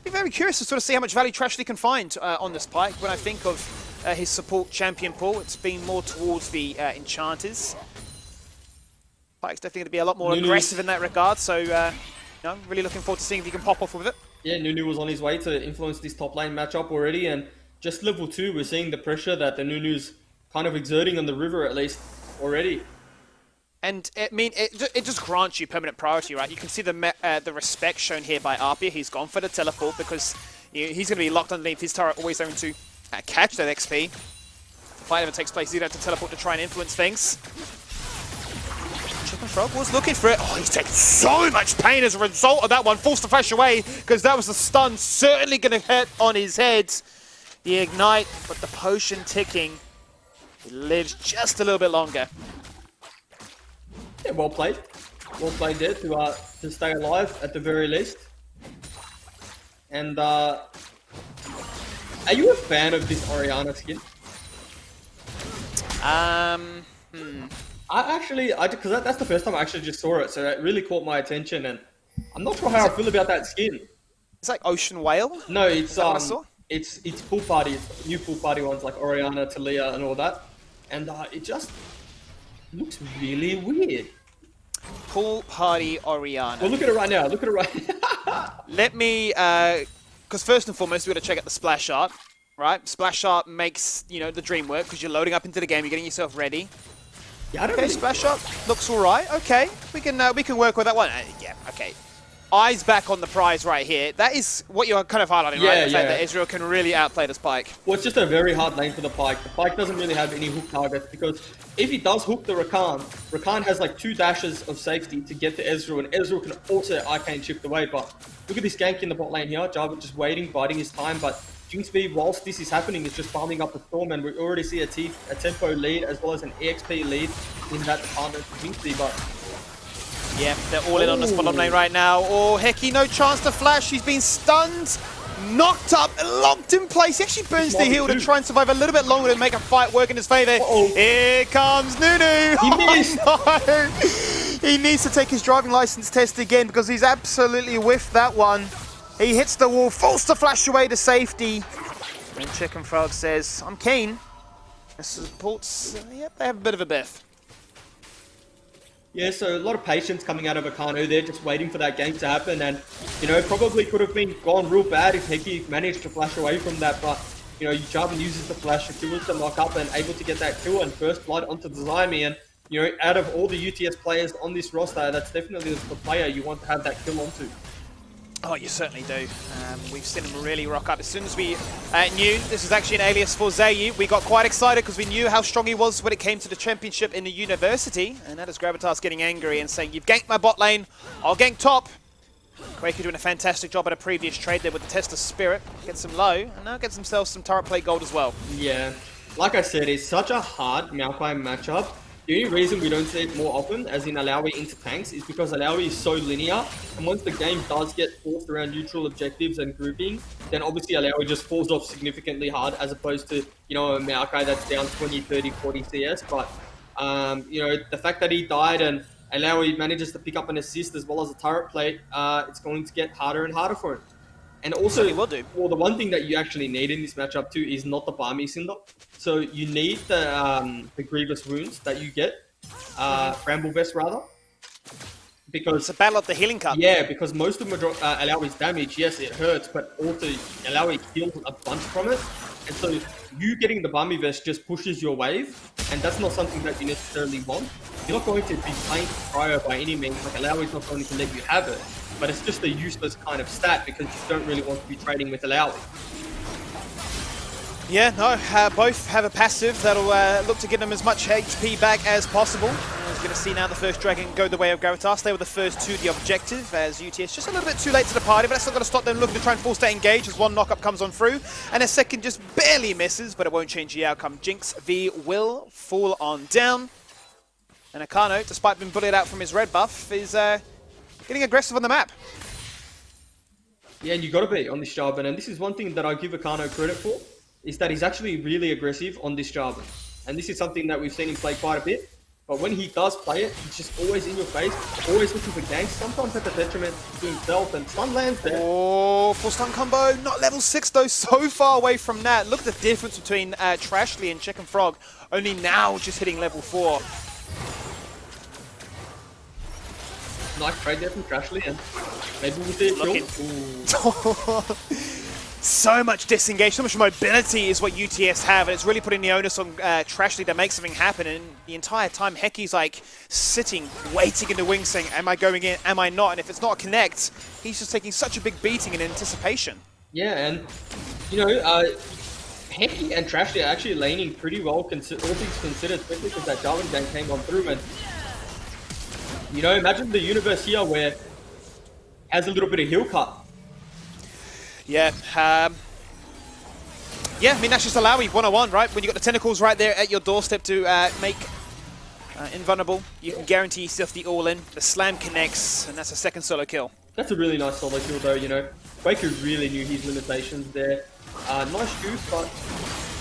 Be very curious to sort of see how much value Trashley can find on this Pyke. When I think of his support champion pool, it's been more towards the Enchanters. Pyke's definitely going to be a lot more aggressive in that regard, so really looking forward to seeing if he can pop off with it. Yeah, Nunu was on his way to influence this top lane matchup already, and just level 2, we're seeing the pressure that the Nunu's kind of exerting on the river at least already. And it just grants you permanent priority, right? You can see the respect shown here by Arpia. He's gone for the teleport because he's going to be locked underneath his turret, always going to catch that XP. If the fight ever takes place, he's going to have to teleport to try and influence things. Chicken Frog was looking for it. Oh, he's taking so much pain as a result of that one. Forced to flash away because that was a stun. Certainly going to hit on his head. The ignite, but the potion ticking. He lives just a little bit longer. Yeah, well played. Well played there to stay alive at the very least. And are you a fan of this Orianna skin? Because that's the first time I actually just saw it, so it really caught my attention, and I'm not sure how I feel about that skin. It's like Ocean Whale? No, it's pool party, new pool party ones like Orianna, Talia, and all that, and it just looks really weird. Pool party Orianna. Well, look at it right now. Look at it right now. Let me, because first and foremost, we've got to check out the splash art, right? Splash art makes, the dream work because you're loading up into the game, you're getting yourself ready. Yeah, okay, splash art looks all right. Okay, we can work with that one. Yeah, okay. Eyes back on the prize right here. That is what you're kind of highlighting, right? The fact that Ezreal can really outplay this Pyke. Well, it's just a very hard lane for the Pyke. The Pyke doesn't really have any hook targets because if he does hook the Rakan has like 2 dashes of safety to get to Ezreal, and Ezreal can also arcane shift away. But look at this gank in the bot lane here. Jarvan just waiting, biding his time, but Jinxby, whilst this is happening, is just farming up the Storm, and we already see a tempo lead as well as an EXP lead in that department for Jinxby, but... Yeah, they're all in on the bottom lane right now. Oh, Hecky, no chance to flash. He's been stunned, knocked up, locked in place. He actually burns the heal to try and survive a little bit longer to make a fight work in his favor. Here comes Nunu. He missed. Oh, no. He needs to take his driving license test again because he's absolutely whiffed that one. He hits the wall, forced to flash away to safety. And Chicken Frog says, I'm keen. The supports, yep, they have a bit of a biff. Yeah, so a lot of patience coming out of Akano there, just waiting for that game to happen, and, probably could have been gone real bad if Hecky managed to flash away from that, but, Jarvan uses the flash, secures the lock up, and able to get that kill and first blood onto the Zyme, and, out of all the UTS players on this roster, that's definitely the player you want to have that kill onto. Oh, you certainly do. We've seen him really rock up. As soon as we knew this was actually an alias for Zayu, we got quite excited because we knew how strong he was when it came to the championship in the university. And that is Gravitas getting angry and saying, you've ganked my bot lane, I'll gank top. Quaker doing a fantastic job at a previous trade there with the Test of Spirit. Gets him low, and now gets himself some turret plate gold as well. Yeah, like I said, it's such a hard Maokai matchup. The only reason we don't see it more often, as in Alawi into tanks, is because Alawi is so linear, and once the game does get forced around neutral objectives and grouping, then obviously Alawi just falls off significantly hard, as opposed to, a Maokai that's down 20, 30, 40 CS, but, the fact that he died and Alawi manages to pick up an assist as well as a turret plate, it's going to get harder and harder for him. And also, will do. Well, the one thing that you actually need in this matchup too is not the Barmy Cinder. So you need the Grievous Wounds that you get, Bramble Vest rather. Because it's a battle of the healing cup. Yeah, because most of Alawi's damage, yes, it hurts, but also Alawi heals a bunch from it. And so you getting the Barmy Vest just pushes your wave, and that's not something that you necessarily want. You're not going to be playing prior by any means, like Alawi's not going to let you have it. But it's just a useless kind of stat because you don't really want to be trading with Alawi. Yeah, no, both have a passive that'll look to get them as much HP back as possible. As we're going to see now the first Dragon go the way of Gravitas. They were the first to the objective as UTS just a little bit too late to the party, but that's not going to stop them looking to try and force that engage as one knockup comes on through. And a second just barely misses, but it won't change the outcome. Jinx V will fall on down. And Akano, despite being bullied out from his red buff, is getting aggressive on the map. Yeah, and you got to be on this Jarvan, and this is one thing that I give Akano credit for, is that he's actually really aggressive on this Jarvan. And this is something that we've seen him play quite a bit. But when he does play it, he's just always in your face, always looking for ganks, sometimes at the detriment to himself, and stun lands there. Oh, full stun combo. Not level 6 though, so far away from that. Look at the difference between Trashly and Chicken Frog. Only now just hitting level 4. Nice trade there from Trashly, and maybe we'll see it kill. So much disengage, so much mobility is what UTS have, and it's really putting the onus on Trashly to make something happen. And the entire time, Heki's like sitting, waiting in the wings, saying, "Am I going in? Am I not?" And if it's not a connect, he's just taking such a big beating in anticipation. Yeah, and you know, Heki and Trashly are actually laning pretty well, all things considered, especially because that Jarvan gang came on through. And you know, imagine the universe here where it has a little bit of heal cut. Yeah, yeah, I mean, that's just Alawi 101, right? When you got the tentacles right there at your doorstep to make invulnerable, you can guarantee yourself the all-in. The slam connects, and that's a second solo kill. That's a really nice solo kill though, you know. Quaker really knew his limitations there. Nice juice, but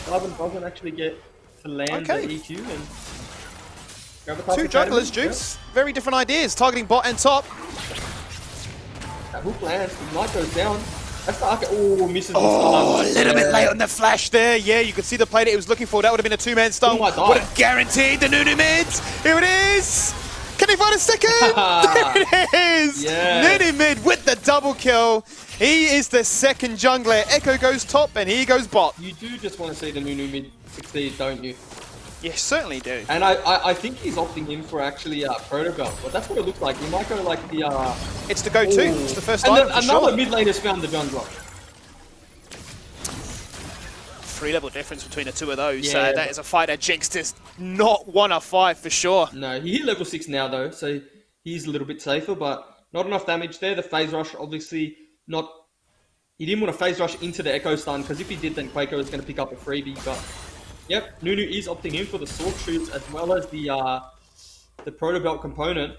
Jarvan doesn't actually get to land the EQ. And two junglers, Juice. Yeah. Very different ideas, targeting bot and top. That hook lands, Ignite goes down. That's the Arca. Oh, misses the stun. A little bit late on the flash there. Yeah, you could see the play that he was looking for. That would have been a two-man stun. Oh my God. Would have guaranteed the Nunu mid. Here it is. Can he find a second? There it is. Yeah. Nunu mid with the double kill. He is the second jungler. Echo goes top and he goes bot. You do just want to see the Nunu mid succeed, don't you? You certainly do. And I think he's opting in for actually Proto Belt, but that's what it looks like. He might go like the... It's the go-to. It's the first and item then another mid laner's found the jungler. 3-level difference between the two of those. Yeah, that is a fight that Jinx does not want to fight for sure. No, he hit level 6 now though, so he's a little bit safer, but not enough damage there. The phase rush, obviously not... He didn't want to phase rush into the Echo stun, because if he did, then Quaker was going to pick up a freebie, but... Yep, Nunu is opting in for the sword shoots as well as the Proto Belt component.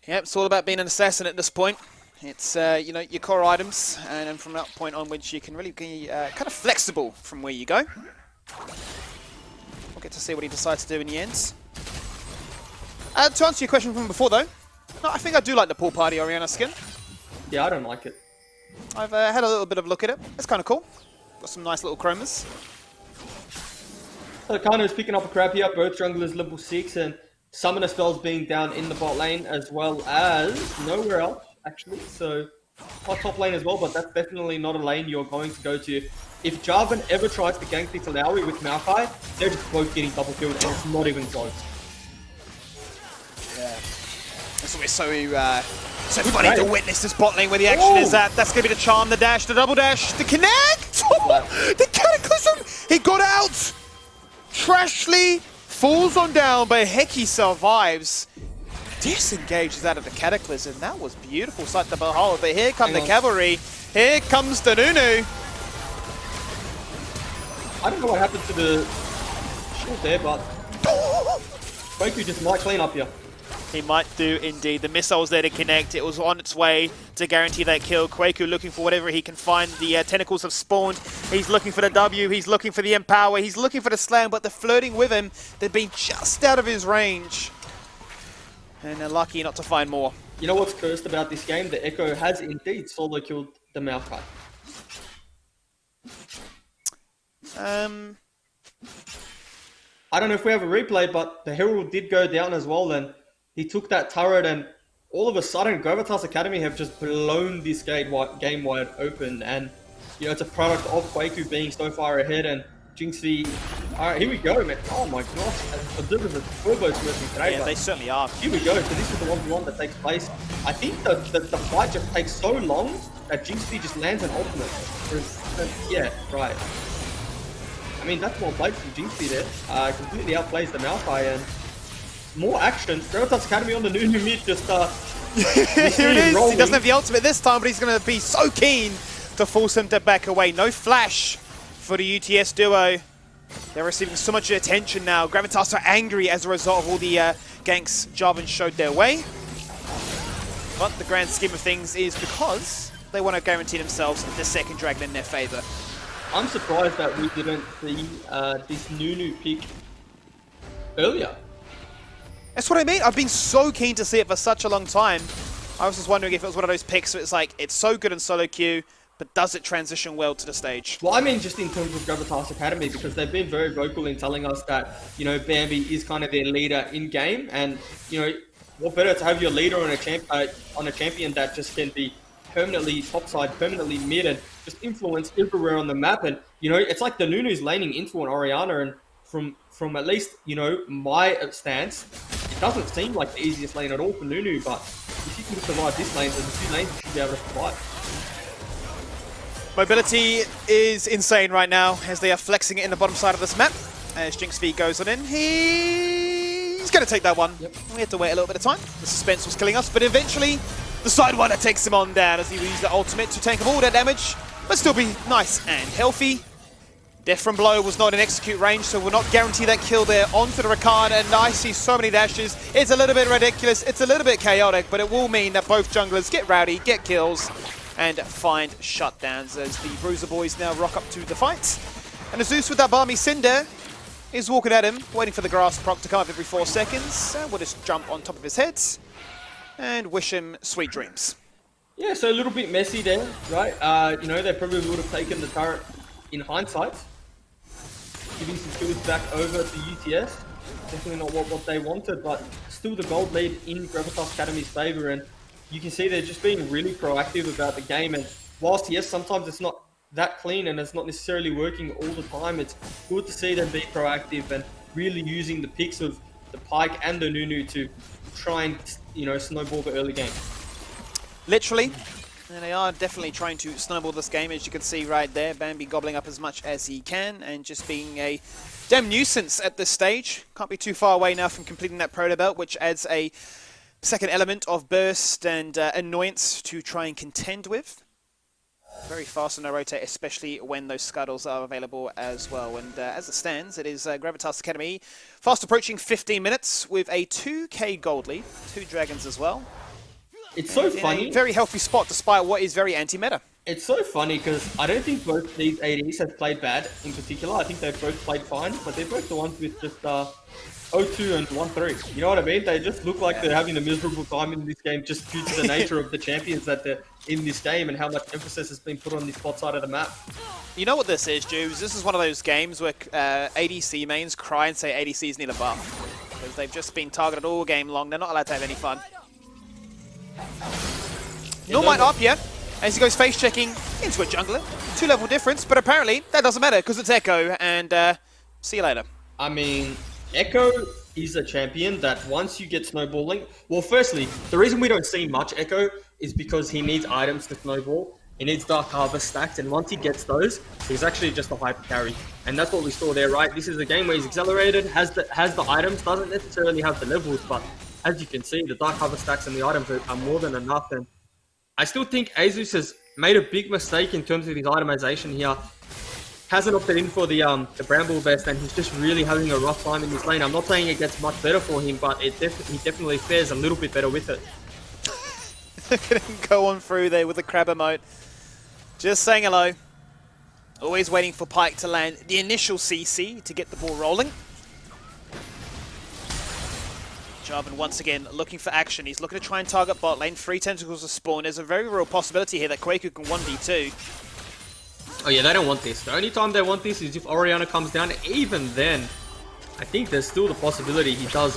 Yep, it's all about being an assassin at this point. It's you know, your core items, and then from that point onwards, you can really be kind of flexible from where you go. We'll get to see what he decides to do in the end. To answer your question from before, though, no, I think I do like the pool party Orianna skin. Yeah, I don't like it. I've had a little bit of a look at it. It's kind of cool. Got some nice little chromas. So Kano's picking up a crab here, both junglers level 6, and summoner spells being down in the bot lane as well as nowhere else, actually. So, not top lane as well, but that's definitely not a lane you're going to go to. If Jarvan ever tries to gank this Alawi with Maokai, they're just both getting double killed, and it's not even close. Yeah. It's always so funny to witness this bot lane where the action is at. That's going to be the charm, the dash, the double dash, the connect! The cataclysm! He got out! Trashly falls on down, but Heki survives. Disengages out of the Cataclysm. That was beautiful sight to behold. But here come the cavalry. Here comes the Nunu. I don't know what happened to the shield there, but Quaku just might clean up here. He might do indeed. The missile's there to connect. It was on its way to guarantee that kill. Quaku looking for whatever he can find. The tentacles have spawned. He's looking for the W. He's looking for the Empower. He's looking for the Slam, but they're flirting with him. They've been just out of his range. And they're lucky not to find more. You know what's cursed about this game? The Echo has indeed solo killed the Maokai. I don't know if we have a replay, but the Herald did go down as well, and he took that turret, and all of a sudden, Gravitas Academy have just blown this game wide open. And, you know, it's a product of Quaku being so far ahead, and Jinxie... Alright, here we go, man. Oh my gosh. Observers are turbo smurfing today. Yeah, they certainly are. Here we go. So this is the 1v1 that takes place. I think the fight just takes so long that Jinxie just lands an ultimate. Yeah, right. I mean, that's more played from Jinxie there. Completely outplays the Maokai, and more action. Gravitas Academy on the Nunu mid just here it is. Rolling. He doesn't have the ultimate this time, but he's going to be so keen to force him to back away. No flash for the UTS duo. They're receiving so much attention now. Gravitas are angry as a result of all the ganks Jarvan showed their way. But the grand scheme of things is because they want to guarantee themselves the second dragon in their favor. I'm surprised that we didn't see this Nunu pick earlier. That's what I mean. I've been so keen to see it for such a long time. I was just wondering if it was one of those picks where it's like, it's so good in solo queue, but does it transition well to the stage? Well, I mean, just in terms of Gravitas Academy, because they've been very vocal in telling us that, you know, Bambi is kind of their leader in game, and you know, what better to have your leader on a champion that just can be permanently topside, permanently mid, and just influence everywhere on the map. And you know, it's like the Nunu's laning into an Orianna, and from at least, you know, my stance, it doesn't seem like the easiest lane at all for Nunu, but if you can survive this lane, there's a few lanes you should be able to survive. Mobility is insane right now as they are flexing it in the bottom side of this map. As Jinx V goes on in, he's going to take that one. Yep. We had to wait a little bit of time. The suspense was killing us, but eventually the Sidewinder takes him on down as he will use the ultimate to tank up all that damage, but still be nice and healthy. Death from Blow was not in execute range, so we'll not guarantee that kill there onto the Rakan, and I see so many dashes. It's a little bit ridiculous, it's a little bit chaotic, but it will mean that both junglers get rowdy, get kills, and find shutdowns as the Bruiser boys now rock up to the fight. And Zeus with that Balmy Cinder is walking at him, waiting for the grass proc to come up every 4 seconds. We'll just jump on top of his head and wish him sweet dreams. Yeah, so a little bit messy there, right? You know, they probably would have taken the turret in hindsight, giving some kills back over to UTS. Definitely not what they wanted, but still the gold lead in Gravitas Academy's favor, and you can see they're just being really proactive about the game. And whilst, yes, sometimes it's not that clean and it's not necessarily working all the time, it's good to see them be proactive and really using the picks of the Pyke and the Nunu to try and, you know, snowball the early game. Literally. And they are definitely trying to snowball this game, as you can see right there. Bambi gobbling up as much as he can and just being a damn nuisance at this stage. Can't be too far away now from completing that proto belt, which adds a second element of burst and annoyance to try and contend with. Very fast on the rotate, especially when those scuttles are available as well. And as it stands, it is Gravitas Academy fast approaching 15 minutes with a 2k gold lead, 2 dragons as well. It's so funny. A very healthy spot despite what is very anti-meta. It's so funny because I don't think both these ADs have played bad in particular. I think they've both played fine, but they're both the ones with just 0-2 and 1-3. You know what I mean? They just look like they're having a miserable time in this game just due to the nature of the champions that they're in this game and how much emphasis has been put on this bot side of the map. You know what this is, Jubes? This is one of those games where ADC mains cry and say ADCs need a buff. Because they've just been targeted all game long. They're not allowed to have any fun. No might up yet, as he goes face checking into a jungler. 2-level difference, but apparently that doesn't matter because it's Echo, and see you later. I mean, Echo is a champion that once you get snowballing, well, firstly, the reason we don't see much Echo is because he needs items to snowball. He needs Dark Harvest stacked, and once he gets those, he's actually just a hyper carry. And that's what we saw there, right? This is a game where he's accelerated, has the items, doesn't necessarily have the levels, but as you can see, the Dark Harvest stacks and the items are more than enough. And I still think Azus has made a big mistake in terms of his itemization here. Hasn't opted in for the Bramble Vest, and he's just really having a rough time in this lane. I'm not saying it gets much better for him, but he definitely fares a little bit better with it. Look at him go on through there with the crab emote. Just saying hello. Always waiting for Pyke to land the initial CC to get the ball rolling. Jarvan once again looking for action. He's looking to try and target bot lane. 3 tentacles to spawn. There's a very real possibility here that Kwaku can 1v2. Oh yeah, they don't want this. The only time they want this is if Orianna comes down. Even then, I think there's still the possibility he does,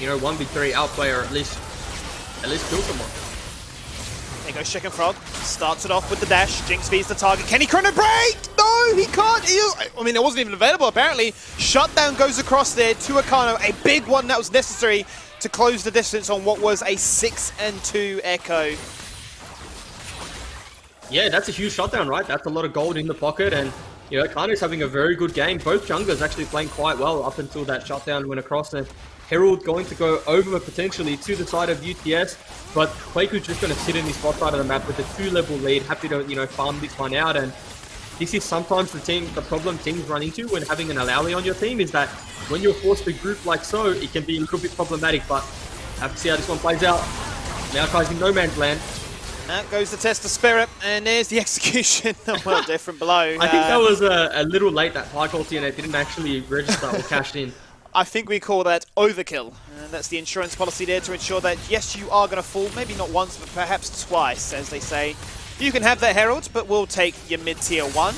you know, 1v3 outplay or at least kill someone. There goes Chicken Frog. Starts it off with the dash. Jinx V's the target. Can he chrono break? No, he can't. I mean, it wasn't even available apparently. Shutdown goes across there to Akano. A big one that was necessary to close the distance on what was a 6-2 Echo. Yeah, that's a huge shutdown, right? That's a lot of gold in the pocket, and you know, Akano's having a very good game. Both junglers actually playing quite well up until that shutdown went across, and Herald going to go over potentially to the side of UTS, but Kwaku's just going to sit in this bot side of the map with a 2-level lead, happy to, you know, farm this one out. And this is sometimes the problem teams run into when having an Alawi on your team, is that when you're forced to group like so, it can be a little bit problematic, but have to see how this one plays out. Maokai's in no man's land. Out goes the test of spirit, and there's the execution. Well, different below. I think that was a little late, that Pyke ulti, and it didn't actually register or cashed in. I think we call that overkill. And that's the insurance policy there to ensure that, yes, you are going to fall, maybe not once, but perhaps twice, as they say. You can have that Herald, but we'll take your mid-tier 1.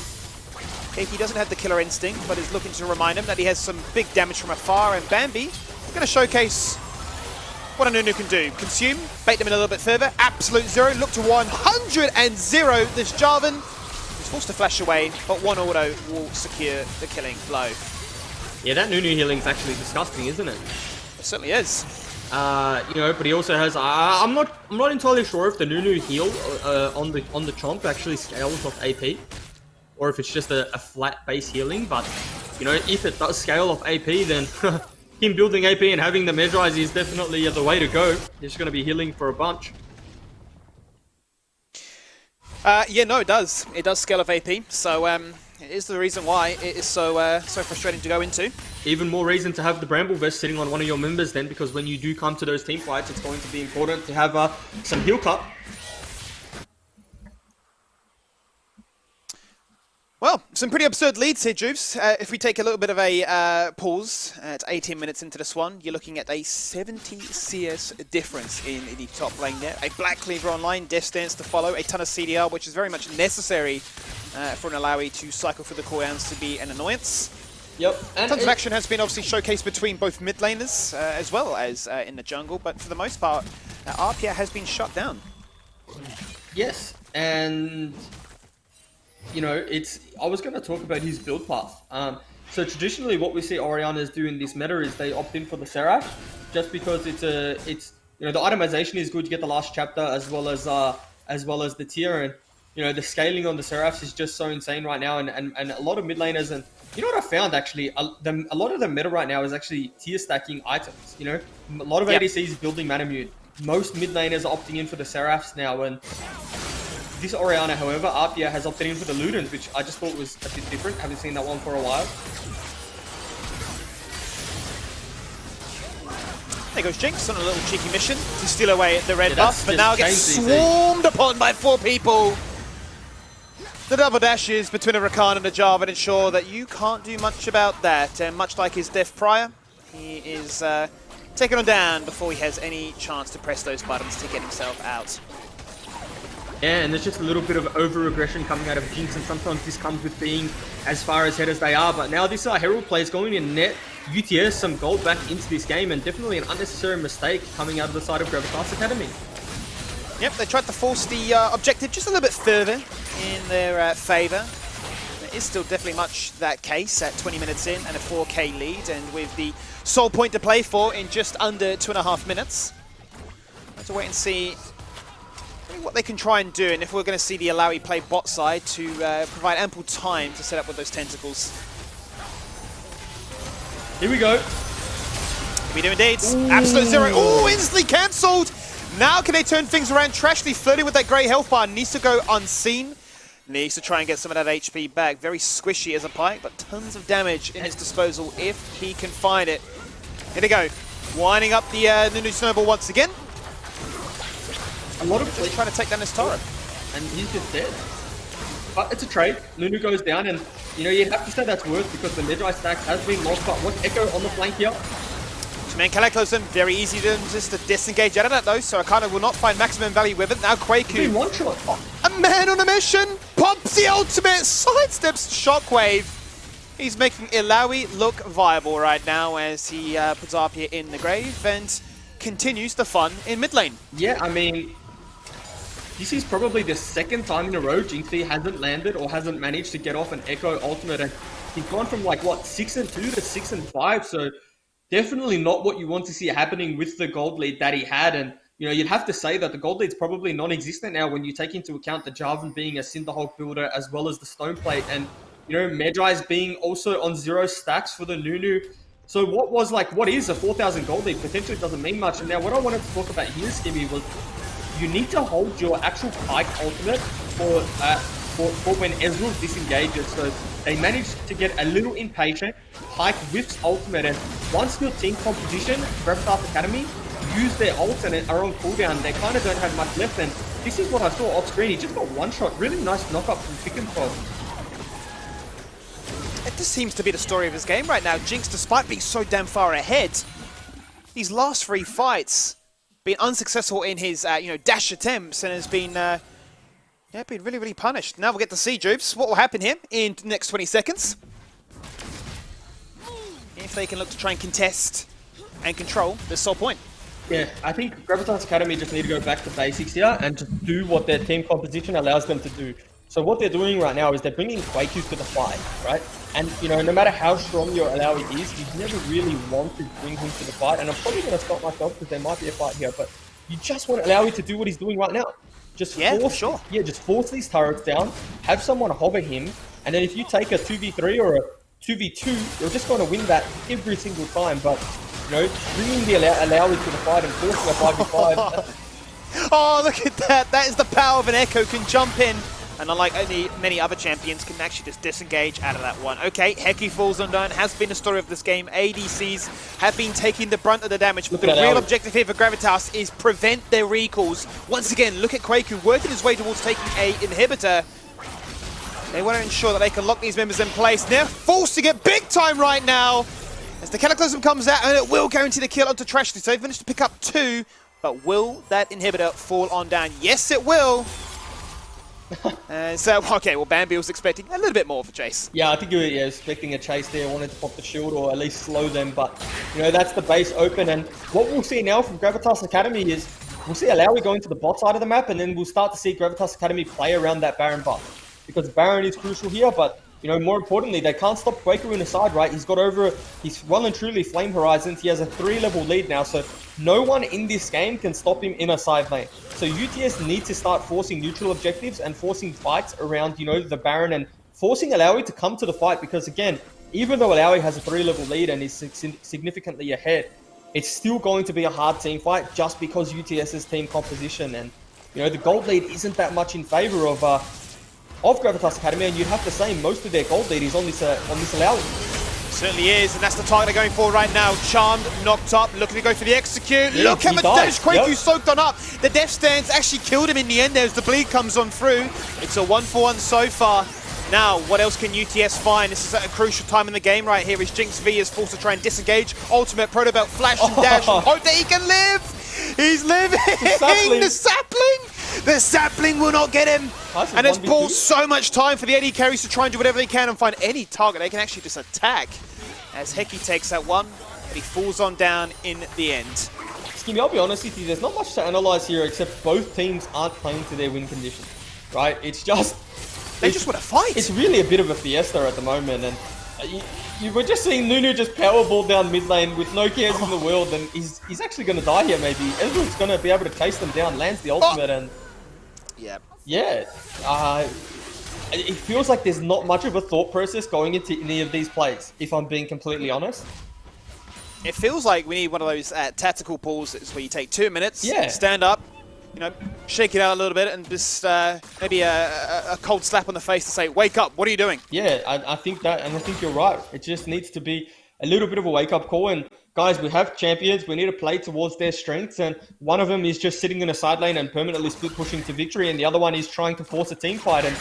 He doesn't have the killer instinct, but is looking to remind him that he has some big damage from afar, and Bambi going to showcase what a Nunu can do. Consume, bait them in a little bit further, absolute 0, look to 100 and 0. This Jarvan is forced to flash away, but one auto will secure the killing blow. Yeah, that Nunu healing is actually disgusting, isn't it? It certainly is. You know, but he also has. I'm not entirely sure if the Nunu heal on the Chomp actually scales off AP, or if it's just a flat base healing. But you know, if it does scale off AP, then him building AP and having the Medrise is definitely the way to go. He's going to be healing for a bunch. Yeah, no, it does. It does scale off AP. So it is the reason why it is so frustrating to go into. Even more reason to have the Bramble Vest sitting on one of your members then, because when you do come to those team fights, it's going to be important to have some heal cut. Well, some pretty absurd leads here, Jubes. If we take a little bit of a pause at 18 minutes into this one, you're looking at a 70 CS difference in the top lane there. A Black Cleaver online, Death Stance to follow, a ton of CDR, which is very much necessary for an Alawi to cycle through the cooldowns to be an annoyance. Yep. And Tons of action has been obviously showcased between both mid laners as well as in the jungle, but for the most part, Arpia has been shut down. Yes, and you know, I was going to talk about his build path. So traditionally, what we see Oriannas do in this meta is they opt in for the Seraph, just because it's you know, the itemization is good. You get the last chapter as well as the tier, and you know, the scaling on the Seraphs is just so insane right now, and a lot of mid laners. And you know what I found actually, a lot of the meta right now is actually tier stacking items. You know, a lot of ADCs building Manamute. Most mid laners are opting in for the Seraphs now, and this Orianna, however, Arpia has opted in for the Ludens, which I just thought was a bit different. Haven't seen that one for a while. There goes Jinx on a little cheeky mission to steal away the red Yeah, buff, but now gets swarmed upon by 4 people. The double dashes between a Rakan and a Jarvan ensure that you can't do much about that. And much like his death prior, he is taken on down before he has any chance to press those buttons to get himself out. Yeah, and there's just a little bit of over-aggression coming out of Jinx, and sometimes this comes with being as far ahead as they are. But now this Herald play is going to net UTS some gold back into this game, and definitely an unnecessary mistake coming out of the side of Gravitas Academy. Yep, they tried to force the objective just a little bit further in their favour. It is still definitely much that case at 20 minutes in and a 4k lead, and with the sole point to play for in just under 2.5 minutes. Have to wait and see what they can try and do, and if we're going to see the Alawi play bot side to provide ample time to set up with those tentacles. Here we go. We do indeed. Absolute 0. Ooh, instantly cancelled. Now can they turn things around? Trashly flirting with that grey health bar. Needs to go unseen. Needs to try and get some of that HP back. Very squishy as a pike, but tons of damage in his disposal if he can find it. Here they go. Winding up the Nunu Snowball once again. A lot of just trying to take down this turret. And he's just dead. But it's a trade. Nunu goes down, and you know, you'd have to say that's worth because the mid-rise stack has been lost. But what's Echo on the flank here? Man, Cataclysm, very easy to just to disengage out of that though, so Akana will not find maximum value with it. Now Quaku, one shot. A man on a mission, pops the ultimate, sidesteps Shockwave. He's making Ilawi look viable right now as he puts Arpia in the grave and continues the fun in mid lane. Yeah, I mean, this is probably the second time in a row Jinxie hasn't landed or hasn't managed to get off an Echo ultimate, and he's gone from like, what, 6-2 to 6-5, so definitely not what you want to see happening with the gold lead that he had. And, you know, you'd have to say that the gold lead's probably non-existent now when you take into account the Jarvan being a Cinderhulk builder as well as the Stoneplate, and, you know, Medrise being also on 0 stacks for the Nunu. So what is a 4,000 gold lead potentially doesn't mean much. And now what I wanted to talk about here, Skimmy, was you need to hold your actual Pike ultimate for when Ezreal disengages. So they managed to get a little impatient. Pike whiffs ultimate, and once your team composition, Gravitas Academy, use their ult and are on cooldown, they kind of don't have much left. And this is what I saw off screen. He just got one shot. Really nice knock up from Pick and Pop. this seems to be the story of his game right now. Jinx, despite being so damn far ahead, these last 3 fights, been unsuccessful in his dash attempts and has been been really, really punished. Now we'll get to see, Jupes, what will happen here in the next 20 seconds. If they can look to try and contest and control this sole point. Yeah, I think Gravitas Academy just need to go back to basics here and just do what their team composition allows them to do. So what they're doing right now is they're bringing Quaku to the fight, right? And, no matter how strong your Alawi is, you never really want to bring him to the fight. And I'm probably going to stop myself because there might be a fight here, but you just want Alawi to do what he's doing right now. Just just force these turrets down, have someone hover him, and then if you take a 2v3 or a 2v2, you're just going to win that every single time. But, bringing the Alawi to the fight and forcing a 5v5. Oh, look at that. That is the power of an Echo, can jump in. And unlike many other champions, can actually just disengage out of that one. Okay, Heki falls undone. Has been the story of this game. ADCs have been taking the brunt of the damage. But the real objective here for Gravitas is prevent their recalls. Once again, look at Quaku working his way towards taking a inhibitor. They want to ensure that they can lock these members in place. They're forcing it big time right now. As the Cataclysm comes out, and it will guarantee the kill onto Tragedy. So they've managed to pick up 2. But will that inhibitor fall on down? Yes, it will. Okay, well, Bambi was expecting a little bit more of a chase. Yeah, I think you were expecting a chase there, wanted to pop the shield or at least slow them, but, that's the base open, and what we'll see now from Gravitas Academy is we'll see Alawi going to the bot side of the map, and then we'll start to see Gravitas Academy play around that Baron buff, because Baron is crucial here, but, more importantly, they can't stop Quaker in the side, right? He's got over, he's well and truly Flame Horizons, he has a 3-level lead now, so no one in this game can stop him in a side lane. So UTS needs to start forcing neutral objectives and forcing fights around, the Baron and forcing Alawi to come to the fight because, again, even though Alawi has a 3-level lead and is significantly ahead, it's still going to be a hard team fight just because UTS's team composition and, the gold lead isn't that much in favor of Gravitas Academy, and you'd have to say most of their gold lead is on this Alawi. Certainly is, and that's the target they're going for right now. Charmed, knocked up, looking to go for the execute. Yeah, look at the dash, Quaku soaked on up. The death stance actually killed him in the end there as the bleed comes on through. It's a 1-for-1 so far. Now, what else can UTS find? This is at a crucial time in the game right here as Jinx V is forced to try and disengage. Ultimate Proto Belt flash and dash and hope that he can live. He's living. The sapling will not get him. And it's bought so much time for the AD carries to try and do whatever they can and find any target they can actually just attack. As Heki takes that one, but he falls on down in the end. Skimmy, I'll be honest with you, there's not much to analyze here except both teams aren't playing to their win condition, right? It's just... They just want to fight. It's really a bit of a fiesta at the moment, and you were just seeing Nunu just powerball down mid lane with no cares in the world, and he's actually going to die here maybe. Ezreal's going to be able to chase them down, lands the ultimate, and... Yeah. It feels like there's not much of a thought process going into any of these plays, if I'm being completely honest. It feels like we need one of those tactical pauses where you take 2 minutes, stand up, shake it out a little bit, and just maybe a cold slap on the face to say, wake up, what are you doing? Yeah, I think that, and I think you're right. It just needs to be a little bit of a wake-up call, and guys, we have champions, we need to play towards their strengths, and one of them is just sitting in a side lane and permanently split pushing to victory, and the other one is trying to force a team fight, and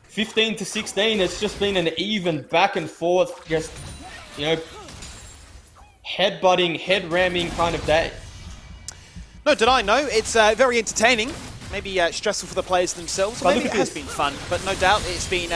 15 to 16, it's just been an even back and forth, just, head-butting, head-ramming kind of day. No, did I know? It's very entertaining, maybe stressful for the players themselves, or maybe it has been fun, but no doubt it's been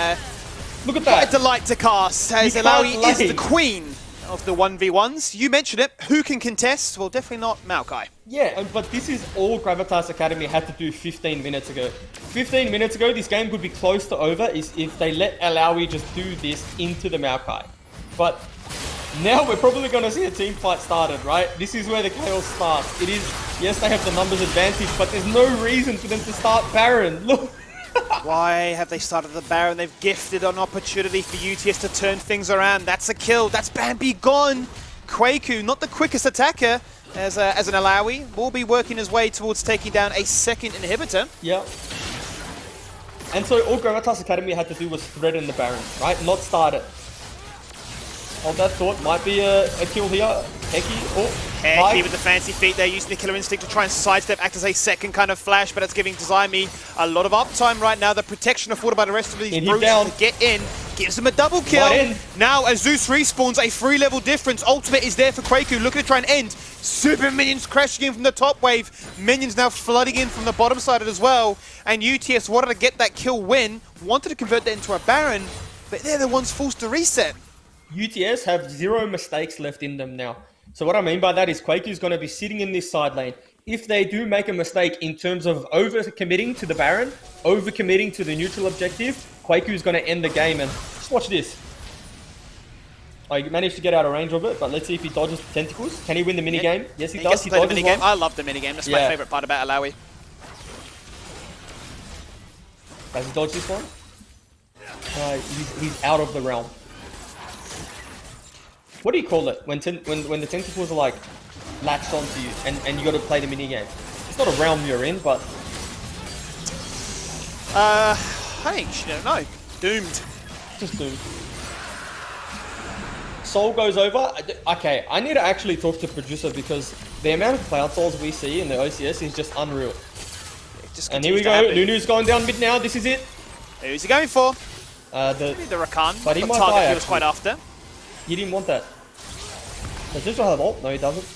look at that. Quite a delight to cast, as Alawi is the queen of the 1v1s. You mentioned it, who can contest? Well, definitely not Maokai. Yeah, but this is all Gravitas Academy had to do 15 minutes ago. 15 minutes ago, this game would be close to over if they let Alawi just do this into the Maokai. But now we're probably going to see a team fight started, right? This is where the chaos starts. It is, yes, they have the numbers advantage, but there's no reason for them to start Baron. Look. Why have they started the Baron? They've gifted an opportunity for UTS to turn things around. That's a kill. That's Bambi gone. Quaku, not the quickest attacker as an Alawi, will be working his way towards taking down a second inhibitor. Yeah. And so all Gravitas Academy had to do was threaten the Baron, right? Not start it. Hold that thought. Might be a kill here. Heki with the fancy feet there, using the Killer Instinct to try and sidestep, act as a second kind of flash, but it's giving Design Me a lot of uptime right now. The protection afforded by the rest of these brutes to get in, Gives him a double kill. Right in. Now as Zeus respawns, a 3-level difference. Ultimate is there for Quaku, looking to try and end. Super minions crashing in from the top wave. Minions now flooding in from the bottom side as well. And UTS wanted to get that kill win, wanted to convert that into a Baron, but they're the ones forced to reset. UTS have 0 mistakes left in them now. So what I mean by that is Quaku's going to be sitting in this side lane. If they do make a mistake in terms of over-committing to the Baron, over-committing to the neutral objective, Quaku's going to end the game. And just watch this. I managed to get out of range of it, but let's see if he dodges the tentacles. Can he win the minigame? Yes, he does. Gets to play the dodges minigame. one. I love the minigame. That's my favorite part about Alawi. Does he dodge this one? He's out of the realm. What do you call it when the tentacles are like latched onto you and you got to play the minigame? It's not a realm you're in, but I actually don't know. Doomed. just doomed. Soul goes over. Okay, I need to actually talk to producer because the amount of Cloud Souls we see in the OCS is just unreal. And here we go. Nunu's going down mid now. This is it. Who's he going for? The Rakan. But he the might target die, he was quite after. He didn't want that. Does Neutral have ult? No, he doesn't.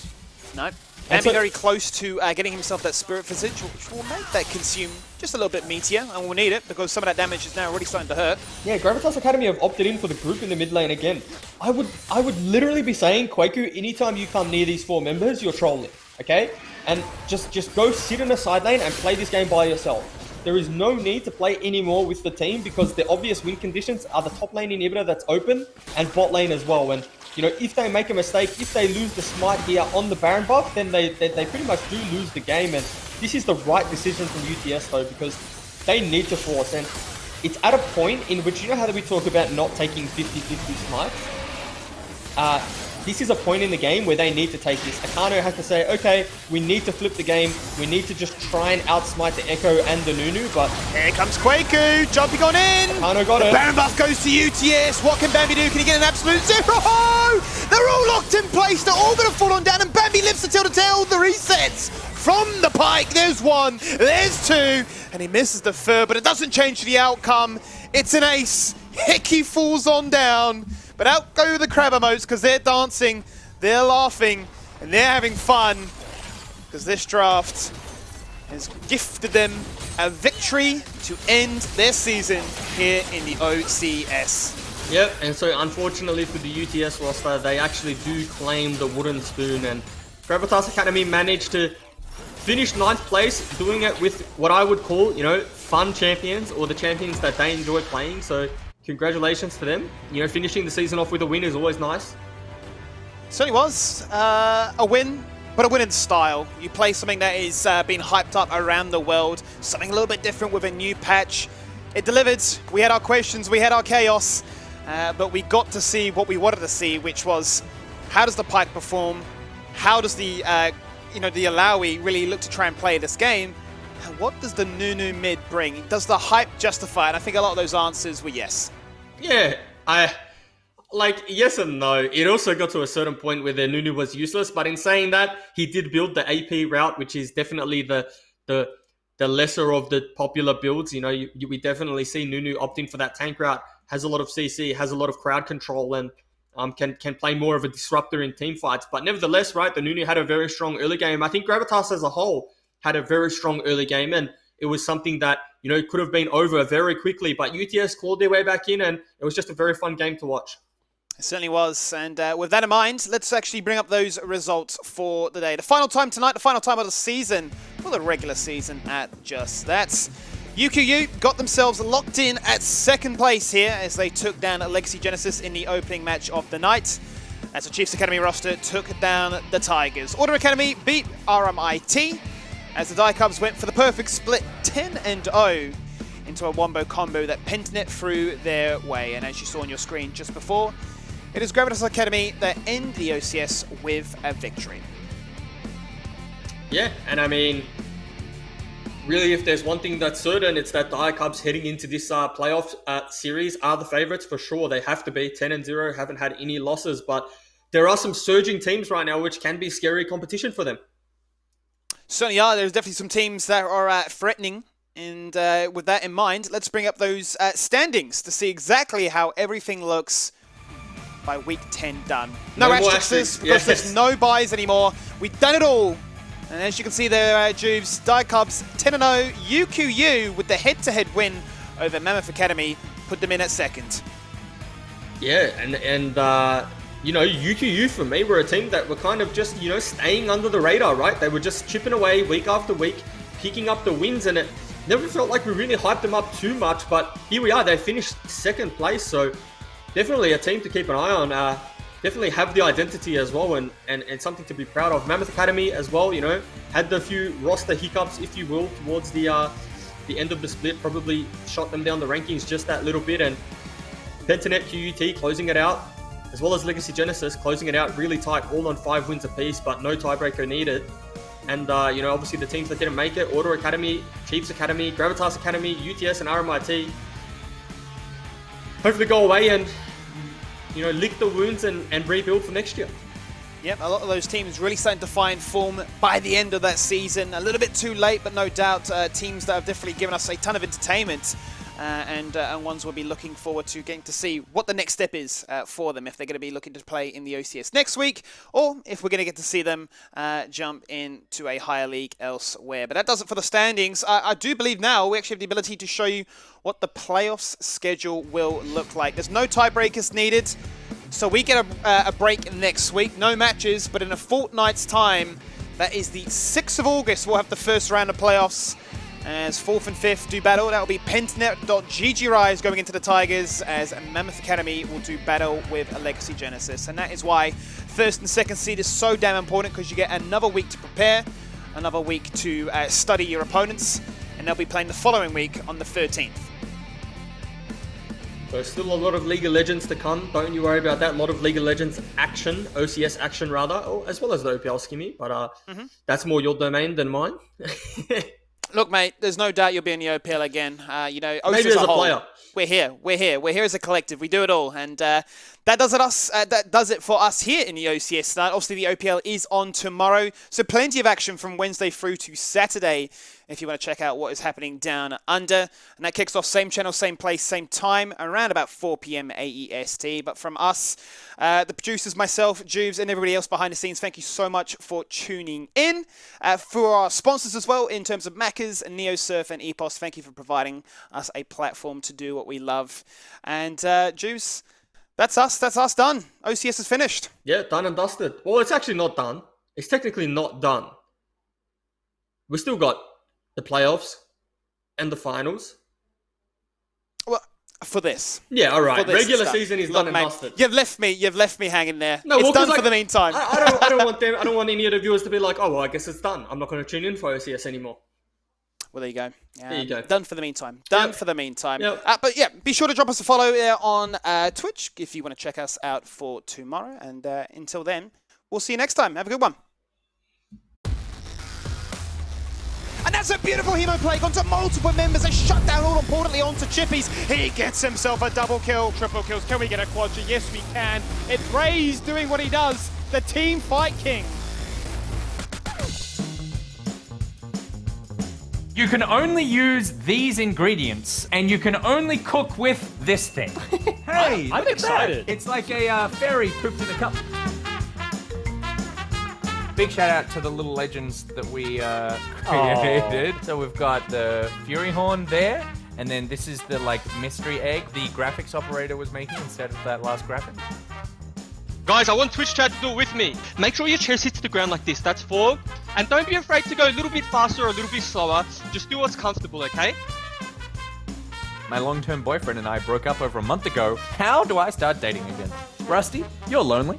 No. And And so- very close to getting himself that Spirit Visage, which will make that consume just a little bit meatier, and we'll need it because some of that damage is now already starting to hurt. Yeah, Gravitas Academy have opted in for the group in the mid lane again. I would literally be saying, Quaku, anytime you come near these 4 members, you're trolling, okay? And just go sit in a side lane and play this game by yourself. There is no need to play anymore with the team because the obvious win conditions are the top lane inhibitor that's open and bot lane as well. And you know, if they make a mistake, if they lose the smite here on the Baron buff, then they pretty much do lose the game. And this is the right decision from UTS though, because they need to force. And it's at a point in which, you know how we talk about not taking 50-50 smites? This is a point in the game where they need to take this. Akano has to say, okay, we need to flip the game. We need to just try and outsmite the Echo and the Nunu, but... Here comes Quaku, jumping on in! Akano got the it. Baron buff goes to UTS. What can Bambi do? Can he get an absolute 0? They're all locked in place. They're all going to fall on down, and Bambi lives to tell the tale. The resets from the Pike. There's 1, there's 2, and he misses the 3rd, but it doesn't change the outcome. It's an ace. Hickey falls on down. But out go the crab emotes because they're dancing, they're laughing, and they're having fun. Because this draft has gifted them a victory to end their season here in the OCS. Yep, and so unfortunately for the UTS roster, they actually do claim the wooden spoon, and Gravitas Academy managed to finish 9th place, doing it with what I would call, you know, fun champions, or the champions that they enjoy playing. So congratulations to them. You know, finishing the season off with a win is always nice. Certainly was a win, but a win in style. You play something that is being hyped up around the world, something a little bit different with a new patch. It delivered. We had our questions, we had our chaos, but we got to see what we wanted to see, which was how does the Pike perform? How does the the Alawi really look to try and play this game? And what does the Nunu mid bring? Does the hype justify it? I think a lot of those answers were yes. Yeah, yes and no. It also got to a certain point where the Nunu was useless, but in saying that, he did build the AP route, which is definitely the lesser of the popular builds. You know, we definitely see Nunu opting for that tank route, has a lot of CC, has a lot of crowd control, and can play more of a disruptor in team fights. But nevertheless, right, the Nunu had a very strong early game. I think Gravitas as a whole had a very strong early game, and it was something that, you know, could have been over very quickly, but UTS clawed their way back in, and it was just a very fun game to watch. It certainly was, and with that in mind, let's actually bring up those results for the day. The final time tonight, the final time of the season, for the regular season at just that. UQU got themselves locked in at 2nd place here as they took down Legacy Genesis in the opening match of the night. As the Chiefs Academy roster took down the Tigers. Order Academy beat RMIT as the Die-Cubs went for the perfect split 10-0 into a wombo combo that Pentanet threw their way. And as you saw on your screen just before, it is Gravitas Academy that end the OCS with a victory. Yeah, and I mean, really, if there's one thing that's certain, it's that the Cubs heading into this playoff series are the favorites for sure. They have to be 10-0, haven't had any losses, but there are some surging teams right now which can be scary competition for them. Certainly are. There's definitely some teams that are threatening And with that in mind, let's bring up those standings to see exactly how everything looks by week 10 done. No asterisks because there's no buys anymore. We've done it all. And as you can see there, Juves, Cubs 10-0, UQU with the head-to-head win over Mammoth Academy put them in at second. Yeah, and you know, UQU for me were a team that were kind of just, you know, staying under the radar, right? They were just chipping away week after week, picking up the wins, and it never felt like we really hyped them up too much, but here we are. They finished second place, so definitely a team to keep an eye on. Definitely have the identity as well, and something to be proud of. Mammoth Academy as well, you know, had the few roster hiccups, if you will, towards the end of the split, probably shot them down the rankings just that little bit, and Pentanet QUT closing it out, as well as Legacy Genesis closing it out really tight, all on 5 wins apiece, but no tiebreaker needed. And, you know, obviously the teams that didn't make it, Order Academy, Chiefs Academy, Gravitas Academy, UTS and RMIT, hopefully go away and, you know, lick the wounds and rebuild for next year. Yep, a lot of those teams really starting to find form by the end of that season. A little bit too late, but no doubt teams that have definitely given us a ton of entertainment. And ones we'll be looking forward to getting to see what the next step is for them, if they're going to be looking to play in the OCS next week, or if we're going to get to see them jump into a higher league elsewhere. But that does it for the standings. I do believe now we actually have the ability to show you what the playoffs schedule will look like. There's no tiebreakers needed, so we get a break next week. No matches, but in a fortnight's time, that is the 6th of August, we'll have the first round of playoffs. As 4th and 5th do battle, that will be Pentanet.GG Rise going into the Tigers, as Mammoth Academy will do battle with a Legacy Genesis. And that is why 1st and 2nd seed is so damn important, because you get another week to prepare, another week to study your opponents, and they'll be playing the following week on the 13th. So still a lot of League of Legends to come. Don't you worry about that. A lot of League of Legends action, OCS action rather, as well as the OPL skimmy. But that's more your domain than mine. Look, mate, there's no doubt you'll be in the OPL again. You know, maybe as a player. We're here as a collective. We do it all, and that does it for us here in the OCS tonight. Obviously, the OPL is on tomorrow, so plenty of action from Wednesday through to Saturday if you want to check out what is happening down under. And that kicks off same channel, same place, same time, around about 4 p.m. AEST. But from us, the producers, myself, Juves, and everybody else behind the scenes, thank you so much for tuning in. For our sponsors as well, in terms of Macca's, NeoSurf, and EPOS, thank you for providing us a platform to do what we love. And Juves, that's us done. OCS is finished. Yeah, done and dusted. Well, it's actually not done. It's technically not done. We still got the playoffs and the finals. Well, for this. Yeah, all right. Regular stuff. season is Look, done and mate, dusted. You've left me hanging there. No, it's well, done for the meantime. I don't want any of the viewers to be like, oh, well, I guess it's done. I'm not going to tune in for OCS anymore. Well, there you go. There you go. Done for the meantime. For the meantime. Yep. But yeah, be sure to drop us a follow on Twitch if you want to check us out for tomorrow. And until then, we'll see you next time. Have a good one. And that's a beautiful hemo play onto multiple members. They shut down all importantly onto Chippies. He gets himself a double kill. Triple kills. Can we get a quadra? Yes, we can. It's Raze doing what he does. The team fight king. You can only use these ingredients, and you can only cook with this thing. Hey, I'm excited. It's like a fairy pooped in a cup. Big shout out to the little legends that we created. So we've got the Fury Horn there, and then this is the mystery egg the graphics operator was making instead of that last graphic. Guys, I want Twitch chat to do it with me. Make sure your chest hits the ground like this, that's 4. And don't be afraid to go a little bit faster or a little bit slower. Just do what's comfortable, okay? My long-term boyfriend and I broke up over a month ago. How do I start dating again? Rusty, you're lonely.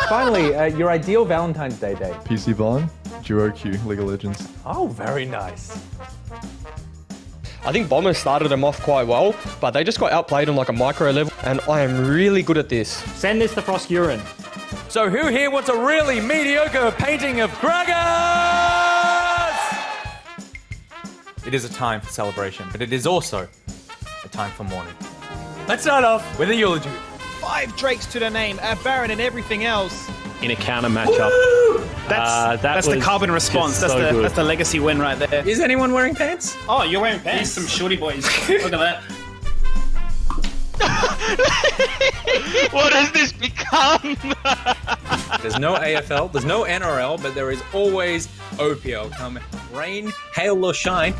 Finally, your ideal Valentine's Day date. PC Vaughn, Duo Q, League of Legends. Oh, very nice. I think Bombers started them off quite well, but they just got outplayed on a micro level, and I am really good at this. Send this to Frost Urine. So who here wants a really mediocre painting of Gragas? It is a time for celebration, but it is also a time for mourning. Let's start off with a eulogy. 5 Drakes to the name, a Baron and everything else. In a counter matchup. That's the was carbon response. just so good. That's the legacy win right there. Is anyone wearing pants? Oh, you're wearing pants. Some shorty boys. Look at that. What has this become? There's no AFL, there's no NRL, but there is always OPL. Come rain, hail or shine,